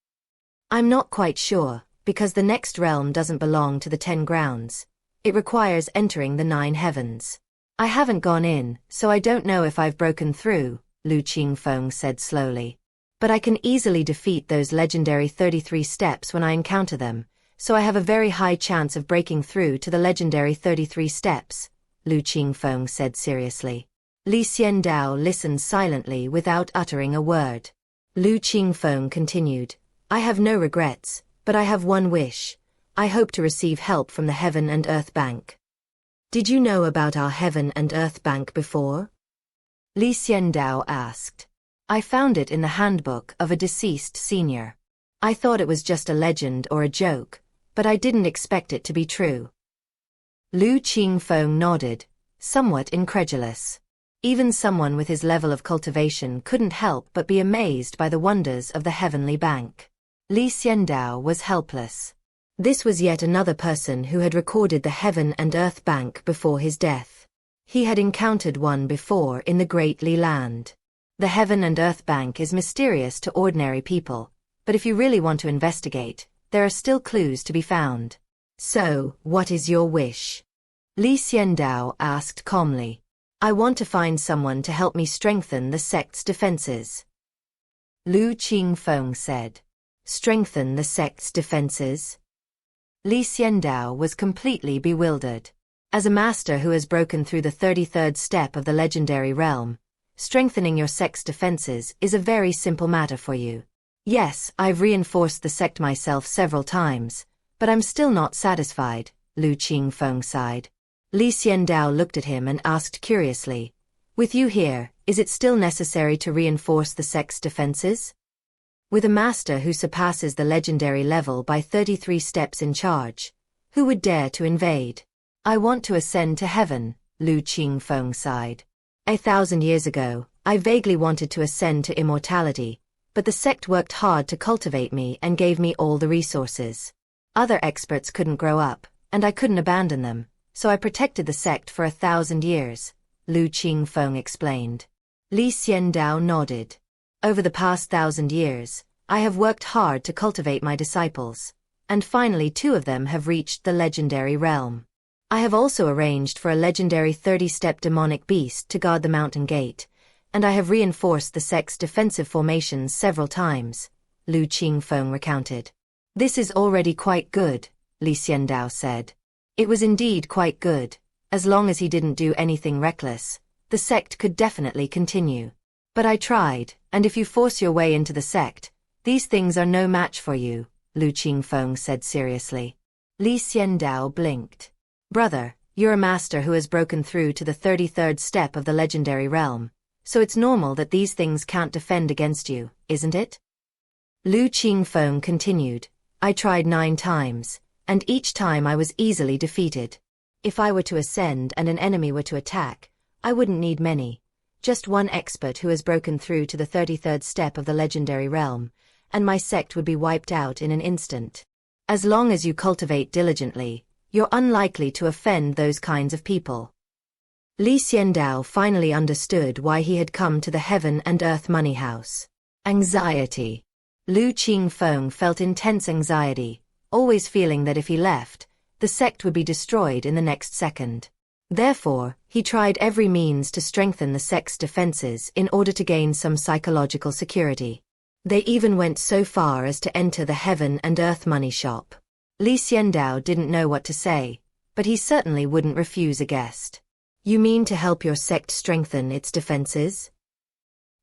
I'm not quite sure, because the next realm doesn't belong to the 10 grounds. It requires entering the 9 heavens. I haven't gone in, so I don't know if I've broken through," Lu Qingfeng said slowly. "But I can easily defeat those legendary 33 steps when I encounter them, so I have a very high chance of breaking through to the legendary 33 steps," Lu Qingfeng said seriously. Li Xiandao listened silently without uttering a word. Lu Qingfeng continued, "I have no regrets, but I have one wish. I hope to receive help from the Heaven and Earth Bank." "Did you know about our Heaven and Earth Bank before?" Li Xiandao asked. "I found it in the handbook of a deceased senior. I thought it was just a legend or a joke, but I didn't expect it to be true." Lu Qingfeng nodded, somewhat incredulous. Even someone with his level of cultivation couldn't help but be amazed by the wonders of the heavenly bank. Li Xiandao was helpless. This was yet another person who had recorded the Heaven and Earth Bank before his death. He had encountered one before in the Great Li Land. The Heaven and Earth Bank is mysterious to ordinary people, but if you really want to investigate, there are still clues to be found. "So, what is your wish?" Li Xiandao asked calmly. "I want to find someone to help me strengthen the sect's defenses." Lu Qingfeng said. "Strengthen the sect's defenses?" Li Xiandao was completely bewildered. As a master who has broken through the 33rd step of the legendary realm, strengthening your sect's defenses is a very simple matter for you. "Yes, I've reinforced the sect myself several times, but I'm still not satisfied," Lu Qingfeng sighed. Li Xiandao looked at him and asked curiously, "With you here, is it still necessary to reinforce the sect's defenses?" With a master who surpasses the legendary level by 33 steps in charge, who would dare to invade? "I want to ascend to heaven," Lu Qingfeng sighed. 1,000 years ago, I vaguely wanted to ascend to immortality, but the sect worked hard to cultivate me and gave me all the resources. Other experts couldn't grow up, and I couldn't abandon them, so I protected the sect for 1,000 years, Lu Qingfeng explained. Li Xiandao nodded. "Over the past 1,000 years, I have worked hard to cultivate my disciples, and finally 2 of them have reached the legendary realm. I have also arranged for a legendary 30-step demonic beast to guard the mountain gate, and I have reinforced the sect's defensive formations several times," Lu Qingfeng recounted. "This is already quite good," Li Xiandao said. It was indeed quite good. As long as he didn't do anything reckless, the sect could definitely continue. "But I tried, and if you force your way into the sect, these things are no match for you," Lu Qingfeng said seriously. Li Xiandao blinked. "Brother, you're a master who has broken through to the 33rd step of the legendary realm, so it's normal that these things can't defend against you, isn't it?" Lu Qingfeng continued, "I tried 9 times, and each time I was easily defeated. If I were to ascend and an enemy were to attack, I wouldn't need many. Just one expert who has broken through to the 33rd step of the legendary realm, and my sect would be wiped out in an instant. As long as you cultivate diligently, you're unlikely to offend those kinds of people." Li Xiandao finally understood why he had come to the Heaven and Earth Money House. Anxiety. Lu Qingfeng felt intense anxiety, always feeling that if he left, the sect would be destroyed in the next second. Therefore, he tried every means to strengthen the sect's defenses in order to gain some psychological security. They even went so far as to enter the Heaven and Earth Money shop. Li Xiandao didn't know what to say, but he certainly wouldn't refuse a guest. "You mean to help your sect strengthen its defenses?"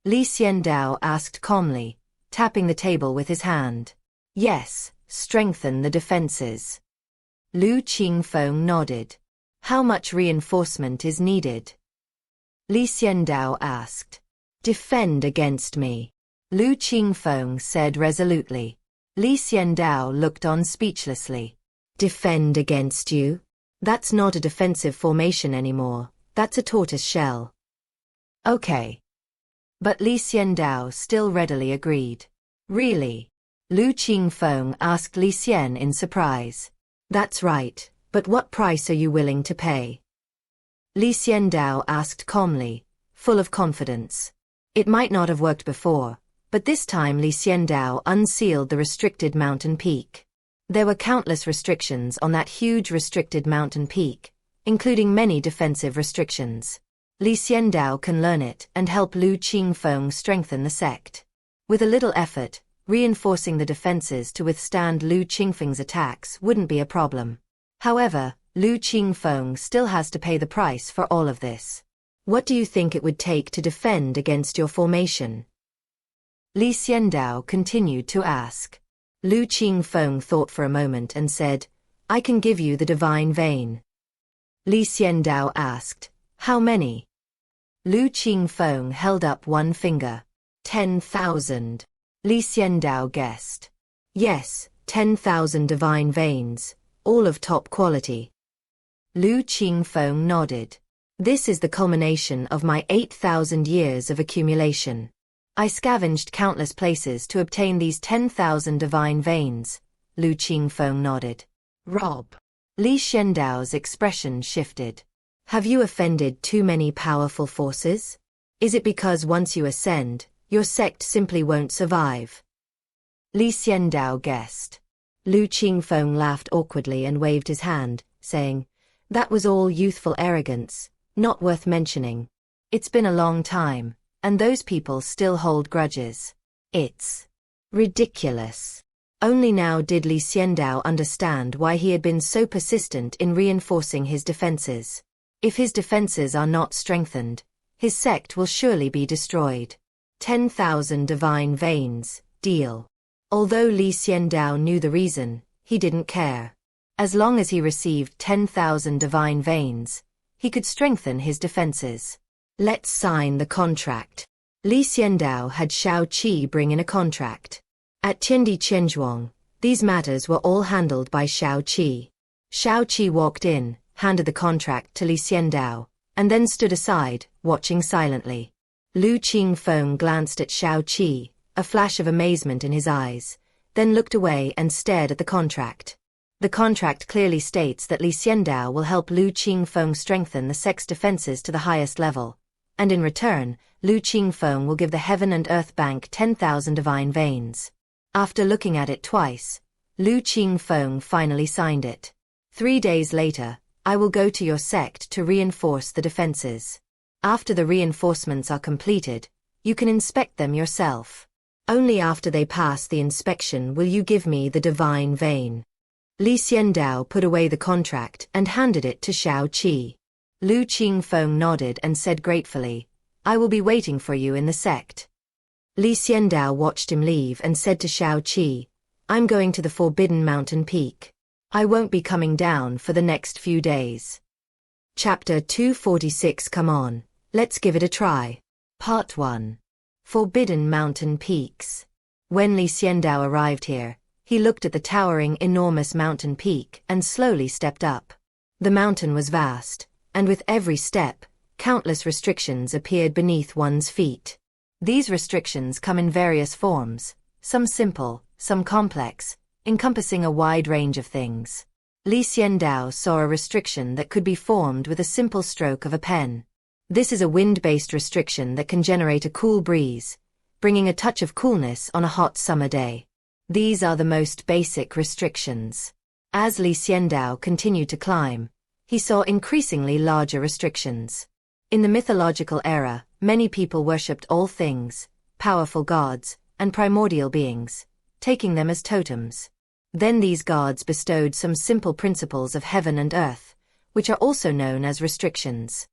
Li Xiandao asked calmly, tapping the table with his hand. "Yes, strengthen the defenses." Lu Qingfeng nodded. How much reinforcement is needed? Li Xiandao asked. Defend against me, Lu Qingfeng said resolutely. Li Xiandao looked on speechlessly. Defend against you? That's not a defensive formation anymore, that's a tortoise shell. Okay. But Li Xiandao still readily agreed. Really? Lu Qingfeng asked Li Xian in surprise. That's right, but what price are you willing to pay? Li Xiandao asked calmly, full of confidence. It might not have worked before, but this time Li Xiandao unsealed the restricted mountain peak. There were countless restrictions on that huge restricted mountain peak, including many defensive restrictions. Li Xiandao can learn it and help Lu Qingfeng strengthen the sect. With a little effort, reinforcing the defenses to withstand Lu Qingfeng's attacks wouldn't be a problem. However, Lu Qingfeng still has to pay the price for all of this. What do you think it would take to defend against your formation? Li Xiandao continued to ask. Lu Qingfeng thought for a moment and said, I can give you the divine vein. Li Xiandao asked, how many? Lu Qingfeng held up one finger. 10,000. Li Xiandao guessed. Yes, 10,000 divine veins, all of top quality. Lu Qingfeng nodded. This is the culmination of my 8,000 years of accumulation. I scavenged countless places to obtain these 10,000 divine veins, Lu Qingfeng nodded. Rob. Li Xiandao's expression shifted. Have you offended too many powerful forces? Is it because once you ascend, your sect simply won't survive? Li Xiandao guessed. Lu Qingfeng laughed awkwardly and waved his hand, saying, that was all youthful arrogance, not worth mentioning. It's been a long time, and those people still hold grudges. It's ridiculous. Only now did Li Xiandao understand why he had been so persistent in reinforcing his defenses. If his defenses are not strengthened, his sect will surely be destroyed. 10,000 divine veins, deal. Although Li Xiandao knew the reason, he didn't care. As long as he received 10,000 divine veins, he could strengthen his defenses. Let's sign the contract. Li Xiandao had Xiao Qi bring in a contract. At Tiandi Qianzhuang, these matters were all handled by Xiao Qi. Xiao Qi walked in, handed the contract to Li Xiandao, and then stood aside, watching silently. Lu Qingfeng glanced at Xiao Qi, a flash of amazement in his eyes, then looked away and stared at the contract. The contract clearly states that Li Xiandao will help Lu Qingfeng strengthen the sect's defenses to the highest level, and in return, Lu Qingfeng will give the Heaven and Earth Bank 10,000 divine veins. After looking at it twice, Lu Qingfeng finally signed it. 3 days later, I will go to your sect to reinforce the defenses. After the reinforcements are completed, you can inspect them yourself. Only after they pass the inspection will you give me the divine vein. Li Xiandao put away the contract and handed it to Xiao Qi. Lu Qingfeng nodded and said gratefully, I will be waiting for you in the sect. Li Xiandao watched him leave and said to Xiao Qi, I'm going to the Forbidden Mountain Peak. I won't be coming down for the next few days. Chapter 246. Come on, let's give it a try. Part 1. Forbidden Mountain Peaks. When Li Xiandao arrived here, he looked at the towering, enormous mountain peak and slowly stepped up. The mountain was vast, and with every step, countless restrictions appeared beneath one's feet. These restrictions come in various forms, some simple, some complex, encompassing a wide range of things. Li Xiandao saw a restriction that could be formed with a simple stroke of a pen. This is a wind-based restriction that can generate a cool breeze, bringing a touch of coolness on a hot summer day. These are the most basic restrictions. As Li Xiandao continued to climb, he saw increasingly larger restrictions. In the mythological era, many people worshipped all things, powerful gods, and primordial beings, taking them as totems. Then these gods bestowed some simple principles of heaven and earth, which are also known as restrictions.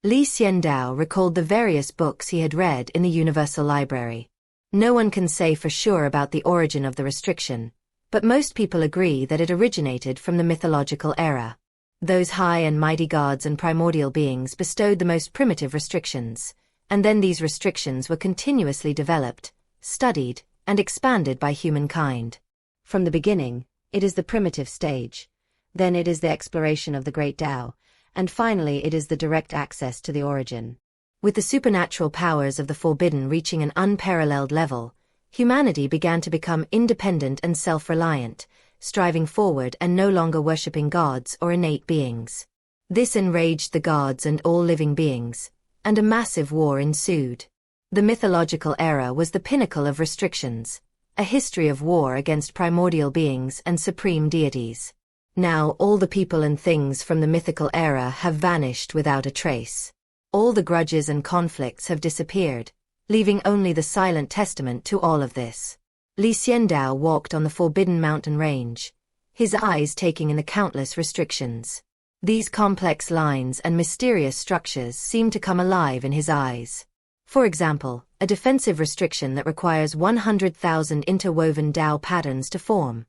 Li Xiandao recalled the various books he had read in the Universal Library. No one can say for sure about the origin of the restriction, but most people agree that it originated from the mythological era. Those high and mighty gods and primordial beings bestowed the most primitive restrictions, and then these restrictions were continuously developed, studied, and expanded by humankind. From the beginning, it is the primitive stage, then it is the exploration of the great Tao, and finally it is the direct access to the origin. With the supernatural powers of the forbidden reaching an unparalleled level, humanity began to become independent and self-reliant, striving forward and no longer worshipping gods or innate beings. This enraged the gods and all living beings, and a massive war ensued. The mythological era was the pinnacle of restrictions, a history of war against primordial beings and supreme deities. Now all the people and things from the mythical era have vanished without a trace. All the grudges and conflicts have disappeared, leaving only the silent testament to all of this. Xiandao walked on the forbidden mountain range, his eyes taking in the countless restrictions. These complex lines and mysterious structures seemed to come alive in his eyes. For example, a defensive restriction that requires 100,000 interwoven Dao patterns to form.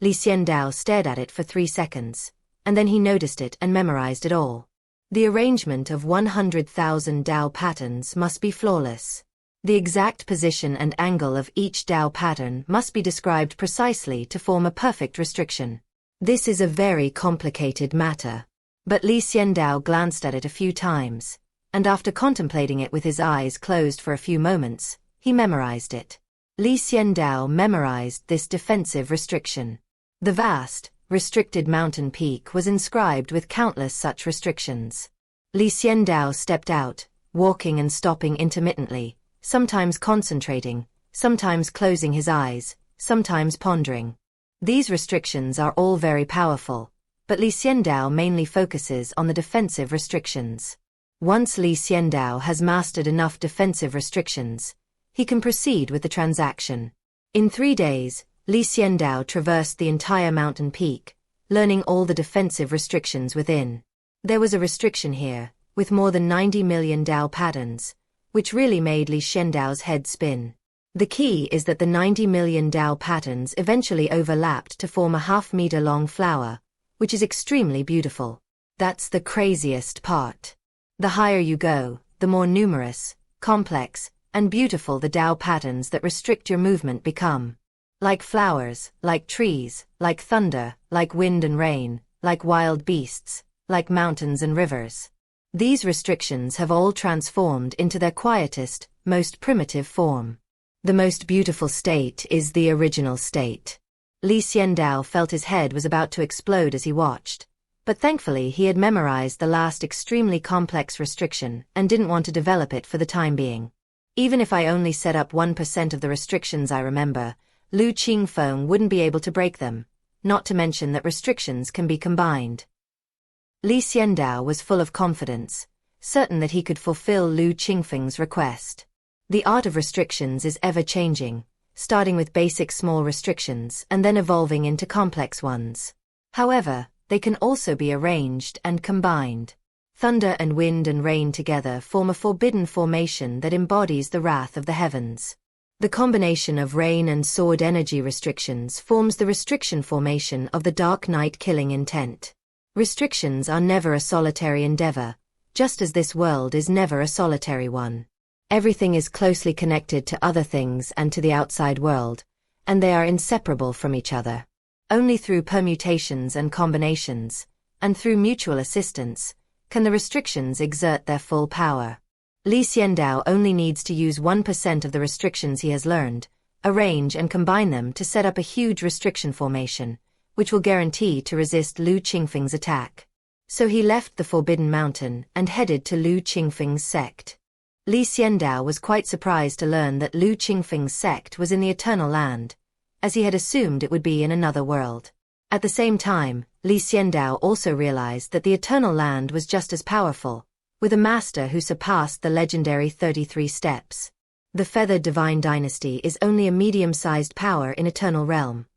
Xiandao stared at it for 3 seconds, and then he noticed it and memorized it all. The arrangement of 100,000 Dao patterns must be flawless. The exact position and angle of each Dao pattern must be described precisely to form a perfect restriction. This is a very complicated matter. But Xiandao glanced at it a few times, and after contemplating it with his eyes closed for a few moments, he memorized it. Xiandao memorized this defensive restriction. The vast, restricted mountain peak was inscribed with countless such restrictions. Xiandao stepped out, walking and stopping intermittently, sometimes concentrating, sometimes closing his eyes, sometimes pondering. These restrictions are all very powerful, but Xiandao mainly focuses on the defensive restrictions. Once Xiandao has mastered enough defensive restrictions, he can proceed with the transaction. In 3 days, Xiandao traversed the entire mountain peak, learning all the defensive restrictions within. There was a restriction here, with more than 90 million Dao patterns, which really made Xiandao's head spin. The key is that the 90 million Dao patterns eventually overlapped to form a half-meter-long flower, which is extremely beautiful. That's the craziest part. The higher you go, the more numerous, complex, and beautiful the Dao patterns that restrict your movement become. Like flowers, like trees, like thunder, like wind and rain, like wild beasts, like mountains and rivers. These restrictions have all transformed into their quietest, most primitive form. The most beautiful state is the original state. Xiandao felt his head was about to explode as he watched, but thankfully he had memorized the last extremely complex restriction and didn't want to develop it for the time being. Even if I only set up 1% of the restrictions I remember, Lu Qingfeng wouldn't be able to break them, not to mention that restrictions can be combined. Xiandao was full of confidence, certain that he could fulfill Lu Qingfeng's request. The art of restrictions is ever-changing, starting with basic small restrictions and then evolving into complex ones. However, they can also be arranged and combined. Thunder and wind and rain together form a forbidden formation that embodies the wrath of the heavens. The combination of rain and sword energy restrictions forms the restriction formation of the dark night killing intent. Restrictions are never a solitary endeavor, just as this world is never a solitary one. Everything is closely connected to other things and to the outside world, and they are inseparable from each other. Only through permutations and combinations, and through mutual assistance, can the restrictions exert their full power. Xiandao only needs to use 1% of the restrictions he has learned, arrange and combine them to set up a huge restriction formation, which will guarantee to resist Lu Qingfeng's attack. So he left the Forbidden Mountain and headed to Lu Qingfeng's sect. Xiandao was quite surprised to learn that Lu Qingfeng's sect was in the Eternal Land, as he had assumed it would be in another world. At the same time, Xiandao also realized that the Eternal Land was just as powerful, with a master who surpassed the legendary 33 steps. The Feathered Divine Dynasty is only a medium-sized power in Eternal Realm.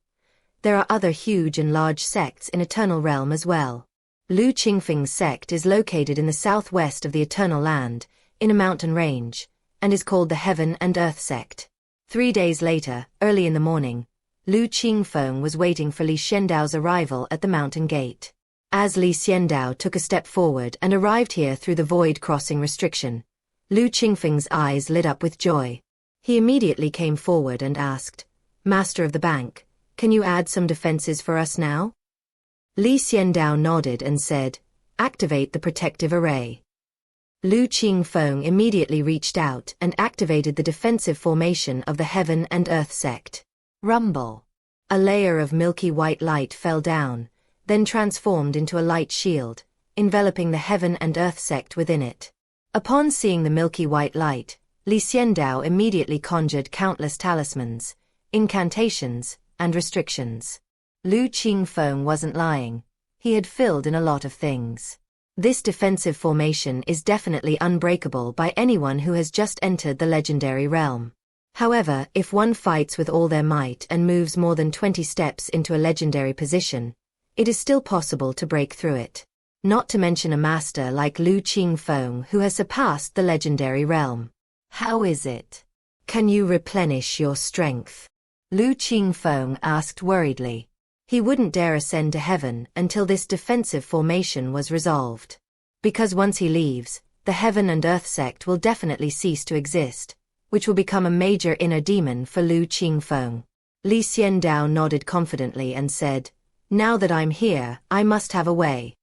There are other huge and large sects in Eternal Realm as well. Lu Qingfeng's sect is located in the southwest of the Eternal Land, in a mountain range, and is called the Heaven and Earth sect. 3 days later, early in the morning, Lu Qingfeng was waiting for Li Xiandao's arrival at the mountain gate. As Li Xiandao took a step forward and arrived here through the void crossing restriction, Lu Qingfeng's eyes lit up with joy. He immediately came forward and asked, "Master of the bank, can you add some defenses for us now?" Li Xiandao nodded and said, "Activate the protective array." Lu Qingfeng immediately reached out and activated the defensive formation of the Heaven and Earth sect. Rumble. A layer of milky white light fell down, then transformed into a light shield, enveloping the Heaven and Earth sect within it. Upon seeing the milky white light, Li Xiandao immediately conjured countless talismans, incantations, and restrictions. Lu Qingfeng wasn't lying. He had filled in a lot of things. This defensive formation is definitely unbreakable by anyone who has just entered the legendary realm. However, if one fights with all their might and moves more than 20 steps into a legendary position, it is still possible to break through it. Not to mention a master like Lu Qingfeng who has surpassed the legendary realm. How is it? Can you replenish your strength? Lu Qingfeng asked worriedly. He wouldn't dare ascend to heaven until this defensive formation was resolved. Because once he leaves, the Heaven and Earth sect will definitely cease to exist, which will become a major inner demon for Lu Qingfeng. Li Xiandao nodded confidently and said, "Now that I'm here, I must have a way."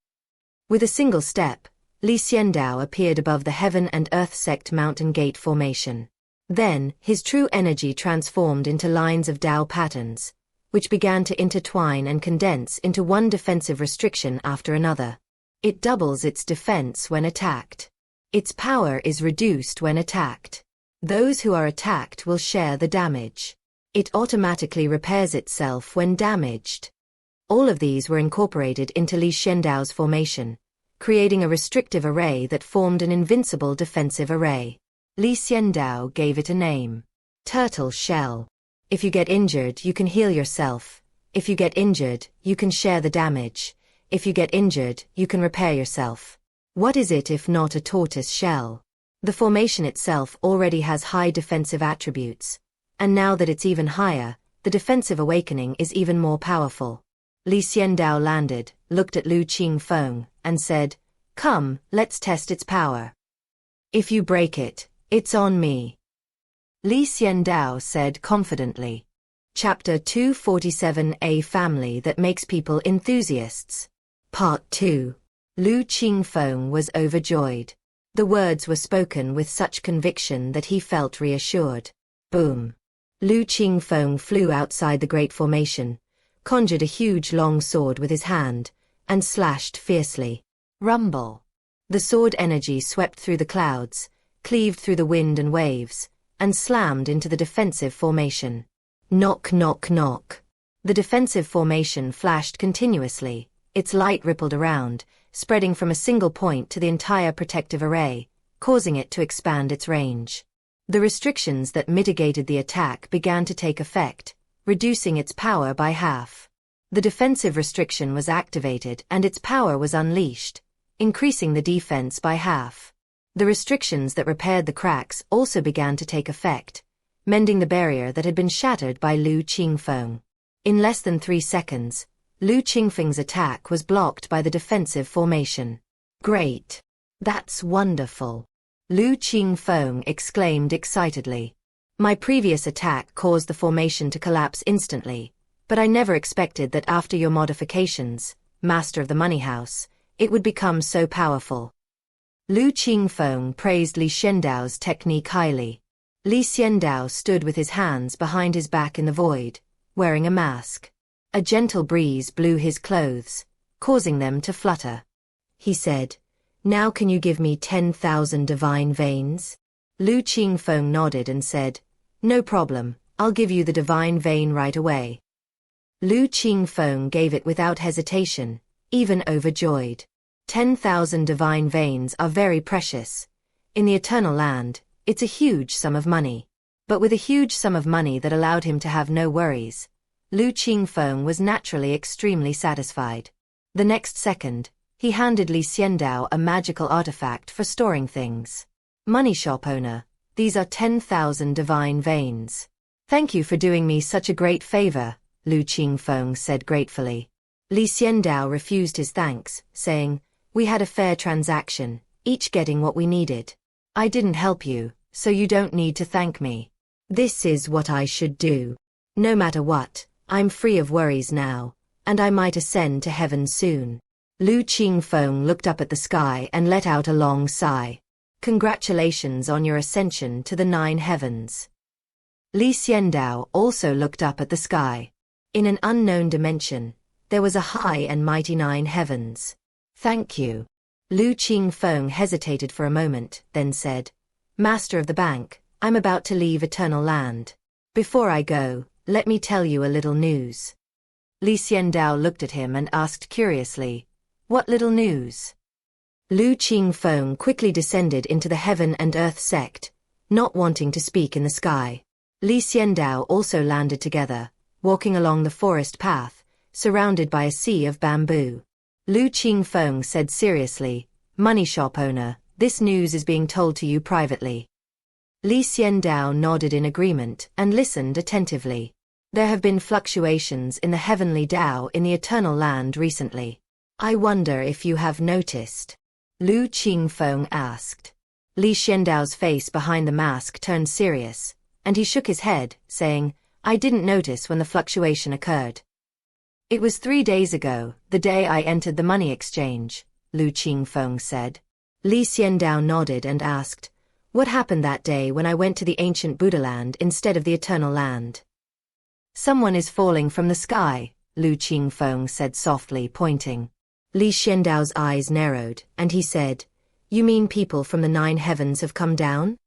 With a single step, Li Xiandao appeared above the Heaven and Earth sect mountain gate formation. Then, his true energy transformed into lines of Dao patterns, which began to intertwine and condense into one defensive restriction after another. It doubles its defense when attacked. Its power is reduced when attacked. Those who are attacked will share the damage. It automatically repairs itself when damaged. All of these were incorporated into Li Xiandao's formation, creating a restrictive array that formed an invincible defensive array. Li Xiandao gave it a name. Turtle Shell. If you get injured, you can heal yourself. If you get injured, you can share the damage. If you get injured, you can repair yourself. What is it if not a tortoise shell? The formation itself already has high defensive attributes, and now that it's even higher, the defensive awakening is even more powerful. Li Xiandao landed, looked at Lu Qingfeng, and said, "Come, let's test its power. If you break it, it's on me." Li Xiandao said confidently. Chapter 247: A family that makes people enthusiasts. Part 2. Lu Qingfeng was overjoyed. The words were spoken with such conviction that he felt reassured. Boom. Lu Qingfeng flew outside the great formation, conjured a huge long sword with his hand, and slashed fiercely. Rumble. The sword energy swept through the clouds, cleaved through the wind and waves, and slammed into the defensive formation. Knock, knock, knock. The defensive formation flashed continuously, its light rippled around, spreading from a single point to the entire protective array, causing it to expand its range. The restrictions that mitigated the attack began to take effect, reducing its power by half. The defensive restriction was activated and its power was unleashed, increasing the defense by half. The restrictions that repaired the cracks also began to take effect, mending the barrier that had been shattered by Lu Qingfeng. In less than 3 seconds, Lu Qingfeng's attack was blocked by the defensive formation. Great! That's wonderful! Lu Qingfeng exclaimed excitedly. My previous attack caused the formation to collapse instantly, but I never expected that after your modifications, Master of the Money House, it would become so powerful. Lu Qingfeng praised Li Xiandao's technique highly. Li Xiandao stood with his hands behind his back in the void, wearing a mask. A gentle breeze blew his clothes, causing them to flutter. He said, "Now can you give me 10,000 divine veins?" Lu Qingfeng nodded and said, "No problem, I'll give you the divine vein right away." Lu Qingfeng gave it without hesitation, even overjoyed. 10,000 divine veins are very precious. In the Eternal Land, it's a huge sum of money. But with a huge sum of money that allowed him to have no worries, Lu Qingfeng was naturally extremely satisfied. The next second, he handed Li Xiandao a magical artifact for storing things. "Money shop owner, these are 10,000 divine veins. Thank you for doing me such a great favor. Lu Qingfeng said gratefully. Li Xiandao refused his thanks, saying, "We had a fair transaction, each getting what we needed. I didn't help you, so you don't need to thank me. This is what I should do. No matter what, I'm free of worries now, and I might ascend to heaven soon." Lu Qingfeng looked up at the sky and let out a long sigh. "Congratulations on your ascension to the 9 heavens." Li Xiandao also looked up at the sky. In an unknown dimension, there was a high and mighty 9 heavens. "Thank you." Lu Qingfeng hesitated for a moment, then said, "Master of the bank, I'm about to leave Eternal Land. Before I go, let me tell you a little news." Li Xiandao looked at him and asked curiously, "What little news?" Lu Qingfeng quickly descended into the heaven and earth sect, not wanting to speak in the sky. Li Xiandao also landed together, walking along the forest path, surrounded by a sea of bamboo. Lu Qingfeng said seriously, "Money shop owner, this news is being told to you privately." Li Xiandao nodded in agreement and listened attentively. "There have been fluctuations in the heavenly Tao in the Eternal Land recently. I wonder if you have noticed?" Lu Qingfeng asked. Li Xiandao's face behind the mask turned serious, and he shook his head, saying, "I didn't notice when the fluctuation occurred." "It was 3 days ago, the day I entered the money exchange," Lu Qingfeng said. Li Xiandao nodded and asked, "What happened that day when I went to the ancient Buddha land instead of the Eternal Land?" "Someone is falling from the sky," Lu Qingfeng said softly, pointing. Li Xiandao's eyes narrowed, and he said, "You mean people from the 9 heavens have come down?"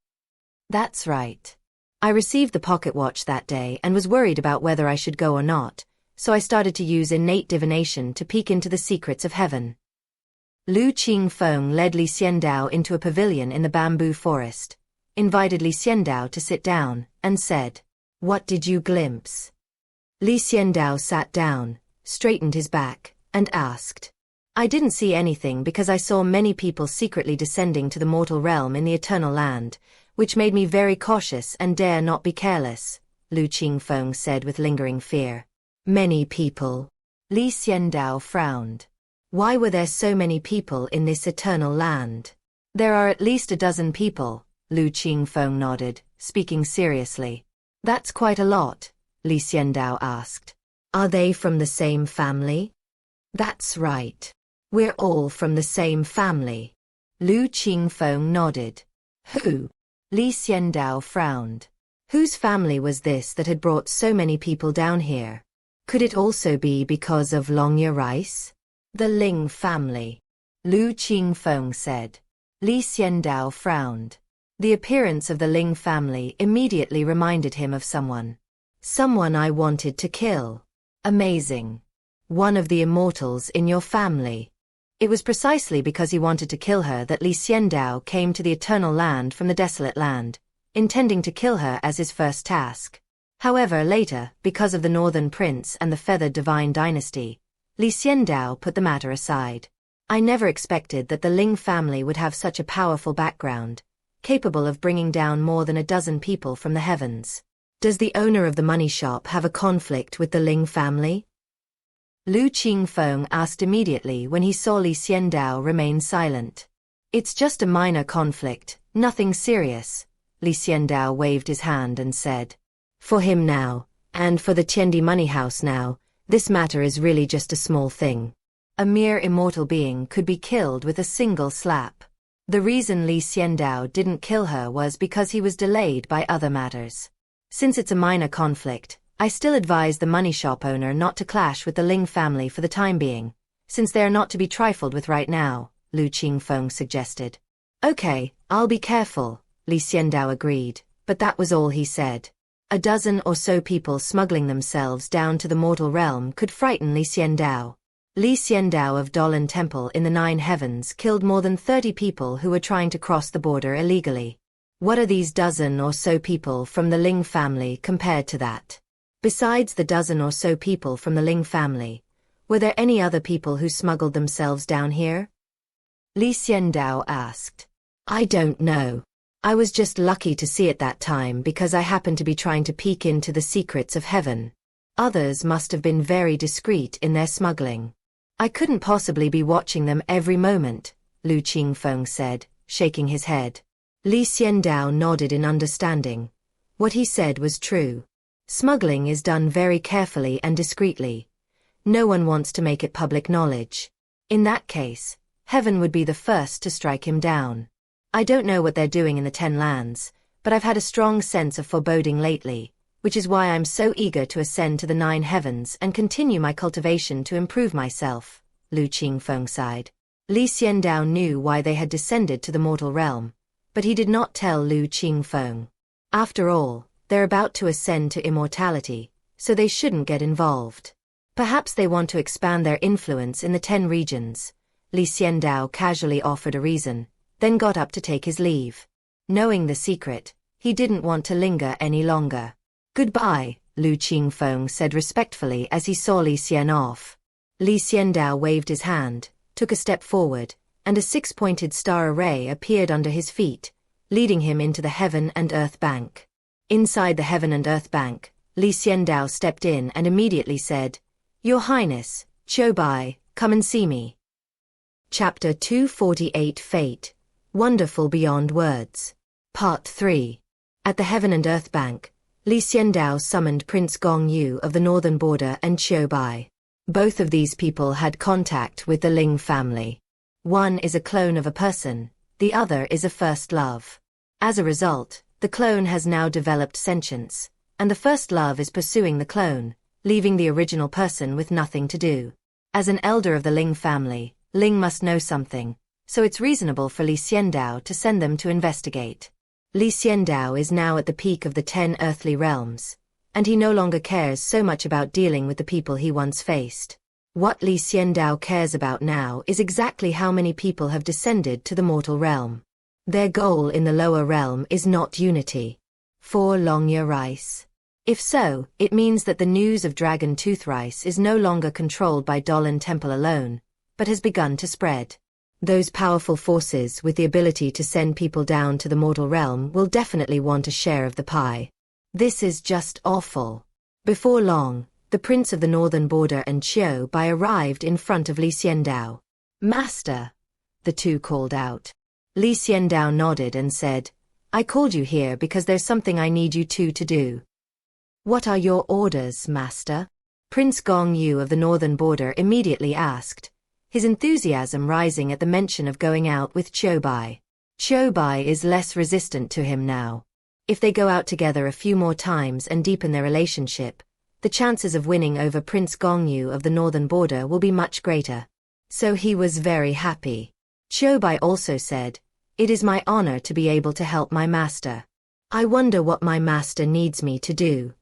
"That's right. I received the pocket watch that day and was worried about whether I should go or not, so I started to use innate divination to peek into the secrets of heaven." Lu Qingfeng led Li Xiandao into a pavilion in the bamboo forest, invited Li Xiandao to sit down, and said, "What did you glimpse?" Li Xiandao sat down, straightened his back, and asked, "I didn't see anything because I saw many people secretly descending to the mortal realm in the Eternal Land, which made me very cautious and dare not be careless," Lu Qingfeng said with lingering fear. "Many people?" Li Xiandao frowned. "Why were there so many people in this Eternal Land?" "There are at least a dozen people," Lu Qingfeng nodded, speaking seriously. "That's quite a lot," Li Xiandao asked. "Are they from the same family?" "That's right. We're all from the same family." Lu Qingfeng nodded. "Who?" Li Xiandao frowned. Whose family was this that had brought so many people down here? Could it also be because of Longya rice? "The Ling family," Lu Qingfeng said. Li Xiandao frowned. The appearance of the Ling family immediately reminded him of someone. "Someone I wanted to kill." "Amazing. One of the immortals in your family." It was precisely because he wanted to kill her that Li Xiandao came to the Eternal Land from the Desolate Land, intending to kill her as his first task. However, later, because of the Northern Prince and the Feathered Divine Dynasty, Li Xiandao put the matter aside. "I never expected that the Ling family would have such a powerful background, capable of bringing down more than a dozen people from the heavens. Does the owner of the money shop have a conflict with the Ling family?" Lu Qingfeng asked immediately when he saw Li Xiandao remain silent. "It's just a minor conflict, nothing serious," Li Xiandao waved his hand and said. "For him now, and for the Tiendi money house now, this matter is really just a small thing. A mere immortal being could be killed with a single slap. The reason Li Xiandao didn't kill her was because he was delayed by other matters. Since it's a minor conflict, I still advise the money shop owner not to clash with the Ling family for the time being, since they are not to be trifled with right now," Lu Qingfeng suggested. "Okay, I'll be careful," Li Xiandao agreed, but that was all he said. A dozen or so people smuggling themselves down to the mortal realm could frighten Li Xiandao. Li Xiandao of Dolan Temple in the 9 heavens killed more than 30 people who were trying to cross the border illegally. What are these dozen or so people from the Ling family compared to that? Besides the dozen or so people from the Ling family, were there any other people who smuggled themselves down here? Li Xiandao asked. "I don't know. I was just lucky to see it that time because I happened to be trying to peek into the secrets of heaven." Others must have been very discreet in their smuggling. I couldn't possibly be watching them every moment, Lu Qingfeng said, shaking his head. Li Xiandao nodded in understanding. What he said was true. Smuggling is done very carefully and discreetly. No one wants to make it public knowledge. In that case, heaven would be the first to strike him down. I don't know what they're doing in the 10 lands, but I've had a strong sense of foreboding lately, which is why I'm so eager to ascend to the 9 heavens and continue my cultivation to improve myself, Lu Qingfeng sighed. Li Xiandao knew why they had descended to the mortal realm, but he did not tell Lu Qingfeng. After all, they're about to ascend to immortality, so they shouldn't get involved. Perhaps they want to expand their influence in the 10 regions. Li Xiandao casually offered a reason, then got up to take his leave. Knowing the secret, he didn't want to linger any longer. Goodbye, Lu Qingfeng said respectfully as he saw Li Xian off. Li Xiandao waved his hand, took a step forward, and a 6-pointed star array appeared under his feet, leading him into the Heaven and Earth Bank. Inside the Heaven and Earth Bank, Li Xiandao stepped in and immediately said, "Your Highness, Bai, come and see me." Chapter 248 Fate, Wonderful Beyond Words. Part 3. At the Heaven and Earth Bank, Li Xiandao summoned Prince Gongyu of the Northern Border and Bai. Both of these people had contact with the Ling family. One is a clone of a person, the other is a first love. As a result, the clone has now developed sentience, and the first love is pursuing the clone, leaving the original person with nothing to do. As an elder of the Ling family, Ling must know something, so it's reasonable for Li Xiandao to send them to investigate. Li Xiandao is now at the peak of the 10 earthly realms, and he no longer cares so much about dealing with the people he once faced. What Li Xiandao cares about now is exactly how many people have descended to the mortal realm. Their goal in the lower realm is not unity. 4 long-year rice. If so, it means that the news of Dragon Tooth Rice is no longer controlled by Dolan Temple alone, but has begun to spread. Those powerful forces with the ability to send people down to the mortal realm will definitely want a share of the pie. This is just awful. Before long, the Prince of the Northern Border and Bai arrived in front of Li Xiandao. "Master," the two called out. Li Xiandao nodded and said, "I called you here because there's something I need you two to do." "What are your orders, Master?" Prince Gongyu of the Northern Border immediately asked, his enthusiasm rising at the mention of going out with Bai. Bai is less resistant to him now. If they go out together a few more times and deepen their relationship, the chances of winning over Prince Gongyu of the Northern Border will be much greater. So he was very happy. Bai also said, "It is my honor to be able to help my master. I wonder what my master needs me to do."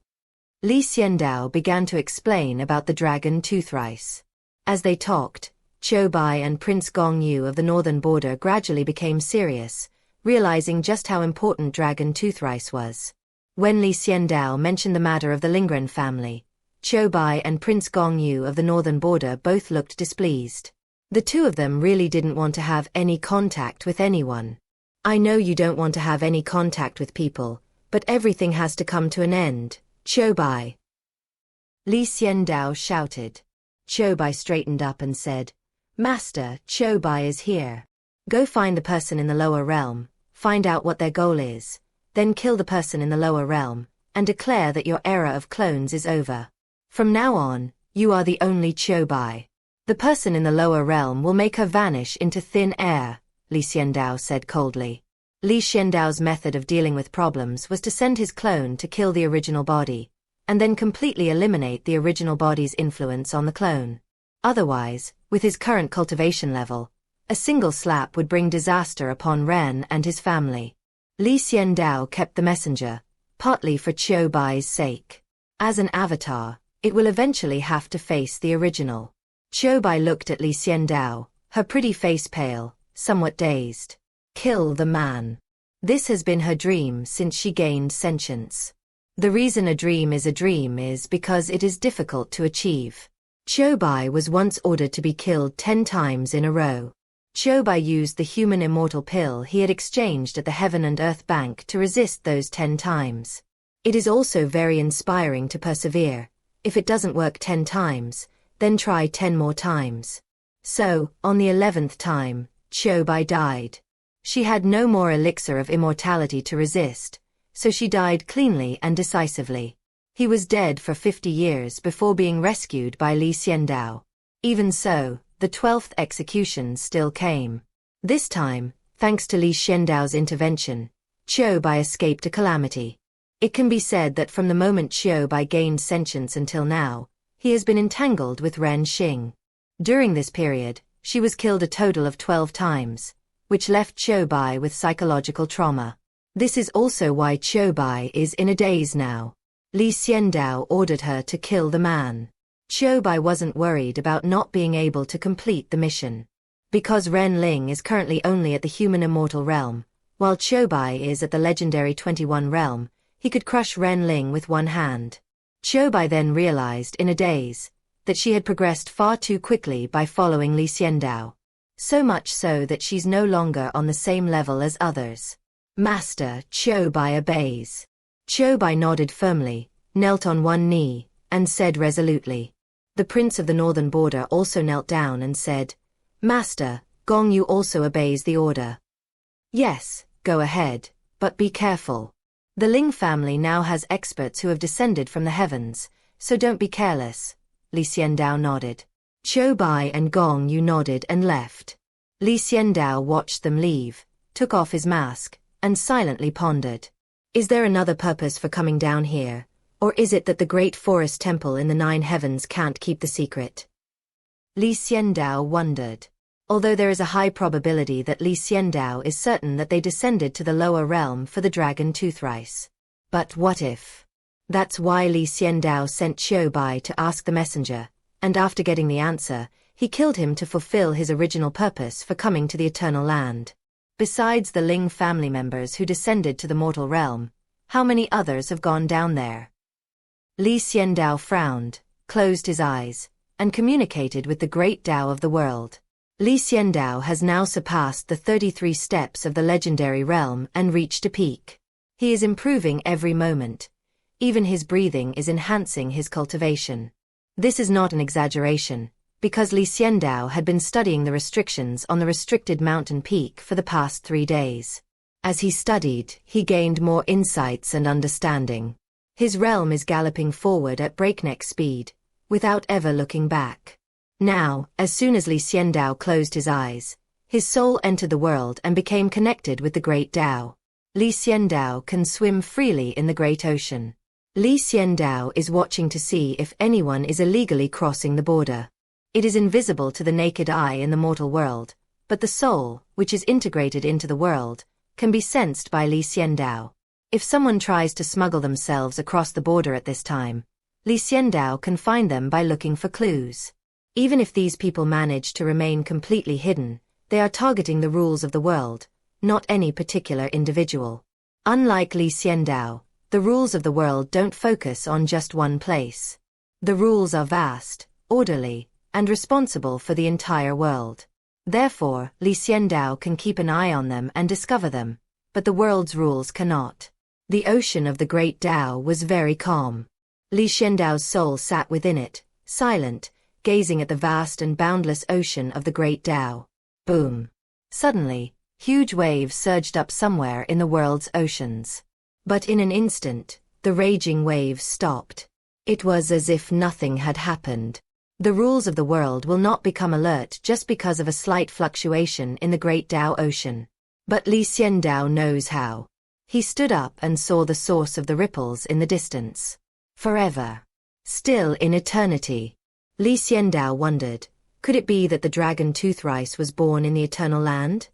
Li Xiandao began to explain about the Dragon Tooth Rice. As they talked, Bai and Prince Gongyu of the Northern Border gradually became serious, realizing just how important Dragon Tooth Rice was. When Li Xiandao mentioned the matter of the Lingren family, Bai and Prince Gongyu of the Northern Border both looked displeased. The two of them really didn't want to have any contact with anyone. "I know you don't want to have any contact with people, but everything has to come to an end, Bai," Li Xiandao shouted. Bai straightened up and said, "Master, Bai is here. Go find the person in the lower realm, find out what their goal is, then kill the person in the lower realm, and declare that your era of clones is over. From now on, you are the only Bai. The person in the lower realm will make her vanish into thin air," Li Xiandao said coldly. Li Xiandao's method of dealing with problems was to send his clone to kill the original body, and then completely eliminate the original body's influence on the clone. Otherwise, with his current cultivation level, a single slap would bring disaster upon Ren and his family. Li Xiandao kept the messenger, partly for Bai's sake. As an avatar, it will eventually have to face the original. Bai looked at Li Xiandao, her pretty face pale, somewhat dazed. Kill the man. This has been her dream since she gained sentience. The reason a dream is because it is difficult to achieve. Bai was once ordered to be killed 10 times in a row. Bai used the human immortal pill he had exchanged at the Heaven and Earth Bank to resist those 10 times. It is also very inspiring to persevere, If it doesn't work 10 times, then try 10 more times. So, on the 11th time, Xiaobai died. She had no more elixir of immortality to resist, so she died cleanly and decisively. He was dead for 50 years before being rescued by Xiandao. Even so, the 12th execution still came. This time, thanks to Xiandao's intervention, Xiaobai escaped a calamity. It can be said that from the moment Xiaobai gained sentience until now, he has been entangled with Ren Xing. During this period, she was killed a total of 12 times, which left Xiaobai with psychological trauma. This is also why Xiaobai is in a daze now. Xiandao ordered her to kill the man. Xiaobai wasn't worried about not being able to complete the mission. Because Ren Ling is currently only at the human immortal realm, while Xiaobai is at the legendary 21 realm, he could crush Ren Ling with one hand. Xiaobai then realized in a daze that she had progressed far too quickly by following Xiandao. So much so that she's no longer on the same level as others. Master, Xiaobai obeys. Xiaobai nodded firmly, knelt on one knee, and said resolutely. The prince of the northern border also knelt down and said, Master, Gong Yu also obeys the order. Yes, go ahead, but be careful. The Ling family now has experts who have descended from the heavens, so don't be careless. Xiandao nodded. Xiaobai and Gong Yu nodded and left. Xiandao watched them leave, took off his mask, and silently pondered. Is there another purpose for coming down here, or is it that the great forest temple in the 9 heavens can't keep the secret? Xiandao wondered. Although there is a high probability that Xiandao is certain that they descended to the lower realm for the dragon tooth rice. But what if? That's why Xiandao sent Xiaobai to ask the messenger, and after getting the answer, he killed him to fulfill his original purpose for coming to the Eternal Land. Besides the Ling family members who descended to the mortal realm, how many others have gone down there? Xiandao frowned, closed his eyes, and communicated with the great Tao of the world. Xiandao has now surpassed the 33 steps of the legendary realm and reached a peak. He is improving every moment. Even his breathing is enhancing his cultivation. This is not an exaggeration, because Xiandao had been studying the restrictions on the restricted mountain peak for the past 3 days. As he studied, he gained more insights and understanding. His realm is galloping forward at breakneck speed, without ever looking back. Now, as soon as Xiandao closed his eyes, his soul entered the world and became connected with the great Tao. Xiandao can swim freely in the great ocean. Xiandao is watching to see if anyone is illegally crossing the border. It is invisible to the naked eye in the mortal world, but the soul, which is integrated into the world, can be sensed by Xiandao. If someone tries to smuggle themselves across the border at this time, Xiandao can find them by looking for clues. Even if these people manage to remain completely hidden, they are targeting the rules of the world, not any particular individual. Unlike Xiandao, the rules of the world don't focus on just one place. The rules are vast, orderly, and responsible for the entire world. Therefore, Xiandao can keep an eye on them and discover them, but the world's rules cannot. The ocean of the great Tao was very calm. Xiandao's soul sat within it, silent, gazing at the vast and boundless ocean of the great Tao. Boom! Suddenly, huge waves surged up somewhere in the world's oceans. But in an instant, the raging waves stopped. It was as if nothing had happened. The rules of the world will not become alert just because of a slight fluctuation in the great Tao ocean. But Xiandao knows how. He stood up and saw the source of the ripples in the distance. Forever. Still in eternity. Xiandao wondered, could it be that the dragon tooth rice was born in the Eternal Land?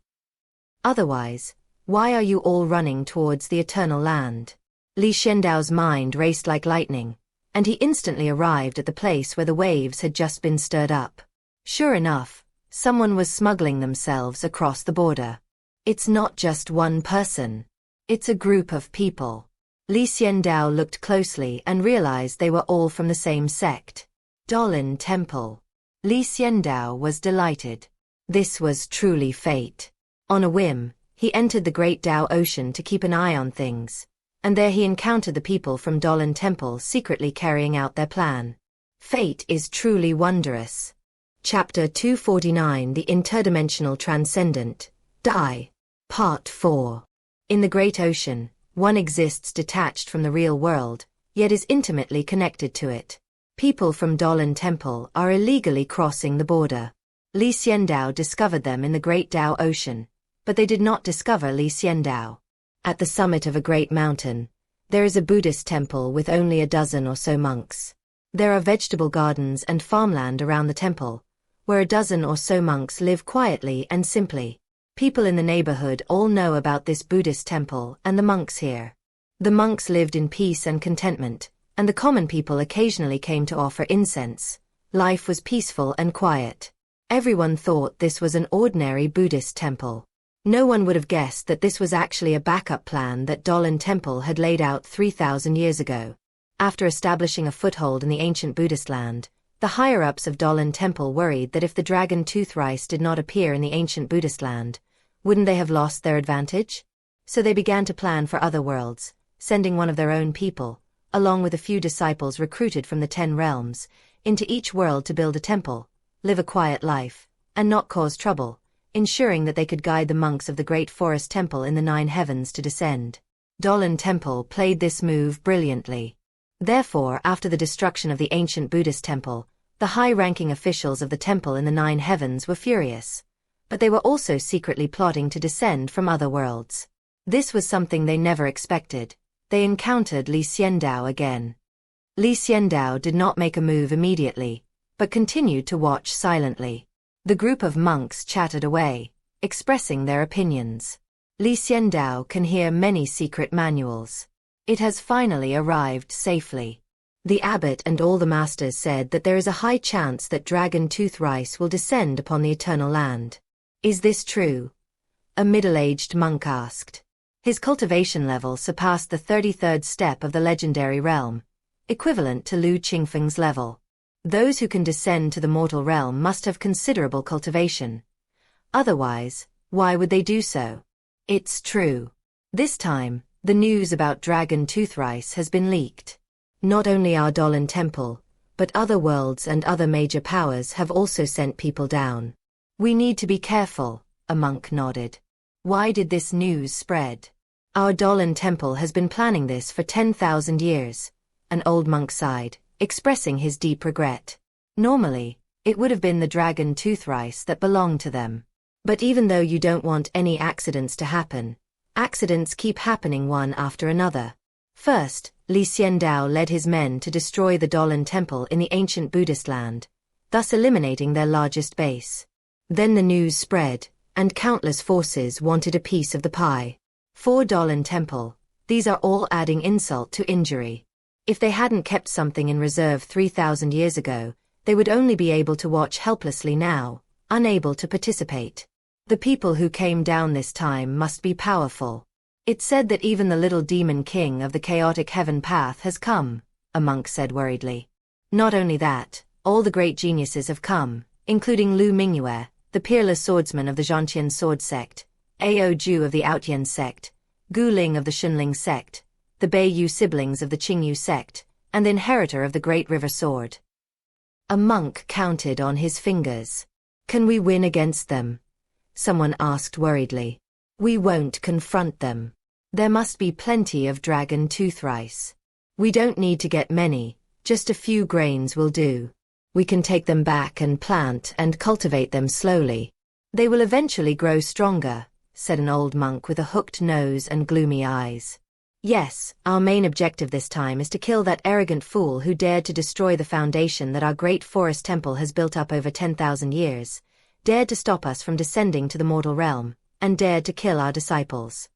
Otherwise, why are you all running towards the Eternal Land? Xiandao's mind raced like lightning, and he instantly arrived at the place where the waves had just been stirred up. Sure enough, someone was smuggling themselves across the border. It's not just one person. It's a group of people. Xiandao looked closely and realized they were all from the same sect. Dolan Temple. Xiandao was delighted. This was truly fate. On a whim, he entered the great Tao ocean to keep an eye on things, and there he encountered the people from Dolan Temple secretly carrying out their plan. Fate is truly wondrous. Chapter 249 The Interdimensional Transcendent, Die. Part 4. In the great ocean, one exists detached from the real world, yet is intimately connected to it. People from Dolan Temple are illegally crossing the border. Xiandao discovered them in the Great Dao Ocean, but they did not discover Xiandao. At the summit of a great mountain, there is a Buddhist temple with only a dozen or so monks. There are vegetable gardens and farmland around the temple, where a dozen or so monks live quietly and simply. People in the neighborhood all know about this Buddhist temple and the monks here. The monks lived in peace and contentment, and the common people occasionally came to offer incense. Life was peaceful and quiet. Everyone thought this was an ordinary Buddhist temple. No one would have guessed that this was actually a backup plan that Dolan Temple had laid out 3,000 years ago. After establishing a foothold in the ancient Buddhist land, the higher-ups of Dolan Temple worried that if the dragon tooth rice did not appear in the ancient Buddhist land, wouldn't they have lost their advantage? So they began to plan for other worlds, sending one of their own people, along with a few disciples recruited from the 10 realms, into each world to build a temple, live a quiet life, and not cause trouble, ensuring that they could guide the monks of the great forest temple in the 9 heavens to descend. Dolan Temple played this move brilliantly. Therefore, after the destruction of the ancient Buddhist temple, the high-ranking officials of the temple in the 9 heavens were furious. But they were also secretly plotting to descend from other worlds. This was something they never expected. They encountered Xiandao again. Xiandao did not make a move immediately, but continued to watch silently. The group of monks chattered away, expressing their opinions. Xiandao can hear many secret manuals. It has finally arrived safely. The abbot and all the masters said that there is a high chance that dragon tooth rice will descend upon the eternal land. Is this true? A middle-aged monk asked. His cultivation level surpassed the 33rd step of the legendary realm, equivalent to Lu Qingfeng's level. Those who can descend to the mortal realm must have considerable cultivation. Otherwise, why would they do so? It's true. This time, the news about dragon tooth rice has been leaked. Not only our Dolan Temple, but other worlds and other major powers have also sent people down. We need to be careful, a monk nodded. Why did this news spread? Our Dolan Temple has been planning this for 10,000 years, an old monk sighed, expressing his deep regret. Normally, it would have been the dragon tooth rice that belonged to them. But even though you don't want any accidents to happen, accidents keep happening one after another. First, Xiandao led his men to destroy the Dolan Temple in the ancient Buddhist land, thus eliminating their largest base. Then the news spread, and countless forces wanted a piece of the pie. For Dolan Temple, these are all adding insult to injury. If they hadn't kept something in reserve 3,000 years ago, they would only be able to watch helplessly now, unable to participate. The people who came down this time must be powerful. It's said that even the little demon king of the chaotic heaven path has come, a monk said worriedly. Not only that, all the great geniuses have come, including Lu Mingyue, the peerless swordsman of the Zhongqian sword sect, Ao Ju of the Outyan sect, Gu Ling of the Shunling sect, the Beiyu siblings of the Qingyu sect, and the inheritor of the Great River Sword. A monk counted on his fingers. Can we win against them? Someone asked worriedly. We won't confront them. There must be plenty of dragon tooth rice. We don't need to get many, just a few grains will do. We can take them back and plant and cultivate them slowly. They will eventually grow stronger, said an old monk with a hooked nose and gloomy eyes. Yes, our main objective this time is to kill that arrogant fool who dared to destroy the foundation that our great forest temple has built up over 10,000 years, dared to stop us from descending to the mortal realm, and dared to kill our disciples.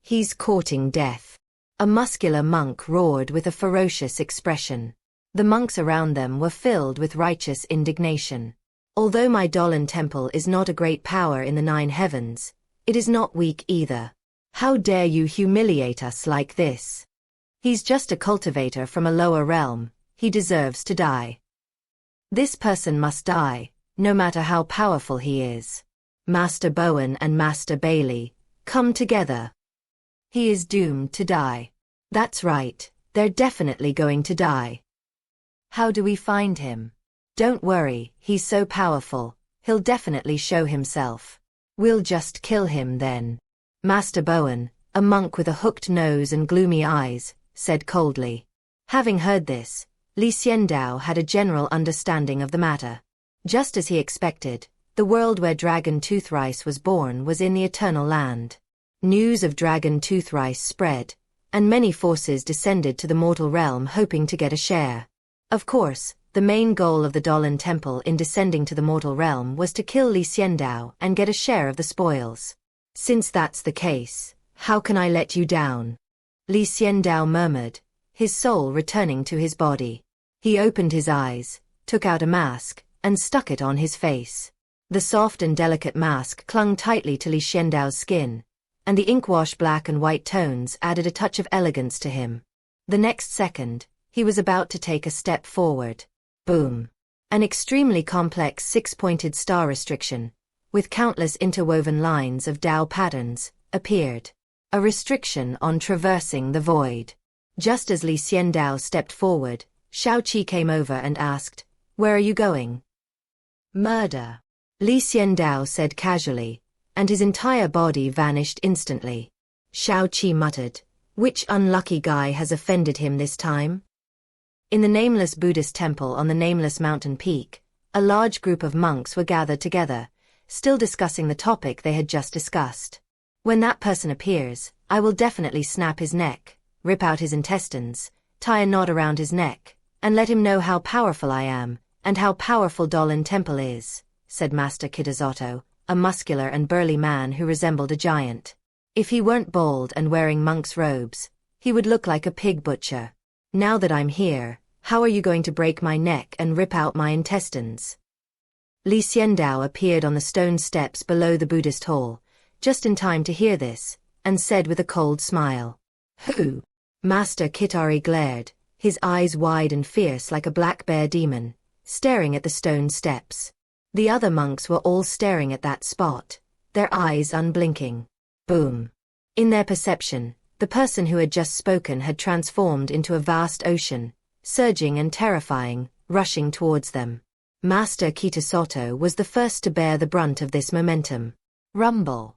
He's courting death. A muscular monk roared with a ferocious expression. The monks around them were filled with righteous indignation. Although my Dolan Temple is not a great power in the 9 heavens, it is not weak either. How dare you humiliate us like this? He's just a cultivator from a lower realm, he deserves to die. This person must die, no matter how powerful he is. Master Bowen and Master Bailey, come together. He is doomed to die. That's right, they're definitely going to die. How do we find him? Don't worry, he's so powerful, he'll definitely show himself. We'll just kill him then. Master Bowen, a monk with a hooked nose and gloomy eyes, said coldly. Having heard this, Xiandao had a general understanding of the matter. Just as he expected, the world where Dragon Tooth Rice was born was in the Eternal Land. News of Dragon Tooth Rice spread, and many forces descended to the mortal realm hoping to get a share. Of course, the main goal of the Dolan Temple in descending to the mortal realm was to kill Xiandao and get a share of the spoils. Since that's the case, how can I let you down? Xiandao murmured, his soul returning to his body. He opened his eyes, took out a mask, and stuck it on his face. The soft and delicate mask clung tightly to Xiandao's skin, and the ink-wash black and white tones added a touch of elegance to him. The next second, he was about to take a step forward. Boom. An extremely complex six-pointed star restriction, with countless interwoven lines of Dao patterns, appeared. A restriction on traversing the void. Just as Xiandao stepped forward, Xiaoqi came over and asked, "Where are you going?" "Murder," Xiandao said casually, and his entire body vanished instantly. Xiaoqi muttered, "Which unlucky guy has offended him this time?" In the nameless Buddhist temple on the nameless mountain peak, a large group of monks were gathered together, still discussing the topic they had just discussed. "When that person appears, I will definitely snap his neck, rip out his intestines, tie a knot around his neck, and let him know how powerful I am, and how powerful Dolan Temple is," said Master Kitazotto, a muscular and burly man who resembled a giant. If he weren't bald and wearing monk's robes, he would look like a pig butcher. "Now that I'm here, how are you going to break my neck and rip out my intestines?" Xiandao appeared on the stone steps below the Buddhist hall, just in time to hear this, and said with a cold smile, "Who?" Master Kitari glared, his eyes wide and fierce like a black bear demon, staring at the stone steps. The other monks were all staring at that spot, their eyes unblinking. Boom. In their perception, the person who had just spoken had transformed into a vast ocean, surging and terrifying, rushing towards them. Master Kitasato was the first to bear the brunt of this momentum. Rumble.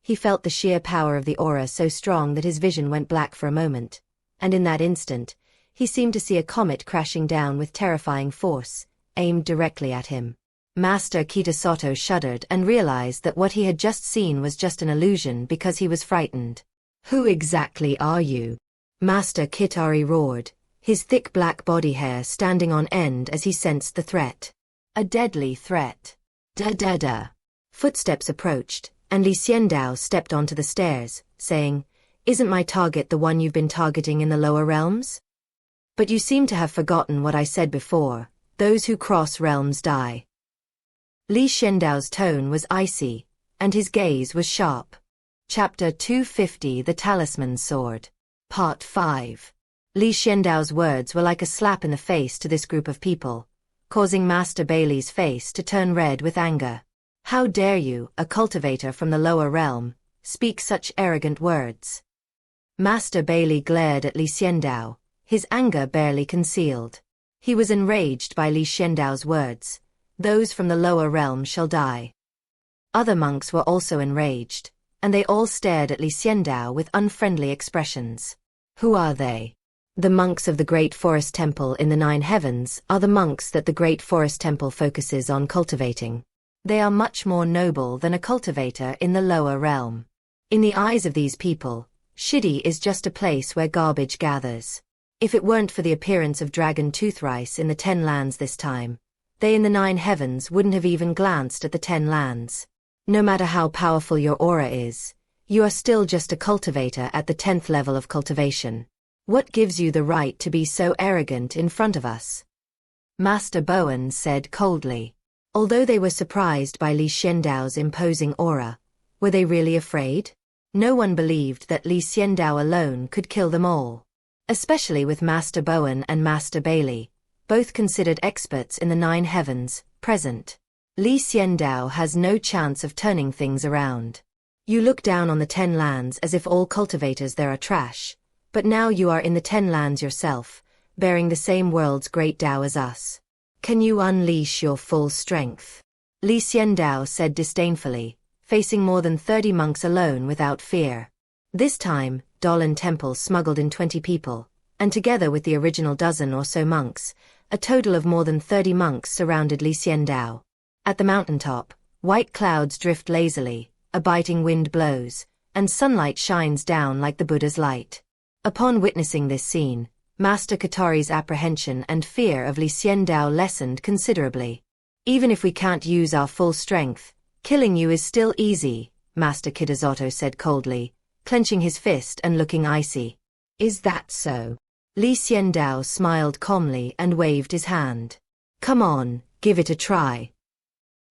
He felt the sheer power of the aura so strong that his vision went black for a moment, and in that instant, he seemed to see a comet crashing down with terrifying force, aimed directly at him. Master Kitasato shuddered and realized that what he had just seen was just an illusion because he was frightened. "Who exactly are you?" Master Kitari roared, his thick black body hair standing on end as he sensed the threat. A deadly threat. Da-da-da. Footsteps approached, and Xiandao stepped onto the stairs, saying, "Isn't my target the one you've been targeting in the lower realms? But you seem to have forgotten what I said before, those who cross realms die." Xiandao's tone was icy, and his gaze was sharp. Chapter 250 The Talisman Sword. Part 5. Xiandao's words were like a slap in the face to this group of people, causing Master Bailey's face to turn red with anger. "How dare you, a cultivator from the lower realm, speak such arrogant words?" Master Bailey glared at Xiandao, his anger barely concealed. He was enraged by Xiandao's words. "Those from the lower realm shall die." Other monks were also enraged, and they all stared at Xiandao with unfriendly expressions. "Who are they?" "The monks of the Great Forest Temple in the Nine Heavens are the monks that the Great Forest Temple focuses on cultivating. They are much more noble than a cultivator in the lower realm. In the eyes of these people, Shidi is just a place where garbage gathers. If it weren't for the appearance of Dragon Tooth Rice in the 10 lands this time, they in the 9 heavens wouldn't have even glanced at the 10 lands. No matter how powerful your aura is, you are still just a cultivator at the 10th level of cultivation. What gives you the right to be so arrogant in front of us?" Master Bowen said coldly. Although they were surprised by Xiandao's imposing aura, were they really afraid? No one believed that Xiandao alone could kill them all. Especially with Master Bowen and Master Bailey, both considered experts in the 9 heavens, present. Xiandao has no chance of turning things around. You look down on the 10 lands as if all cultivators there are trash, but now you are in the 10 lands yourself, bearing the same world's great Tao as us. Can you unleash your full strength? Li Xiandao said disdainfully, facing more than 30 monks alone without fear. This time, Dolan Temple smuggled in 20 people, and together with the original dozen or so monks, a total of more than 30 monks surrounded Li Xiandao. At the mountaintop, white clouds drift lazily, a biting wind blows, and sunlight shines down like the Buddha's light. Upon witnessing this scene, Master Katari's apprehension and fear of Li Xiandao lessened considerably. Even if we can't use our full strength, killing you is still easy, Master Kitazotto said coldly, clenching his fist and looking icy. Is that so? Li Xiandao smiled calmly and waved his hand. Come on, give it a try.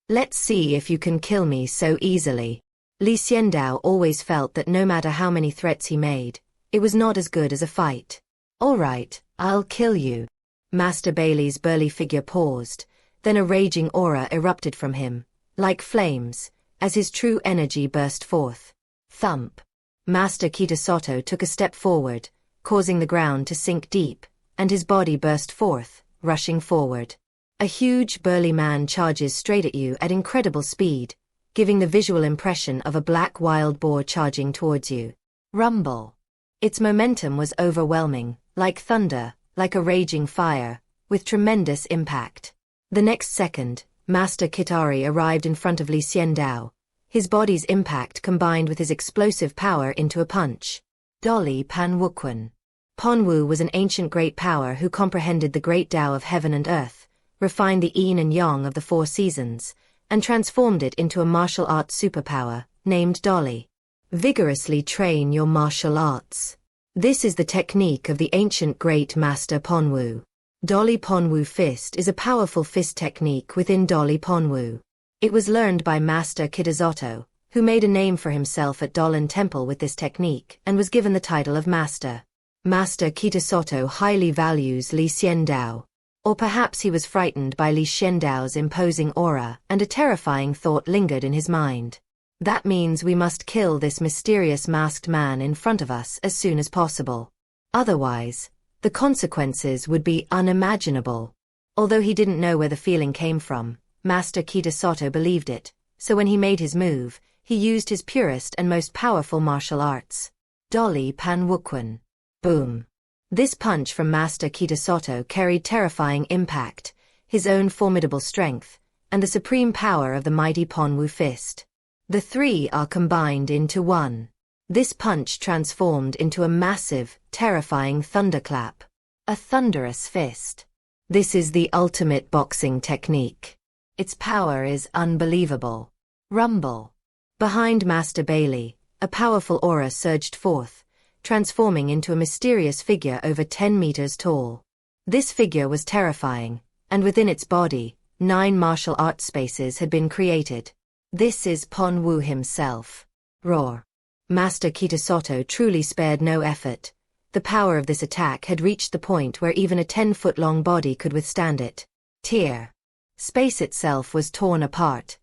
Let's see if you can kill me so easily. Li Xiandao always felt that no matter how many threats he made, it was not as good as a fight. All right, I'll kill you. Master Bailey's burly figure paused, then a raging aura erupted from him, like flames, as his true energy burst forth. Thump. Master Kitasato took a step forward, causing the ground to sink deep, and his body burst forth, rushing forward. A huge burly man charges straight at you at incredible speed, giving the visual impression of a black wild boar charging towards you. Rumble. Its momentum was overwhelming, like thunder, like a raging fire, with tremendous impact. The next second, Master Kitari arrived in front of Li Xiandao, his body's impact combined with his explosive power into a punch. Dolly Panwukwan. Ponwu was an ancient great power who comprehended the great Tao of heaven and earth, refined the yin and yang of the four seasons, and transformed it into a martial arts superpower, named Dolly. Vigorously train your martial arts. This is the technique of the ancient great master Ponwu. Dolly Ponwu Fist is a powerful fist technique within Dolly Ponwu. It was learned by Master Kitazotto, who made a name for himself at Dolan Temple with this technique and was given the title of Master. Master Kitasato highly values Li Xiandao. Or perhaps he was frightened by Li Xiandao's imposing aura and a terrifying thought lingered in his mind. That means we must kill this mysterious masked man in front of us as soon as possible. Otherwise, the consequences would be unimaginable. Although he didn't know where the feeling came from, Master Kitasato believed it, so when he made his move, he used his purest and most powerful martial arts. Dolly Panwukwan. Boom. This punch from Master Kitasato carried terrifying impact, his own formidable strength, and the supreme power of the mighty Ponwu fist. The three are combined into one. This punch transformed into a massive, terrifying thunderclap. A thunderous fist. This is the ultimate boxing technique. Its power is unbelievable. Rumble. Behind Master Bailey, a powerful aura surged forth, transforming into a mysterious figure over 10 meters tall. This figure was terrifying, and within its body, 9 martial arts spaces had been created. This is Ponwu himself. Roar. Master Kitasato truly spared no effort. The power of this attack had reached the point where even a 10-foot-long body could withstand it. Tear. Space itself was torn apart.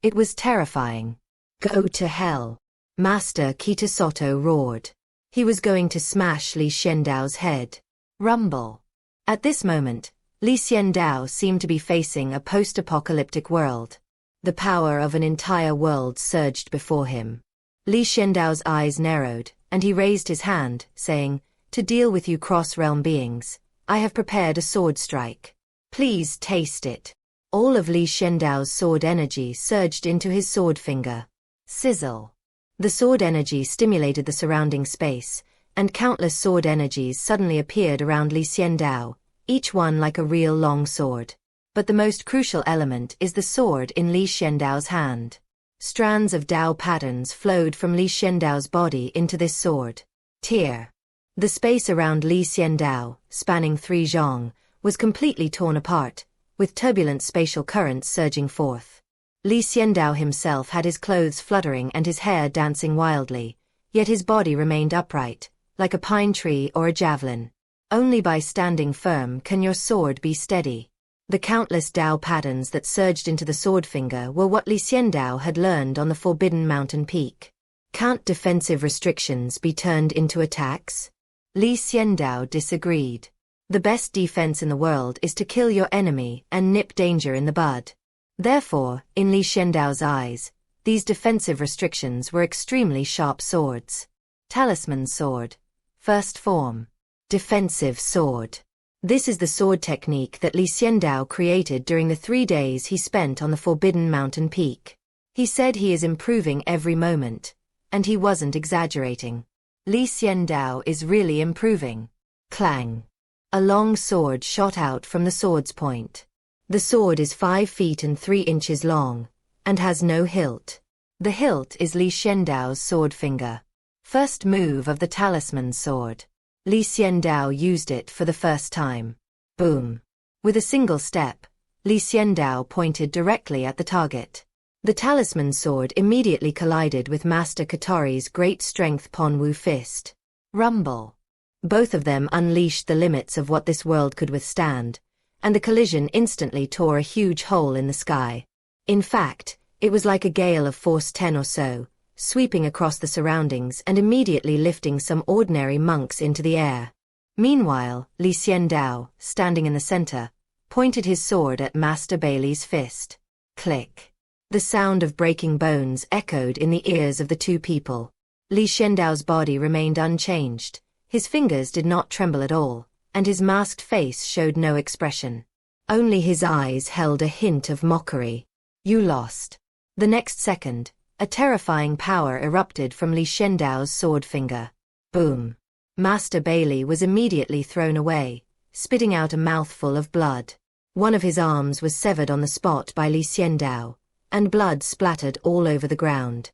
It was terrifying. Go to hell. Master Kitasato roared. He was going to smash Li Xiandao's head. Rumble. At this moment, Li Xiandao seemed to be facing a post-apocalyptic world. The power of an entire world surged before him. Li Xiandao's eyes narrowed, and he raised his hand, saying, "To deal with you cross-realm beings, I have prepared a sword strike. Please taste it." All of Li Xiandao's sword energy surged into his sword finger. Sizzle. The sword energy stimulated the surrounding space, and countless sword energies suddenly appeared around Li Xiandao, each one like a real long sword. But the most crucial element is the sword in Li Xiandao's hand. Strands of Dao patterns flowed from Li Xiandao's body into this sword. Tear. The space around Li Xiandao, spanning 3 zhong, was completely torn apart, with turbulent spatial currents surging forth. Li Xiandao himself had his clothes fluttering and his hair dancing wildly, yet his body remained upright, like a pine tree or a javelin. Only by standing firm can your sword be steady. The countless Dao patterns that surged into the sword finger were what Li Xiandao had learned on the Forbidden Mountain Peak. Can't defensive restrictions be turned into attacks? Li Xiandao disagreed. The best defense in the world is to kill your enemy and nip danger in the bud. Therefore, in Li Xiandao's eyes, these defensive restrictions were extremely sharp swords. Talisman sword. First form. Defensive sword. This is the sword technique that Li Xiandao created during the 3 days he spent on the Forbidden Mountain Peak. He said he is improving every moment, and he wasn't exaggerating. Li Xiandao is really improving. Clang. A long sword shot out from the sword's point. The sword is 5 feet and 3 inches long, and has no hilt. The hilt is Li Xiandao's sword finger. First move of the talisman sword. Li Xiandao used it for the first time. Boom. With a single step, Li Xiandao pointed directly at the target. The talisman sword immediately collided with Master Katori's great strength Ponwu fist. Rumble. Both of them unleashed the limits of what this world could withstand, and the collision instantly tore a huge hole in the sky. In fact, it was like a gale of force 10 or so, sweeping across the surroundings and immediately lifting some ordinary monks into the air. Meanwhile, Li Xiandao, standing in the center, pointed his sword at Master Bailey's fist. Click. The sound of breaking bones echoed in the ears of the two people. Li Xiandao's body remained unchanged, his fingers did not tremble at all, and his masked face showed no expression. Only his eyes held a hint of mockery. You lost. The next second, a terrifying power erupted from Li Xiandao's sword finger. Boom. Master Bailey was immediately thrown away, spitting out a mouthful of blood. One of his arms was severed on the spot by Li Xiandao, and blood splattered all over the ground.